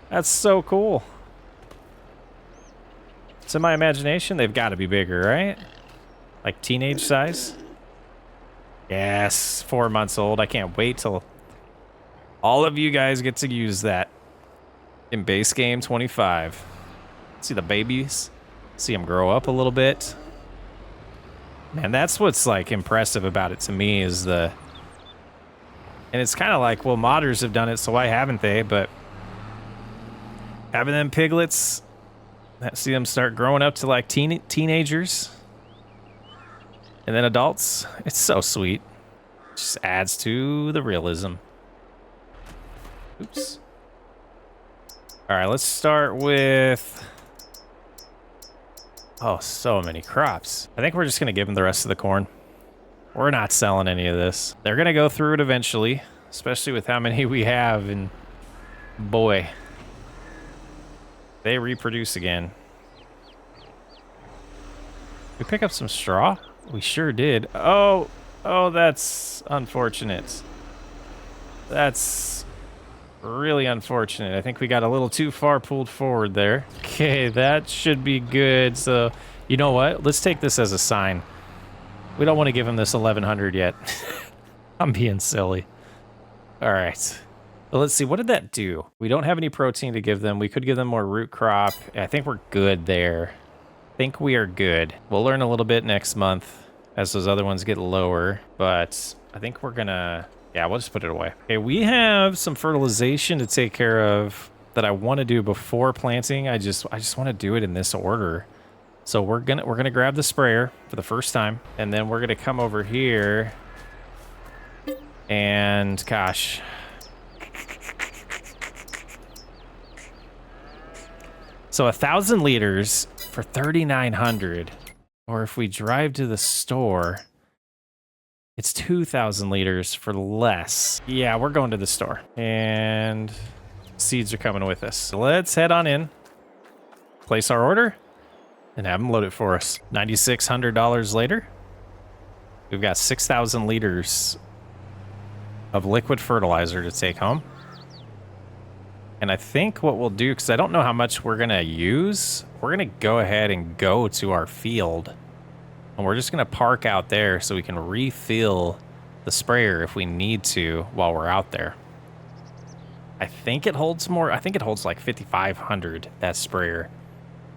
That's so cool. So in my imagination, they've got to be bigger, right? Like teenage size? Yes, 4 months old. I can't wait till all of you guys get to use that. In base game 25. See the babies. See them grow up a little bit. Man, that's what's like impressive about it to me is the... And it's kind of like, well, modders have done it, so why haven't they? But having them piglets, see them start growing up to like teenagers. And then adults. It's so sweet. Just adds to the realism. Oops. All right, let's start with... Oh, so many crops. I think we're just going to give them the rest of the corn. We're not selling any of this. They're going to go through it eventually, especially with how many we have, and boy, they reproduce again. We pick up some straw? We sure did. Oh, that's unfortunate. That's... really unfortunate. I think we got a little too far pulled forward there. Okay, that should be good. So, you know what? Let's take this as a sign. We don't want to give him this 1100 yet. I'm being silly. All right. Well, let's see. What did that do? We don't have any protein to give them. We could give them more root crop. I think we're good there. I think we are good. We'll learn a little bit next month as those other ones get lower, but I think we're gonna, yeah, we'll just put it away. Okay, we have some fertilization to take care of that I want to do before planting. I just want to do it in this order. So we're gonna grab the sprayer for the first time, and then we're gonna come over here and gosh. So 1,000 liters for 3,900, or if we drive to the store, it's 2,000 liters for less. Yeah, we're going to the store, and seeds are coming with us. So let's head on in, place our order, and have them load it for us. $9,600 later, we've got 6,000 liters of liquid fertilizer to take home. And I think what we'll do, because I don't know how much we're going to use, we're going to go ahead and go to our field. And we're just going to park out there so we can refill the sprayer if we need to while we're out there. I think it holds more. I think it holds like 5,500, that sprayer.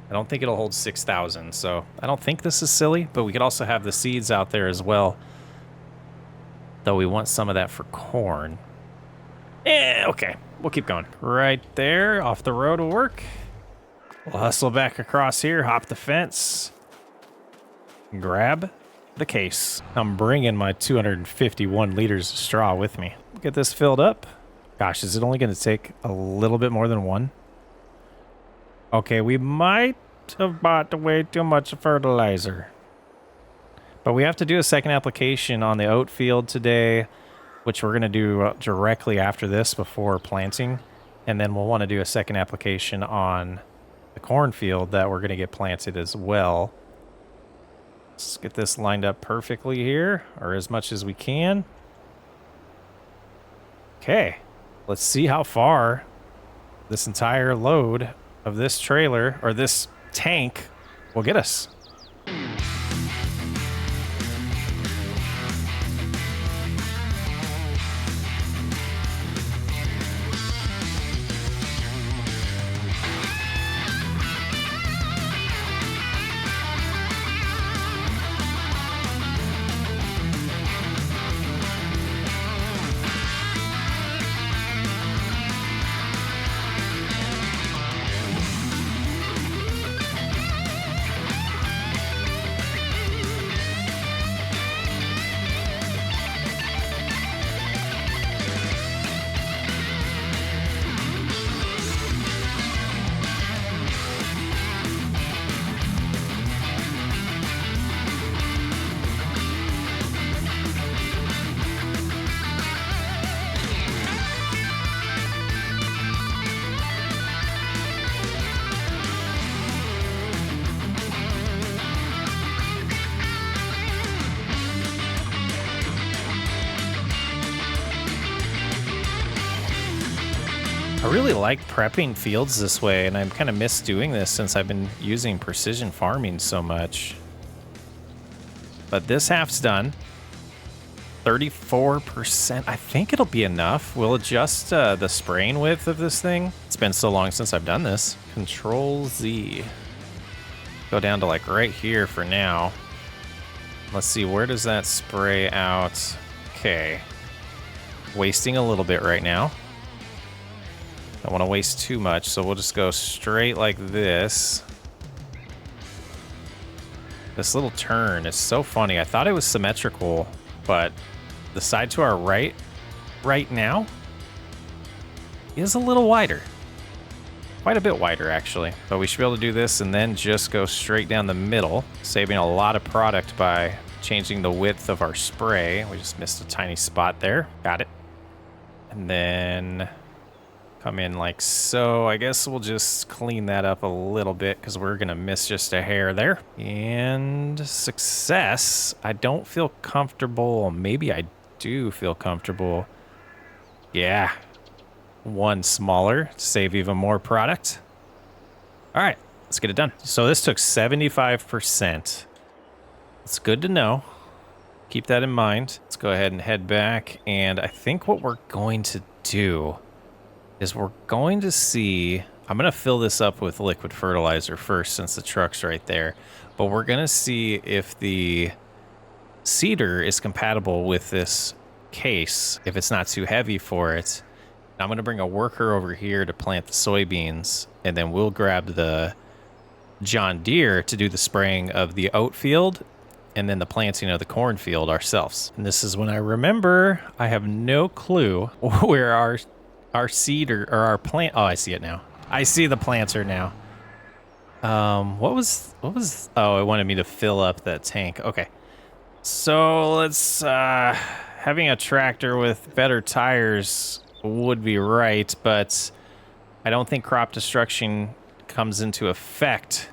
I don't think it'll hold 6,000. So I don't think this is silly, but we could also have the seeds out there as well. Though we want some of that for corn. Okay. We'll keep going. Right there, off the road will work. We'll hustle back across here, hop the fence, grab the case. I'm bringing my 251 liters of straw with me. Get this filled up. Gosh, is it only going to take a little bit more than one? Okay, we might have bought way too much fertilizer. But we have to do a second application on the oat field today, which we're going to do directly after this before planting. And then we'll want to do a second application on the cornfield that we're going to get planted as well. Let's get this lined up perfectly here, or as much as we can. Okay, let's see how far this entire load of this trailer, or this tank, will get us. I really like prepping fields this way, and I've kind of missed doing this since I've been using precision farming so much. But this half's done. 34%. I think it'll be enough. We'll adjust the spraying width of this thing. It's been so long since I've done this. Control Z. Go down to like right here for now. Let's see, where does that spray out? Okay. Wasting a little bit right now. Don't want to waste too much, so we'll just go straight like this. This little turn is so funny. I thought it was symmetrical, but the side to our right now is a little wider. Quite a bit wider, actually. But we should be able to do this and then just go straight down the middle, saving a lot of product by changing the width of our spray. We just missed a tiny spot there. Got it. And then come in like so. I guess we'll just clean that up a little bit because we're going to miss just a hair there. And success. I don't feel comfortable. Maybe I do feel comfortable. Yeah. One smaller to save even more product. All right, let's get it done. So this took 75%. It's good to know. keep that in mind. Let's go ahead and head back. And I think what we're going to do is we're going to see... I'm going to fill this up with liquid fertilizer first since the truck's right there. But we're going to see if the seeder is compatible with this case, if it's not too heavy for it. I'm going to bring a worker over here to plant the soybeans, and then we'll grab the John Deere to do the spraying of the oat field and then the planting of the cornfield ourselves. And this is when I remember I have no clue where our seeder or our plant... Oh, I see it now. I see the planter now. What was, oh, it wanted me to fill up that tank. Okay. So let's, having a tractor with better tires would be right, but I don't think crop destruction comes into effect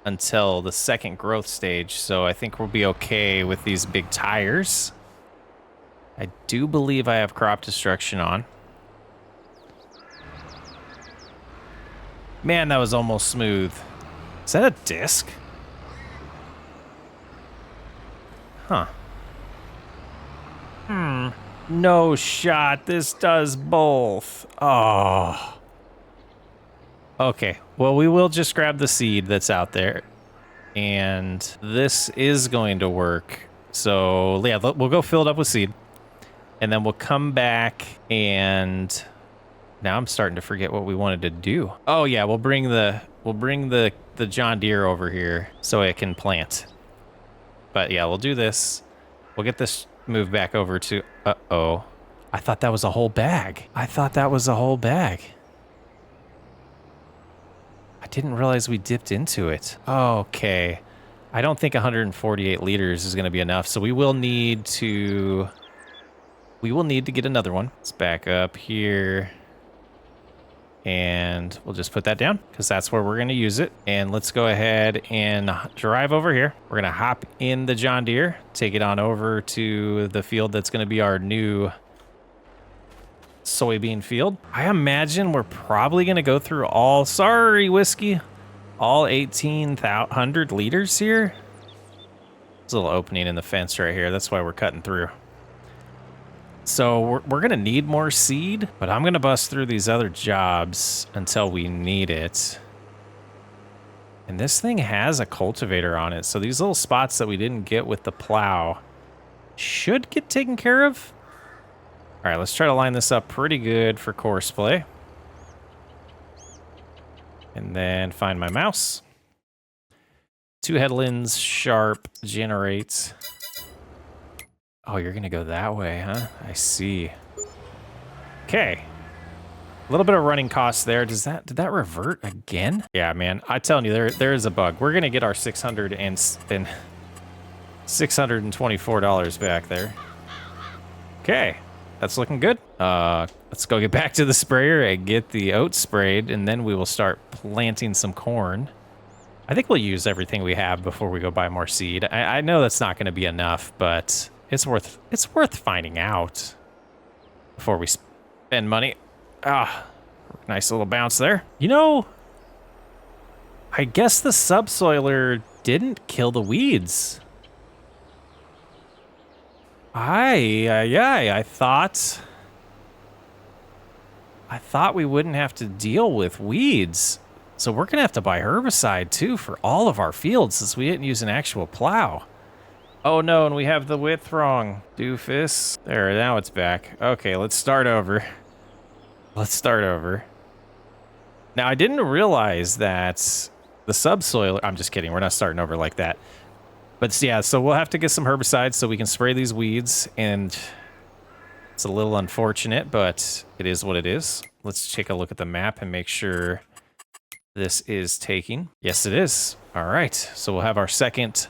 until the second growth stage. So I think we'll be okay with these big tires. I do believe I have crop destruction on. Man, that was almost smooth. Is that a disc? Huh. No shot. This does both. Oh. Okay. Well, we will just grab the seed that's out there. And this is going to work. So, yeah, we'll go fill it up with seed. And then we'll come back and... Now I'm starting to forget what we wanted to do. Oh yeah, we'll bring the John Deere over here so it can plant. But yeah, we'll do this. We'll get this moved back over to... Uh-oh. I thought that was a whole bag. I didn't realize we dipped into it. Okay. I don't think 148 liters is going to be enough, so we will need to get another one. Let's back up here. And we'll just put that down because that's where we're going to use it. And let's go ahead and drive over here. We're going to hop in the John Deere, take it on over to the field that's going to be our new soybean field. I imagine we're probably going to go through all, sorry, whiskey, all 1,800 liters here. There's a little opening in the fence right here. That's why we're cutting through. So we're going to need more seed, but I'm going to bust through these other jobs until we need it. And this thing has a cultivator on it, so these little spots that we didn't get with the plow should get taken care of. All right, let's try to line this up pretty good for course play. And then find my mouse. 2 headlands, sharp, generate. Oh, you're going to go that way, huh? I see. Okay. A little bit of running costs there. Did that revert again? Yeah, man. I'm telling you, there is a bug. We're going to get our $624 back there. Okay. That's looking good. Let's go get back to the sprayer and get the oats sprayed, and then we will start planting some corn. I think we'll use everything we have before we go buy more seed. I know that's not going to be enough, but... It's worth finding out before we spend money. Ah, nice little bounce there. You know, I guess the subsoiler didn't kill the weeds. I thought we wouldn't have to deal with weeds. So we're gonna have to buy herbicide too for all of our fields since we didn't use an actual plow. Oh no, and we have the width wrong. Doofus. There, now it's back. Okay, let's start over. Now, I didn't realize that the subsoil... I'm just kidding, we're not starting over like that. But yeah, so we'll have to get some herbicides so we can spray these weeds, and it's a little unfortunate, but it is what it is. Let's take a look at the map and make sure this is taking. Yes, it is. All right, so we'll have our second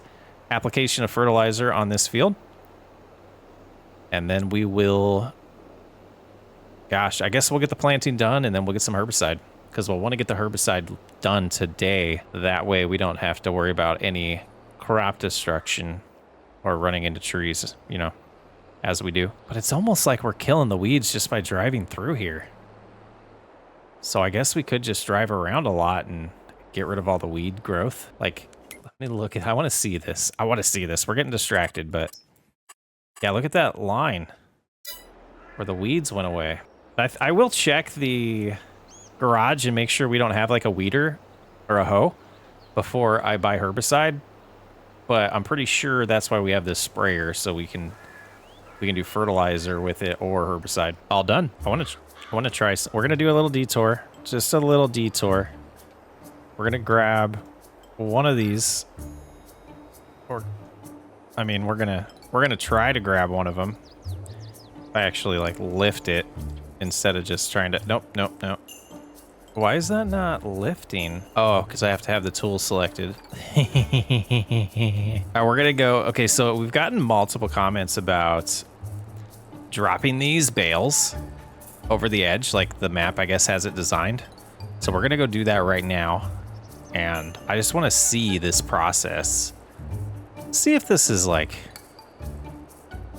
application of fertilizer on this field. And then we will... Gosh, I guess we'll get the planting done and then we'll get some herbicide. Because we'll want to get the herbicide done today. That way we don't have to worry about any crop destruction or running into trees, you know, as we do. But it's almost like we're killing the weeds just by driving through here. So I guess we could just drive around a lot and get rid of all the weed growth. Like, Let me look at, I want to see this. I want to see this. We're getting distracted, but yeah, look at that line where the weeds went away. I will check the garage and make sure we don't have like a weeder or a hoe before I buy herbicide. But I'm pretty sure that's why we have this sprayer, so we can do fertilizer with it or herbicide. All done. I want to try. We're gonna do a little detour, just a little detour. We're gonna grab one of these, or I mean, we're gonna try to grab one of them. I actually like lift it instead of just trying to. Nope. Why is that not lifting? Oh, because I have to have the tool selected. All right, we're gonna go. Okay, so we've gotten multiple comments about dropping these bales over the edge, like the map, I guess, has it designed. So we're gonna go do that right now. And I just want to see this process. See if this is like,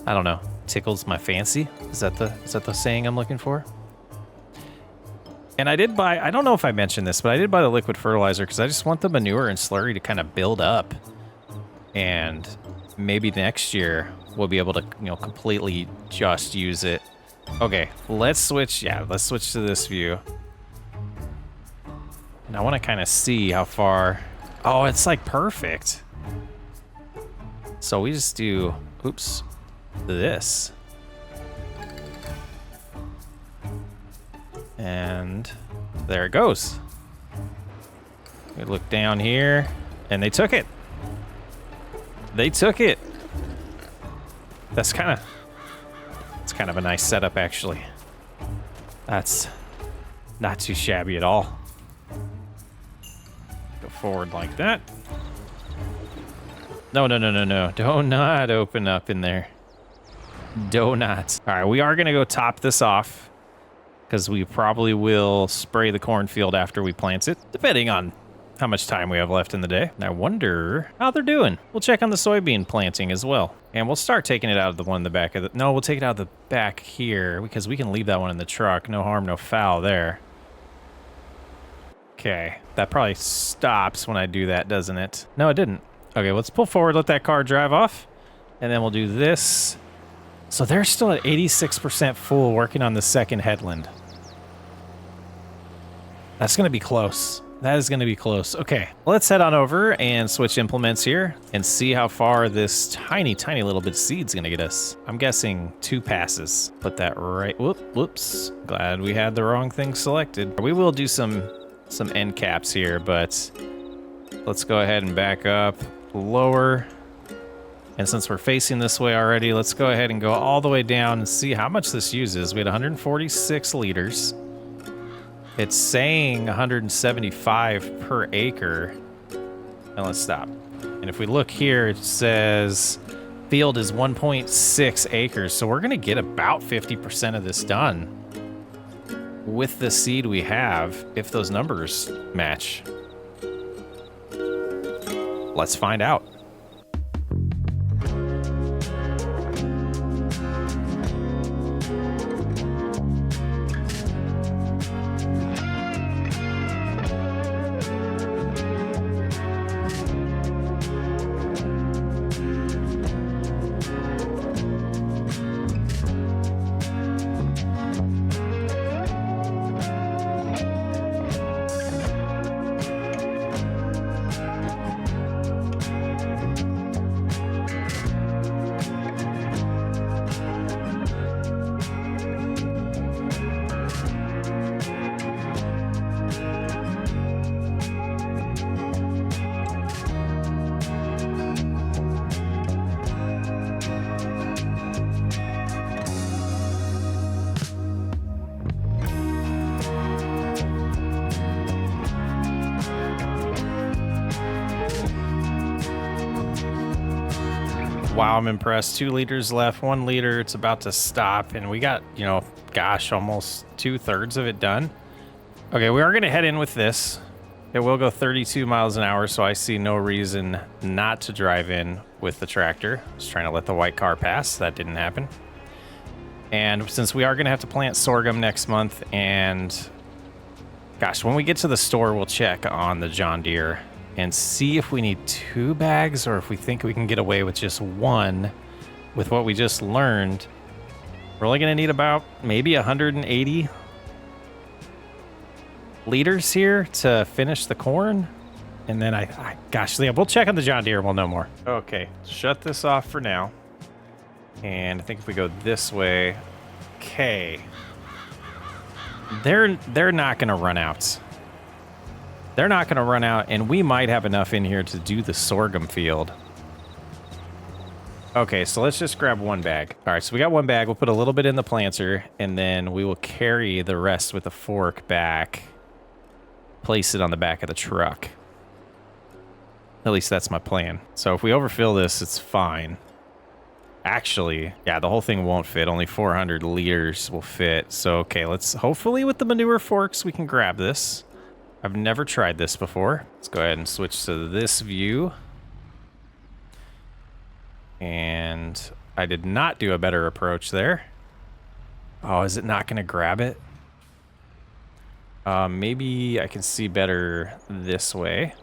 I don't know, tickles my fancy. Is that the saying I'm looking for? And I did buy, I don't know if I mentioned this, but I did buy the liquid fertilizer because I just want the manure and slurry to kind of build up. And maybe next year we'll be able to, you know, completely just use it. Okay, let's switch. Yeah, let's switch to this view. And I want to kind of see how far. Oh, it's like perfect. So we just do, oops, this. And there it goes. We look down here, and they took it. They took it. It's kind of a nice setup, actually. That's not too shabby at all. Go forward like that. No. Do not open up in there. Do not. All right, we are going to go top this off because we probably will spray the cornfield after we plant it, depending on how much time we have left in the day. And I wonder how they're doing. We'll check on the soybean planting as well. And we'll start taking it out of the one in the back of the... No, we'll take it out of the back here because we can leave that one in the truck. No harm, no foul there. Okay, that probably stops when I do that, doesn't it? No, it didn't. Okay, let's pull forward, let that car drive off, and then we'll do this. So they're still at 86% full working on the second headland. That's going to be close. That is going to be close. Okay, let's head on over and switch implements here and see how far this tiny little bit of seed's going to get us. I'm guessing 2 passes. Put that right. Whoops. Glad we had the wrong thing selected. We will do some end caps here, but let's go ahead and back up lower. And since we're facing this way already, let's go ahead and go all the way down and see how much this uses. We had 146 liters. It's saying 175 per acre. And let's stop. And if we look here, it says field is 1.6 acres. So we're going to get about 50% of this done with the seed we have, if those numbers match. Let's find out. Wow, I'm impressed. 2 liters left, 1 liter. It's about to stop, and we got, you know, gosh, almost 2/3 of it done. Okay, we are going to head in with this. It will go 32 miles an hour, so I see no reason not to drive in with the tractor. Just trying to let the white car pass. That didn't happen. And since we are going to have to plant sorghum next month, and gosh, when we get to the store, we'll check on the John Deere and see if we need 2 bags or if we think we can get away with just 1 with what we just learned. We're only going to need about maybe 180 liters here to finish the corn. And then gosh, yeah, we'll check on the John Deere and we'll know more. Okay, shut this off for now. And I think if we go this way, okay. They're not going to run out. They're not going to run out, and we might have enough in here to do the sorghum field. Okay, so let's just grab 1 bag. All right, so we got 1 bag. We'll put a little bit in the planter, and then we will carry the rest with a fork back. Place it on the back of the truck. At least that's my plan. So if we overfill this, it's fine. Actually, yeah, the whole thing won't fit. Only 400 liters will fit. So, okay, let's hopefully with the manure forks, we can grab this. I've never tried this before. Let's go ahead and switch to this view. And I did not do a better approach there. Oh, is it not going to grab it? Maybe I can see better this way.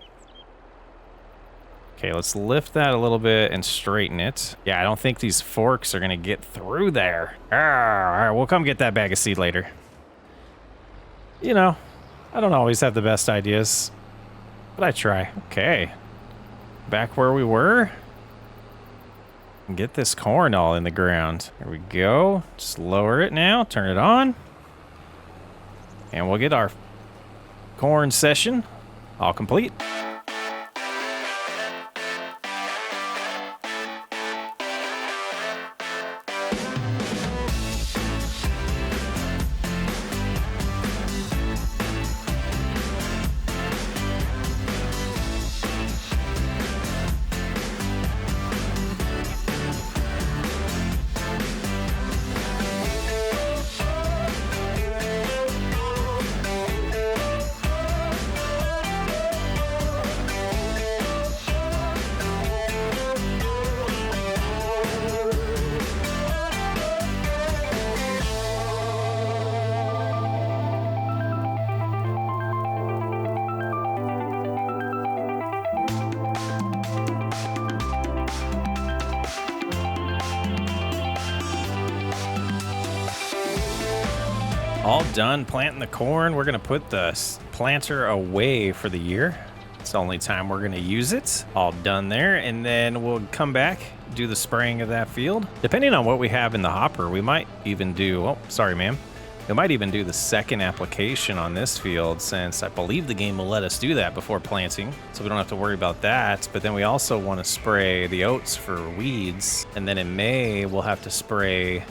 Okay, let's lift that a little bit and straighten it. Yeah, I don't think these forks are going to get through there. All right, we'll come get that bag of seed later. You know, I don't always have the best ideas, but I try. Okay, back where we were. Get this corn all in the ground. There we go. Just lower it now, turn it on. And we'll get our corn session all complete. All done planting the corn. We're gonna put the planter away for the year. It's the only time we're gonna use it. All done there, and then we'll come back, do the spraying of that field. Depending on what we have in the hopper, we might even do, oh, sorry, ma'am. We might even do the second application on this field, since I believe the game will let us do that before planting, so we don't have to worry about that. But then we also want to spray the oats for weeds, and then in May we'll have to spray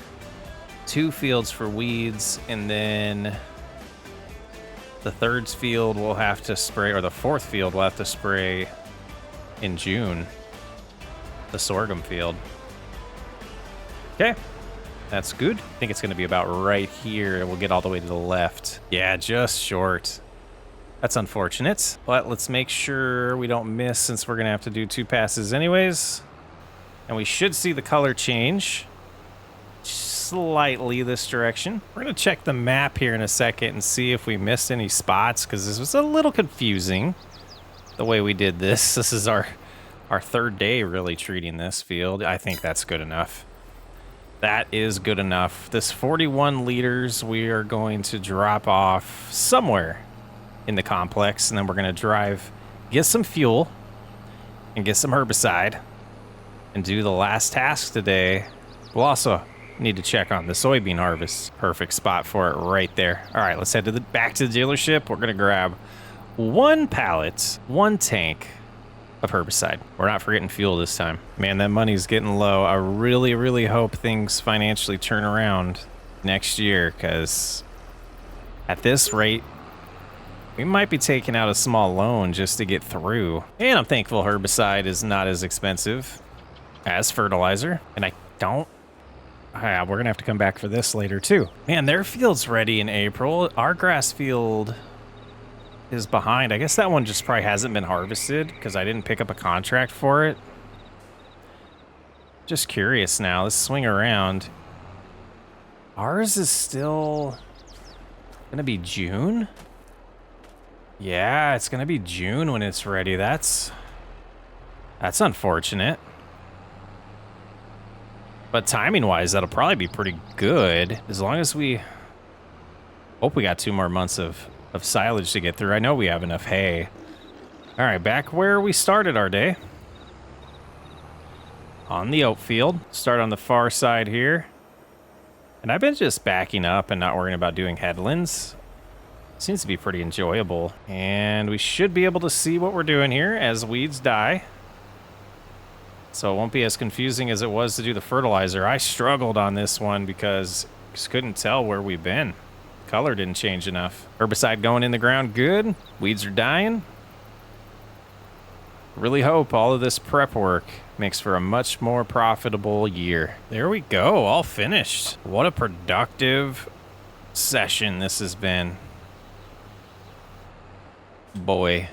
2 fields for weeds, and then the 3rd field we'll have to spray, or the 4th field we'll have to spray in June, the sorghum field. Okay, that's good. I think it's going to be about right here. We'll get all the way to the left. Yeah, just short. That's unfortunate, but let's make sure we don't miss, since we're going to have to do 2 passes anyways. And we should see the color change slightly this direction. We're going to check the map here in a second and see if we missed any spots, because this was a little confusing the way we did this. This is our 3rd day really treating this field. I think that's good enough. That is good enough. This 41 liters we are going to drop off somewhere in the complex, and then we're going to drive, get some fuel and get some herbicide and do the last task today. We'll also need to check on the soybean harvest. Perfect spot for it right there. All right, let's head to back to the dealership. We're gonna grab 1 pallet, 1 tank of herbicide. We're not forgetting fuel this time. Man, that money's getting low. I really, really hope things financially turn around next year, because at this rate, we might be taking out a small loan just to get through. And I'm thankful herbicide is not as expensive as fertilizer. And I don't, we're going to have to come back for this later too. Man, their field's ready in April. Our grass field is behind. I guess that one just probably hasn't been harvested because I didn't pick up a contract for it. Just curious now. Let's swing around. Ours is still going to be June? Yeah, it's gonna be June when it's ready. That's unfortunate. But timing-wise, that'll probably be pretty good. As long as we... Hope we got 2 more months of silage to get through. I know we have enough hay. All right, back where we started our day. On the oat field. Start on the far side here. And I've been just backing up and not worrying about doing headlands. Seems to be pretty enjoyable. And we should be able to see what we're doing here as weeds die. So it won't be as confusing as it was to do the fertilizer. I struggled on this one because just couldn't tell where we've been. Color didn't change enough. Herbicide going in the ground good. Weeds are dying. Really hope all of this prep work makes for a much more profitable year. There we go, all finished. What a productive session this has been. Boy.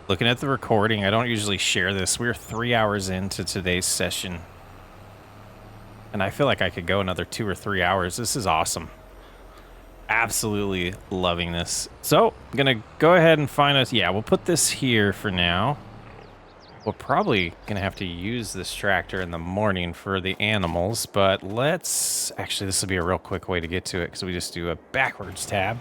Looking at the recording, I don't usually share this. We're 3 hours into today's session. And I feel like I could go another 2 or 3 hours. This is awesome. Absolutely loving this. So, I'm gonna go ahead and find us. Yeah, we'll put this here for now. We're probably gonna have to use this tractor in the morning for the animals, but let's... Actually, this will be a real quick way to get to it because we just do a backwards tab.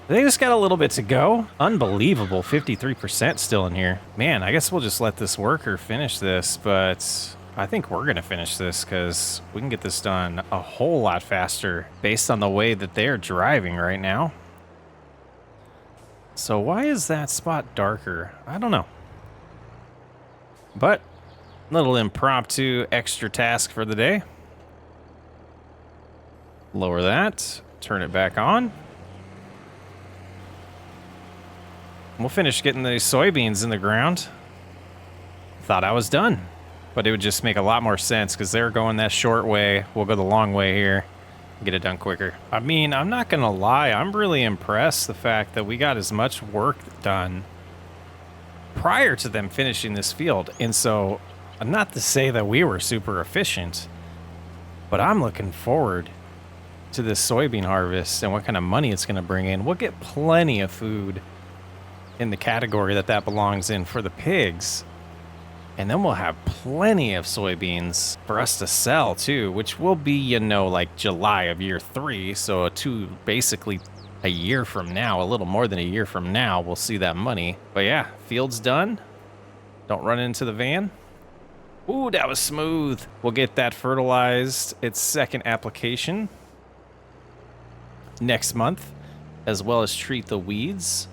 They just got a little bit to go. Unbelievable, 53% still in here. Man, I guess we'll just let this worker finish this, but I think we're gonna finish this because we can get this done a whole lot faster based on the way that they're driving right now. So why is that spot darker? I don't know. But, little impromptu extra task for the day. Lower that, turn it back on. We'll finish getting these soybeans in the ground. Thought I was done, but it would just make a lot more sense because they're going that short way. We'll go the long way here and get it done quicker. I mean, I'm not gonna lie, I'm really impressed the fact that we got as much work done prior to them finishing this field. And so, not to say that we were super efficient, but I'm looking forward to this soybean harvest and what kind of money it's gonna bring in. We'll get plenty of food in the category that belongs in for the pigs. And then we'll have plenty of soybeans for us to sell too, which will be, you know, like July of year 3. So basically a year from now, a little more than a year from now, we'll see that money. But yeah, field's done. Don't run into the van. Ooh, that was smooth. We'll get that fertilized, its second application next month, as well as treat the weeds.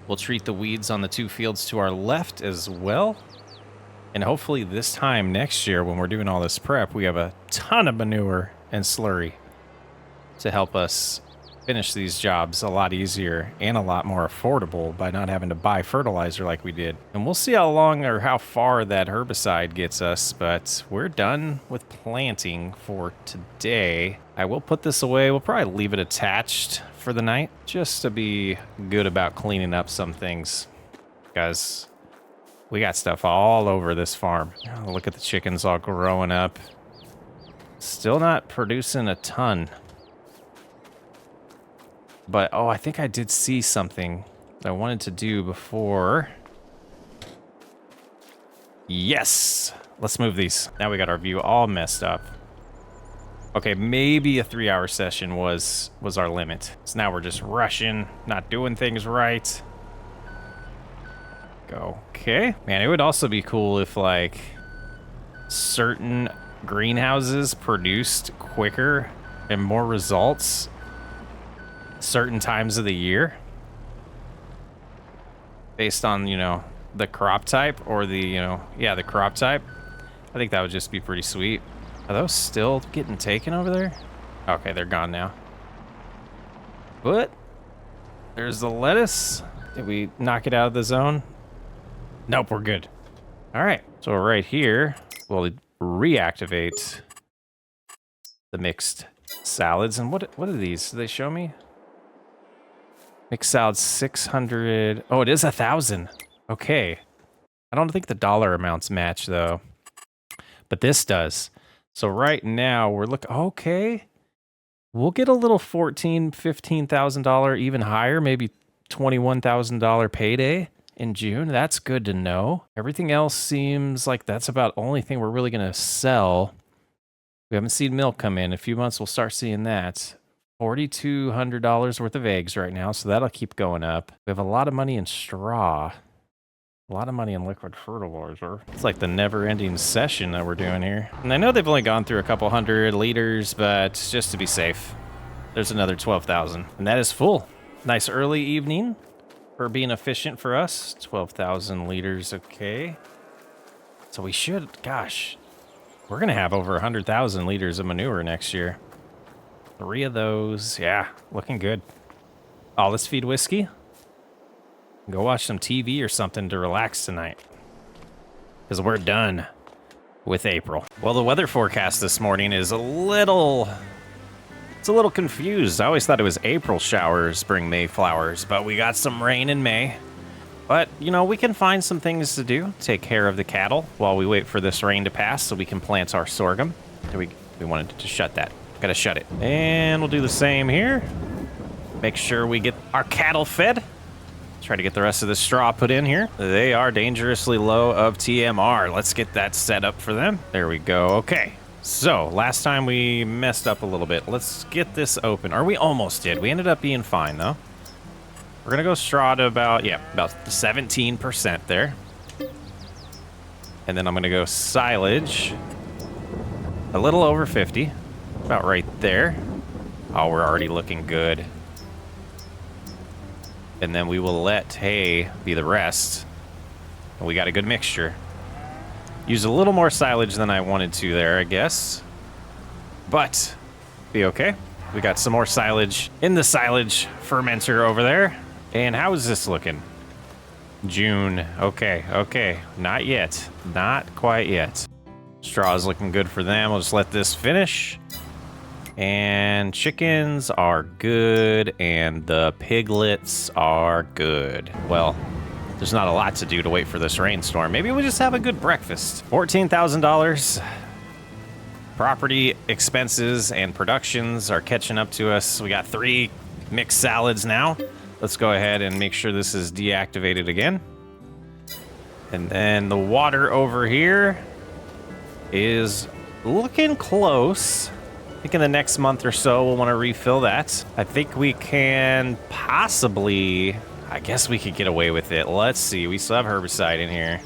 We'll treat the weeds on the 2 fields to our left as well. And hopefully this time next year when we're doing all this prep, we have a ton of manure and slurry to help us finish these jobs a lot easier and a lot more affordable by not having to buy fertilizer like we did. And we'll see how long or how far that herbicide gets us, but we're done with planting for today. I will put this away. We'll probably leave it attached for the night just to be good about cleaning up some things. Guys, we got stuff all over this farm. Oh, look at the chickens all growing up. Still not producing a ton. But, oh, I think I did see something that I wanted to do before. Yes! Let's move these. Now we got our view all messed up. Okay, maybe a 3-hour session was our limit. So now we're just rushing, not doing things right. Go. Okay. Man, it would also be cool if, like, certain greenhouses produced quicker and more results certain times of the year based on, you know, the crop type or the, you know, yeah, the crop type. I think that would just be pretty sweet. Are those still getting taken over there? Okay, they're gone now. But there's the lettuce. Did we knock it out of the zone? Nope, we're good. All right, so right here, we'll reactivate the mixed salads. And what are these? Do they show me? Mixed salad 600. Oh, it is 1,000. Okay. I don't think the dollar amounts match though, but this does. So right now we're looking, okay. We'll get a little $14,000, $15,000, even higher, maybe $21,000 payday in June. That's good to know. Everything else seems like that's about the only thing we're really going to sell. We haven't seen milk come in. In a few months, we'll start seeing that. $4,200 worth of eggs right now, so that'll keep going up. We have a lot of money in straw. A lot of money in liquid fertilizer. It's like the never-ending session that we're doing here. And I know they've only gone through a couple hundred liters, but just to be safe, there's another 12,000. And that is full. Nice early evening for being efficient for us. 12,000 liters, okay. So we should, gosh, we're going to have over 100,000 liters of manure next year. 3 of those, yeah, looking good. Oh, let's feed whiskey. Go watch some TV or something to relax tonight. Because we're done with April. Well, the weather forecast this morning is a little confused. I always thought it was April showers bring May flowers, but we got some rain in May. But, you know, we can find some things to do. Take care of the cattle while we wait for this rain to pass so we can plant our sorghum. We wanted to shut that. Gotta shut it. And we'll do the same here. Make sure we get our cattle fed. Try to get the rest of the straw put in here. They are dangerously low of TMR. Let's get that set up for them. There we go. Okay. So, last time we messed up a little bit. Let's get this open. Or we almost did. We ended up being fine, though. We're going to go straw to about 17% there. And then I'm going to go silage. A little over 50. About right there. Oh, we're already looking good. And then we will let hay be the rest. And we got a good mixture. Used a little more silage than I wanted to there, I guess. But, be okay. We got some more silage in the silage fermenter over there. And how is this looking? June. Okay. Not yet. Not quite yet. Straw's looking good for them. We'll just let this finish. And chickens are good, and the piglets are good. Well, there's not a lot to do to wait for this rainstorm. Maybe we just have a good breakfast. $14,000. Property expenses and productions are catching up to us. We got 3 mixed salads now. Let's go ahead and make sure this is deactivated again. And then the water over here is looking close. I think in the next month or so, we'll want to refill that. I think we can possibly, I guess we could get away with it. Let's see, we still have herbicide in here.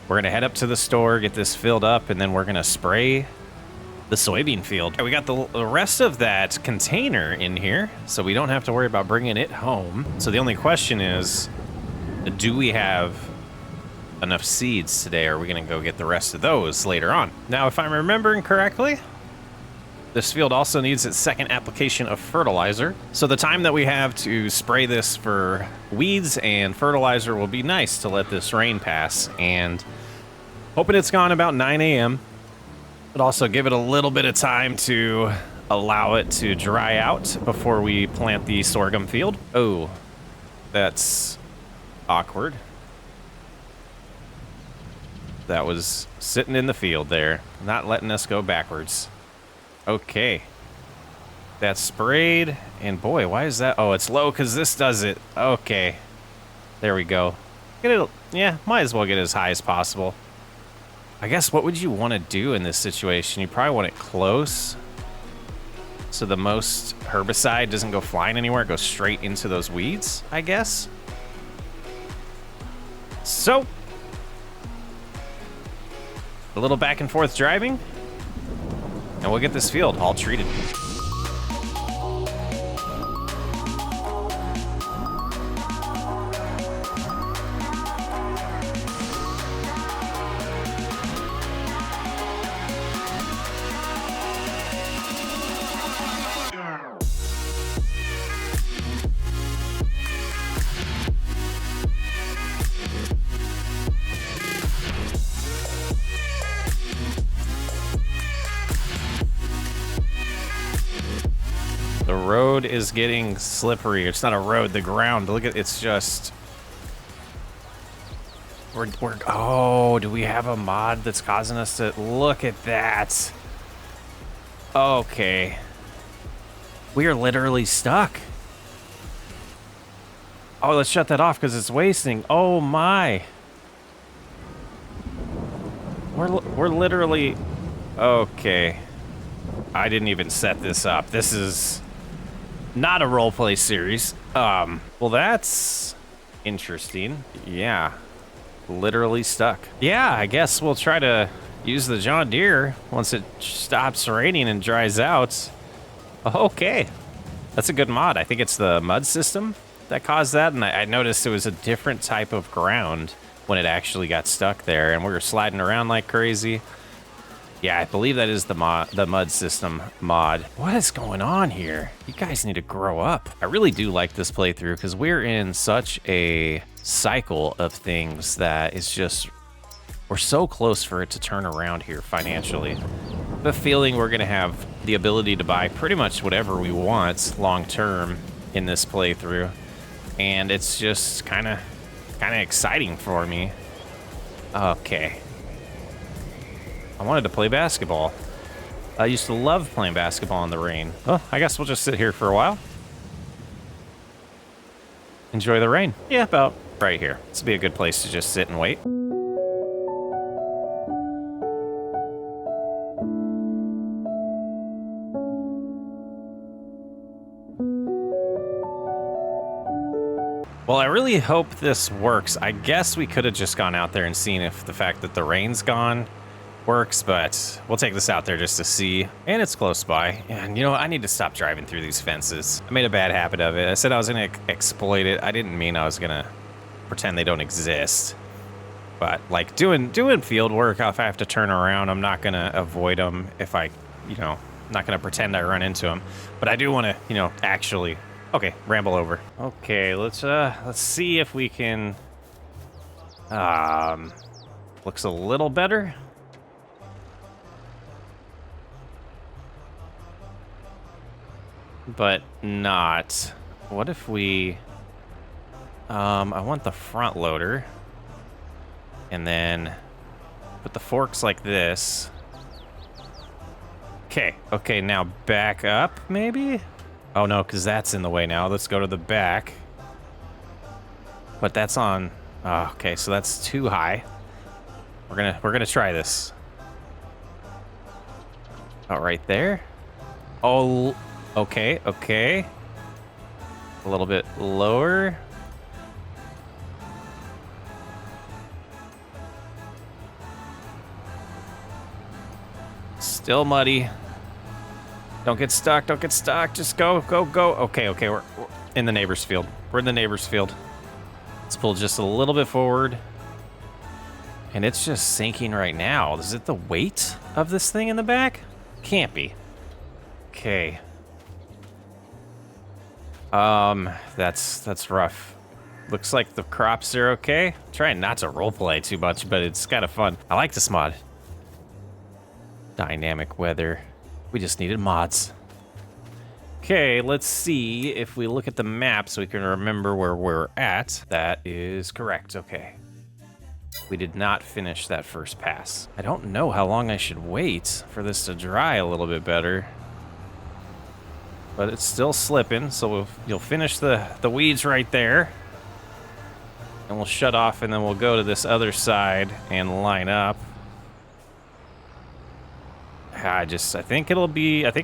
We're going to head up to the store, get this filled up, and then we're going to spray the soybean field. We got the rest of that container in here, so we don't have to worry about bringing it home. So the only question is, do we have enough seeds today? Or are we going to go get the rest of those later on? Now, if I'm remembering correctly, this field also needs its second application of fertilizer. So the time that we have to spray this for weeds and fertilizer will be nice to let this rain pass. And hoping it's gone about 9 a.m. But also give it a little bit of time to allow it to dry out before we plant the sorghum field. Oh, that's awkward. That was sitting in the field there, not letting us go backwards. Okay. That's sprayed. And boy, why is that? Oh, it's low because this does it. Okay. There we go. Get it. Yeah, might as well get it as high as possible. I guess what would you want to do in this situation? You probably want it close, so the most herbicide doesn't go flying anywhere. It goes straight into those weeds, I guess. So, a little back and forth driving. And we'll get this field all treated. The road is getting slippery. It's not a road, the ground. Look at, it's just... oh, do we have a mod that's causing us to... Look at that. Okay. We are literally stuck. Oh, let's shut that off because it's wasting. Oh my. We're literally... Okay. I didn't even set this up. This is not a roleplay series. Well, that's interesting. Yeah. Literally stuck. Yeah, I guess we'll try to use the John Deere once it stops raining and dries out. Okay. That's a good mod. I think it's the mud system that caused that, and I noticed it was a different type of ground when it actually got stuck there, and we were sliding around like crazy. Yeah, I believe that is the mud system mod. What is going on here? You guys need to grow up. I really do like this playthrough because we're in such a cycle of things that it's just, we're so close for it to turn around here financially. The feeling we're gonna have the ability to buy pretty much whatever we want long term in this playthrough, and it's just kind of exciting for me. Okay. I wanted to play basketball. I used to love playing basketball in the rain. Well, I guess we'll just sit here for a while. Enjoy the rain. Yeah, about right here. This would be a good place to just sit and wait. Well, I really hope this works. I guess we could have just gone out there and seen if the fact that the rain's gone works, but we'll take this out there just to see. And it's close by. And you know, I need to stop driving through these fences. I made a bad habit of it. I said I was gonna exploit it. I didn't mean I was gonna pretend they don't exist. But like doing field work, if I have to turn around, I'm not gonna avoid them if I, you know, I'm not gonna pretend I run into them. But I do want to, you know, actually. Okay, ramble over. Okay, let's see if we can. Looks a little better. But not. What if we... I want the front loader. And then put the forks like this. Okay, now back up, maybe? Oh no, because that's in the way now. Let's go to the back. But that's on... Oh, okay, so that's too high. We're gonna try this. Oh, right there. Oh... Okay. A little bit lower. Still muddy. Don't get stuck, just go. Okay, we're in the neighbor's field. We're in the neighbor's field. Let's pull just a little bit forward. And it's just sinking right now. Is it the weight of this thing in the back? Can't be. Okay. That's rough. Looks like the crops are okay. Trying not to roleplay too much, but it's kind of fun. I like this mod. Dynamic weather. We just needed mods. Okay, let's see if we look at the map so we can remember where we're at. That is correct, okay. We did not finish that first pass. I don't know how long I should wait for this to dry a little bit better. But it's still slipping, so you'll finish the weeds right there. And we'll shut off, and then we'll go to this other side and line up. I think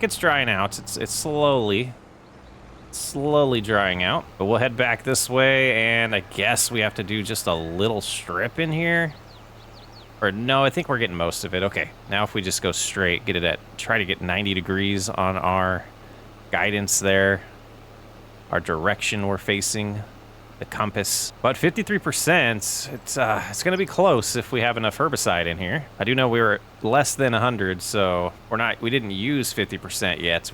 it's drying out. It's slowly drying out. But we'll head back this way, and I guess we have to do just a little strip in here. Or no, I think we're getting most of it. Okay, now if we just go straight, try to get 90 degrees on our guidance there, our direction we're facing, the compass. But 53%, it's gonna be close if we have enough herbicide in here. I do know we were at less than 100, so we didn't use 50% yet.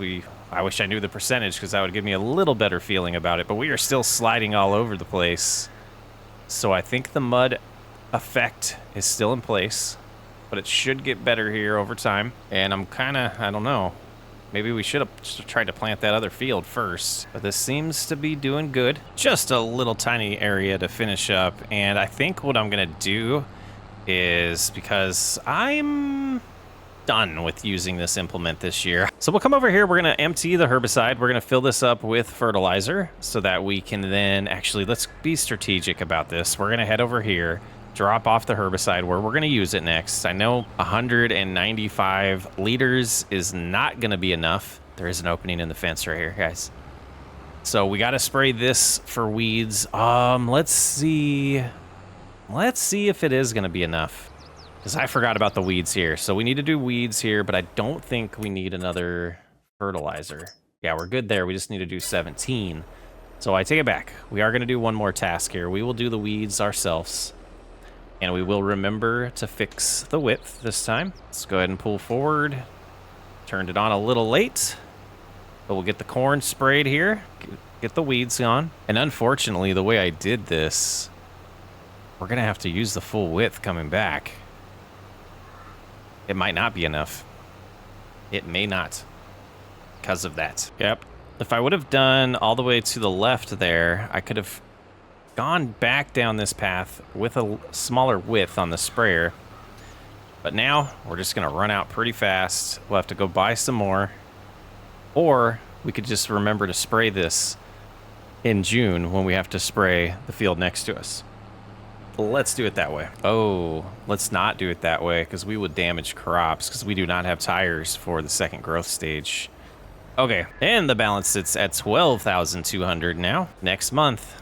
I wish I knew the percentage because that would give me a little better feeling about it, but we are still sliding all over the place. So I think the mud effect is still in place, but it should get better here over time. And I don't know. Maybe we should have tried to plant that other field first, but this seems to be doing good. Just a little tiny area to finish up, and I think what I'm gonna do is, because I'm done with using this implement this year. So we'll come over here. We're going to empty the herbicide. We're going to fill this up with fertilizer so that we can then actually, let's be strategic about this. We're going to head over here, drop off the herbicide where we're going to use it next. I know 195 liters is not going to be enough. There is an opening in the fence right here, guys. So we got to spray this for weeds. Let's see. Let's see if it is going to be enough. Because I forgot about the weeds here. So we need to do weeds here, but I don't think we need another fertilizer. Yeah, we're good there. We just need to do 17. So I take it back. We are going to do one more task here. We will do the weeds ourselves. And we will remember to fix the width this time. Let's go ahead and pull forward. Turned it on a little late. But we'll get the corn sprayed here. Get the weeds on. And unfortunately, the way I did this, we're going to have to use the full width coming back. It might not be enough. It may not because of that. Yep. If I would have done all the way to the left there, I could have gone back down this path with a smaller width on the sprayer. But now we're just going to run out pretty fast. We'll have to go buy some more. Or we could just remember to spray this in June when we have to spray the field next to us. Let's do it that way. Oh, let's not do it that way because we would damage crops because we do not have tires for the second growth stage. Okay, and the balance sits at 12,200 now. Next month,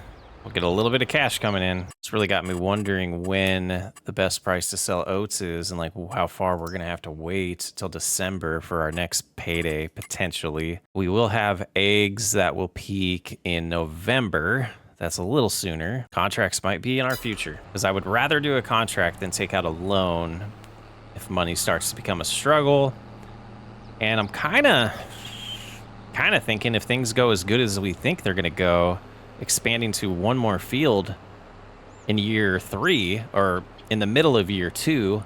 we'll get a little bit of cash coming in. It's really got me wondering when the best price to sell oats is and like how far we're gonna have to wait till December for our next payday, potentially. We will have eggs that will peak in November. That's a little sooner. Contracts might be in our future because I would rather do a contract than take out a loan if money starts to become a struggle. And I'm kind of thinking if things go as good as we think they're going to go, expanding to one more field in year 3 or in the middle of year 2,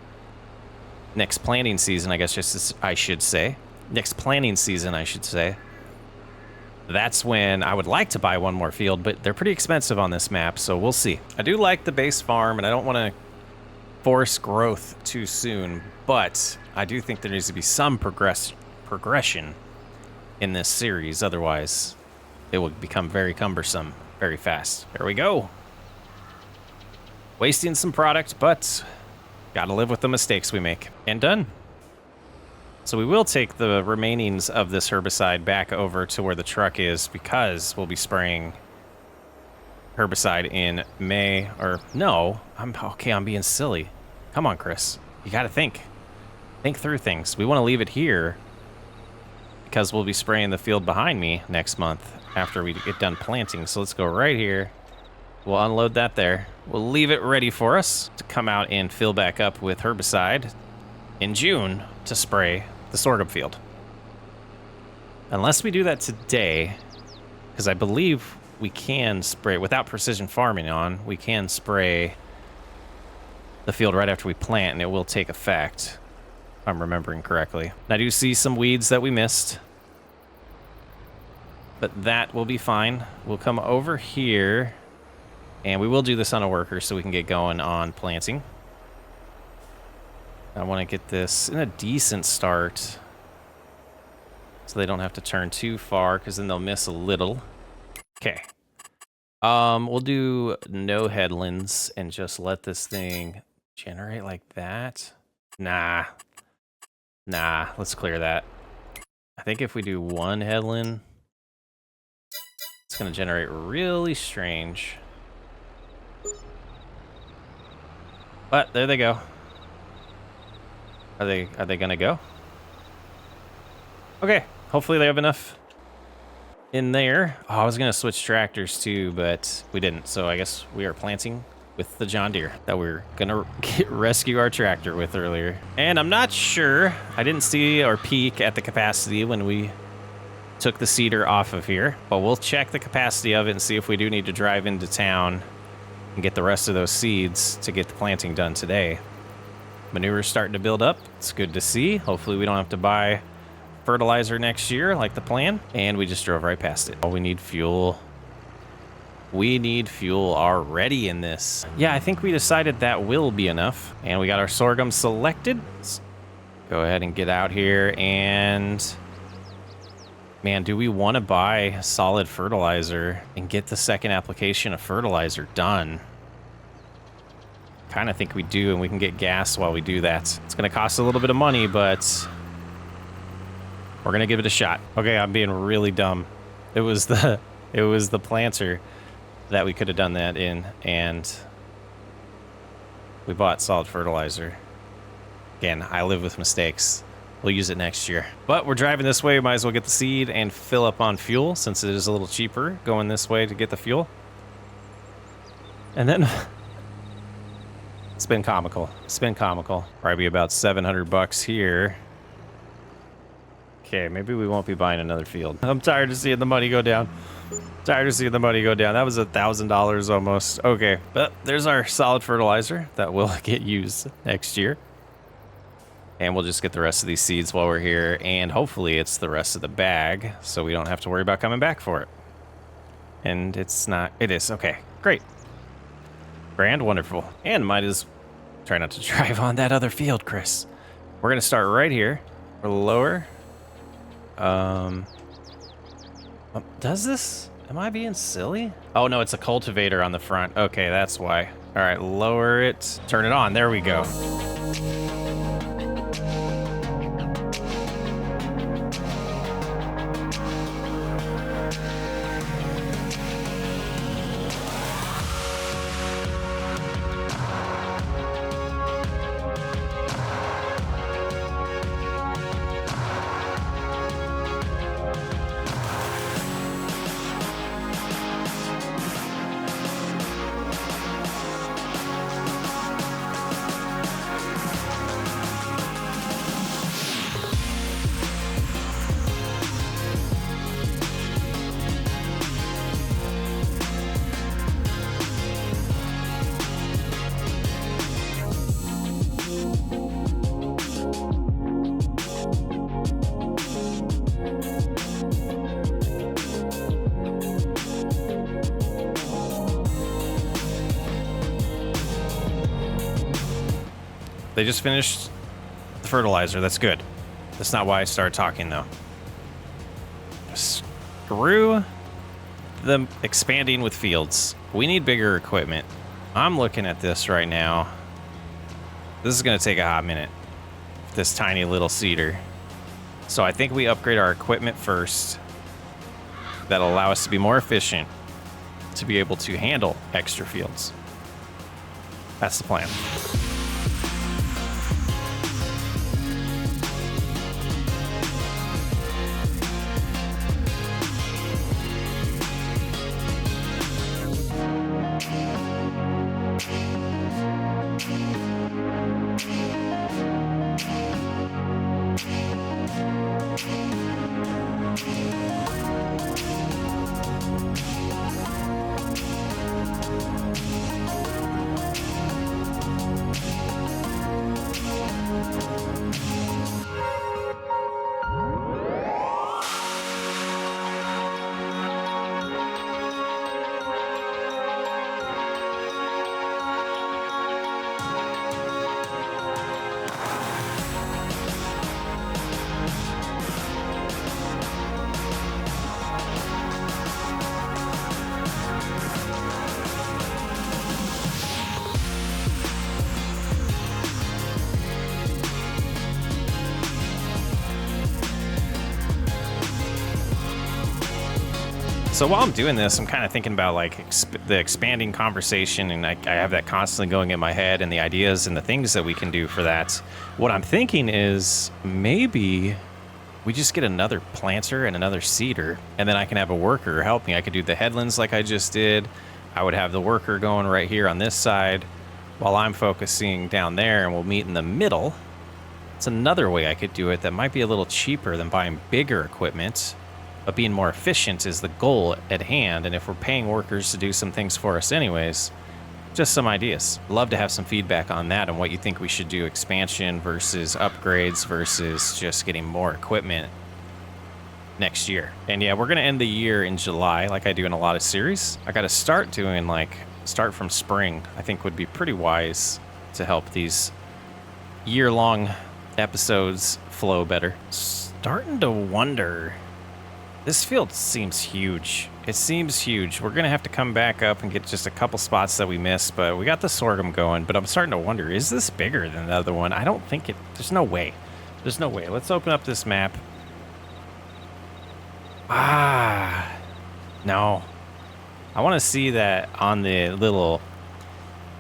next planting season, I guess I should say. Next planting season, I should say. That's when I would like to buy one more field, but they're pretty expensive on this map, so we'll see. I do like the base farm, and I don't want to force growth too soon, but I do think there needs to be some progression in this series. Otherwise, it will become very cumbersome very fast. There we go. Wasting some product, but gotta live with the mistakes we make. And done. So we will take the remainings of this herbicide back over to where the truck is because we'll be spraying herbicide in May. Or no, I'm being silly. Come on, Chris. You got to think through things. We want to leave it here because we'll be spraying the field behind me next month after we get done planting. So let's go right here. We'll unload that there. We'll leave it ready for us to come out and fill back up with herbicide in June to spray the sorghum field. Unless we do that today, because I believe we can spray, without precision farming on, we can spray the field right after we plant and it will take effect, if I'm remembering correctly. And I do see some weeds that we missed, but that will be fine. We'll come over here and we will do this on a worker so we can get going on planting. I want to get this in a decent start so they don't have to turn too far because then they'll miss a little. Okay. We'll do no headlands and just let this thing generate like that. Nah, let's clear that. I think if we do one headland, it's going to generate really strange. But there they go. Are they gonna go? Okay, hopefully they have enough in there. Oh, I was gonna switch tractors too, but we didn't. So I guess we are planting with the John Deere that we're gonna rescue our tractor with earlier. And I'm not sure, I didn't see or peek at the capacity when we took the seeder off of here, but we'll check the capacity of it and see if we do need to drive into town and get the rest of those seeds to get the planting done today. Manure's starting to build up. It's good to see. Hopefully we don't have to buy fertilizer next year like the plan. And we just drove right past it. Oh, we need fuel. We need fuel already in this. Yeah, I think we decided that will be enough. And we got our sorghum selected. Let's Go ahead and get out here and... Man, do we want to buy solid fertilizer and get the second application of fertilizer done? Kind of think we do, and we can get gas while we do that. It's going to cost a little bit of money, but we're going to give it a shot. Okay, I'm being really dumb. It was the planter that we could have done that in, and we bought solid fertilizer. Again, I live with mistakes. We'll use it next year. But we're driving this way. We might as well get the seed and fill up on fuel since it is a little cheaper going this way to get the fuel. And then it's been comical. It's been comical. Probably about 700 bucks here. Okay, maybe we won't be buying another field. I'm tired of seeing the money go down. Tired of seeing the money go down. That was $1,000 almost. Okay, but there's our solid fertilizer that will get used next year. And we'll just get the rest of these seeds while we're here. And hopefully it's the rest of the bag, so we don't have to worry about coming back for it. And it's not. It is. Okay, great. Grand, wonderful. And might as try not to drive on that other field, Chris. We're going to start right here. We're lower. Does this? Am I being silly? Oh, no, it's a cultivator on the front. Okay, that's why. All right, lower it. Turn it on. There we go. They just finished the fertilizer. That's good. That's not why I started talking, though. Screw the expanding with fields. We need bigger equipment. I'm looking at this right now. This is going to take a hot minute. This tiny little seeder. So I think we upgrade our equipment first. That'll allow us to be more efficient to be able to handle extra fields. That's the plan. So while I'm doing this, I'm kind of thinking about like the expanding conversation, and I have that constantly going in my head, and the ideas and the things that we can do for that. What I'm thinking is maybe we just get another planter and another seeder, and then I can have a worker help me. I could do the headlands like I just did. I would have the worker going right here on this side while I'm focusing down there, and we'll meet in the middle. It's another way I could do it that might be a little cheaper than buying bigger equipment. But being more efficient is the goal at hand, and if we're paying workers to do some things for us anyways, just some ideas. Love to have some feedback on that and what you think we should do, expansion versus upgrades versus just getting more equipment next year. And yeah, we're going to end the year in July like I do in a lot of series. I got to start doing start from spring, I think would be pretty wise to help these year-long episodes flow better. Starting to wonder. This field seems huge. It seems huge. We're going to have to come back up and get just a couple spots that we missed, but we got the sorghum going. But I'm starting to wonder, is this bigger than the other one? I don't think it... There's no way. There's no way. Let's open up this map. Ah. No. I want to see that on the little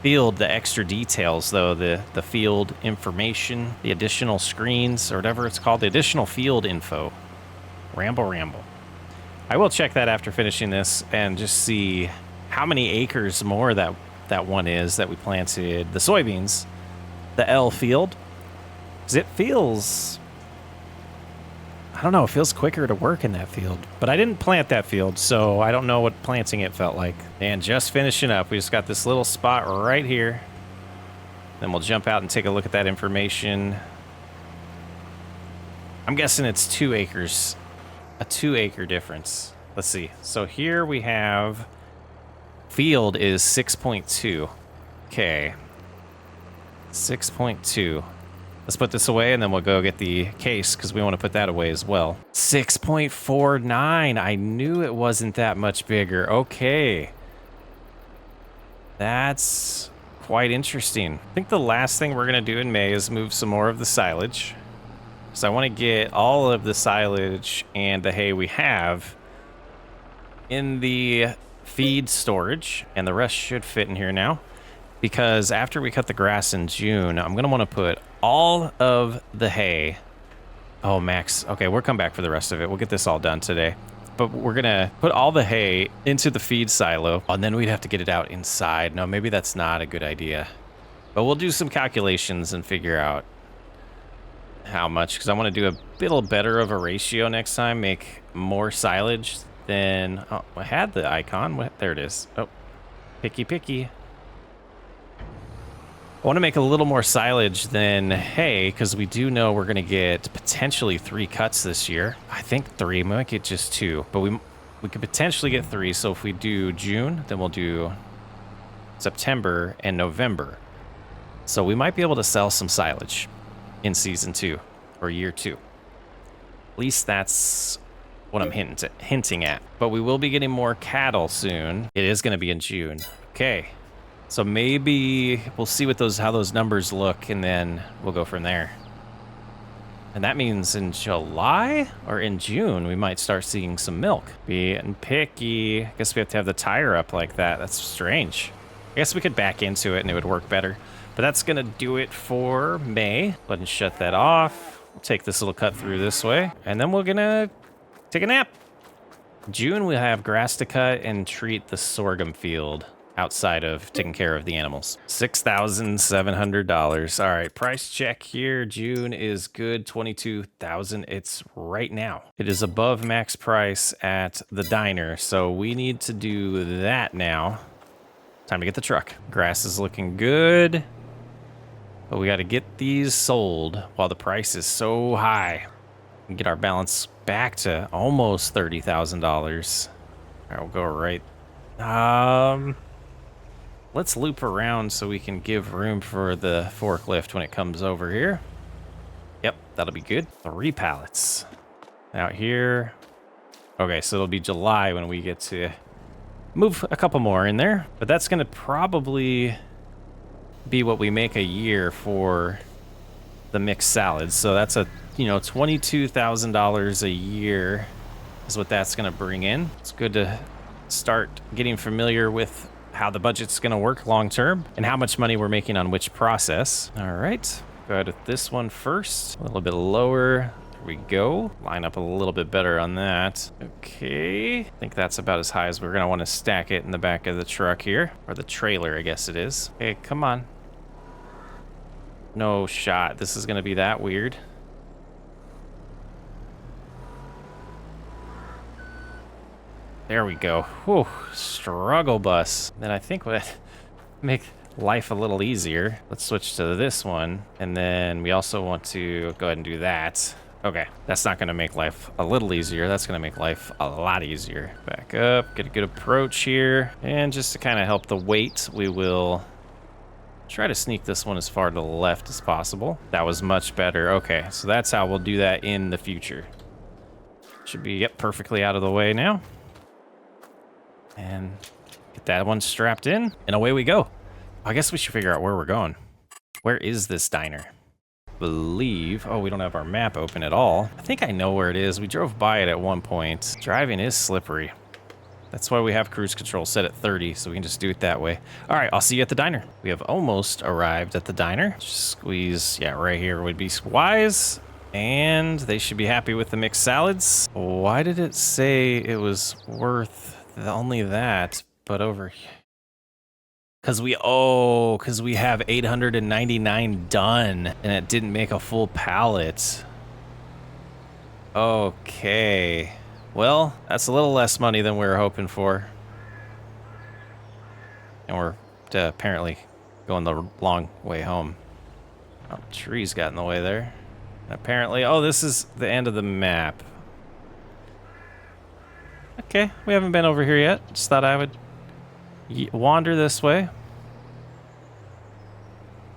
field, the extra details, though. The field information, the additional screens, or whatever it's called. The additional field info. Ramble. I will check that after finishing this and just see how many acres more that one is that we planted the soybeans, the L field. Because it feels, I don't know, it feels quicker to work in that field. But I didn't plant that field, so I don't know what planting it felt like. And just finishing up, we just got this little spot right here. Then we'll jump out and take a look at that information. I'm guessing it's 2 acres. A 2-acre difference. Let's see. So here we have field is 6.2. Okay. 6.2. Let's put this away and then we'll go get the case because we want to put that away as well. 6.49. I knew it wasn't that much bigger. Okay. That's quite interesting. I think the last thing we're going to do in May is move some more of the silage. So I want to get all of the silage and the hay we have in the feed storage, and the rest should fit in here now. Because after we cut the grass in June, I'm going to want to put all of the hay. Oh, Max. Okay, we'll come back for the rest of it. We'll get this all done today. But we're going to put all the hay into the feed silo, and then we'd have to get it out inside. No, maybe that's not a good idea. But we'll do some calculations and figure out how much, because I want to do a little better of a ratio next time, make more silage than... Oh, I had the icon. There it is. Oh, picky. I want to make a little more silage than hay, because we do know we're going to get potentially 3 cuts this year. I think 3. We might get just 2, but we could potentially get 3. So if we do June, then we'll do September and November. So we might be able to sell some silage in season 2 or year 2. At least that's what I'm hinting at. But we will be getting more cattle soon. It is going to be in June. Okay. So maybe we'll see what how those numbers look, and then we'll go from there. And that means in July or in June, we might start seeing some milk. Being picky. I guess we have to have the tire up like that. That's strange. I guess we could back into it and it would work better. But that's going to do it for May. Go ahead and shut that off. We'll take this little cut through this way. And then we're going to take a nap. June, we'll have grass to cut and treat the sorghum field outside of taking care of the animals. $6,700. All right, price check here. June is good, $22,000. It's right now. It is above max price at the diner, so we need to do that now. Time to get the truck. Grass is looking good, but we got to get these sold while the price is so high and get our balance back to almost $30,000. All right, we'll go right. Let's loop around so we can give room for the forklift when it comes over here. Yep, that'll be good. 3 pallets out here. Okay, so it'll be July when we get to move a couple more in there. But that's going to probably be what we make a year for the mixed salads. So that's a, $22,000 a year is what that's going to bring in. It's good to start getting familiar with how the budget's going to work long term and how much money we're making on which process. All right, go ahead with this one first. A little bit lower. There we go. Line up a little bit better on that. Okay, I think that's about as high as we're going to want to stack it in the back of the truck here, or the trailer, I guess it is. Okay, come on. No shot. This is going to be that weird. There we go. Whew, struggle bus. Then I think what make life a little easier. Let's switch to this one. And then we also want to go ahead and do that. Okay, that's not gonna make life a little easier. That's gonna make life a lot easier. Back up, get a good approach here. And just to kind of help the weight, we will Try to sneak this one as far to the left as possible. That was much better. Okay, so that's how we'll do that in the future. Should be, yep, perfectly out of the way now. And get that one strapped in, and away we go. I guess we should figure out where we're going. Where is this diner? Believe, oh, we don't have our map open at all. I think I know where it is. We drove by it at one point. Driving is slippery. That's why we have cruise control set at 30, so we can just do it that way. All right, I'll see you at the diner. We have almost arrived at the diner. Just squeeze, yeah, right here would be wise. And they should be happy with the mixed salads. Why did it say it was worth only that, but over here? Because we have 899 done, and it didn't make a full pallet. Okay. Well, that's a little less money than we were hoping for. And we're apparently going the long way home. Oh, trees got in the way there. And apparently, oh, this is the end of the map. Okay, we haven't been over here yet. Just thought I would wander this way.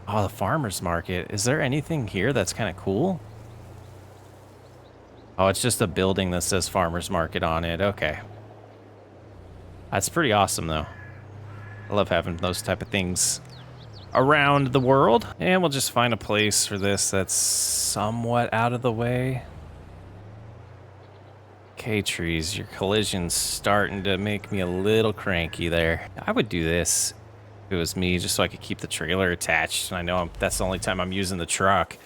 Oh, the farmer's market. Is there anything here that's kind of cool? Oh, it's just a building that says farmer's market on it. Okay. That's pretty awesome, though. I love having those type of things around the world. And we'll just find a place for this that's somewhat out of the way. Okay, trees, your collision's starting to make me a little cranky there. I would do this if it was me, just so I could keep the trailer attached. And I know that's the only time I'm using the truck.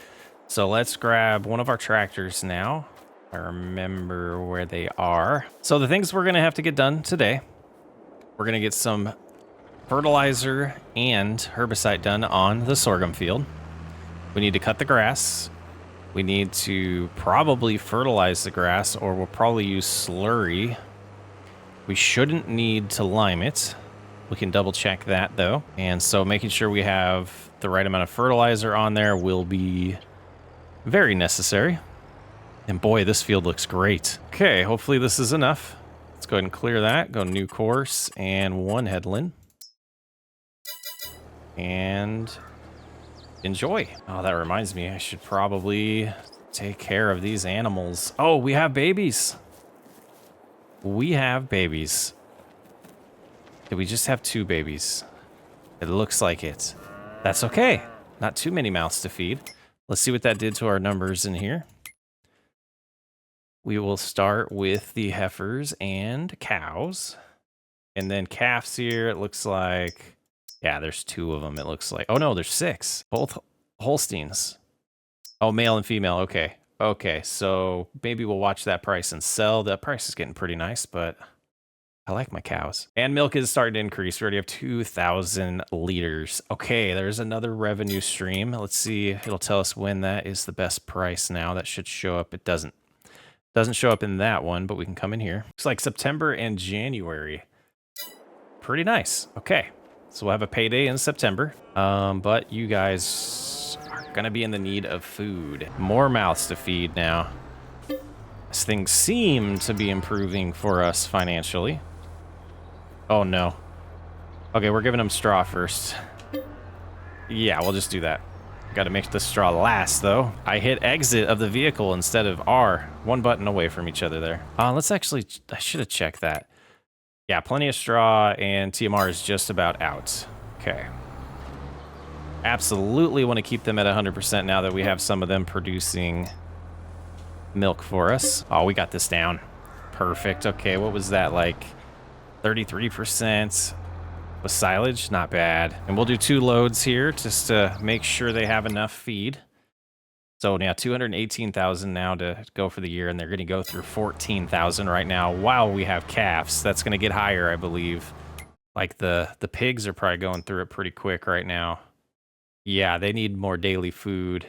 So let's grab one of our tractors now. I remember where they are. So the things we're gonna have to get done today, we're gonna get some fertilizer and herbicide done on the sorghum field. We need to cut the grass. We need to probably fertilize the grass, or we'll probably use slurry. We shouldn't need to lime it. We can double check that though. And so making sure we have the right amount of fertilizer on there will be very necessary. And boy, this field looks great. Okay, hopefully this is enough. Let's go ahead and clear that. Go new course and one headland. And enjoy. Oh, that reminds me, I should probably take care of these animals. Oh, we have babies. We have babies. Did we just have 2 babies? It looks like it. That's okay. Not too many mouths to feed. Let's see what that did to our numbers in here. We will start with the heifers and cows. And then calves here, it looks like, yeah, there's 2 of them, it looks like. Oh no, there's 6. Both Holsteins. Oh, male and female, okay. Okay, so maybe we'll watch that price and sell. That price is getting pretty nice, but I like my cows. And milk is starting to increase. We already have 2,000 liters. Okay, there's another revenue stream. Let's see, it'll tell us when that is the best price now. That should show up. It doesn't. Doesn't show up in that one, but we can come in here. Looks like September and January. Pretty nice. Okay, so we'll have a payday in September. But you guys are gonna be in the need of food. More mouths to feed now. As things seem to be improving for us financially. Oh no. Okay, we're giving them straw first. Yeah, we'll just do that. Got to make the straw last, though. I hit exit of the vehicle instead of R. One button away from each other there. Let's actually, I should have checked that. Yeah, plenty of straw, and TMR is just about out. Okay. Absolutely want to keep them at 100% now that we have some of them producing milk for us. Oh, we got this down. Perfect. Okay, what was that, like 33%? With silage, not bad. And we'll do 2 loads here just to make sure they have enough feed. So now 218,000 now to go for the year, and they're going to go through 14,000 right now while we have calves. That's going to get higher, I believe. Like the pigs are probably going through it pretty quick right now. Yeah, they need more daily food.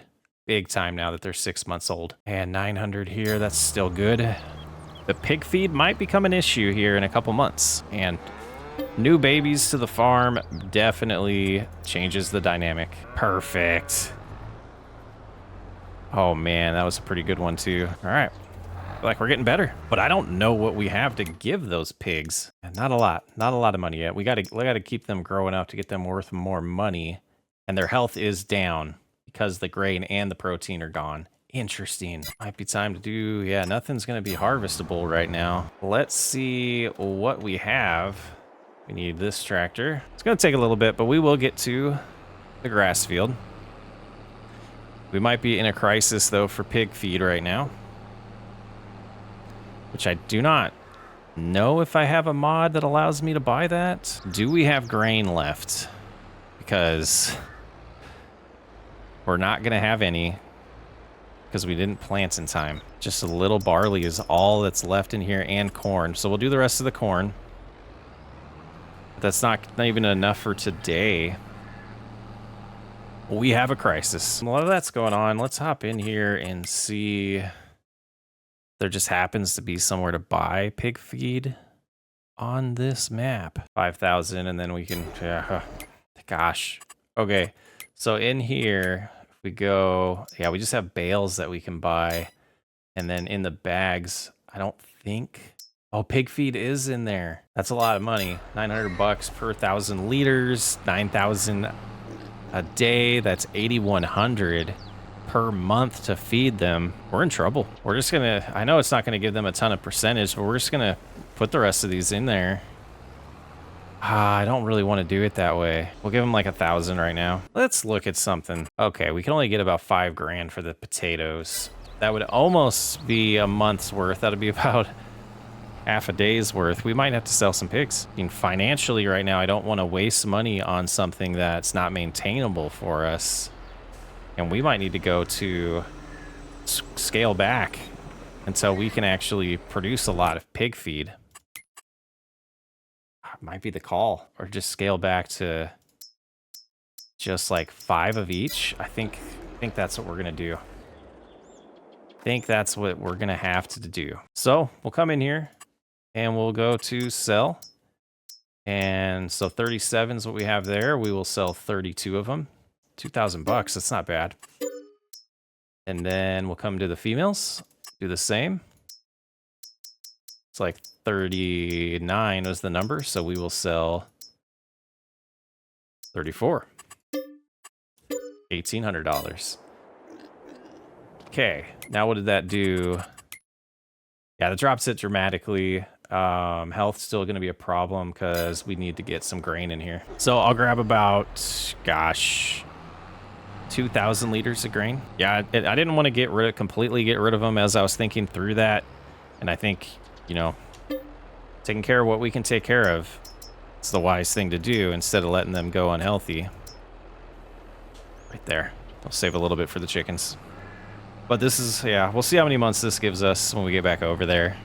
Big time now that they're 6 months old. And 900 here, that's still good. The pig feed might become an issue here in a couple months. And new babies to the farm definitely changes the dynamic. Perfect. Oh man, that was a pretty good one too. All right, like we're getting better, but I don't know what we have to give those pigs. And not a lot of money yet. We gotta keep them growing up to get them worth more money. And their health is down because the grain and the protein are gone. Interesting. Might be time to do, yeah, nothing's going to be harvestable right now. Let's see what we have. We need this tractor. It's going to take a little bit, but we will get to the grass field. We might be in a crisis, though, for pig feed right now. Which I do not know if I have a mod that allows me to buy that. Do we have grain left? Because we're not going to have any because we didn't plant in time. Just a little barley is all that's left in here, and corn. So we'll do the rest of the corn. But that's not even enough for today. We have a crisis. A lot of that's going on. Let's hop in here and see. There just happens to be somewhere to buy pig feed on this map. 5,000, and then we can, gosh. Okay, so in here, if we go, yeah, we just have bales that we can buy. And then in the bags, I don't think, oh, pig feed is in there. That's a lot of money. 900 bucks per 1,000 liters, 9,000 a day. That's 8,100 per month to feed them. We're in trouble. We're just gonna, I know it's not gonna give them a ton of percentage, but we're just gonna put the rest of these in there. I don't really want to do it that way. We'll give them like 1,000 right now. Let's look at something. Okay, we can only get about 5 grand for the potatoes. That would almost be a month's worth. That'd be about half a day's worth. We might have to sell some pigs. I mean, financially right now, I don't want to waste money on something that's not maintainable for us. And we might need to go to scale back until we can actually produce a lot of pig feed. Might be the call, or just scale back to just like 5 of each. I think that's what we're gonna do. I think that's what we're gonna have to do. So we'll come in here and we'll go to sell. And so 37 is what we have there. We will sell 32 of them. 2,000 bucks, that's not bad. And then we'll come to the females, do the same. It's like 39 was the number, so we will sell 34. $1,800. Okay, now what did that do? Yeah, that drops it dramatically. Health's still going to be a problem because we need to get some grain in here. So I'll grab about, gosh, 2,000 liters of grain. Yeah, I didn't want to completely get rid of them as I was thinking through that. And I think, you know, taking care of what we can take care of, it's the wise thing to do instead of letting them go unhealthy. Right there. I'll save a little bit for the chickens. But this is, yeah, we'll see how many months this gives us when we get back over there.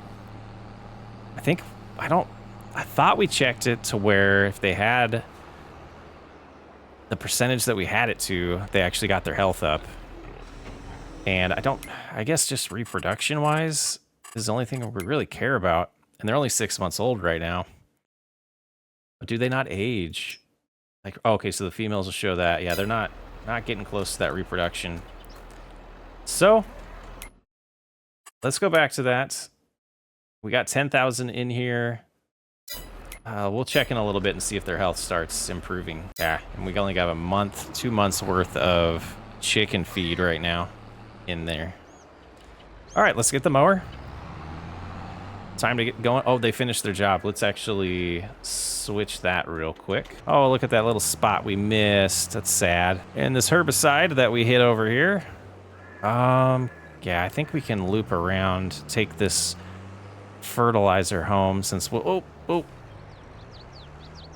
I thought we checked it to where if they had the percentage that we had it to, they actually got their health up. And I guess just reproduction wise is the only thing we really care about. And they're only 6 months old right now. But do they not age? Like, oh, okay, so the females will show that. Yeah, they're not getting close to that reproduction. So let's go back to that. We got 10,000 in here. We'll check in a little bit and see if their health starts improving. Yeah, and we only got a month, 2 months worth of chicken feed right now in there. All right, let's get the mower. Time to get going. Oh, they finished their job. Let's actually switch that real quick. Oh, look at that little spot we missed. That's sad. And this herbicide that we hit over here. Yeah, I think we can loop around, take this fertilizer home since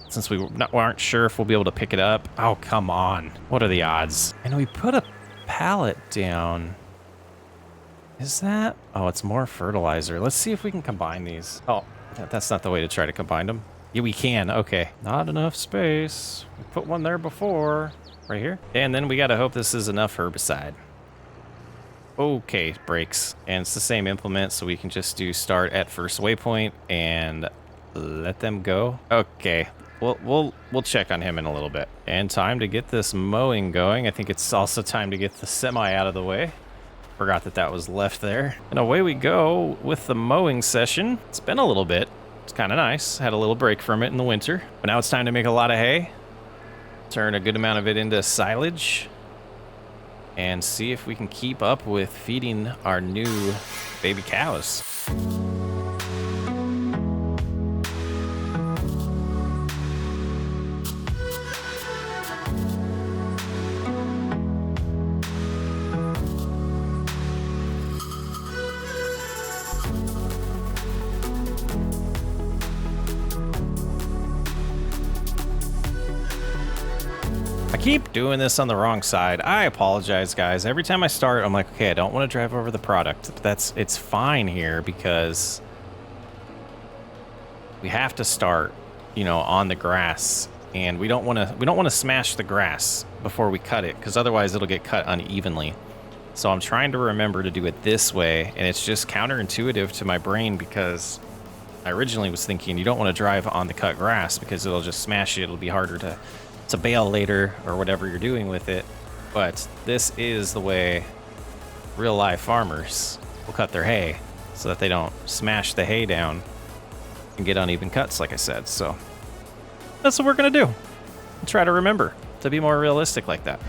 since we aren't sure if we'll be able to pick it up. Oh, come on. What are the odds? And we put a pallet down. Is that? Oh, it's more fertilizer. Let's see if we can combine these. Oh, that's not the way to try to combine them. Yeah, we can. Okay. Not enough space. We put one there before. Right here. And then we got to hope this is enough herbicide. Okay, brakes. And it's the same implement, so we can just do start at first waypoint and let them go. Okay. We'll check on him in a little bit. And time to get this mowing going. I think it's also time to get the semi out of the way. Forgot that was left there. And away we go with the mowing session. It's been a little bit. It's kind of nice. Had a little break from it in the winter. But now it's time to make a lot of hay. Turn a good amount of it into silage and see if we can keep up with feeding our new baby cows. I keep doing this on the wrong side. I apologize, guys. Every time I start, I'm like, okay, I don't want to drive over the product. It's fine here because we have to start, you know, on the grass, and we don't want to smash the grass before we cut it, because otherwise it'll get cut unevenly. So I'm trying to remember to do it this way, and it's just counterintuitive to my brain because I originally was thinking you don't want to drive on the cut grass because it'll just smash it. It'll be harder to bale later or whatever you're doing with it. But this is the way real life farmers will cut their hay so that they don't smash the hay down and get uneven cuts, like I said. So that's what we're gonna do. I'll try to remember to be more realistic like that.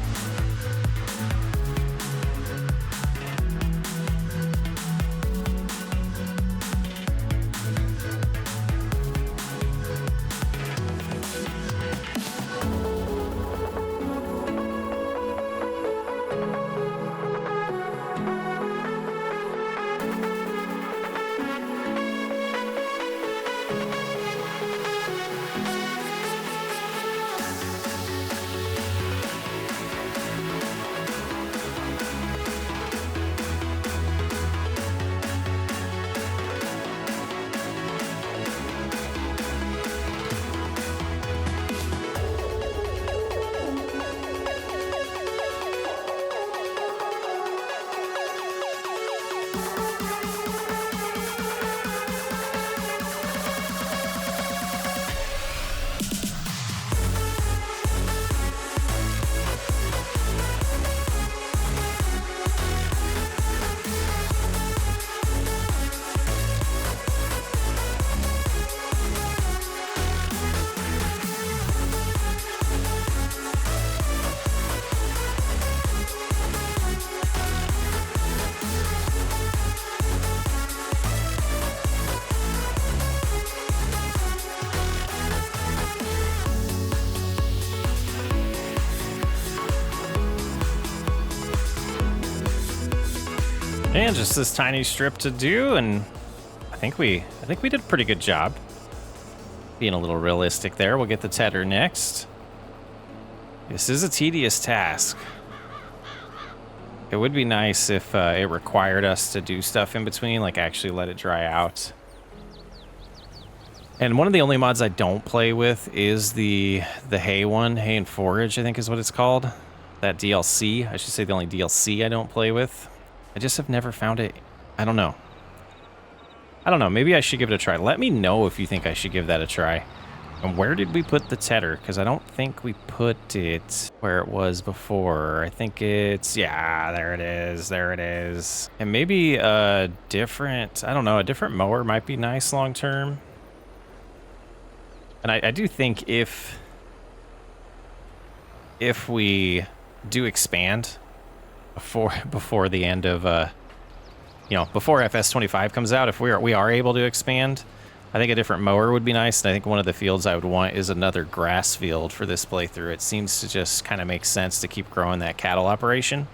And just this tiny strip to do, and I think we did a pretty good job being a little realistic there. We'll get the tedder next. This is a tedious task. It would be nice if it required us to do stuff in between, like actually let it dry out. And one of the only mods I don't play with is the hay one, Hay and Forage, I think is what it's called. That DLC, I should say the only DLC I don't play with. I just have never found it. I don't know. Maybe I should give it a try. Let me know if you think I should give that a try. And where did we put the tedder? Because I don't think we put it where it was before. I think it's, yeah, there it is. There it is. And maybe a different, I don't know, a different mower might be nice long term. And I do think if we do expand before the end of before FS25 comes out, if we are able to expand, I think a different mower would be nice. And I think one of the fields I would want is another grass field for this playthrough. It seems to just kind of make sense to keep growing that cattle operation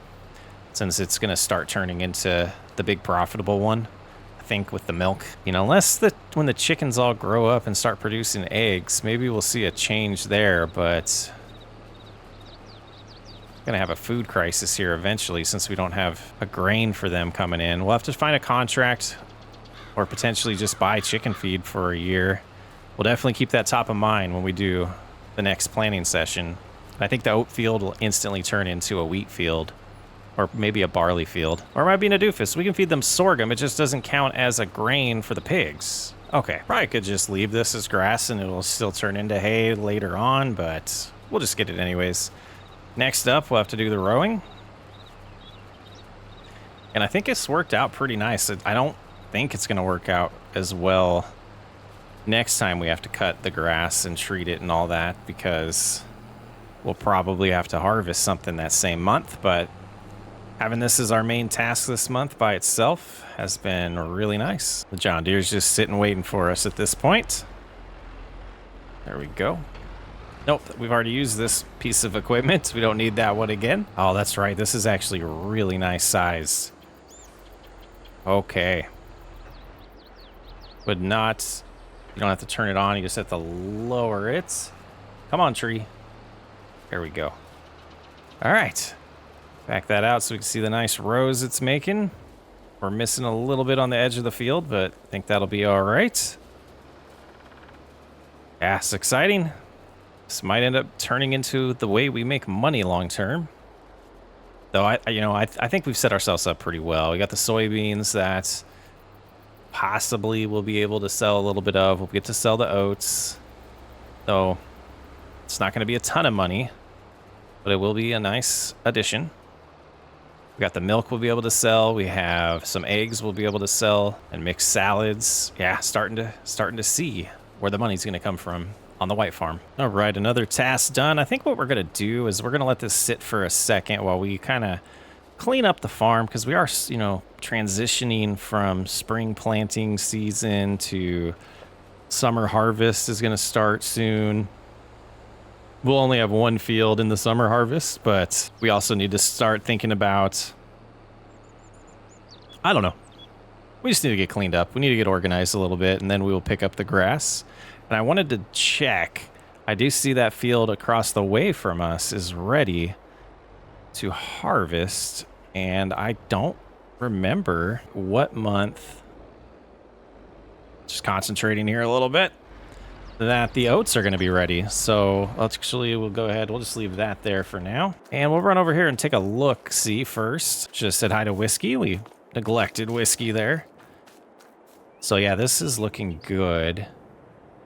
since it's going to start turning into the big profitable one, I think, with the milk. You know, unless when the chickens all grow up and start producing eggs, maybe we'll see a change there, but gonna have a food crisis here eventually since we don't have a grain for them coming in. We'll have to find a contract or potentially just buy chicken feed for a year. We'll definitely keep that top of mind when we do the next planting session. I think the oat field will instantly turn into a wheat field or maybe a barley field. Or it might be a doofus. We can feed them sorghum. It just doesn't count as a grain for the pigs. Okay, probably could just leave this as grass and it'll still turn into hay later on, but we'll just get it anyways. Next up, we'll have to do the rowing. And I think it's worked out pretty nice. I don't think it's going to work out as well next time we have to cut the grass and treat it and all that, because we'll probably have to harvest something that same month, but having this as our main task this month by itself has been really nice. The John Deere's just sitting waiting for us at this point. There we go. Nope, we've already used this piece of equipment. We don't need that one again. Oh, that's right. This is actually a really nice size. Okay. Would not... You don't have to turn it on. You just have to lower it. Come on, tree. There we go. All right. Back that out so we can see the nice rows it's making. We're missing a little bit on the edge of the field, but I think that'll be all right. Yeah, it's exciting. This might end up turning into the way we make money long term. Though I think we've set ourselves up pretty well. We got the soybeans that possibly we'll be able to sell a little bit of. We'll get to sell the oats. Though it's not going to be a ton of money, but it will be a nice addition. We got the milk we'll be able to sell. We have some eggs we'll be able to sell and mixed salads. Yeah, starting to see where the money's going to come from on the white farm. All right, another task done. I think what we're going to do is we're going to let this sit for a second while we kind of clean up the farm, because we are, transitioning from spring planting season to summer harvest is going to start soon. We'll only have one field in the summer harvest, but we also need to start thinking about, I don't know. We just need to get cleaned up. We need to get organized a little bit, and then we will pick up the grass. And I wanted to check. I do see that field across the way from us is ready to harvest, and I don't remember what month. Just concentrating here a little bit. That the oats are going to be ready. So actually we'll go ahead. We'll just leave that there for now. And we'll run over here and take a look. See first. Just said hi to Whiskey. We neglected Whiskey there. So yeah, this is looking good.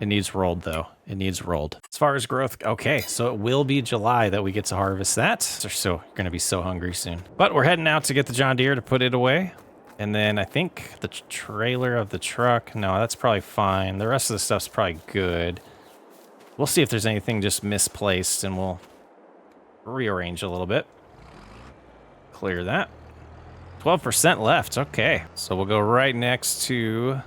It needs rolled though. It needs rolled. As far as growth, okay, so it will be July that we get to harvest that. So you're going to be so hungry soon. But we're heading out to get the John Deere to put it away. And then I think the trailer of the truck, no, that's probably fine. The rest of the stuff's probably good. We'll see if there's anything just misplaced, and we'll rearrange a little bit. Clear that. 12% left, okay. So we'll go right next to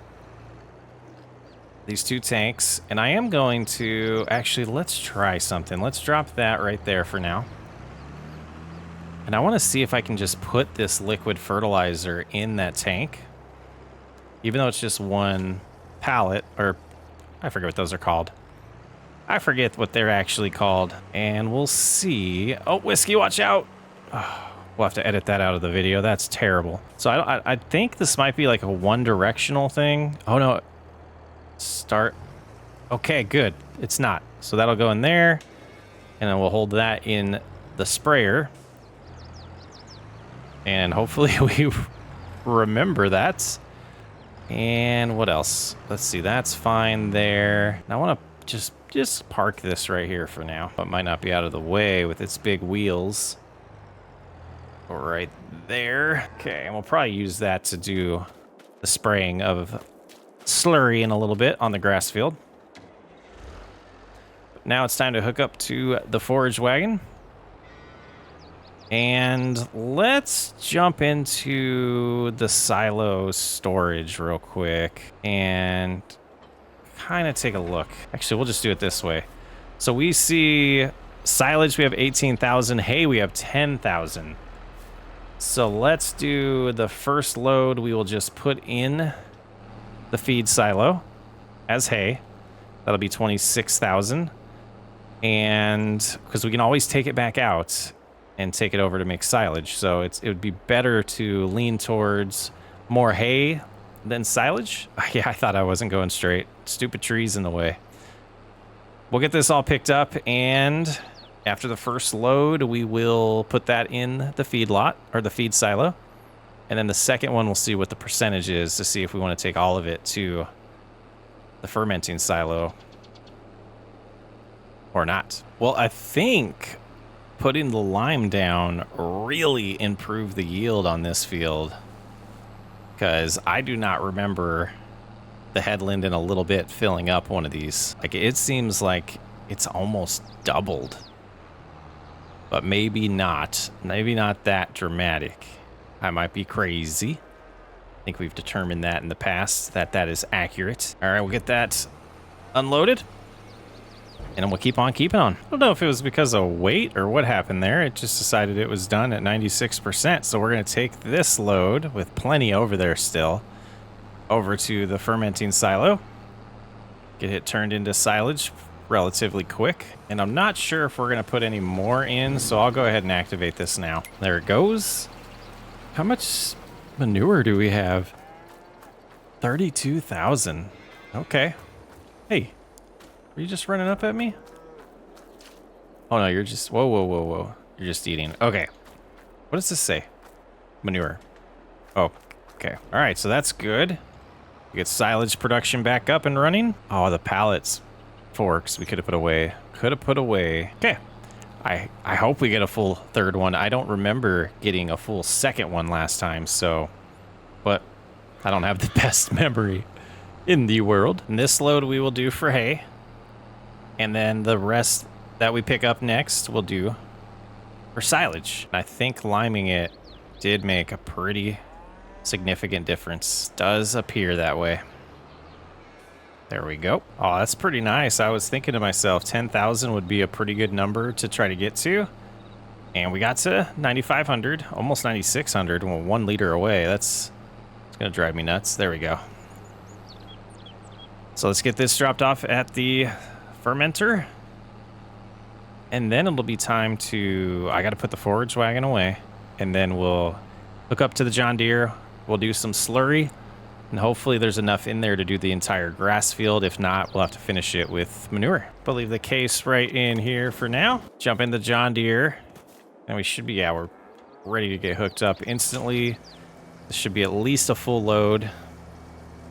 these two tanks. And I am going to, actually, let's try something. Let's drop that right there for now. And I want to see if I can just put this liquid fertilizer in that tank. Even though it's just one pallet, or I forget what those are called. I forget what they're actually called. And we'll see. Oh, Whiskey, watch out. Oh, we'll have to edit that out of the video. That's terrible. So I think this might be like a one-directional thing. Oh, no. Start. Okay, good. It's not. So that'll go in there. And then we'll hold that in the sprayer. And hopefully we remember that. And what else? Let's see. That's fine there. I want to just park this right here for now. It might not be out of the way with its big wheels. Right there. Okay, and we'll probably use that to do the spraying of slurry in a little bit on the grass field. But now it's time to hook up to the forage wagon. And let's jump into the silo storage real quick and kind of take a look. Actually, we'll just do it this way. So we see silage, we have 18,000. Hay, we have 10,000. So let's do the first load. We will just put in the feed silo as hay. That'll be 26,000. And because we can always take it back out and take it over to make silage. So it would be better to lean towards more hay than silage. Yeah, I thought I wasn't going straight. Stupid trees in the way. We'll get this all picked up, and after the first load, we will put that in the feed lot, or the feed silo. And then the second one, we'll see what the percentage is to see if we want to take all of it to the fermenting silo or not. Well, I think putting the lime down really improved the yield on this field, because I do not remember the headland in a little bit filling up one of these. Like, it seems like it's almost doubled but maybe not. Maybe not that dramatic. I might be crazy. I think we've determined that in the past, that that is accurate. All right, we'll get that unloaded. And we'll keep on keeping on. I don't know if it was because of weight or what happened there. It just decided it was done at 96%. So we're going to take this load with plenty over there still over to the fermenting silo. Get it turned into silage relatively quick. And I'm not sure if we're going to put any more in. So I'll go ahead and activate this now. There it goes. How much manure do we have? 32,000. Okay. Hey. Are you just running up at me? Oh no, you're just, whoa. You're just eating. Okay. What does this say? Manure. Oh, okay. All right, so that's good. We get silage production back up and running. Oh, the pallets, forks we could have put away. Okay. I hope we get a full third one. I don't remember getting a full second one last time, so, but I don't have the best memory in the world. And this load we will do for hay. And then the rest that we pick up next we'll do for silage. I think liming it did make a pretty significant difference. Does appear that way. There we go. Oh, that's pretty nice. I was thinking to myself, 10,000 would be a pretty good number to try to get to. And we got to 9,500, almost 9,600, well, 1 liter away. It's gonna drive me nuts. There we go. So let's get this dropped off at the fermenter, and then it'll be time to, I got to put the forage wagon away, and then we'll hook up to the John Deere. We'll do some slurry, and hopefully there's enough in there to do the entire grass field. If not, we'll have to finish it with manure. But leave the case right in here for now. Jump in the John Deere, and we should be, yeah, we're ready to get hooked up instantly. This should be at least a full load.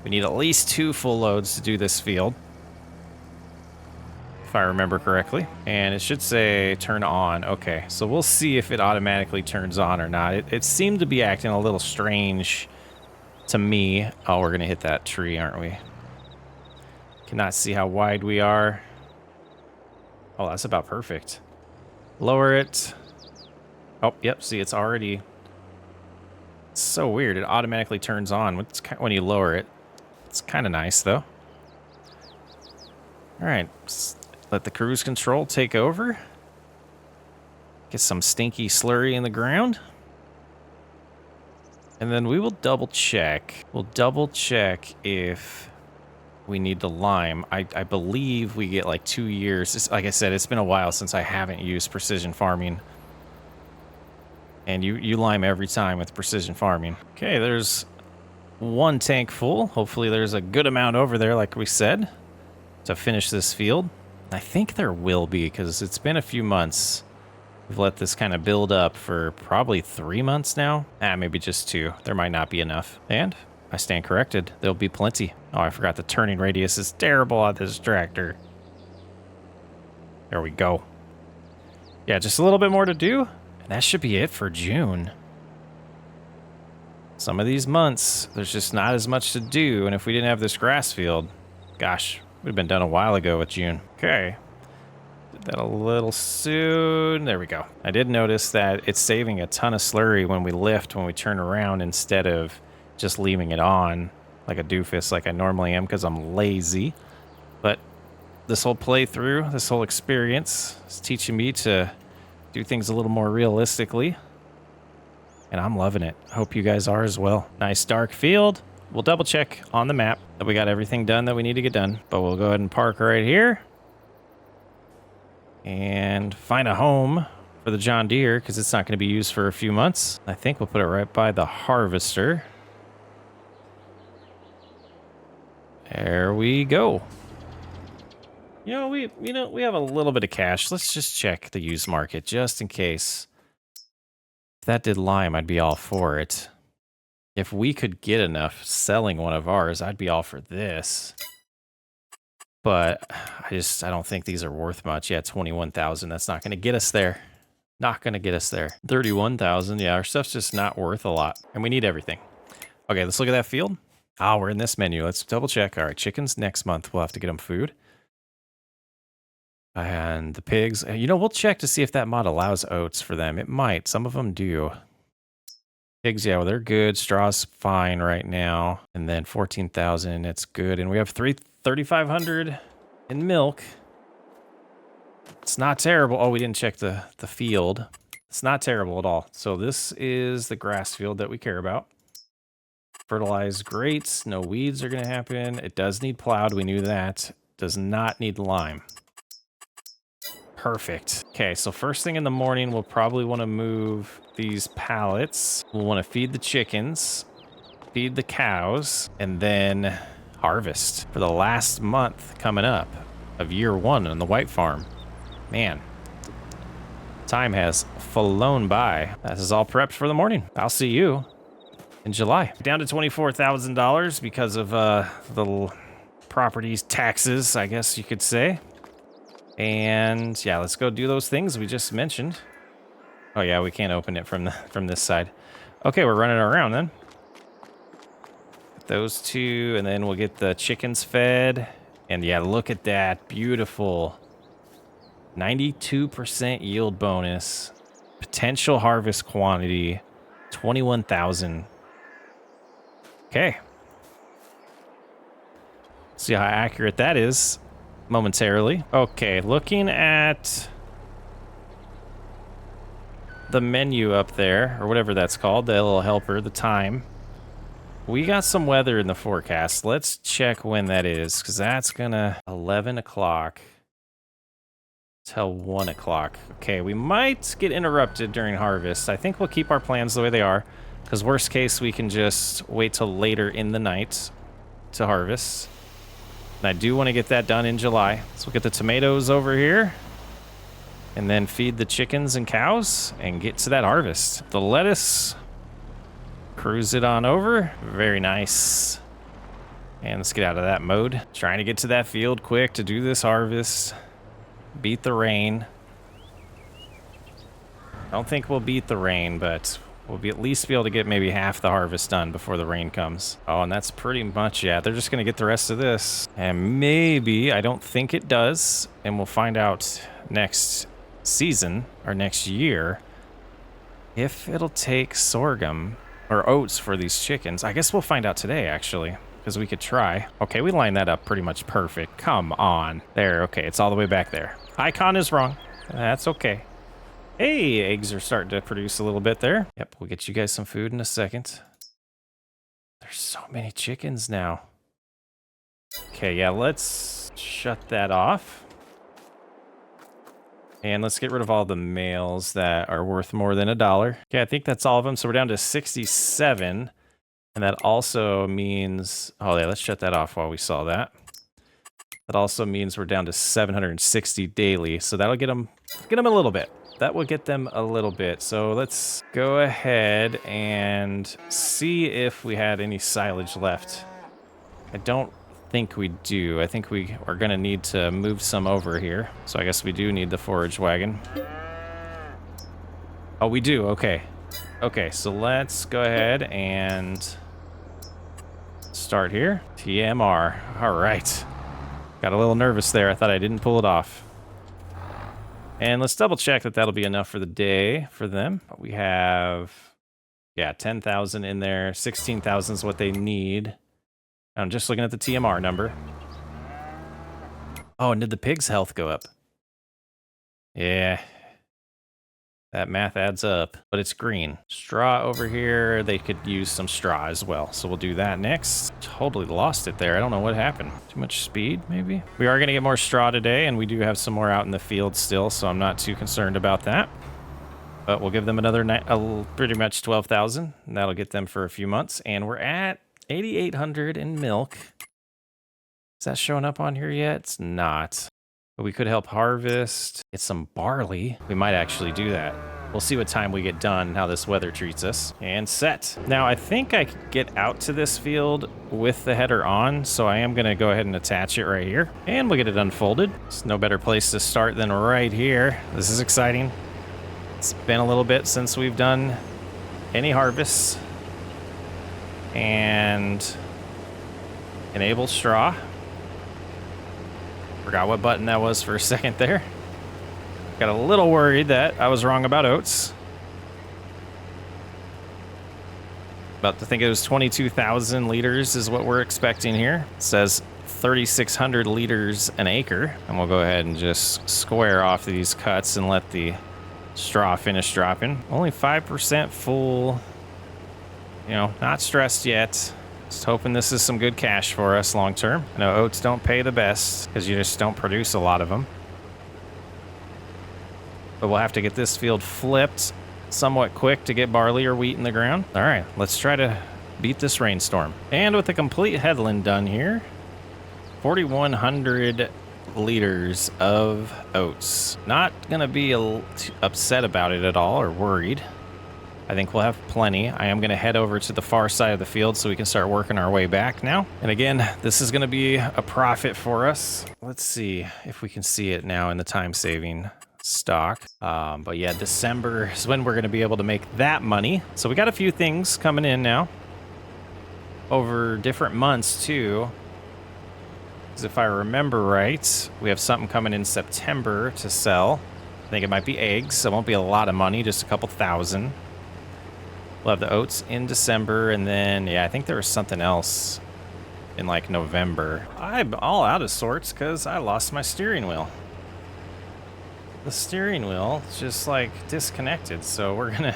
We need at least 2 full loads to do this field, if I remember correctly. And it should say turn on. Okay, so we'll see if it automatically turns on or not. It seemed to be acting a little strange to me. Oh, we're gonna hit that tree, aren't we? Cannot see how wide we are. Oh, that's about perfect. Lower it. Oh, yep, see, it's already, it's so weird. It automatically turns on when you lower it. It's kind of nice though. All right, let the cruise control take over. Get some stinky slurry in the ground. And then we will double check. We'll double check if we need the lime. I believe we get like 2 years. Like I said, it's been a while since I haven't used precision farming. And you lime every time with precision farming. Okay, there's 1 tank full. Hopefully there's a good amount over there, like we said, to finish this field. I think there will be, because it's been a few months. We've let this kind of build up for probably 3 months now. Maybe just 2. There might not be enough. And I stand corrected. There'll be plenty. Oh, I forgot the turning radius is terrible on this tractor. There we go. Yeah, just a little bit more to do. And that should be it for June. Some of these months, there's just not as much to do. And if we didn't have this grass field, gosh, would have been done a while ago with June. Okay. Did that a little soon. There we go. I did notice that it's saving a ton of slurry when we lift, when we turn around, instead of just leaving it on like a doofus like I normally am because I'm lazy. But this whole playthrough, this whole experience is teaching me to do things a little more realistically. And I'm loving it. Hope you guys are as well. Nice dark field. We'll double check on the map that we got everything done that we need to get done. But we'll go ahead and park right here. And find a home for the John Deere, because it's not going to be used for a few months. I think we'll put it right by the harvester. There we go. We have a little bit of cash. Let's just check the used market just in case. If that did lime, I'd be all for it. If we could get enough selling one of ours, I'd be all for this. But I don't think these are worth much. Yeah, 21,000. That's not going to get us there. Not going to get us there. 31,000. Yeah, our stuff's just not worth a lot. And we need everything. Okay, let's look at that field. Ah, we're in this menu. Let's double check. All right, chickens next month. We'll have to get them food. And the pigs, you know, we'll check to see if that mod allows oats for them. It might. Some of them do. Pigs, yeah, well, they're good. Straw's fine right now. And then 14,000, it's good. And we have 3,500 in milk. It's not terrible. Oh, we didn't check the field. It's not terrible at all. So this is the grass field that we care about. Fertilized, great. No weeds are going to happen. It does need plowed. We knew that. Does not need lime. Perfect. Okay, so first thing in the morning, we'll probably want to move these pallets. We'll want to feed the chickens, feed the cows, and then harvest for the last month coming up of year 1 on the white farm. Man, time has flown by. This is all prepped for the morning. I'll see you in July. Down to $24,000 because of the property's taxes, I guess you could say. And yeah, let's go do those things we just mentioned. Oh yeah, we can't open it from this side. Okay, we're running around then. Those two, and then we'll get the chickens fed. And yeah, look at that, beautiful. 92% yield bonus. Potential harvest quantity, 21,000. Okay. See how accurate that is. Momentarily. Okay, looking at the menu up there, or whatever that's called, the little helper, the time. We got some weather in the forecast. Let's check when that is, because that's gonna 11 o'clock till 1 o'clock. Okay, we might get interrupted during harvest. I think we'll keep our plans the way they are, because worst case, we can just wait till later in the night to harvest. And I do want to get that done in July. So we'll get the tomatoes over here and then feed the chickens and cows and get to that harvest. The lettuce, cruise it on over. Very nice. And let's get out of that mode. Trying to get to that field quick to do this harvest. Beat the rain. I don't think we'll beat the rain, but we'll at least be able to get maybe half the harvest done before the rain comes. Oh, and that's pretty much, yeah, they're just going to get the rest of this. And maybe, I don't think it does, and we'll find out next season, or next year, if it'll take sorghum or oats for these chickens. I guess we'll find out today, actually, because we could try. Okay, we lined that up pretty much perfect. Come on. There, okay, it's all the way back there. Icon is wrong. That's okay. Hey, eggs are starting to produce a little bit there. Yep, we'll get you guys some food in a second. There's so many chickens now. Okay, yeah, let's shut that off. And let's get rid of all the males that are worth more than $1. Okay, I think that's all of them. So we're down to 67. And that also means, oh yeah, let's shut that off while we saw that. That also means we're down to 760 daily. So that'll get them a little bit. That will get them a little bit. So let's go ahead and see if we had any silage left. I don't think we do. I think we are going to need to move some over here. So I guess we do need the forage wagon. Oh, we do. Okay. Okay, so let's go ahead and start here. TMR. All right. Got a little nervous there. I thought I didn't pull it off. And let's double check that that'll be enough for the day for them. We have, yeah, 10,000 in there. 16,000 is what they need. I'm just looking at the TMR number. Oh, and did the pig's health go up? Yeah. That math adds up, but it's green. Straw over here, they could use some straw as well. So we'll do that next. Totally lost it there. I don't know what happened. Too much speed, maybe? We are gonna get more straw today, and we do have some more out in the field still, so I'm not too concerned about that. But we'll give them another pretty much 12,000, and that'll get them for a few months. And we're at 8,800 in milk. Is that showing up on here yet? It's not. But we could help harvest, get some barley. We might actually do that. We'll see what time we get done and how this weather treats us. And set. Now, I think I could get out to this field with the header on, so I am gonna go ahead and attach it right here. And we'll get it unfolded. It's no better place to start than right here. This is exciting. It's been a little bit since we've done any harvests. And enable straw. Forgot what button that was for a second there. Got a little worried that I was wrong about oats. About to think it was 22,000 liters is what we're expecting here. It says 3,600 liters an acre. And we'll go ahead and just square off these cuts and let the straw finish dropping. Only 5% full. You know, not stressed yet. Just hoping this is some good cash for us long term. I know oats don't pay the best because you just don't produce a lot of them. But we'll have to get this field flipped somewhat quick to get barley or wheat in the ground. All right, let's try to beat this rainstorm. And with the complete headland done here, 4,100 liters of oats. Not gonna be upset about it at all or worried. I think we'll have plenty. I am gonna head over to the far side of the field so we can start working our way back now. And again, this is gonna be a profit for us. Let's see if we can see it now in the time saving stock. But yeah, December is when we're going to be able to make that money. So we got a few things coming in now over different months too. Because if I remember right, we have something coming in September to sell. I think it might be eggs. So it won't be a lot of money, just a couple thousand. We'll have the oats in December, and then yeah, I think there was something else in like November. I'm all out of sorts because I lost my steering wheel. The steering wheel is just like disconnected, so we're gonna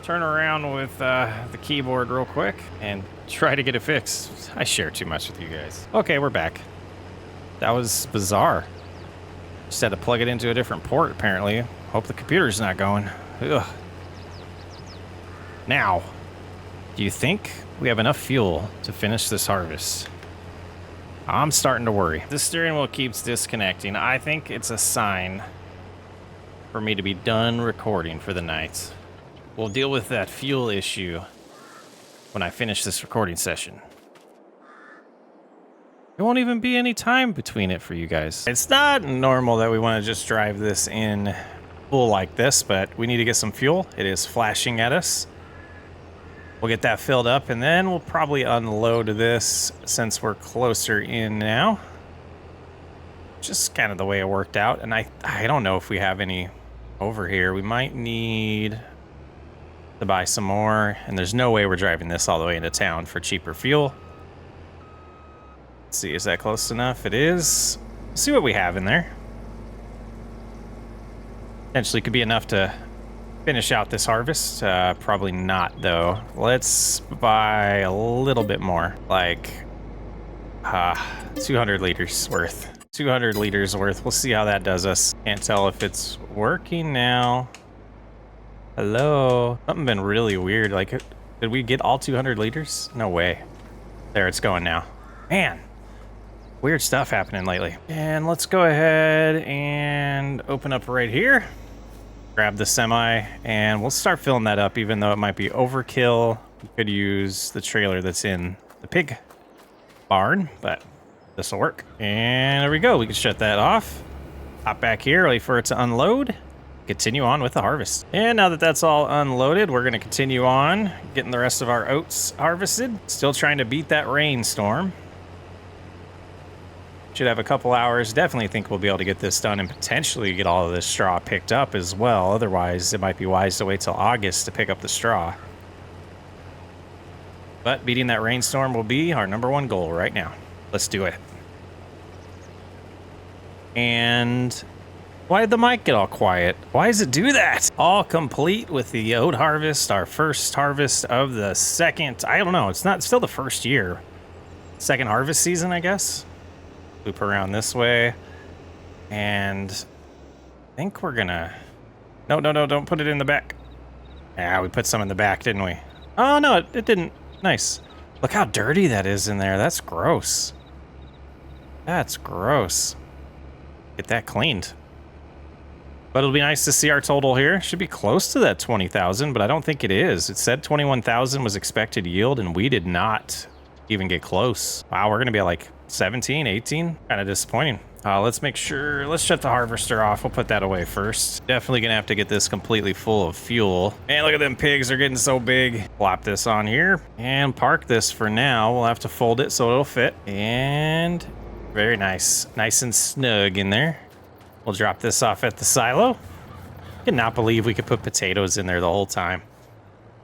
turn around with the keyboard real quick and try to get it fixed. I share too much with you guys. Okay, we're back. That was bizarre. Just had to plug it into a different port apparently. Hope the computer's not going. Ugh. Now, do you think we have enough fuel to finish this harvest? I'm starting to worry. The steering wheel keeps disconnecting. I think it's a sign for me to be done recording for the night. We'll deal with that fuel issue when I finish this recording session. There won't even be any time between it for you guys. It's not normal that we want to just drive this in full like this, but we need to get some fuel. It is flashing at us. We'll get that filled up and then we'll probably unload this since we're closer in now. Just kind of the way it worked out. And I don't know if we have any over here. We might need to buy some more, and there's no way we're driving this all the way into town for cheaper fuel. Let's see, is that close enough? It is. Let's see what we have in there. Potentially could be enough to finish out this harvest. Probably not though. Let's buy a little bit more, like 200 liters worth. 200 liters worth. We'll see how that does us. Can't tell if it's working now. Hello. Something been really weird. Like, did we get all 200 liters? No way. There, it's going now. Man, weird stuff happening lately. And let's go ahead and open up right here. Grab the semi and we'll start filling that up, even though it might be overkill. We could use the trailer that's in the pig barn, but this will work. And there we go. We can shut that off. Hop back here, wait for it to unload. Continue on with the harvest. And now that that's all unloaded, we're going to continue on getting the rest of our oats harvested. Still trying to beat that rainstorm. Should have a couple hours. Definitely think we'll be able to get this done and potentially get all of this straw picked up as well. Otherwise, it might be wise to wait till August to pick up the straw. But beating that rainstorm will be our #1 goal right now. Let's do it. And why did the mic get all quiet? Why does it do that? All complete with the oat harvest, our first harvest of the second, I don't know, it's still the first year. Second harvest season, I guess. Loop around this way. And I think we're gonna, no, don't put it in the back. Yeah, we put some in the back, didn't we? Oh no, it didn't. Nice. Look how dirty that is in there. That's gross. That's gross. Get that cleaned. But it'll be nice to see our total here. Should be close to that 20,000, but I don't think it is. It said 21,000 was expected yield, and we did not even get close. Wow, we're gonna be at like 17, 18. Kind of disappointing. Let's make sure, let's shut the harvester off. We'll put that away first. Definitely gonna have to get this completely full of fuel. Man, look at them pigs, they're getting so big. Plop this on here and park this for now. We'll have to fold it so it'll fit. And Very nice. Nice and snug in there. We'll drop this off at the silo. I cannot believe we could put potatoes in there the whole time.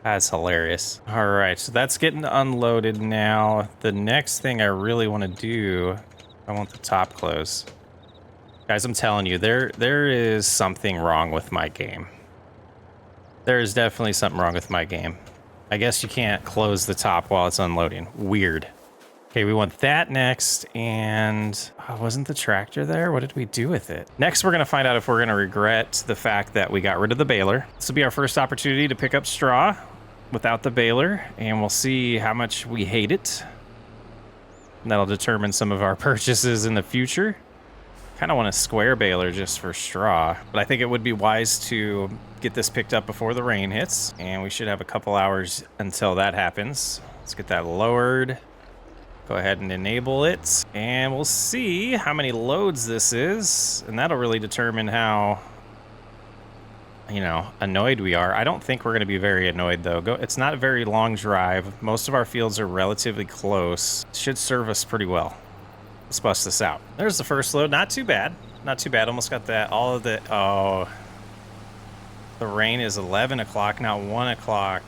That's hilarious. All right, so that's getting unloaded now. The next thing I really want to do, I want the top closed. Guys, I'm telling you, there is something wrong with my game. There is definitely something wrong with my game. I guess you can't close the top while it's unloading. Weird. Okay, we want that next, and wasn't the tractor there? What did we do with it? Next, we're gonna find out if we're gonna regret the fact that we got rid of the baler. This will be our first opportunity to pick up straw without the baler, and we'll see how much we hate it. And that'll determine some of our purchases in the future. Kind of want a square baler just for straw, but I think it would be wise to get this picked up before the rain hits, and we should have a couple hours until that happens. Let's get that lowered. Go ahead and enable it, and we'll see how many loads this is, and that'll really determine how, you know, annoyed we are. I don't think we're going to be very annoyed, though. It's not a very long drive. Most of our fields are relatively close. It should serve us pretty well. Let's bust this out. There's the first load. Not too bad. Not too bad. Almost got that. All of the... Oh. The rain is 11 o'clock, not 1 o'clock.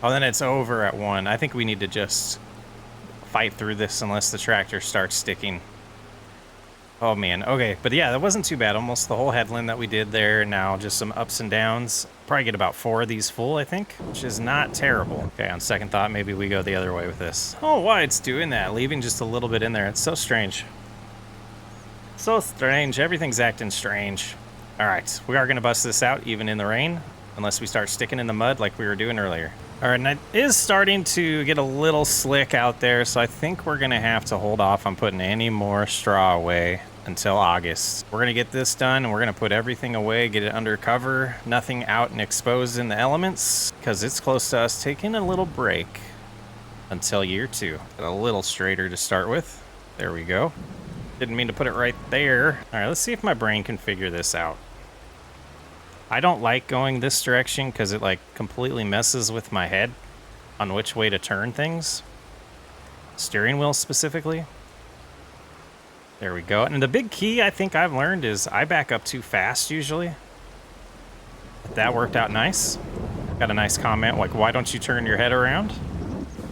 Oh, then it's over at 1. I think we need to just fight through this unless the tractor starts sticking. Oh, man. Okay, but yeah, that wasn't too bad. Almost the whole headland that we did there. Now just some ups and downs. Probably get about 4 of these full, I think, which is not terrible. Okay, on second thought, maybe we go the other way with this. Oh, why it's doing that? Leaving just a little bit in there. It's so strange. So strange. Everything's acting strange. All right, we are going to bust this out even in the rain, unless we start sticking in the mud like we were doing earlier. All right, and it is starting to get a little slick out there, so I think we're going to have to hold off on putting any more straw away until August. We're going to get this done, and we're going to put everything away, get it under cover, nothing out and exposed in the elements, because it's close to us taking a little break until year 2. Get a little straighter to start with. There we go. Didn't mean to put it right there. All right, let's see if my brain can figure this out. I don't like going this direction because it like completely messes with my head on which way to turn things. Steering wheel specifically. There we go. And the big key I think I've learned is I back up too fast usually. That worked out nice. Got a nice comment like, why don't you turn your head around?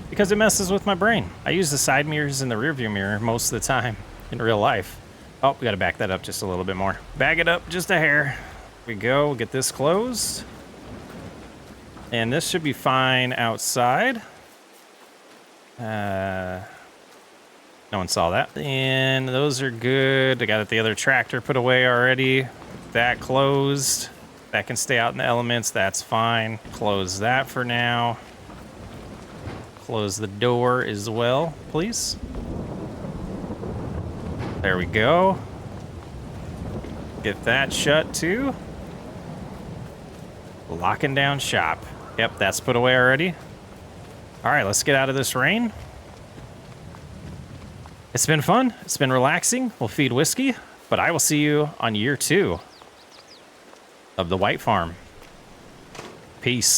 Because it messes with my brain. I use the side mirrors and the rear view mirror most of the time in real life. Oh, we got to back that up just a little bit more. Back it up just a hair. We go, we'll get this closed. And this should be fine outside. No one saw that. And those are good. I got the other tractor put away already. That closed. That can stay out in the elements, that's fine. Close that for now. Close the door as well, please. There we go. Get that shut too. Locking down shop. Yep, that's put away already. All right, let's get out of this rain. It's been fun. It's been relaxing. We'll feed whiskey, but I will see you on year 2 of the White Farm. Peace.